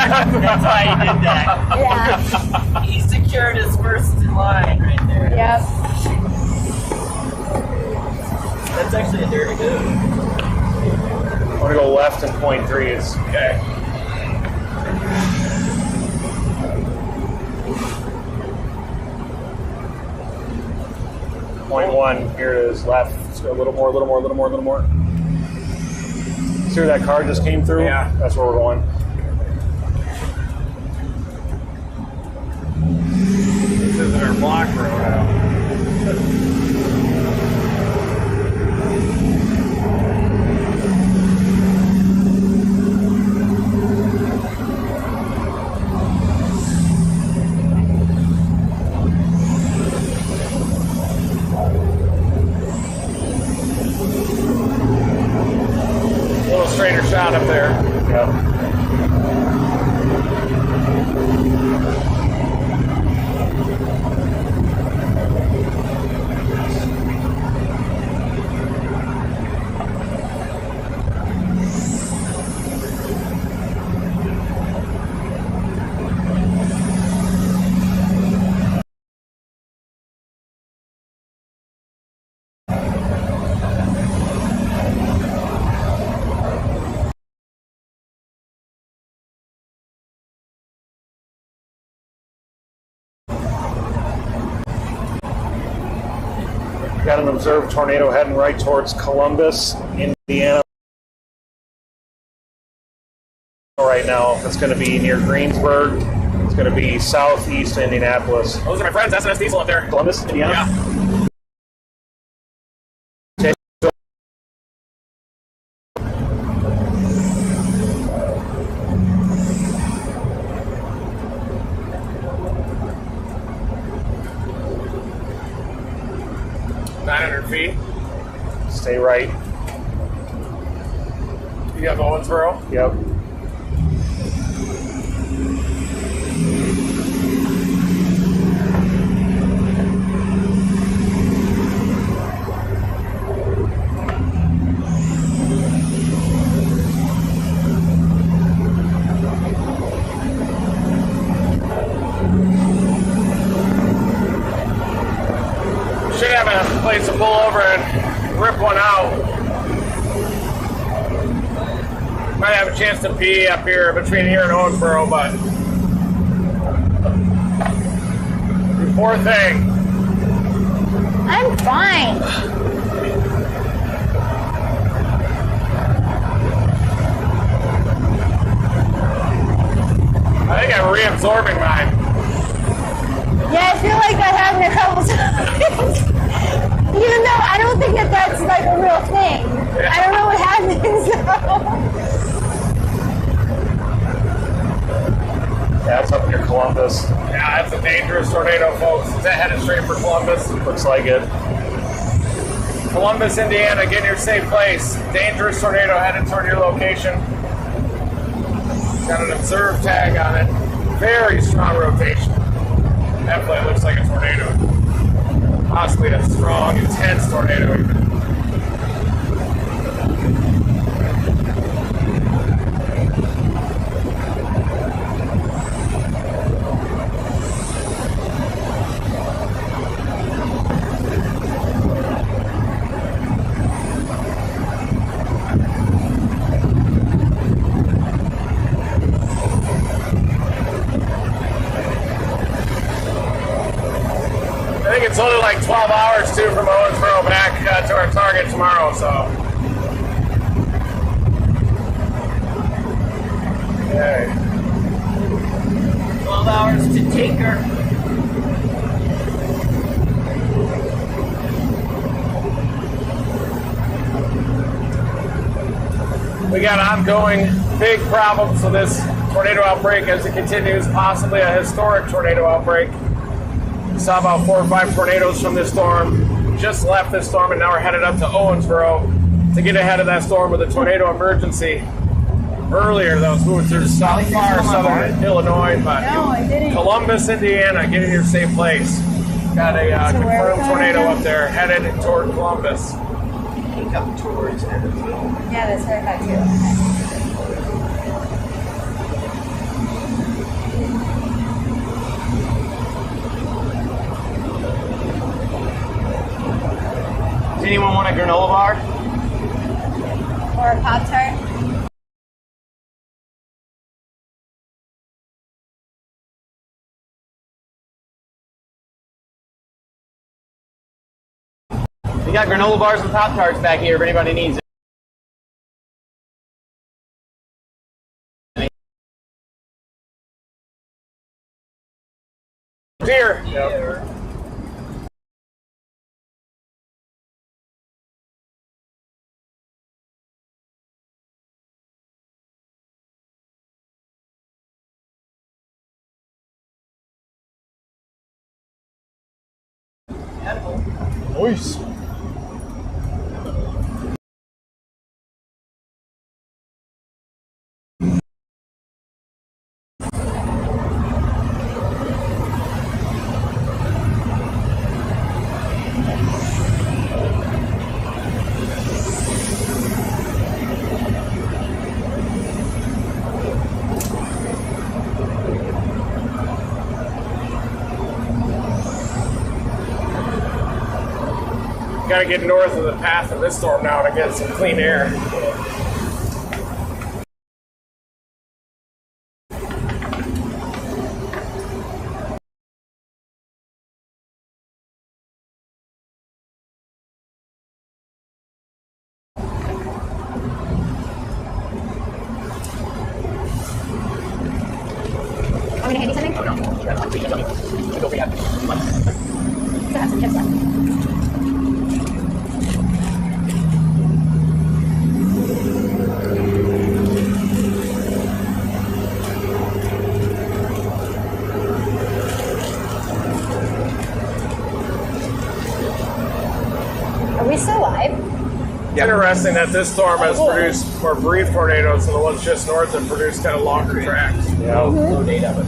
That's why he did that. Yeah. He secured his first line right there. Yep. That's actually a dirty move. I'm going to go left and point 3. It's okay. Point 1, here it is, left. Let's go a little more. See where that car just came through? Yeah. That's where we're going. This isn't our block road. A little straighter shot up there. Yep. Got an observed tornado heading right towards Columbus, Indiana. Right now, it's going to be near Greensburg. It's going to be southeast Indianapolis. Those are my friends, S&S Diesel up there. Columbus, Indiana? Yeah. Feet. Stay right. You have Owensboro? Yep. Should have a place to pull over and rip one out. Might have a chance to pee up here between here and Owensboro, but you poor thing. I'm fine. I think I'm reabsorbing mine. Yeah, I feel like that happened a couple times. Even though I don't think that that's like a real thing. I don't know what happens though. Yeah, it's up near Columbus. Yeah, that's a dangerous tornado, folks. It's headed straight for Columbus. Looks like it. Columbus, Indiana, get in your safe place. Dangerous tornado headed toward your location. Got an observe tag on it. Very strong rotation. Definitely looks like a tornado. Possibly a strong, intense tornado even. It's only like 12 hours too from Owensboro back to our target tomorrow, so. Okay. 12 hours to take her. We got ongoing big problems with this tornado outbreak as it continues, possibly a historic tornado outbreak. We saw about 4 or 5 tornadoes from this storm. Just left this storm and now we're headed up to Owensboro to get ahead of that storm with a tornado emergency. Earlier, that was moving through far southern Illinois, but Columbus, Indiana, get in your safe place. Got a confirmed tornado up there headed toward Columbus. Up towards Evansville. Yeah, that's what I thought too. Does anyone want a granola bar? Or a Pop-Tart? We got granola bars and Pop-Tarts back here if anybody needs it. Deer. Yep. Nice. Got to get north of the path of this storm now to get some clean air. I'm gonna hand you something? Still have some chips left. Are we still live? It's interesting that this storm has produced more brief tornadoes than the ones just north that produced kind of longer tracks. Yeah. Low data, but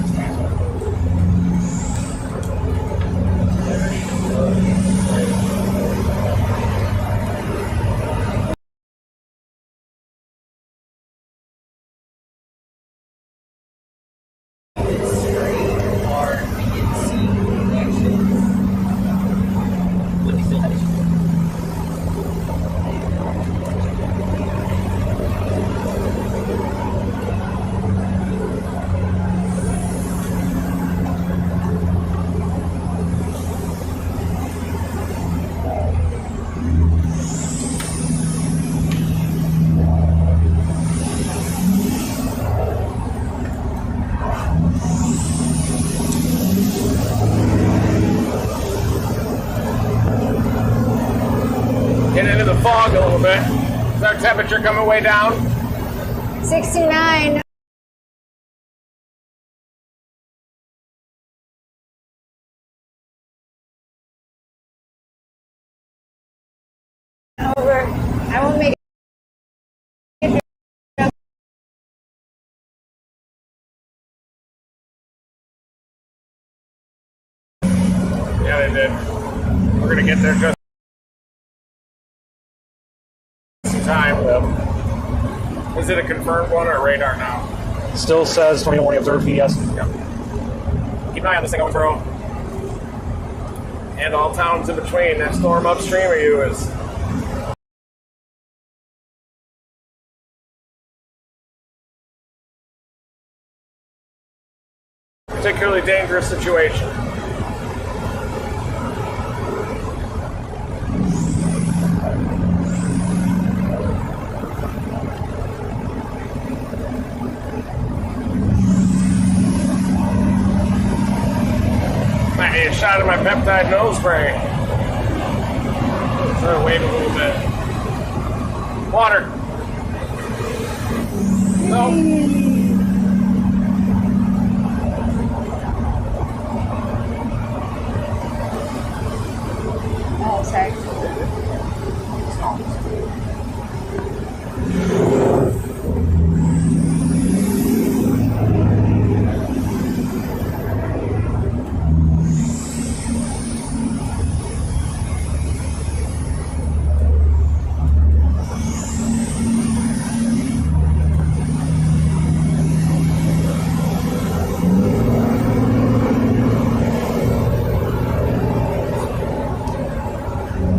Getting into the fog a little bit. Is our temperature coming way down? 69. Over. I won't make did. We're going to get there just in time. Is it a confirmed one or a radar now? Still says tornado warning observed PDS. Yep. Keep an eye on this thing, Owensboro. And all towns in between. That storm upstream of you is a particularly dangerous situation. Might need a shot of my peptide nose spray. Try to wait a little bit. Water. No. Oh, sorry.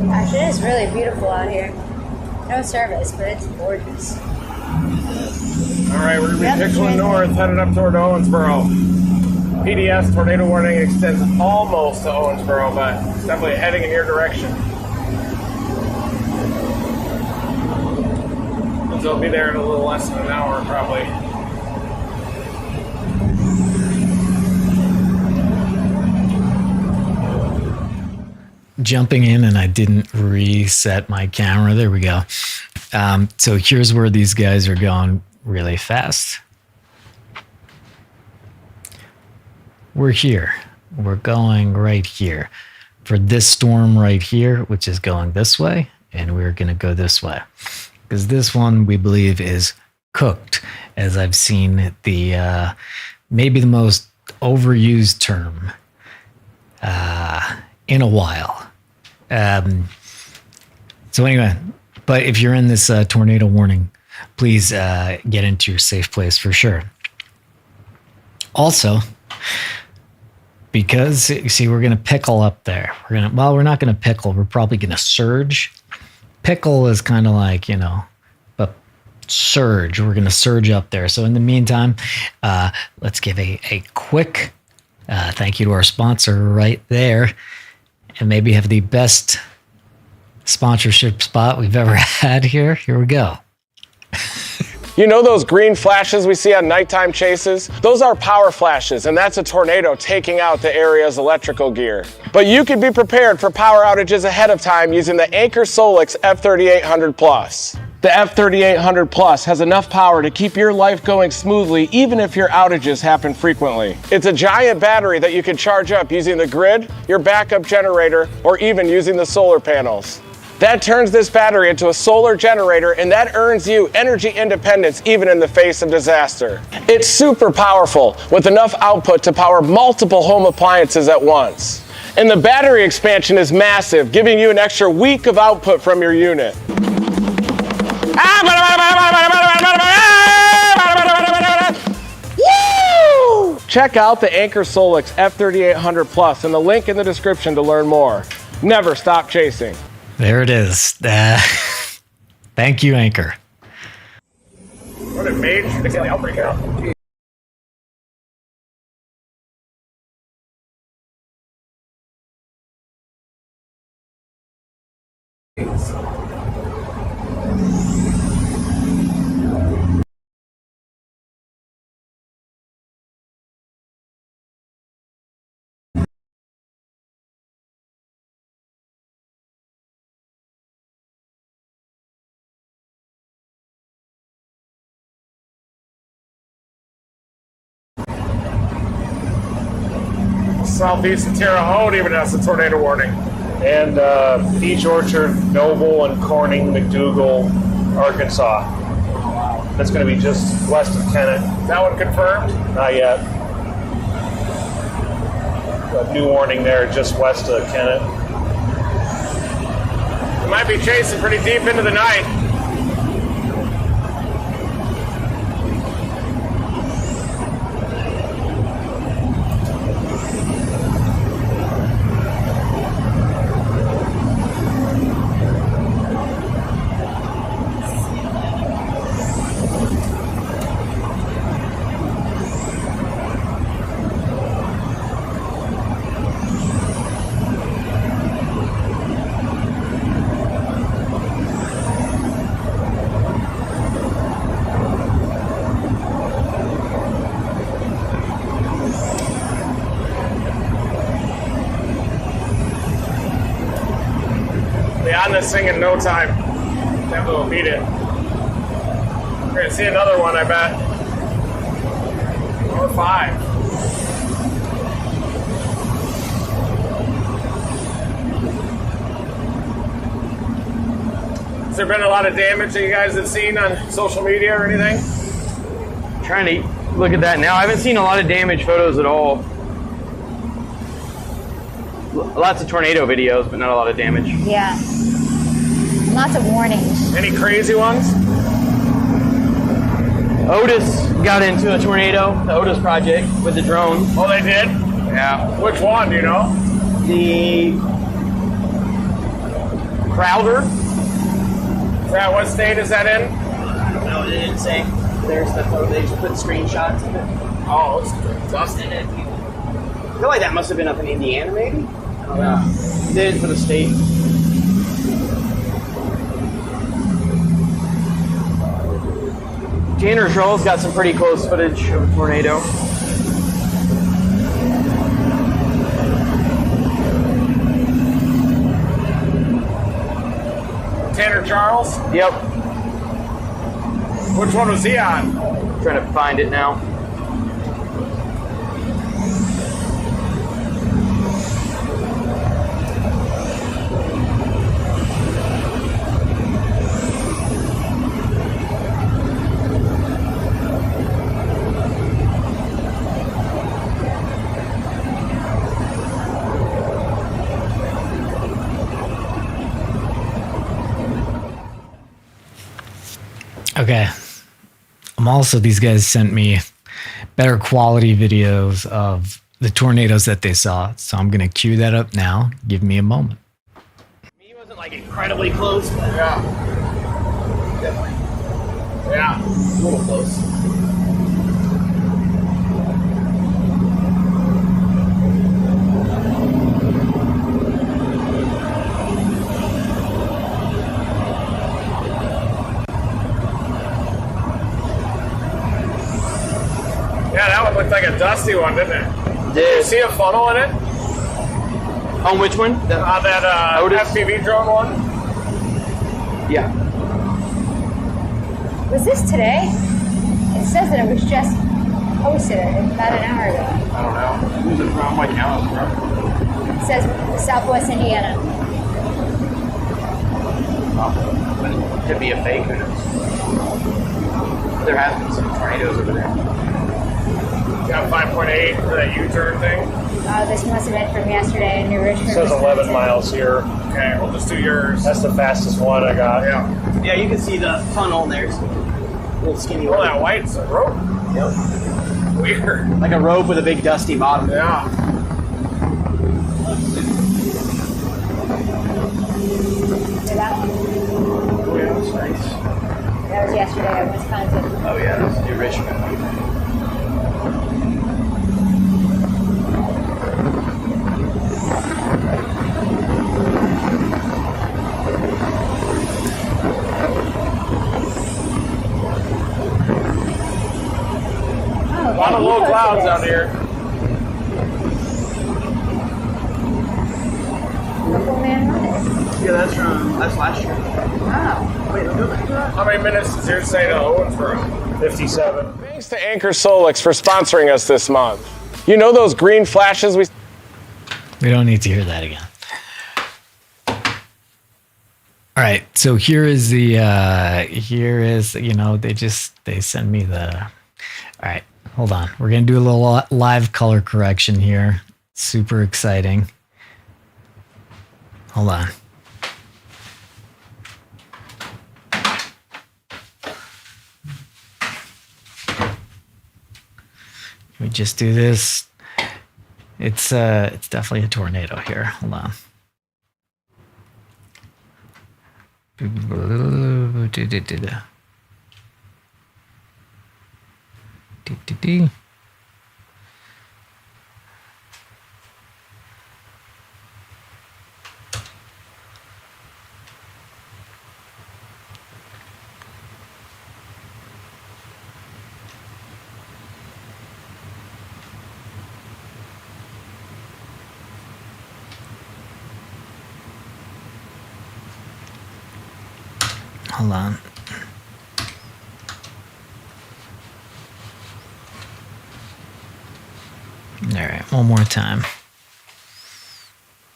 Gosh, it is really beautiful out here. No service, but it's gorgeous. All right, we're going to be Yep, pixeling north, headed up toward Owensboro. PDS tornado warning extends almost to Owensboro, but it's definitely heading in your direction. So it'll be there in a little less than an hour, probably. Jumping in, and I didn't reset my camera. There we go. So here's where these guys are going really fast. We're here. We're going right here for this storm right here, which is going this way, and we're going to go this way because this one we believe is cooked, as I've seen the maybe the most overused term in a while. So anyway, but if you're in this tornado warning, please get into your safe place for sure. Also, because you see, we're going to pickle up there. We're not going to pickle. We're probably going to surge. Pickle is kind of like, but surge. We're going to surge up there. So in the meantime, let's give a quick thank you to our sponsor right there, and maybe have the best sponsorship spot we've ever had here. Here we go. You know those green flashes we see on nighttime chases? Those are power flashes, and that's a tornado taking out the area's electrical gear. But you can be prepared for power outages ahead of time using the Anker Solix F3800 Plus. The F3800 Plus has enough power to keep your life going smoothly even if your outages happen frequently. It's a giant battery that you can charge up using the grid, your backup generator, or even using the solar panels. That turns this battery into a solar generator, and that earns you energy independence even in the face of disaster. It's super powerful with enough output to power multiple home appliances at once. And the battery expansion is massive, giving you an extra week of output from your unit. Woo! Check out the Anker Solix F3800 Plus and the link in the description to learn more. Never stop chasing. There it is. Thank you, Anker. What a major the outbreak out. Southeast of Terre Haute even has a tornado warning. And Beach Orchard, Noble, and Corning, McDougal, Arkansas. That's going to be just west of Kennett. Is that one confirmed? Not yet. a new warning there just west of Kennett. We might be chasing pretty deep into the night. On this thing in no time. That will beat it. We're gonna see another one, I bet. Or 5. Has there been a lot of damage that you guys have seen on social media or anything? Trying to look at that now. I haven't seen a lot of damage photos at all. Lots of tornado videos, but not a lot of damage. Yeah. Lots of warnings. Any crazy ones? Otis got into a tornado, the Otis project, with the drone. Oh, they did? Yeah. Which one, do you know? The Crowder. What state is that in? No, it didn't say. There's the photo. They just put screenshots of it. Oh, it's dusty. I feel like that must have been up in Indiana, maybe? I don't know. They did for the state. Tanner Troll's got some pretty close footage of a tornado. Tanner Charles? Yep. Which one was he on? Trying to find it now. Okay. These guys sent me better quality videos of the tornadoes that they saw. So I'm going to cue that up now. Give me a moment. He wasn't like incredibly close, but Yeah. definitely Yeah. a little close. Yeah, that one looked like a dusty one, didn't it? Did you see a funnel in it? On which one? That Otis? FPV drone one? Yeah. Was this today? It says that it was just posted about an hour ago. I don't know. Who's it from? My calendar. It says Southwest Indiana. Could be a fake. Who knows? There has been some tornadoes over there. Got 5.8 for that U-turn thing. This must have been from yesterday in New Richmond. It says 11 miles here. Okay, we'll just do yours. That's the fastest one I got. Yeah. Yeah, you can see the funnel there. It's a little skinny Oh, one. that white's a rope. Yep. Weird. Like a rope with a big dusty bottom. Yeah. See that one? Oh, yeah, that's nice. That was yesterday in Wisconsin. Oh, yeah, that's New Richmond. Oh, A lot of low clouds out here. Purple Man Running. Yeah, that's last year. Wow. Wait, go back to that. How many minutes does yours say to Owensboro? 57. Thanks to Anchor Solix for sponsoring us this month. You know those green flashes we... We don't need to hear that again. All right, so here is they send me the, all right, hold on. We're going to do a little live color correction here. Super exciting. Hold on. We just do this. It's definitely a tornado here. Hold on. Hold on. All right, one more time.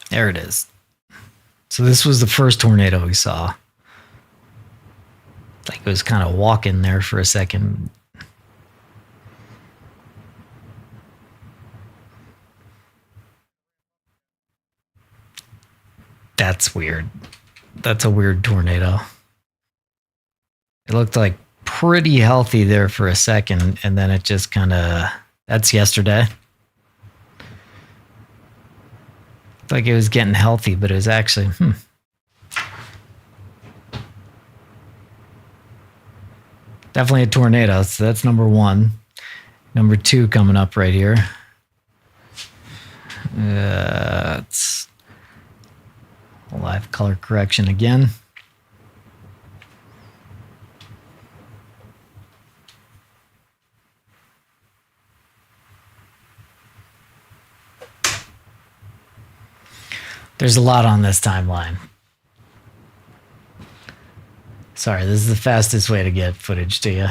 There it is. So this was the first tornado we saw. Like it was kind of walking there for a second. That's weird. That's a weird tornado. It looked like pretty healthy there for a second, and then it just kind of... That's yesterday. Like it was getting healthy, but it was actually... Definitely a tornado, so that's number one. Number two coming up right here. It's live color correction again. There's a lot on this timeline. Sorry, this is the fastest way to get footage to you.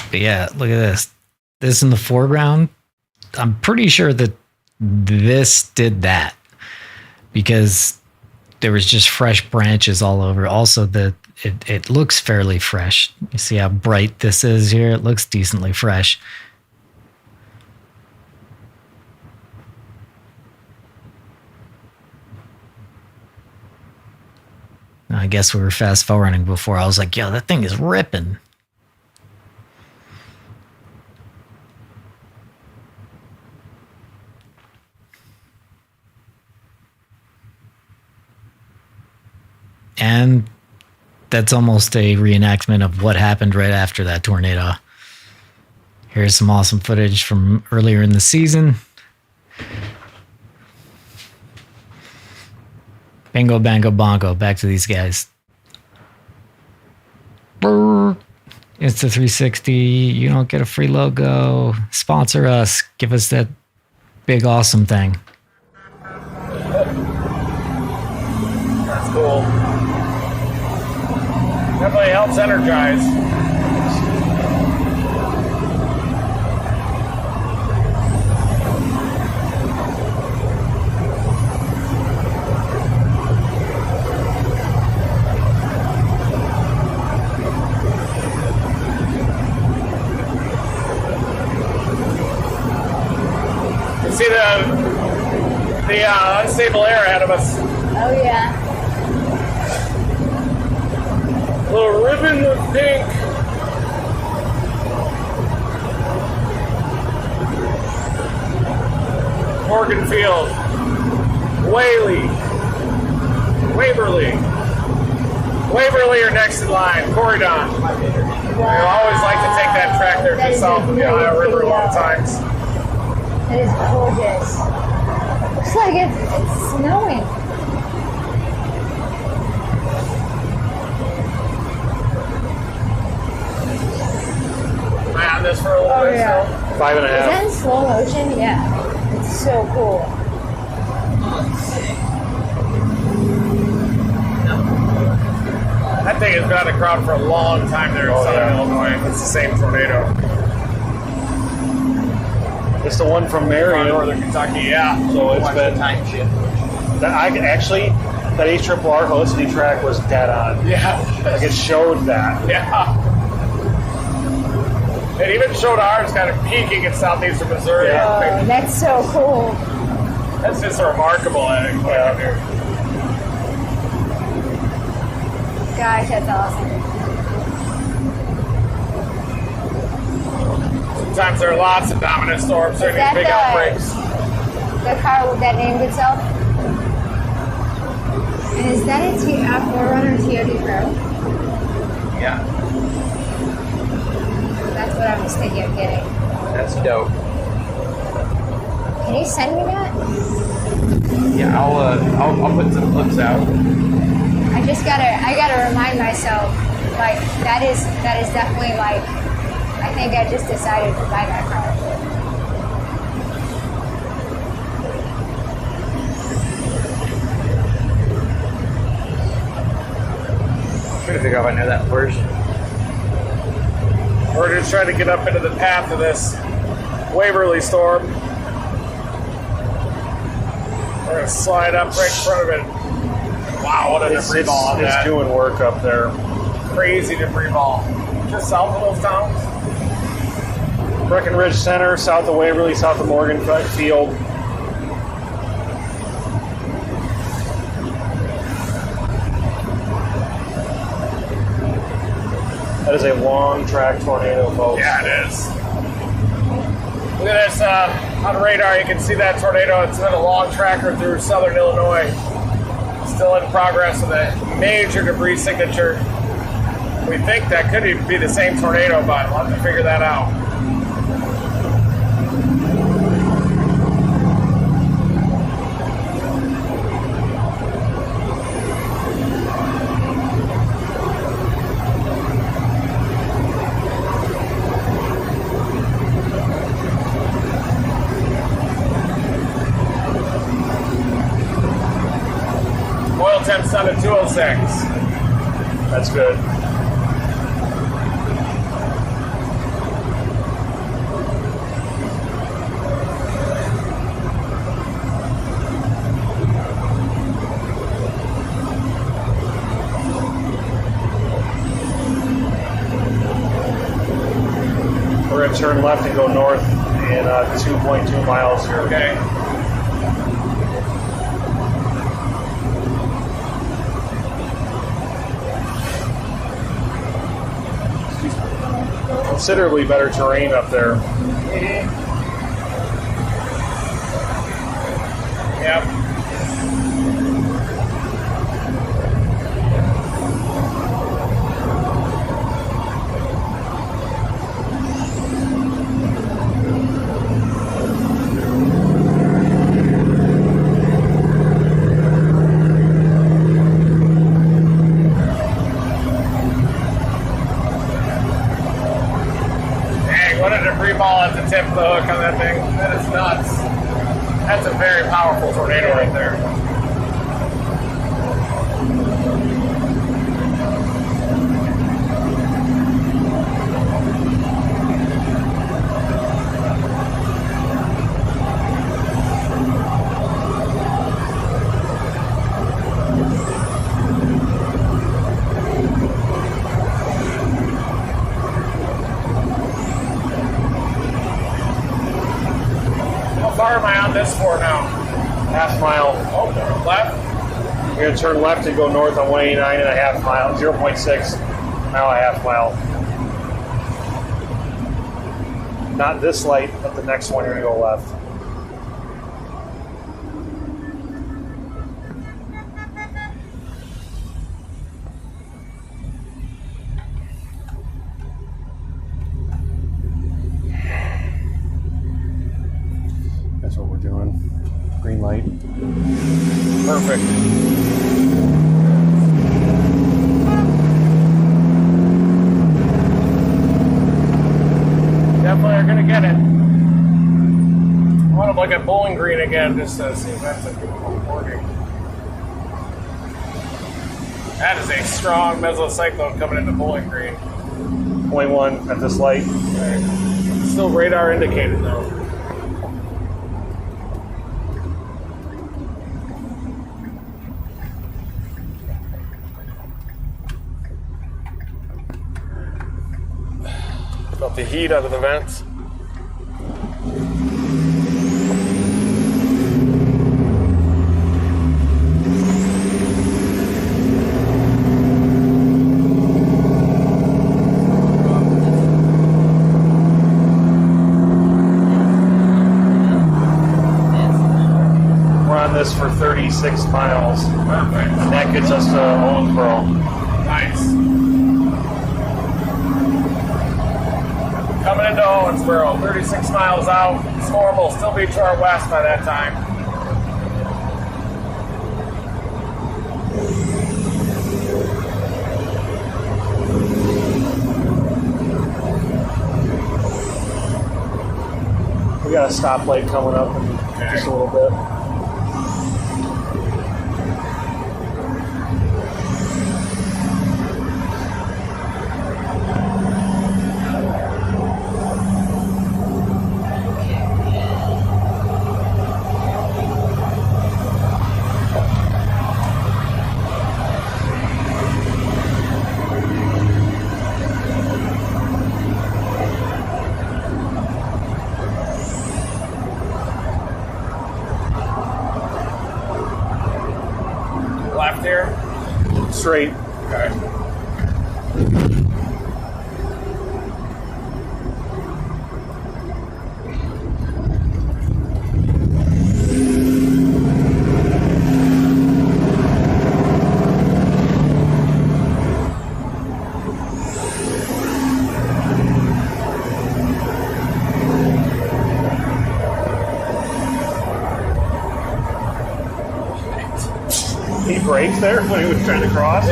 But yeah, look at this. This in the foreground, I'm pretty sure that this did that because there was just fresh branches all over. Also, it looks fairly fresh. You see how bright this is here? It looks decently fresh. I guess we were fast forwarding before. I was like, yo, that thing is ripping. And that's almost a reenactment of what happened right after that tornado. Here's some awesome footage from earlier in the season. Bingo, bango, bongo. Back to these guys. Brr. It's the 360. You don't get a free logo. Sponsor us. Give us that big, awesome thing. That's cool. Definitely helps energize. You see the unstable air ahead of us. Oh yeah. Little ribbon of pink. Morgan Field. Waverly are next in line. Corridon. Wow. I always like to take that track there just south of the Ohio River a lot of times. It is gorgeous. Looks like it's snowing. On this for a little bit, yeah. so 5.5. Is that in slow motion? Yeah. It's so cool. That thing has been on the crowd for a long time there in southern Illinois. It's the same tornado. It's the one from Marion, northern Kentucky, yeah. So it's been time shift. that ARRR Helicity track was dead on. Yeah. Like it showed that. Yeah. It even showed ours kind of peaking in southeastern Missouri. Oh, that's so cool. That's just remarkable, I think. Yeah. Gosh, that's awesome. Sometimes there are lots of dominant storms during these big outbreaks. The car that named itself? And is that a Forerunner TOD Pro? Yeah, That's what I was thinking of getting. that's dope. Can you send me that? Yeah, I'll put some clips out. I gotta remind myself, like, that is definitely like, I think I just decided to buy that car. I'm trying to figure out if I know that first. We're just trying to get up into the path of this Waverly storm. We're going to slide up right in front of it. Wow, what a debris ball on that. It's doing work up there. Crazy debris ball. Just south of those towns. Breckenridge Center, south of Waverly, south of Morgan Field. That is a long track tornado, folks. Yeah, it is. Look at this on radar. You can see that tornado. It's been a long tracker through southern Illinois. Still in progress with a major debris signature. We think that could be the same tornado, but we'll have to figure that out. Oil temps down to 206. That's good. We're going to turn left and go north in 2.2 miles here. Okay. Considerably better terrain up there. Yep. What a debris ball at the tip of the hook on that thing. That is nuts. That's a very powerful tornado right there. How far am I on this for now? Half mile. Oh, left? We're going to turn left and go north on 189.5 miles, 0.6 mile, a half mile. Not this light, but the next one you're going to go left. That's what we're doing. Green light. Perfect. Definitely are going to get it. I want to look at Bowling Green again just to see if that's a good recording. That is a strong mesocyclone coming into Bowling Green. Point 1 at this light. Still radar indicated though. Felt the heat out of the vents. This for 36 miles. Perfect. And that gets us to Owensboro. Nice. Coming into Owensboro, 36 miles out. Storm will still be to our west by that time. We got a stoplight coming up in just a little bit. Left here. Straight. Okay. He braked there when he was trying to cross.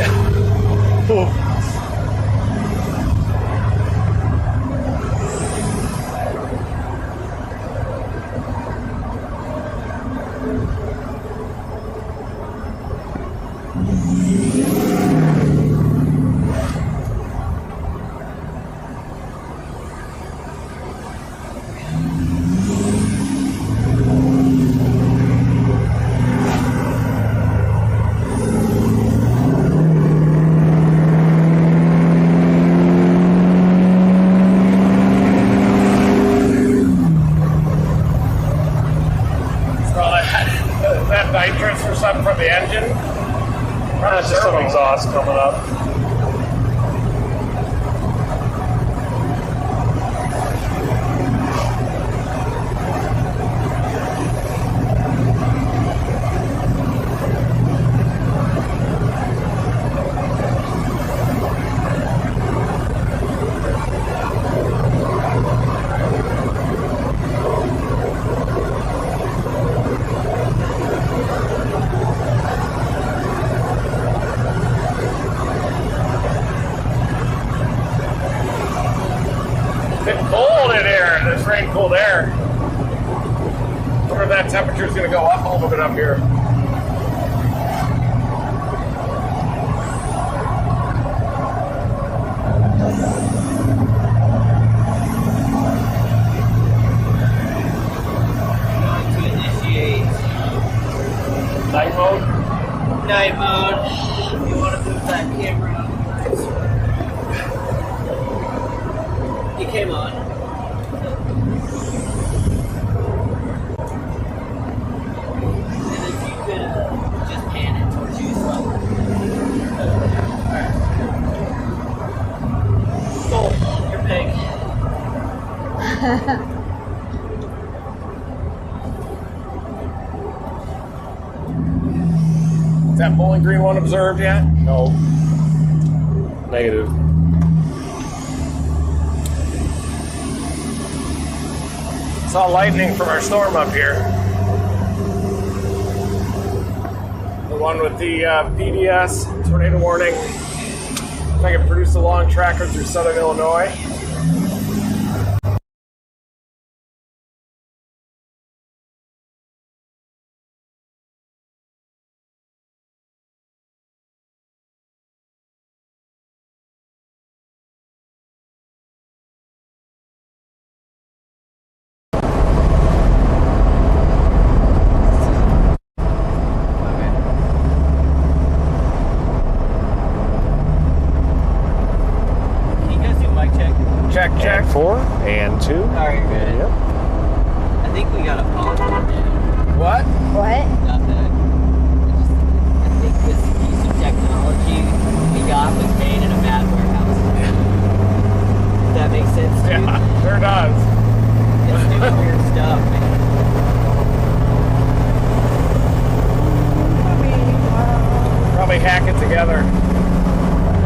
Cool. That nitrous or something from the engine? That's just some exhaust coming up. Cold in here. This rain cooled air. Wonder if that temperature is going to go up a little bit up here. To initiate Night mode. night mode. You want to move that camera up. It came on. And if you could just pan it towards you as well. Alright. Cool. You're big. Is that Bowling Green one observed yet? No. Negative. Saw lightning from our storm up here. The one with the PDS tornado warning. If I can produce a long tracker through southern Illinois. 4 and 2. Sorry, you're good. Yep. I think we got a pause on it. What? What? Nothing. I think this piece of technology we got was made in a bad warehouse. Does that make sense to you? Yeah, sure does. It's doing weird stuff, man. Probably hack it together. I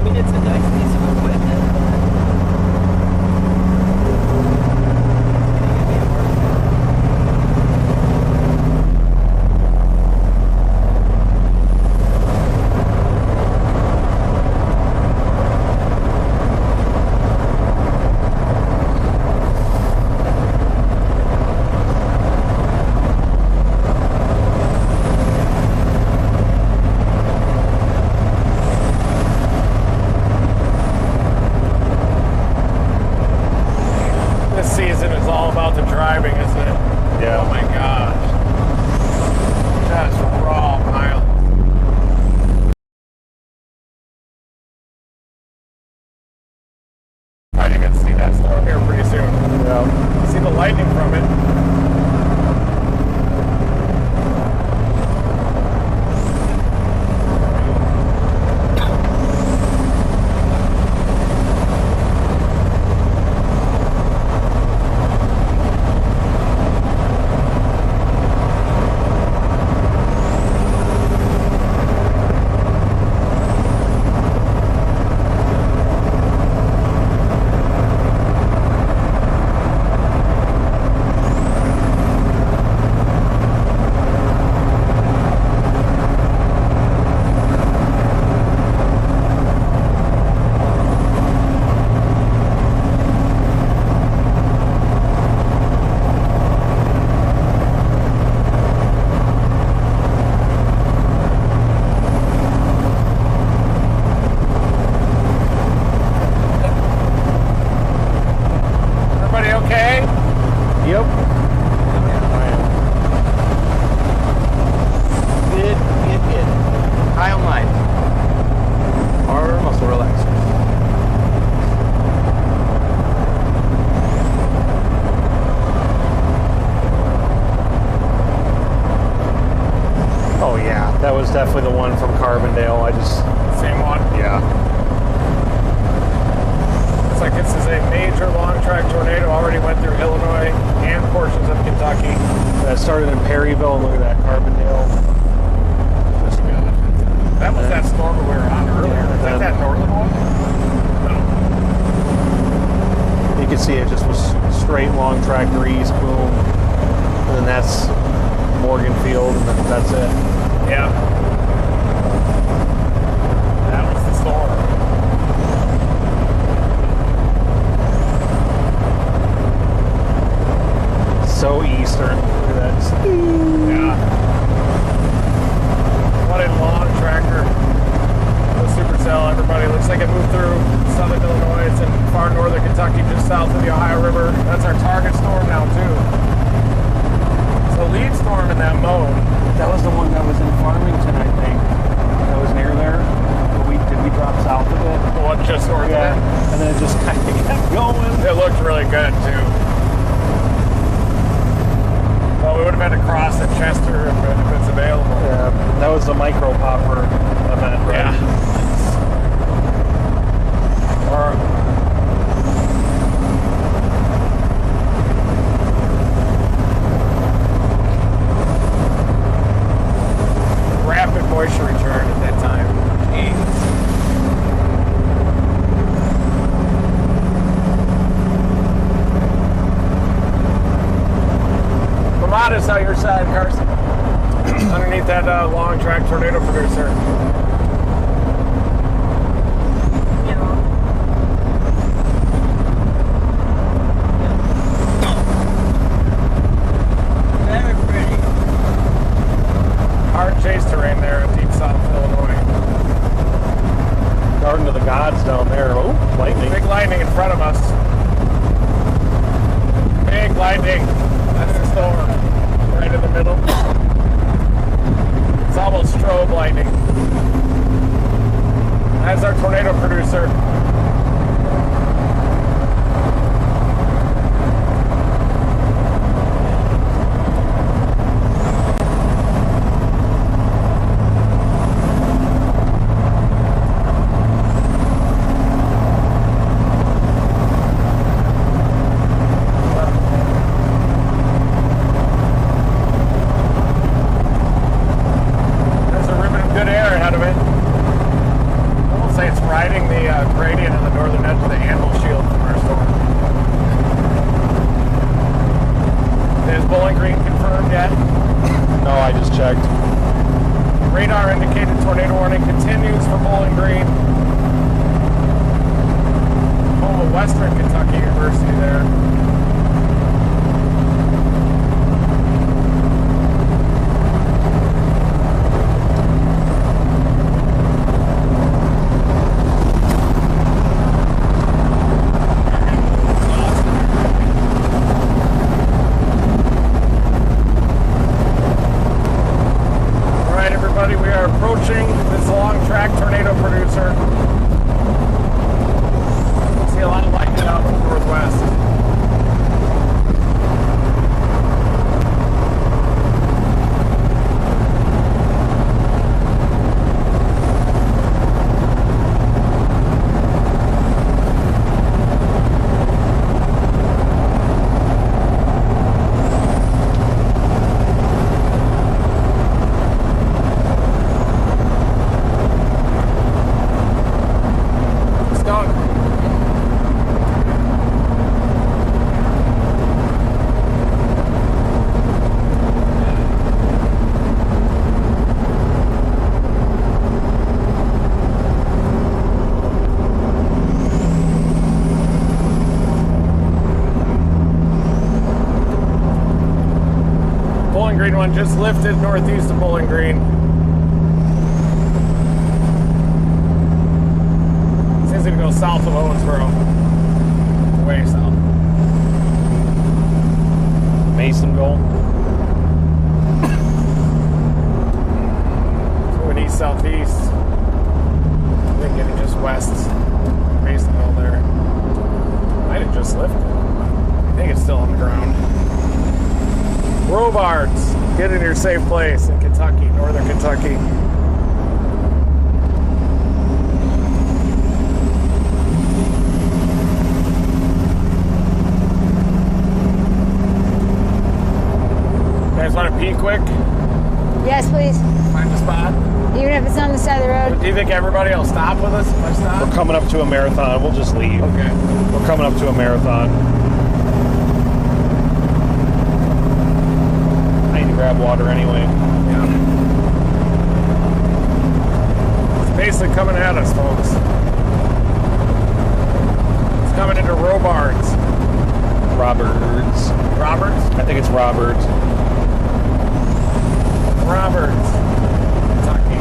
mean, it's a nice piece of equipment. Definitely the one from Carbondale. Same one? Yeah. It's like this is a major long track tornado. Already went through Illinois and portions of Kentucky. That started in Perryville, and look at that, Carbondale. Just good. That was that storm we were on earlier. Is that northern one? No. You can see it just was straight long track breeze, boom. And then that's Morganfield, and that's it. Yeah. That was the storm. So eastern. Look at that. Yeah. What a long tractor. The supercell, everybody. Looks like it moved through southern Illinois. It's in far northern Kentucky, just south of the Ohio River. That's our target storm now, too. It's the lead storm in that mode. That was the one that was in Farmington, I think. That was near there. Did we drop south of it? The one just north of it. And then it just kind of kept going. It looked really good, too. Well, we would have had to cross at Chester if it's available. Yeah, that was the micro popper event, right? Yeah. Or rapid moisture return at that time. Jeez. Modest out your side, Carson. Underneath that long track tornado producer. Very pretty. Hard chase terrain there in deep south Illinois. Garden of the Gods down there. Oh, lightning. Big lightning in front of us. Big lightning. That's the storm. Right in the middle. It's almost strobe lightning. That's our tornado producer. northern edge of the animal shield from our storm. Is Bowling Green confirmed yet? No, I just checked. Radar indicated tornado warning continues for Bowling Green. Home of Western Kentucky University there. Approaching this long track tornado producer. See a lot of lightning out in the northwest. Green one just lifted northeast of Bowling Green. Seems to go south of Owensboro. Way south. Masonville. Moving east southeast. I think getting just west. Masonville there. Might have just lifted. I think it's still on the ground. Robards, get in your safe place in Kentucky, northern Kentucky. You guys want to pee quick? Yes, please. Find a spot? Even if it's on the side of the road. Do you think everybody will stop with us if I stop? We're coming up to a marathon. We'll just leave. Okay. We're coming up to a marathon. Grab water anyway. Yeah. It's basically coming at us, folks. It's coming into Robards. Roberts. Roberts? I think it's Roberts. Roberts. Kentucky.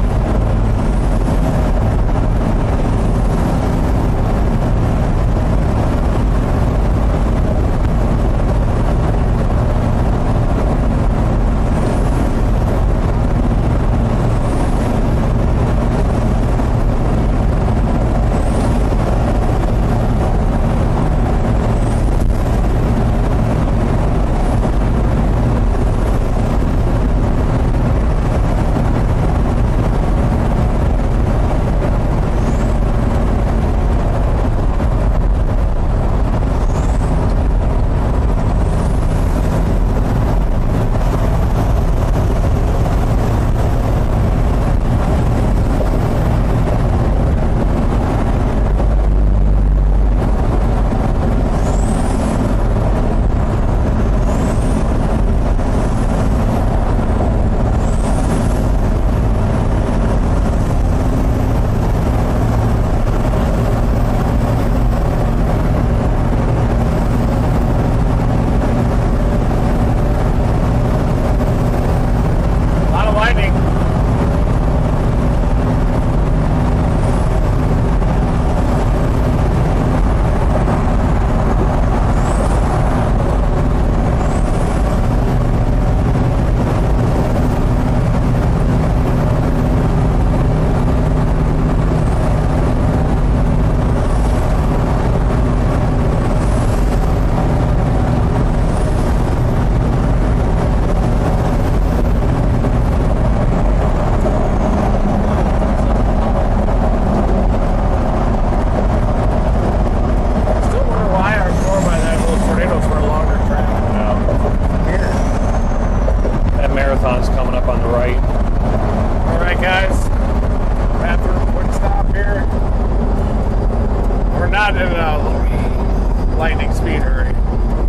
not in a lightning speed hurry.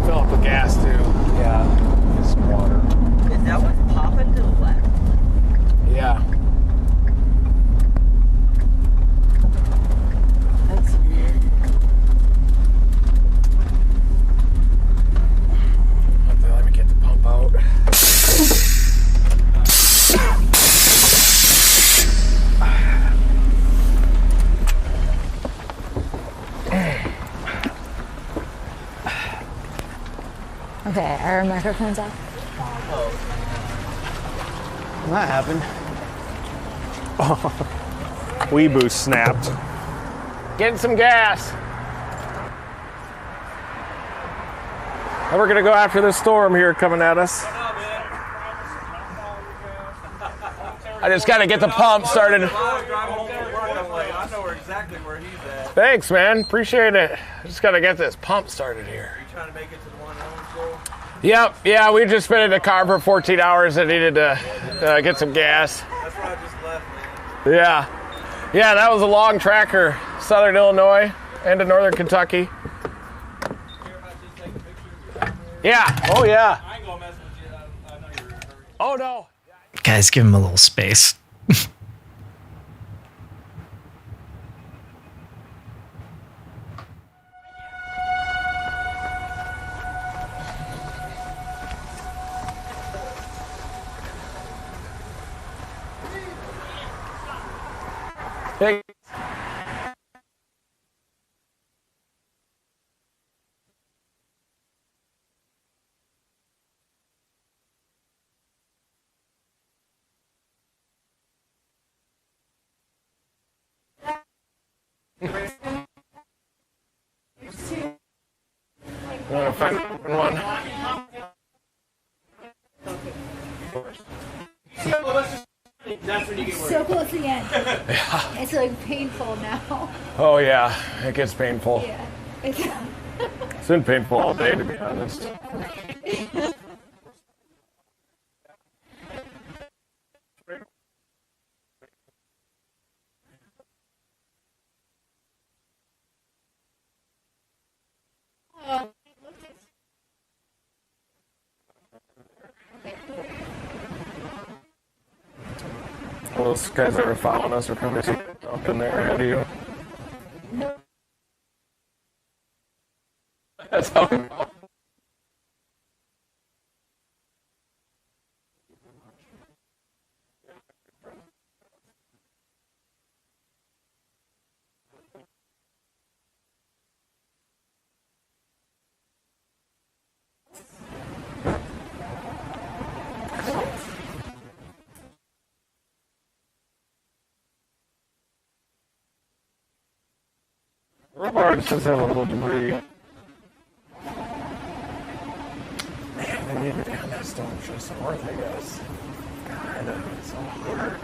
Fill up with gas too. Yeah, get some water. Is that what's popping to the left? Yeah. That's weird. Let me get the pump out. Okay, are our microphones off? That happened. Weeboo snapped. Getting some gas. And we're gonna go after this storm here coming at us. I just gotta get the pump started. I know exactly where he's at. Thanks, man. Appreciate it. I just gotta get this pump started here. You trying to make it to the one in Owensboro? Yep. Yeah, we just been in the car for 14 hours and needed to get some gas. That's where I just left, man. Yeah. Yeah, that was a long tracker. Southern Illinois into Northern Kentucky. Yeah. Oh, yeah. I ain't gonna mess with you. I know you're in a hurry. Oh, no. Guys, give him a little space. Hey. You want to find one? So close to the end. It's like painful now. Oh, yeah. It gets painful. Yeah. It's been painful all day, to be honest. Well, those guys that are following us are probably up in there ahead of you. That's how we know. Robards just have a little debris. Man, they need to down that storm just north, I guess. God, it's so hard.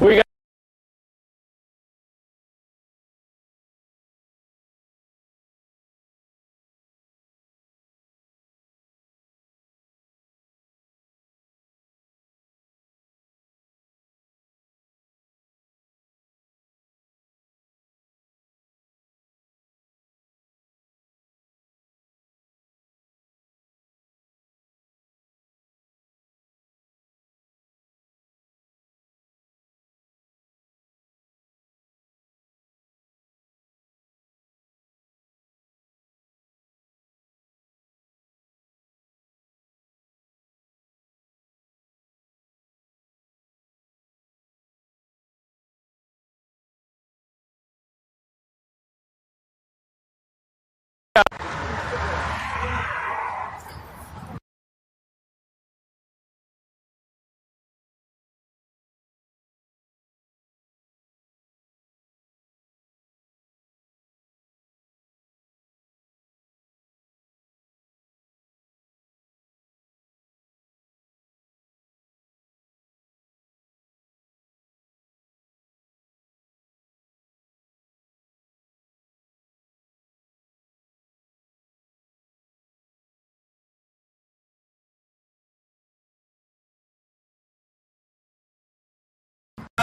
We got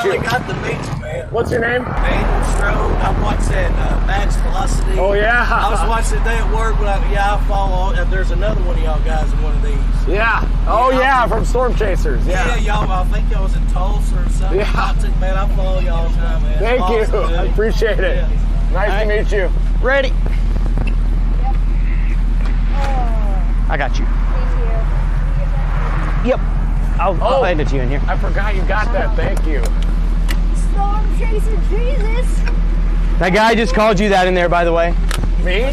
finally got the beach, man. What's your name? I'm watching Max Velocity. Oh, yeah. I was watching today at work, but I follow. There's another one of y'all guys in one of these. Yeah. Oh, yeah, from Storm Chasers. Yeah, y'all. I think y'all was in Tulsa or something. Yeah. Man, I follow y'all all the time, man. Thank you. Awesome, I appreciate it. Yeah. Nice to meet you. Ready? Oh, I got you. thank you. Yep. I'll hand it to you in here. I forgot you got that. Thank you. Storm Chaser Jesus. That guy just called you that in there, by the way. Me?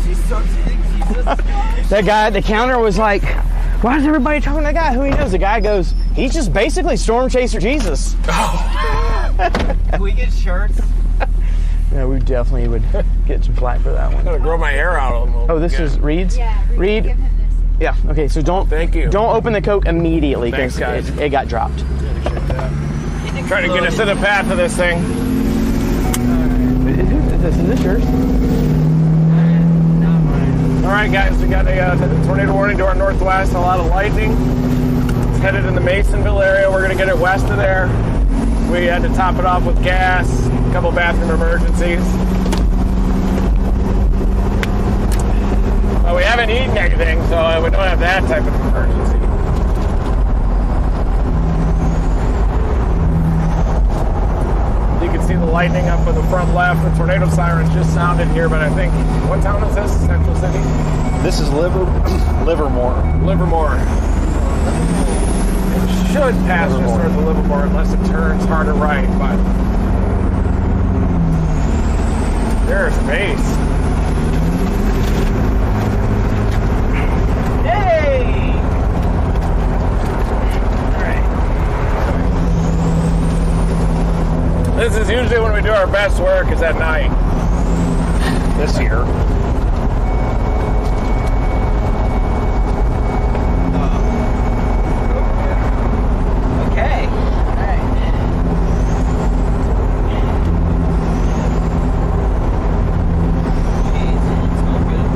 That guy at the counter was like, why is everybody talking to that guy? Who he knows? The guy goes, he's just basically Storm Chaser Jesus. Can we get shirts? Yeah, we definitely would get some flack for that I'm one. gonna grow my hair out a little. Oh, this is Reed's? Yeah. Reed. Give him this. Yeah, okay, so Thank you. don't open the Coke immediately Thanks, because guys. it got dropped. Trying to get us to the path of this thing. Is this yours? All right, guys, we got a tornado warning to our northwest, a lot of lightning. It's headed in the Masonville area. We're going to get it west of there. We had to top it off with gas, a couple bathroom emergencies. Well, we haven't eaten anything, so we don't have that type of emergency. You can see the lightning up in the front left. The tornado sirens just sounded here, but I think, what town is this? Central City? This is Livermore. Livermore. It should pass just north of Livermore unless it turns harder right, but there's base. Hey! This is usually when we do our best work, is at night. This year. Okay. All right. Jeez, it's not good.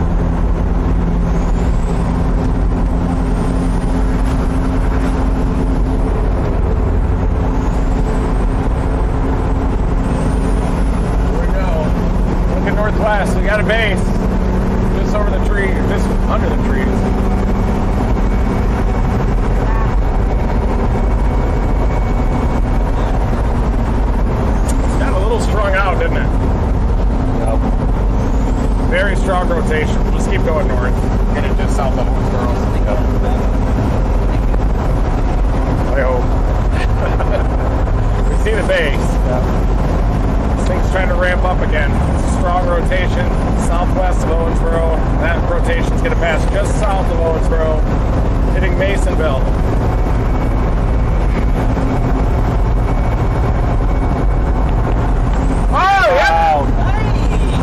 Here we go. Looking northwest. We got a base. Just over the tree, just under the trees. Got a little strung out, didn't it? Yep. Very strong rotation. We'll just keep going north. Get it just south of Owensboro. I hope. We see the base. This thing's trying to ramp up again. It's a strong rotation southwest of Owensboro. That rotation's going to pass just south of Owensboro, hitting Masonville. Oh, yep.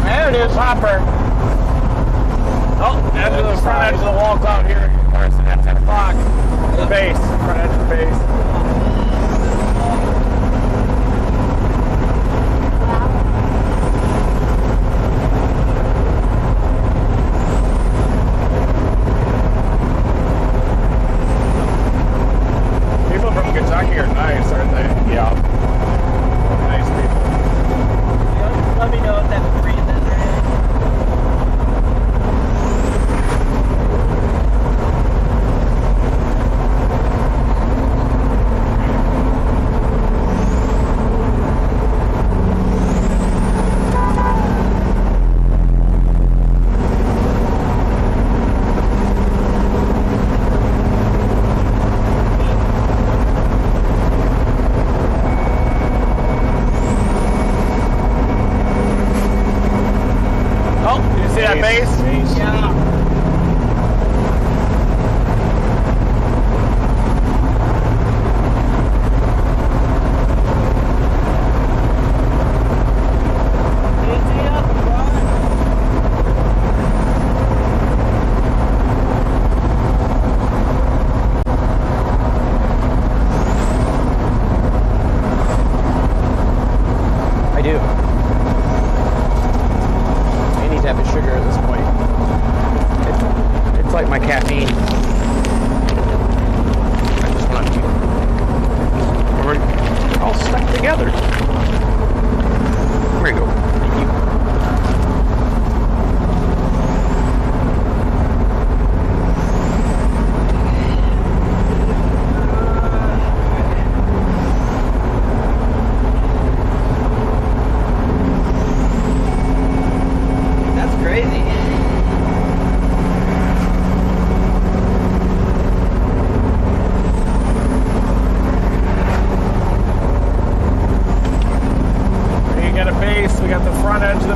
There it is, hopper. breeze. Yeah.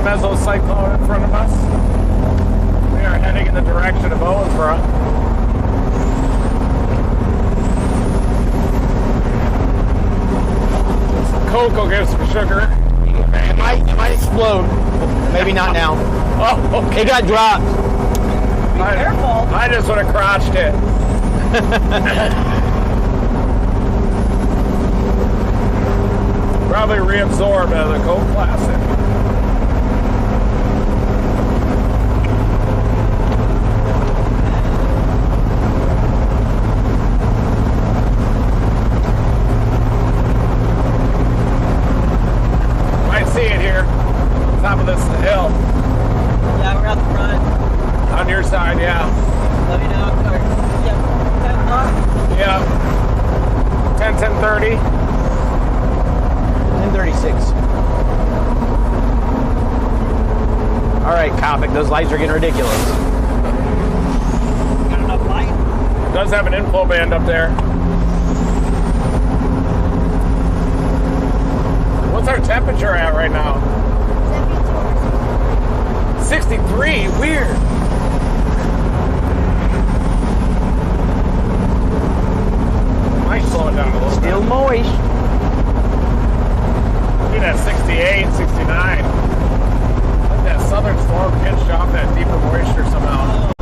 Mesocyclone in front of us. We are heading in the direction of Owensboro. Coke will give some sugar. It might explode. Maybe not now. Oh, okay. It got dropped. Careful. I just would have crotched it. Probably reabsorbed out of the Coke Classic. See it here, top of this hill. Yeah, we're out the front. On your side, yeah. Let me know. Or, yeah, 10 o'clock? Yeah. 10:30. 10:36. All right, Copic, those lights are getting ridiculous. Got enough light? It does have an inflow band up there. What's our temperature at right now? 63. Weird. Might slow it down a little bit. Still moist. Maybe that 68, 69. I think that southern storm pinched off that deeper moisture somehow.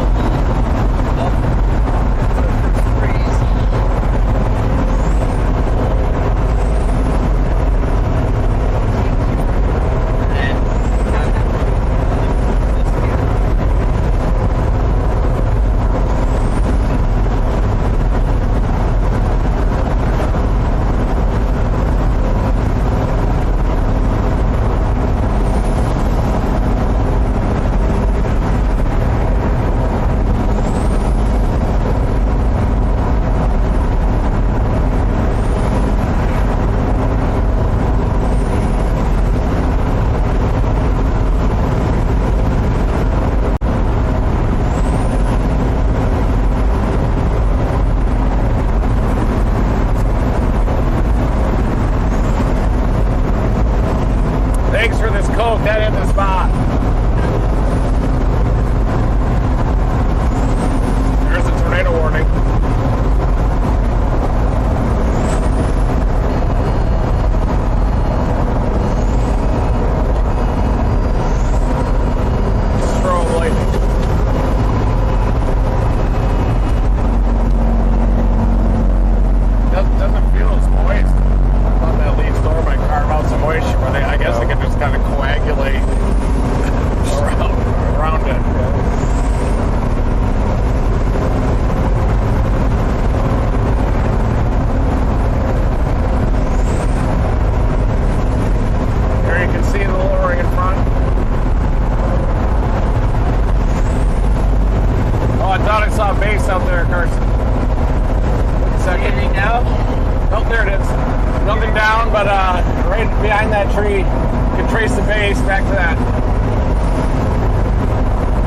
That in the spot. There's a tornado warning. Strobe lightning. Doesn't feel as moist. I thought that leaf storm might carve out some moisture, but I guess it could just kind of coagulate around it. There you can see the little ring in front. Oh, I thought I saw a base out there, Carson. Anything now? Oh, there it is. Nothing down, but right behind that tree, you can trace the base back to that.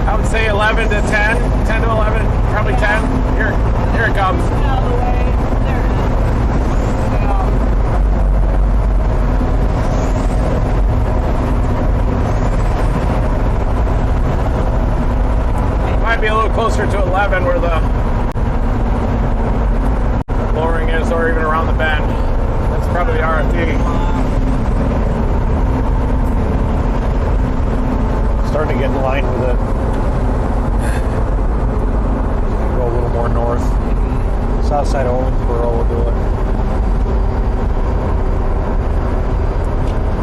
I would say 11 to 10, 10 to 11, probably 10. Here it comes. Out of the way. There it is. closer to 11 where the lowering is, or even around the bend. That's probably the RFD. Starting to get in line with it. Go a little more north. South side of Owensboro will do it.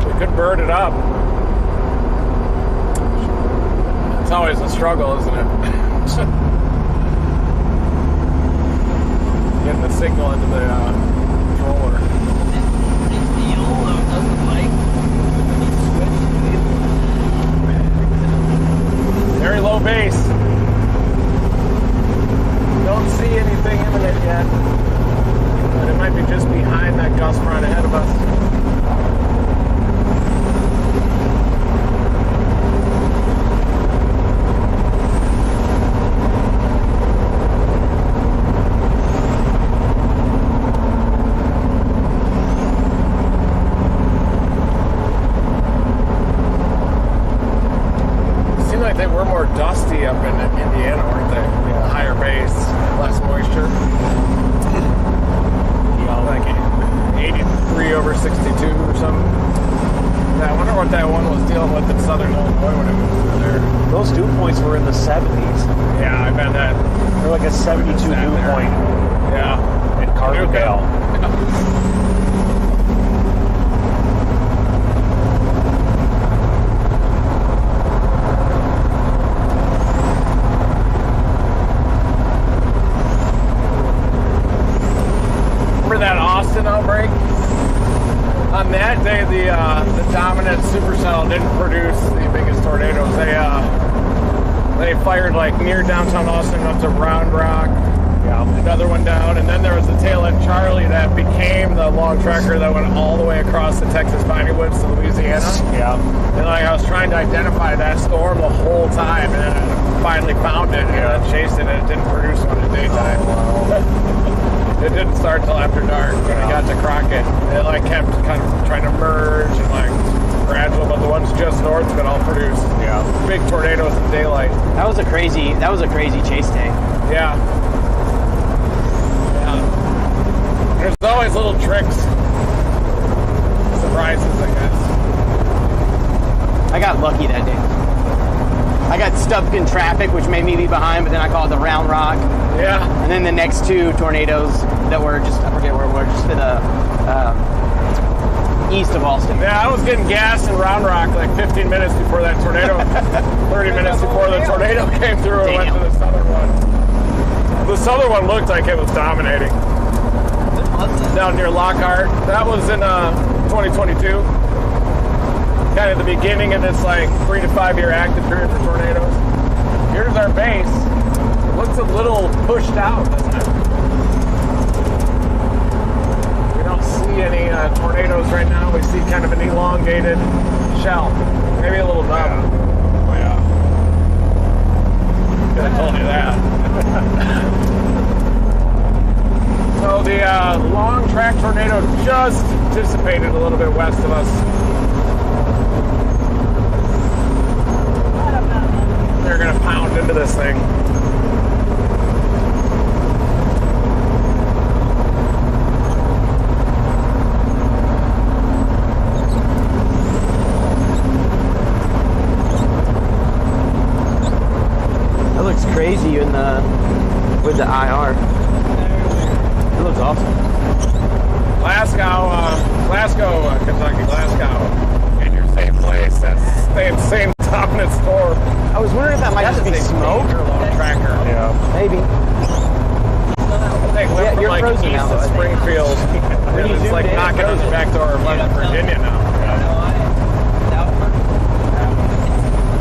We could bird it up. It's always a struggle, isn't it? Getting the signal into the controller. Very low base. Don't see anything imminent yet, but it might be just behind that gust front ahead of us. They were more dusty up in Indiana, weren't they? Yeah. Higher base, less moisture. Like 83 over 62 or something. Yeah, I wonder what that one was dealing with in southern Illinois when it moved through there. Those dew points were in the 70s. Yeah, I bet that. They're like a 72 dew point. Yeah. In Carbondale. Outbreak. On that day, the dominant supercell didn't produce the biggest tornadoes. They fired like near downtown Austin up to Round Rock. Yeah. Another one down, and then there was the tail end Charlie that became the long tracker that went all the way across the Texas Piney Woods to Louisiana. Yeah. And like I was trying to identify that storm the whole time, and then I finally found it and chased it, and it didn't produce one in the daytime. Oh, wow. It didn't start till after dark when I got to Crockett. It like kept kind of trying to merge and like gradual, but the ones just north of it all produced. Yeah. Big tornadoes in daylight. That was a crazy chase day. Yeah. Yeah. There's always little tricks. Surprises, I guess. I got lucky that day. I got stuck in traffic, which made me be behind, but then I called the Round Rock. Yeah. And then the next two tornadoes that were just, I forget where we were, just to the east of Austin. Yeah, I was getting gas in Round Rock like 15 minutes before that tornado, 30 minutes before the tornado came through and went to the southern one. The southern one looked like it was dominating. Down near Lockhart. That was in 2022. Kind of the beginning of this like 3 to 5 year active period for tornadoes. Here's our base. It looks a little pushed out, doesn't it? We don't see any tornadoes right now. We see kind of an elongated shell. Maybe a little nub. Yeah. Oh yeah. Could have told you that. So the long track tornado just dissipated a little bit west of us. They're going to pound into this thing. That looks crazy in with the IR. It looks awesome. Glasgow, Kentucky, Glasgow. In your same place. That's same dominant storm. I was wondering if that might just be smoke. Tracker. Yeah. Maybe. They went from like frozen east now, of Springfield. And it's like knocking on the back door of West Virginia now.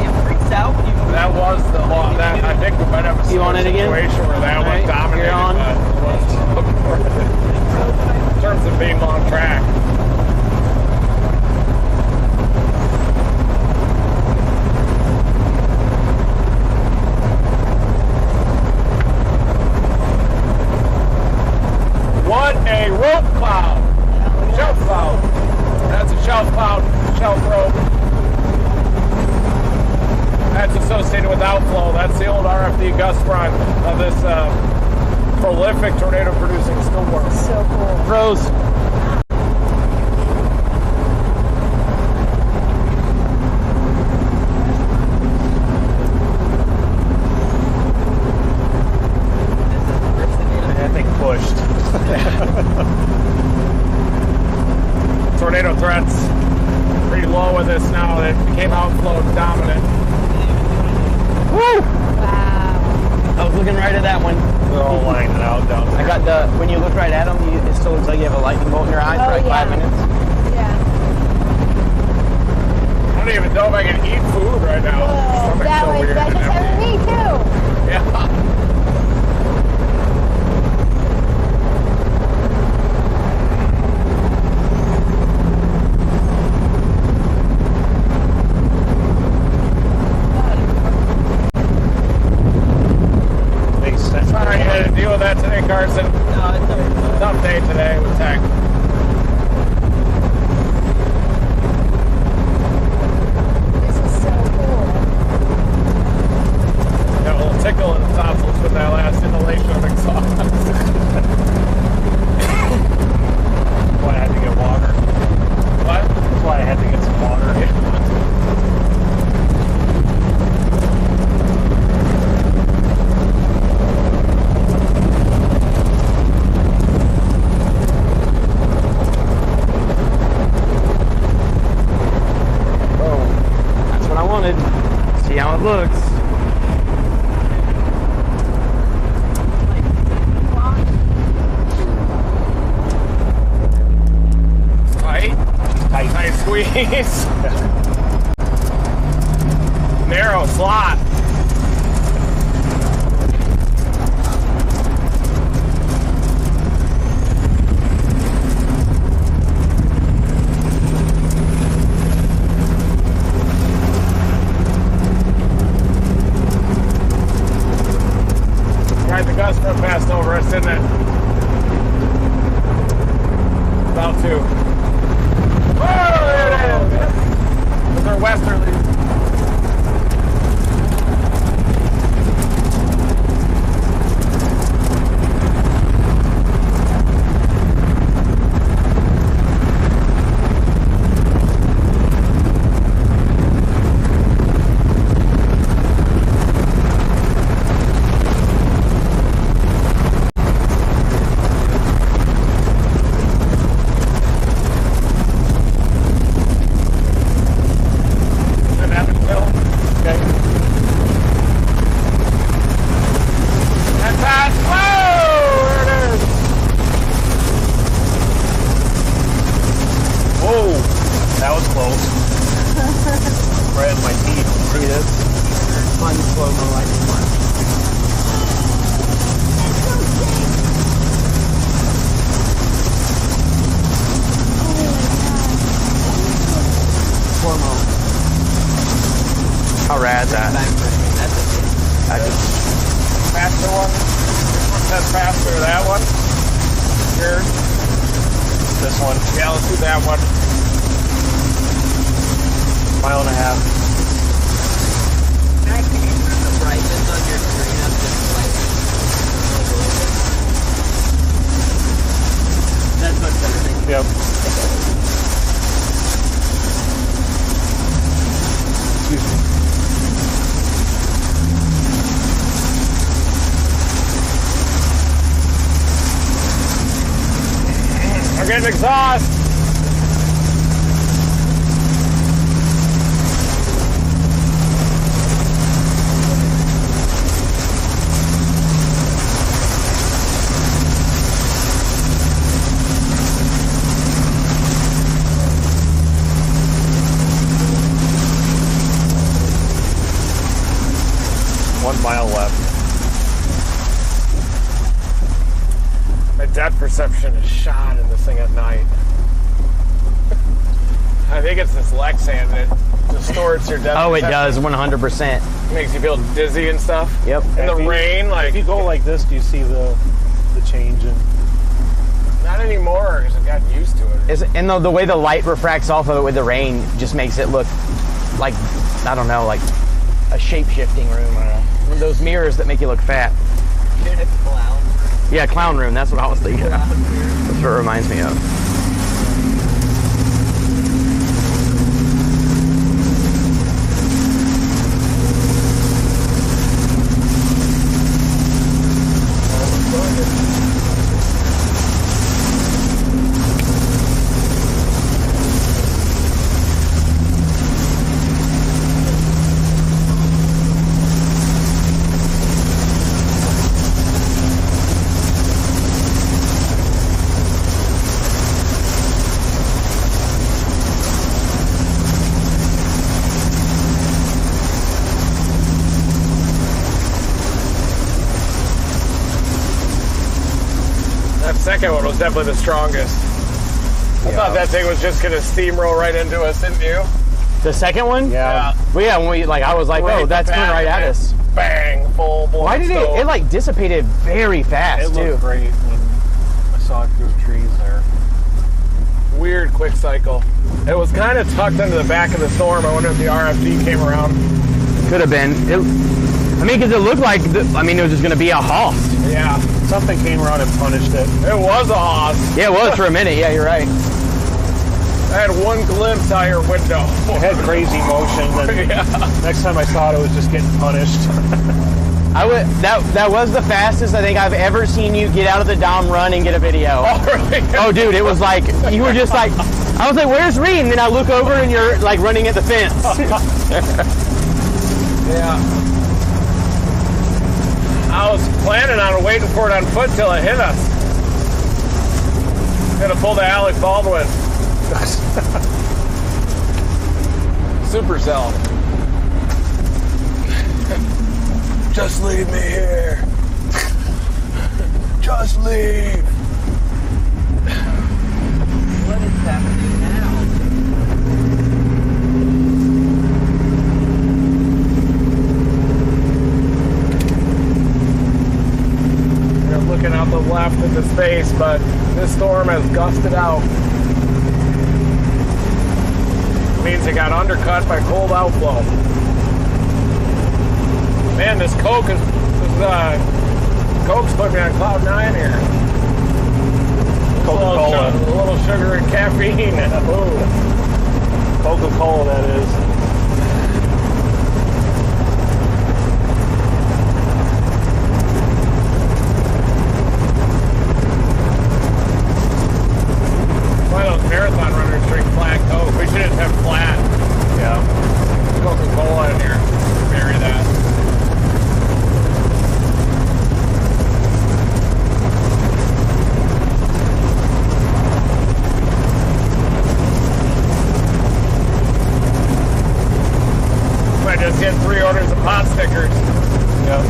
It freaks out. That was the law. That I think we might have a situation where that one dominated. In terms of being on track. What a rope cloud! Shelf cloud. That's a shelf cloud, shelf rope. That's associated with outflow. That's the old RF at the gust front of this prolific tornado-producing storm. So cool. Froze. That thing pushed. Tornado threats pretty low with this now. It became outflow dominant. Woo! Wow. I was looking right at that one. They're all lining out down there. I got the, when you look right at them, it still looks like you have a lightning bolt in your eye for like 5 minutes. Yeah. I don't even know if I can eat food right now. Whoa, Stomach's so weird that and just happened to me too. Yeah. Sorry you had to deal with that today, Carson. No, it's all right. Tough day today with tech. This is so cool. Got a little tickle in the tonsils with that last inhalation of exhaust. That's why I had to get water. What? That's why I had to get some water. That's what I wanted. See how it looks. Tight. Tight squeeze. Narrow slot. Right, the gust front passed over us, didn't it? About to. Oh, there it is. Those are westerly. In Evansville. Okay. That pass. Whoa! There it is. Whoa, that was close. Right in my teeth. See this? Fun slow-mo like one. Slow-mo. How rad that. That's it. I just, Faster one. This one says faster. That one. Yours. This one, Yeah, let's do that one. 1.5 miles. Max, can you turn the brightness on your screen up just like a little bit? That's much better. Thank you. Yep. Excuse me. We're getting exhaust. One mile left. My depth perception is shot in this thing at night. I think it's this Lexan that distorts your depth oh, it perception. does 100%. Makes you feel dizzy and stuff. Yep. In the If you- rain, like If you go like this, do you see the change in? not anymore because I've gotten used to it. And the way the light refracts off of it with the rain just makes it look like, I don't know, like a shape-shifting room. I don't know. those mirrors that make you look fat. You're in a clown room. Yeah, clown room. That's what I was thinking. Clown room. That's what it reminds me of. Second one was definitely the strongest. I thought that thing was just gonna steamroll right into us, didn't you? The second one? Yeah. Well, yeah, when we I was like, oh, that's coming right at us. Bang, full blown. Why did it like dissipated very fast It too? looked great when I saw it through the trees there. Weird quick cycle. It was kind of tucked into the back of the storm. I wonder if the RFD came around. Could have been. Because it looked like it was just gonna be a hoss. Yeah. Something came around and punished it. It was a hoss. Yeah, it was for a minute. Yeah, you're right. I had one glimpse out your window. It had crazy motion. And next time I saw it, it was just getting punished. That was the fastest I think I've ever seen you get out of the Dom run and get a video. Oh, really? Oh, dude, it was like you were just like, I was like, "Where's Reed?" And then I look over and you're like running at the fence. Yeah. I was planning on waiting for it on foot till it hit us. Gonna pull the Alec Baldwin. Supercell. Just leave me here. Just leave. What is happening now? Looking out the left into space, but this storm has gusted out. Means it got undercut by cold outflow. Man, this Coke's putting me on cloud 9 here. Coca-Cola. A little sugar and caffeine. Ooh. Coca-Cola, that is. Why those marathon runners drink flat Coke? We should just have flat. Yeah. Coca-Cola in here. Bury that. Might just get 3 orders of pot stickers. Yeah.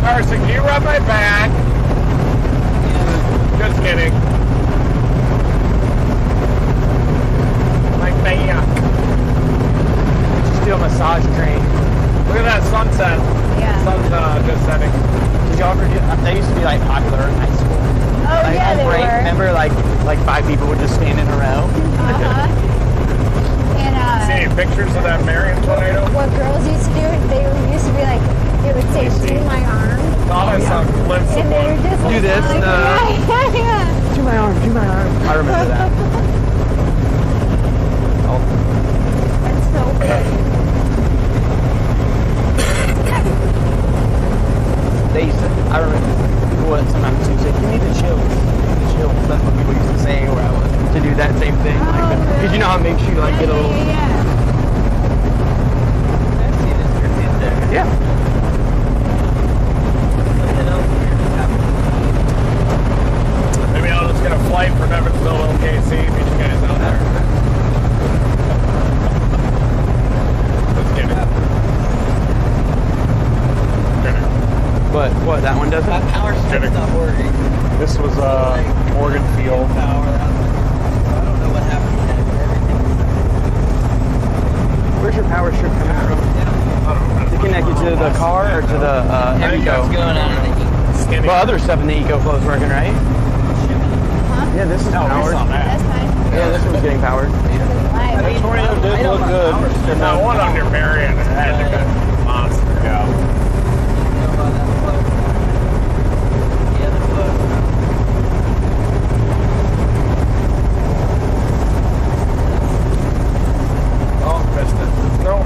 Carson, can you rub my back? Just kidding. Like that. Still massage train. Look at that sunset. Yeah. Sun's just setting. Did y'all ever do? They used to be like popular in high school. Oh, Like, yeah, on they break, were. remember, like 5 people would just stand in a row. Uh-huh. And See any pictures of that Marion tornado? what girls used to do, they used to be like, they would say, "Do my arm," Oh, I saw glimpse of and they one. were just Do like, this, yeah, yeah. Do my arm, do my arm. I remember that. That's so funny. They used to, I remember people would sometimes used to say, "You need to chill. You need to chill." That's what people used to say where I was to do that same thing. Because you know how it makes you like get a little. Yeah. I've seen this your kid there. Yeah. Something else weird is happening. Maybe I'll just get a flight from Evansville to OKC. Meet you guys out there. Just kidding. what? That one doesn't? My power strip's not working. This was Morgan Field. Power. I don't know what happened to that. Where's your power strip coming from? Is it connected to the car or to the Eco? Going out of the heat. Well, other stuff in the Eco Flow's working, right? Huh? Yeah, this is powered. That's fine. Yeah, this one's getting powered. Live. That tornado did look good. Now one on your Marion had to be a monster. Yeah. Oh, missed it. No.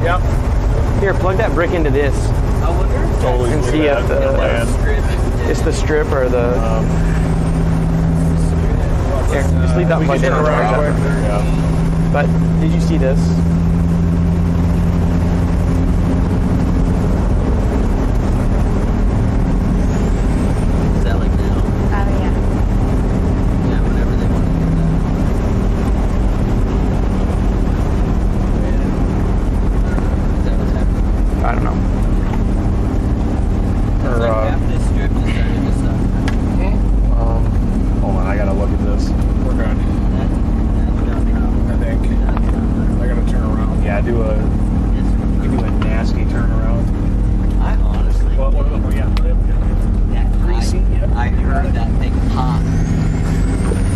Yep. Here, plug that brick into this I wonder if Totally and do see that. if the it's the strip or the. Here, just leave that plugged in. turn around quick. Yeah. But did you see this? Is that like now? Oh, yeah. Yeah, whenever they want to do that. Is that what's happening? I don't know. It's like half this strip is starting to suck. Hold on, I gotta look at this. We're good. That's done now. I think. That's done. I gotta turn around. Yeah, do a nasty turnaround. I honestly, Well, yeah. I heard that thing pop.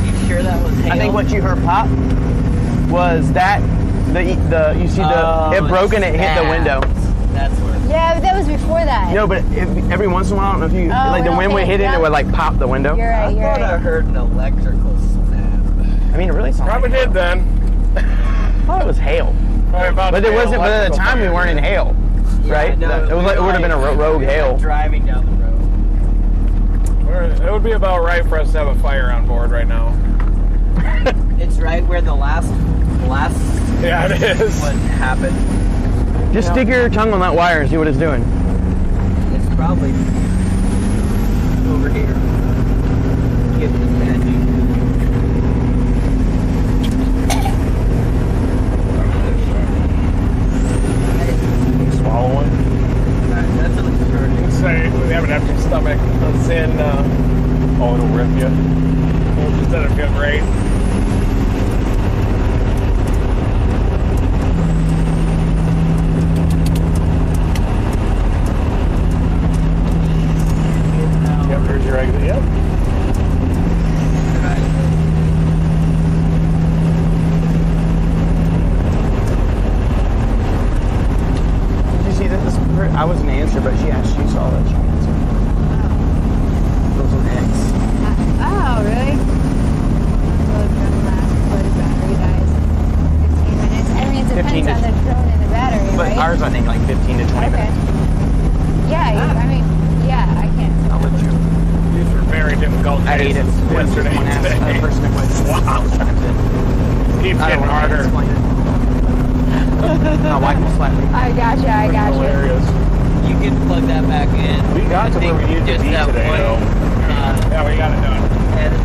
You sure that was hail? I think what you heard pop was that the you see the it broke and it hit the window. That's what. Yeah, but that was before that. No, but every once in a while, I don't know if you like the well, wind would okay, hit it, yeah. it would like pop the window. You're right, I you're thought I right. heard an electrical snap. I mean, it really sounded Probably like did then. I thought it was hail, Probably about but to it be wasn't. But at the electrical time, we fire. weren't in hail, right? No, it was like, it would have been a rogue we were hail. driving down the road. It would be about right for us to have a fire on board right now. It's right where the last Yeah, it is. what happened. Just stick your tongue on that wire and see what it's doing. It's probably over here. Give it the magic. Swallow one. That's an extraordinary. Say we have an empty stomach. Let's in. Oh, it'll rip you. It just doesn't feel great. Yep, here's your exit. Yep. Did you see this? I wasn't an answer, but she saw that. She answered. It was an X. Oh, really? Load from last battery dies. 15 minutes. I mean, it 15 depends to- on the drone and the battery, But right? ours, I think, like 15 to 20 Okay. minutes. Yeah, I mean, yeah, I can't. I'll let you. These were very difficult I ate it. cases yesterday One and asked today. the person that was Keeps I don't getting know how to harder. explain it. My wife will slap me. I gotcha, I gotcha. Hilarious. You can plug that back in. We got to where we needed to just be that today, one, though. Yeah, we got it done.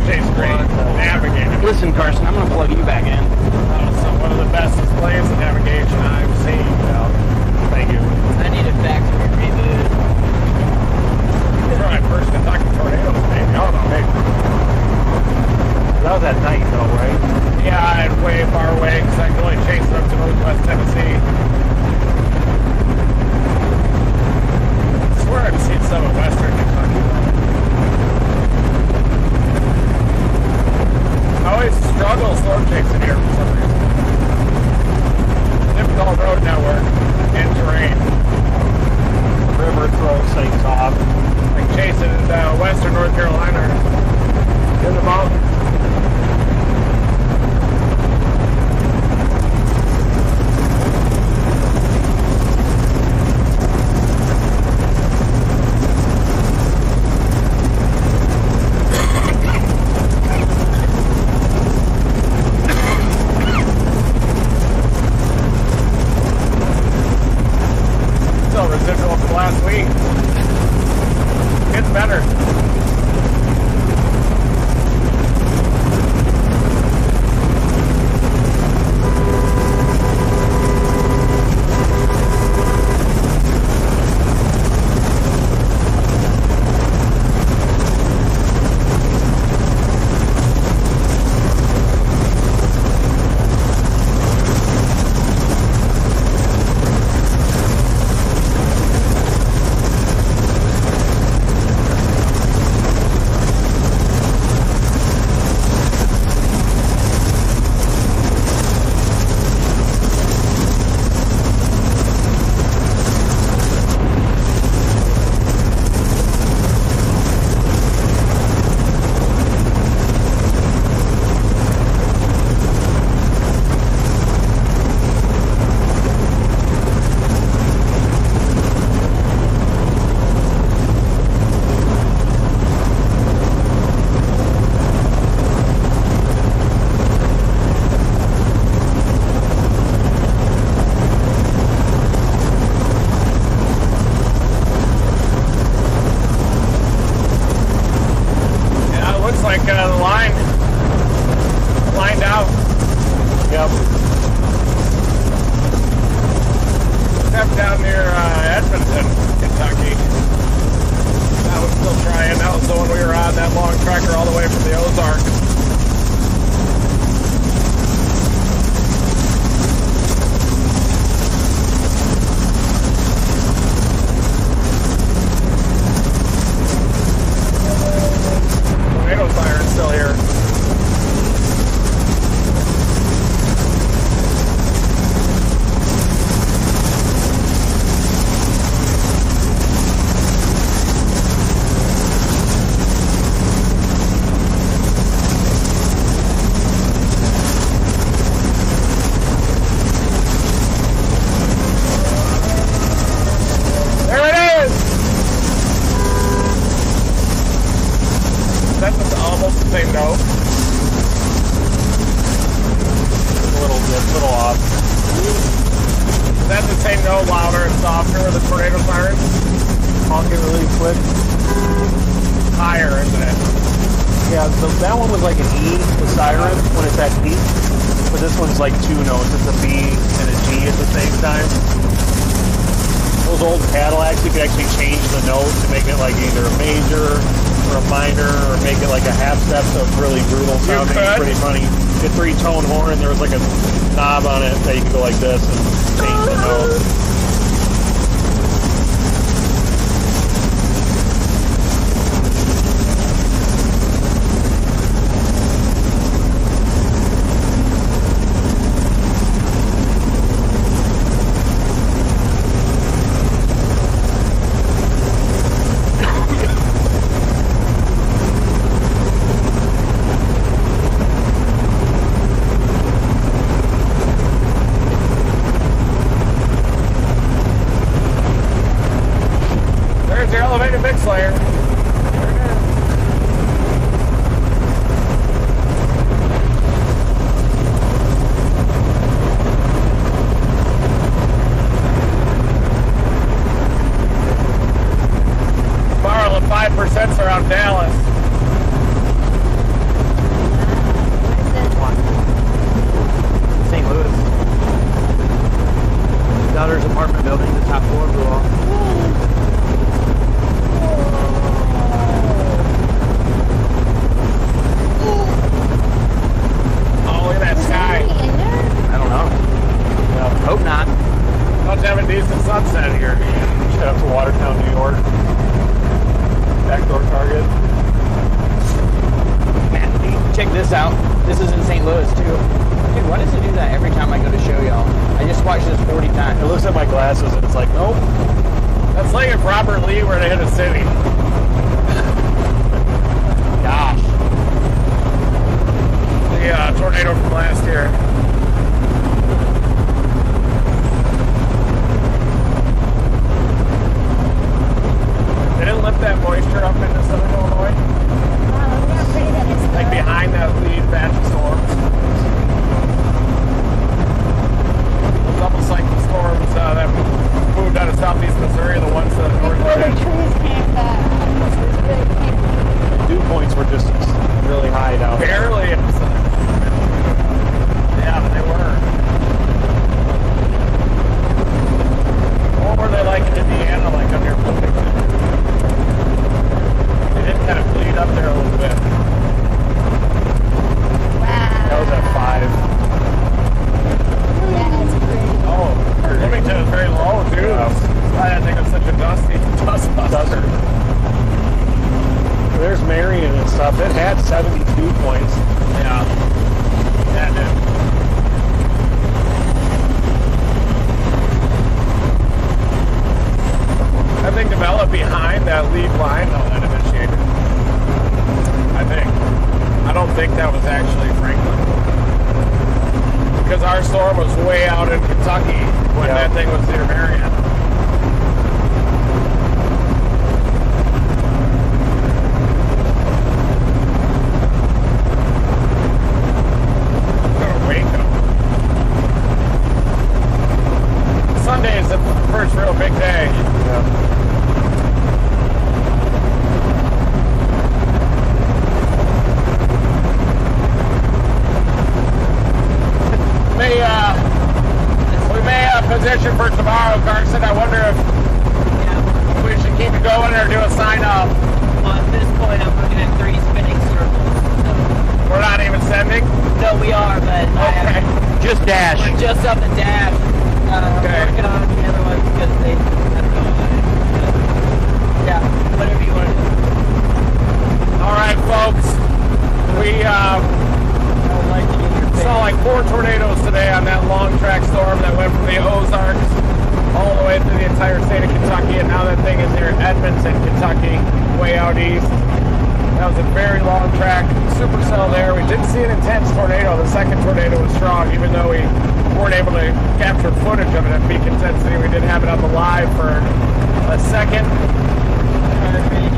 Tastes great. Navigating. Listen, Carson, I'm gonna plug you back in. So one of the best displays of navigation I've seen. Thank you. I need a factory reboot. These are my first Kentucky tornadoes, baby. Oh no, baby. That was at night, though, right? Yeah, and way far away because I can only chase them up to northwest Tennessee. I swear I've seen some in western Kentucky. I always struggle storm chasing here for some reason. Difficult road network and terrain. River throws things off. Like chasing in western North Carolina in the mountains. Still residual from last week. It's better. tracker all the way from the Ozarks. Tornado siren still here. That one was like an E, the siren, when it's at peak. But this one's like two notes. It's a B and a G at the same time. Those old Cadillacs, you could actually change the note to make it like either a major or a minor, or make it like a half step, so it's really brutal sounding. It's pretty funny. The 3-tone horn, there was like a knob on it that you could go like this and change the note. Around Dallas. St. Louis. Daughter's apartment building, the top floor blew off. Oh, look at that sky. I don't know. Well, hope not. Don't have a decent sunset here. Shout out to Watertown, New York. Backdoor target. Man, check this out. This is in St. Louis too. Dude, why does it do that every time I go to show y'all? I just watched this 40 times. It looks at my glasses and it's like, nope. That's like if Robert Lee were to hit a city. Gosh. The tornado from last year. They didn't lift that moisture up into Southern Illinois. Wow, look how pretty that is. Like behind that lead batch of storms. It's almost like the storms that moved out of southeast Missouri, the ones that were the trees can't, The dew points were just really high down there. barely. Yeah, but they were. What were they like in Indiana, like up here? They did kind of bleed up there a little bit. wow. That was at 5. Yeah, that's pretty. Oh, Bloomington is very low, too. I didn't think it was such a dust buster. There's Marion and stuff. It had 72 points. Yeah. Yeah, it did. I think developed behind that lead line, though, that initiated. I think. I don't think that was actually Franklin. Because our storm was way out in Kentucky when that thing was near Marion. Sunday is the first real big day. Yeah. We may position for tomorrow, Carson. Just dash. We're just on the dash. Okay. Working on the other ones because they, I don't know. Yeah, whatever you want to do. All right, folks. We saw like 4 tornadoes today on that long track storm that went from the Ozarks all the way through the entire state of Kentucky, and now that thing is near Edmonton, Kentucky, way out east. That was a very long track supercell there. We didn't see an intense tornado. The second tornado was strong, even though we weren't able to capture footage of it at peak intensity. We did have it up live for a second.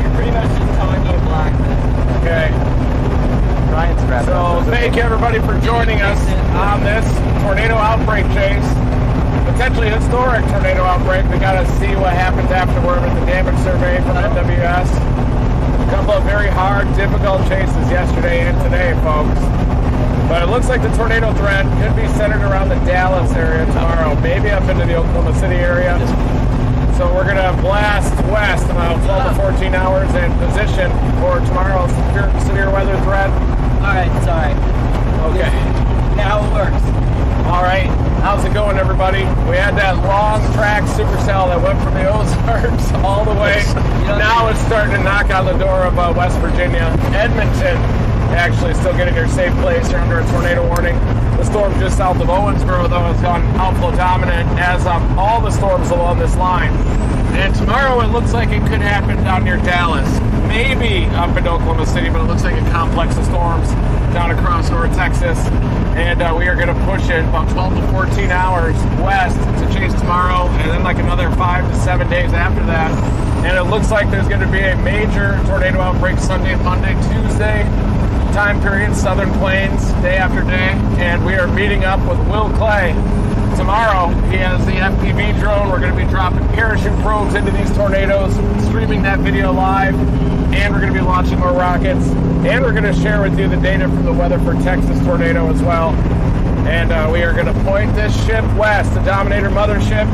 You're pretty much just talking in black. Okay. Ryan's grabbing So thank you everybody for joining us on this tornado outbreak chase. Potentially historic tornado outbreak. We got to see what happens afterward with the damage survey from NWS. A couple of very hard, difficult chases yesterday and today, folks. But it looks like the tornado threat could be centered around the Dallas area tomorrow, maybe up into the Oklahoma City area. So we're going to blast west about 12 to 14 hours in position for tomorrow's severe weather threat. All right, it's all right. Okay. Now it works. All right. How's it going, everybody? We had that long track supercell that went from the Ozarks all the way. Now it's starting to knock on the door of West Virginia. Edmonton actually still getting their safe place. They're under a tornado warning. The storm just south of Owensboro, though, has gone outflow dominant, as all the storms along this line. And tomorrow it looks like it could happen down near Dallas. Maybe up in Oklahoma City, but it looks like a complex of storms down across North Texas. And we are going to push it about 12 to 14 hours west to chase tomorrow, and then like another 5 to 7 days after that. And it looks like there's going to be a major tornado outbreak Sunday, Monday, Tuesday time period, Southern Plains, day after day. And we are meeting up with Will Clay tomorrow. He has the FPV drone. We're going to be dropping parachute probes into these tornadoes, streaming that video live, and we're going to be launching more rockets. And we're going to share with you the data from the Weatherford, Texas tornado as well. And we are going to point this ship west, the Dominator mothership,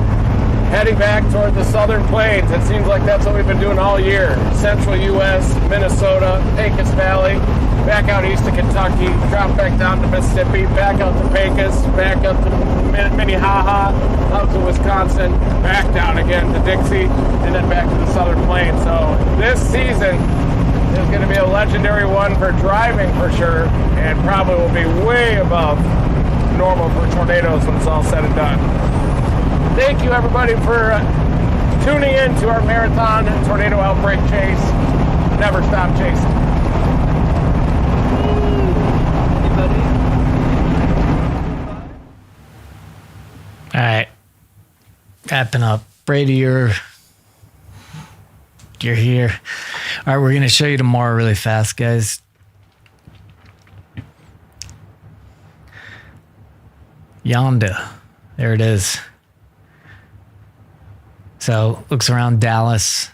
heading back toward the Southern Plains. It seems like that's what we've been doing all year. Central U.S., Minnesota, Pecos Valley, back out east to Kentucky, drop back down to Mississippi, back out to Pecos, back up to Minnehaha, up to Wisconsin, back down again to Dixie, and then back to the Southern Plains. So this season is going to be a legendary one for driving for sure, and probably will be way above normal for tornadoes when it's all said and done. Thank you everybody for tuning in to our marathon tornado outbreak chase. Never stop chasing. All right. Wrapping up. Brady, you're here. All right, we're going to show you tomorrow really fast, guys. Yonder. There it is. So, looks around Dallas.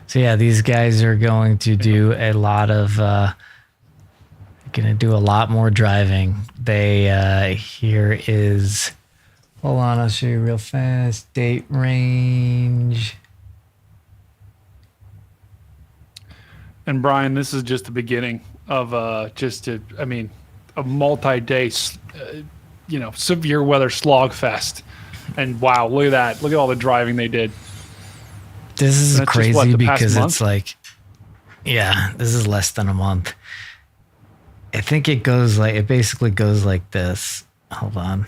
So, yeah, these guys are going to do a lot of... going to do a lot more driving. They... here is... Hold on, I'll show you real fast. Date range. And Brian, this is just the beginning of a multi-day, severe weather slog fest. And wow, look at that! Look at all the driving they did. This is crazy just, what, because month? It's like, yeah, this is less than a month. I think it basically goes like this. Hold on.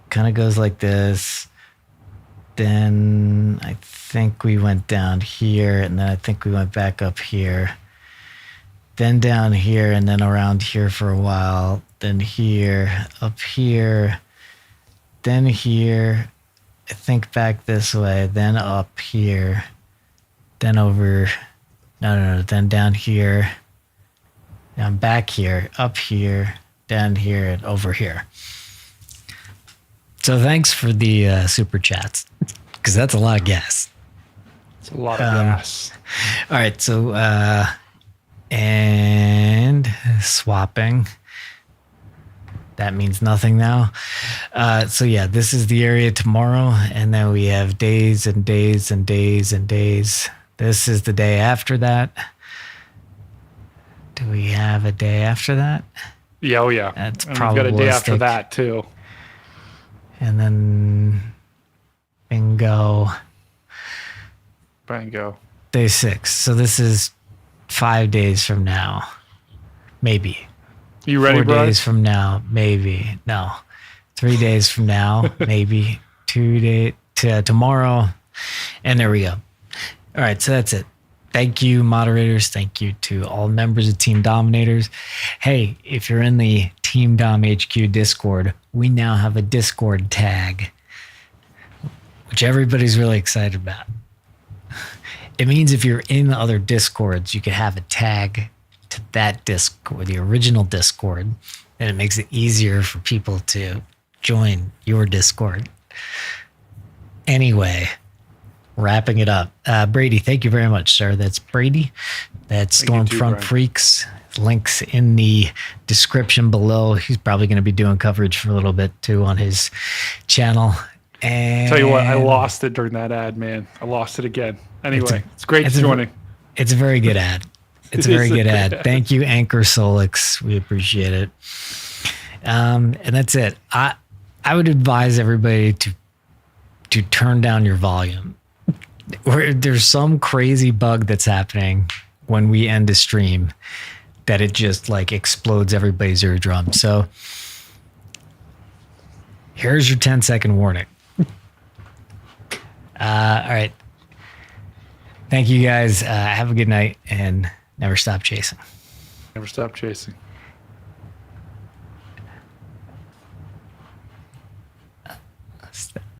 Kind of goes like this. Then I think we went down here, and then I think we went back up here. Then down here, and then around here for a while. Then here, up here, then here. I think back this way, then up here, then over. No, then down here. Down back here, up here, down here, and over here. So thanks for the super chats, because that's a lot of gas. It's a lot of gas. All right, so and swapping. That means nothing now. So yeah, this is the area tomorrow, and then we have days and days and days and days. This is the day after that. Do we have a day after that? Yeah, oh yeah. That's and we've got a day after probabilistic. that too. And then bingo, Bingo. day 6. So this is 5 days from now, maybe. You ready, 4 bro? days from now, maybe. No. 3 days from now, maybe. 2 days to tomorrow. And there we go. All right, so that's it. Thank you, moderators. Thank you to all members of Team Dominators. Hey, if you're in the Team Dom HQ Discord, we now have a Discord tag, which everybody's really excited about. It means if you're in other Discords, you could have a tag to that Discord, the original Discord, and it makes it easier for people to join your Discord. Anyway, wrapping it up. Brady, thank you very much, sir. That's Brady. That's Thank you too, Stormfront Brian. Freaks. Links in the description below. He's probably going to be doing coverage for a little bit too on his channel. And Tell you what, I lost it during that ad, man. I lost it again. Anyway, it's great joining. It's a very good ad. It's a It very is a good good ad. ad. Thank you, Anchor Solix. We appreciate it. And that's it. I would advise everybody to turn down your volume. There's some crazy bug that's happening when we end a stream that it just like explodes everybody's eardrum. So here's your 10-second warning. All right. Thank you guys. Have a good night and never stop chasing. Never stop chasing.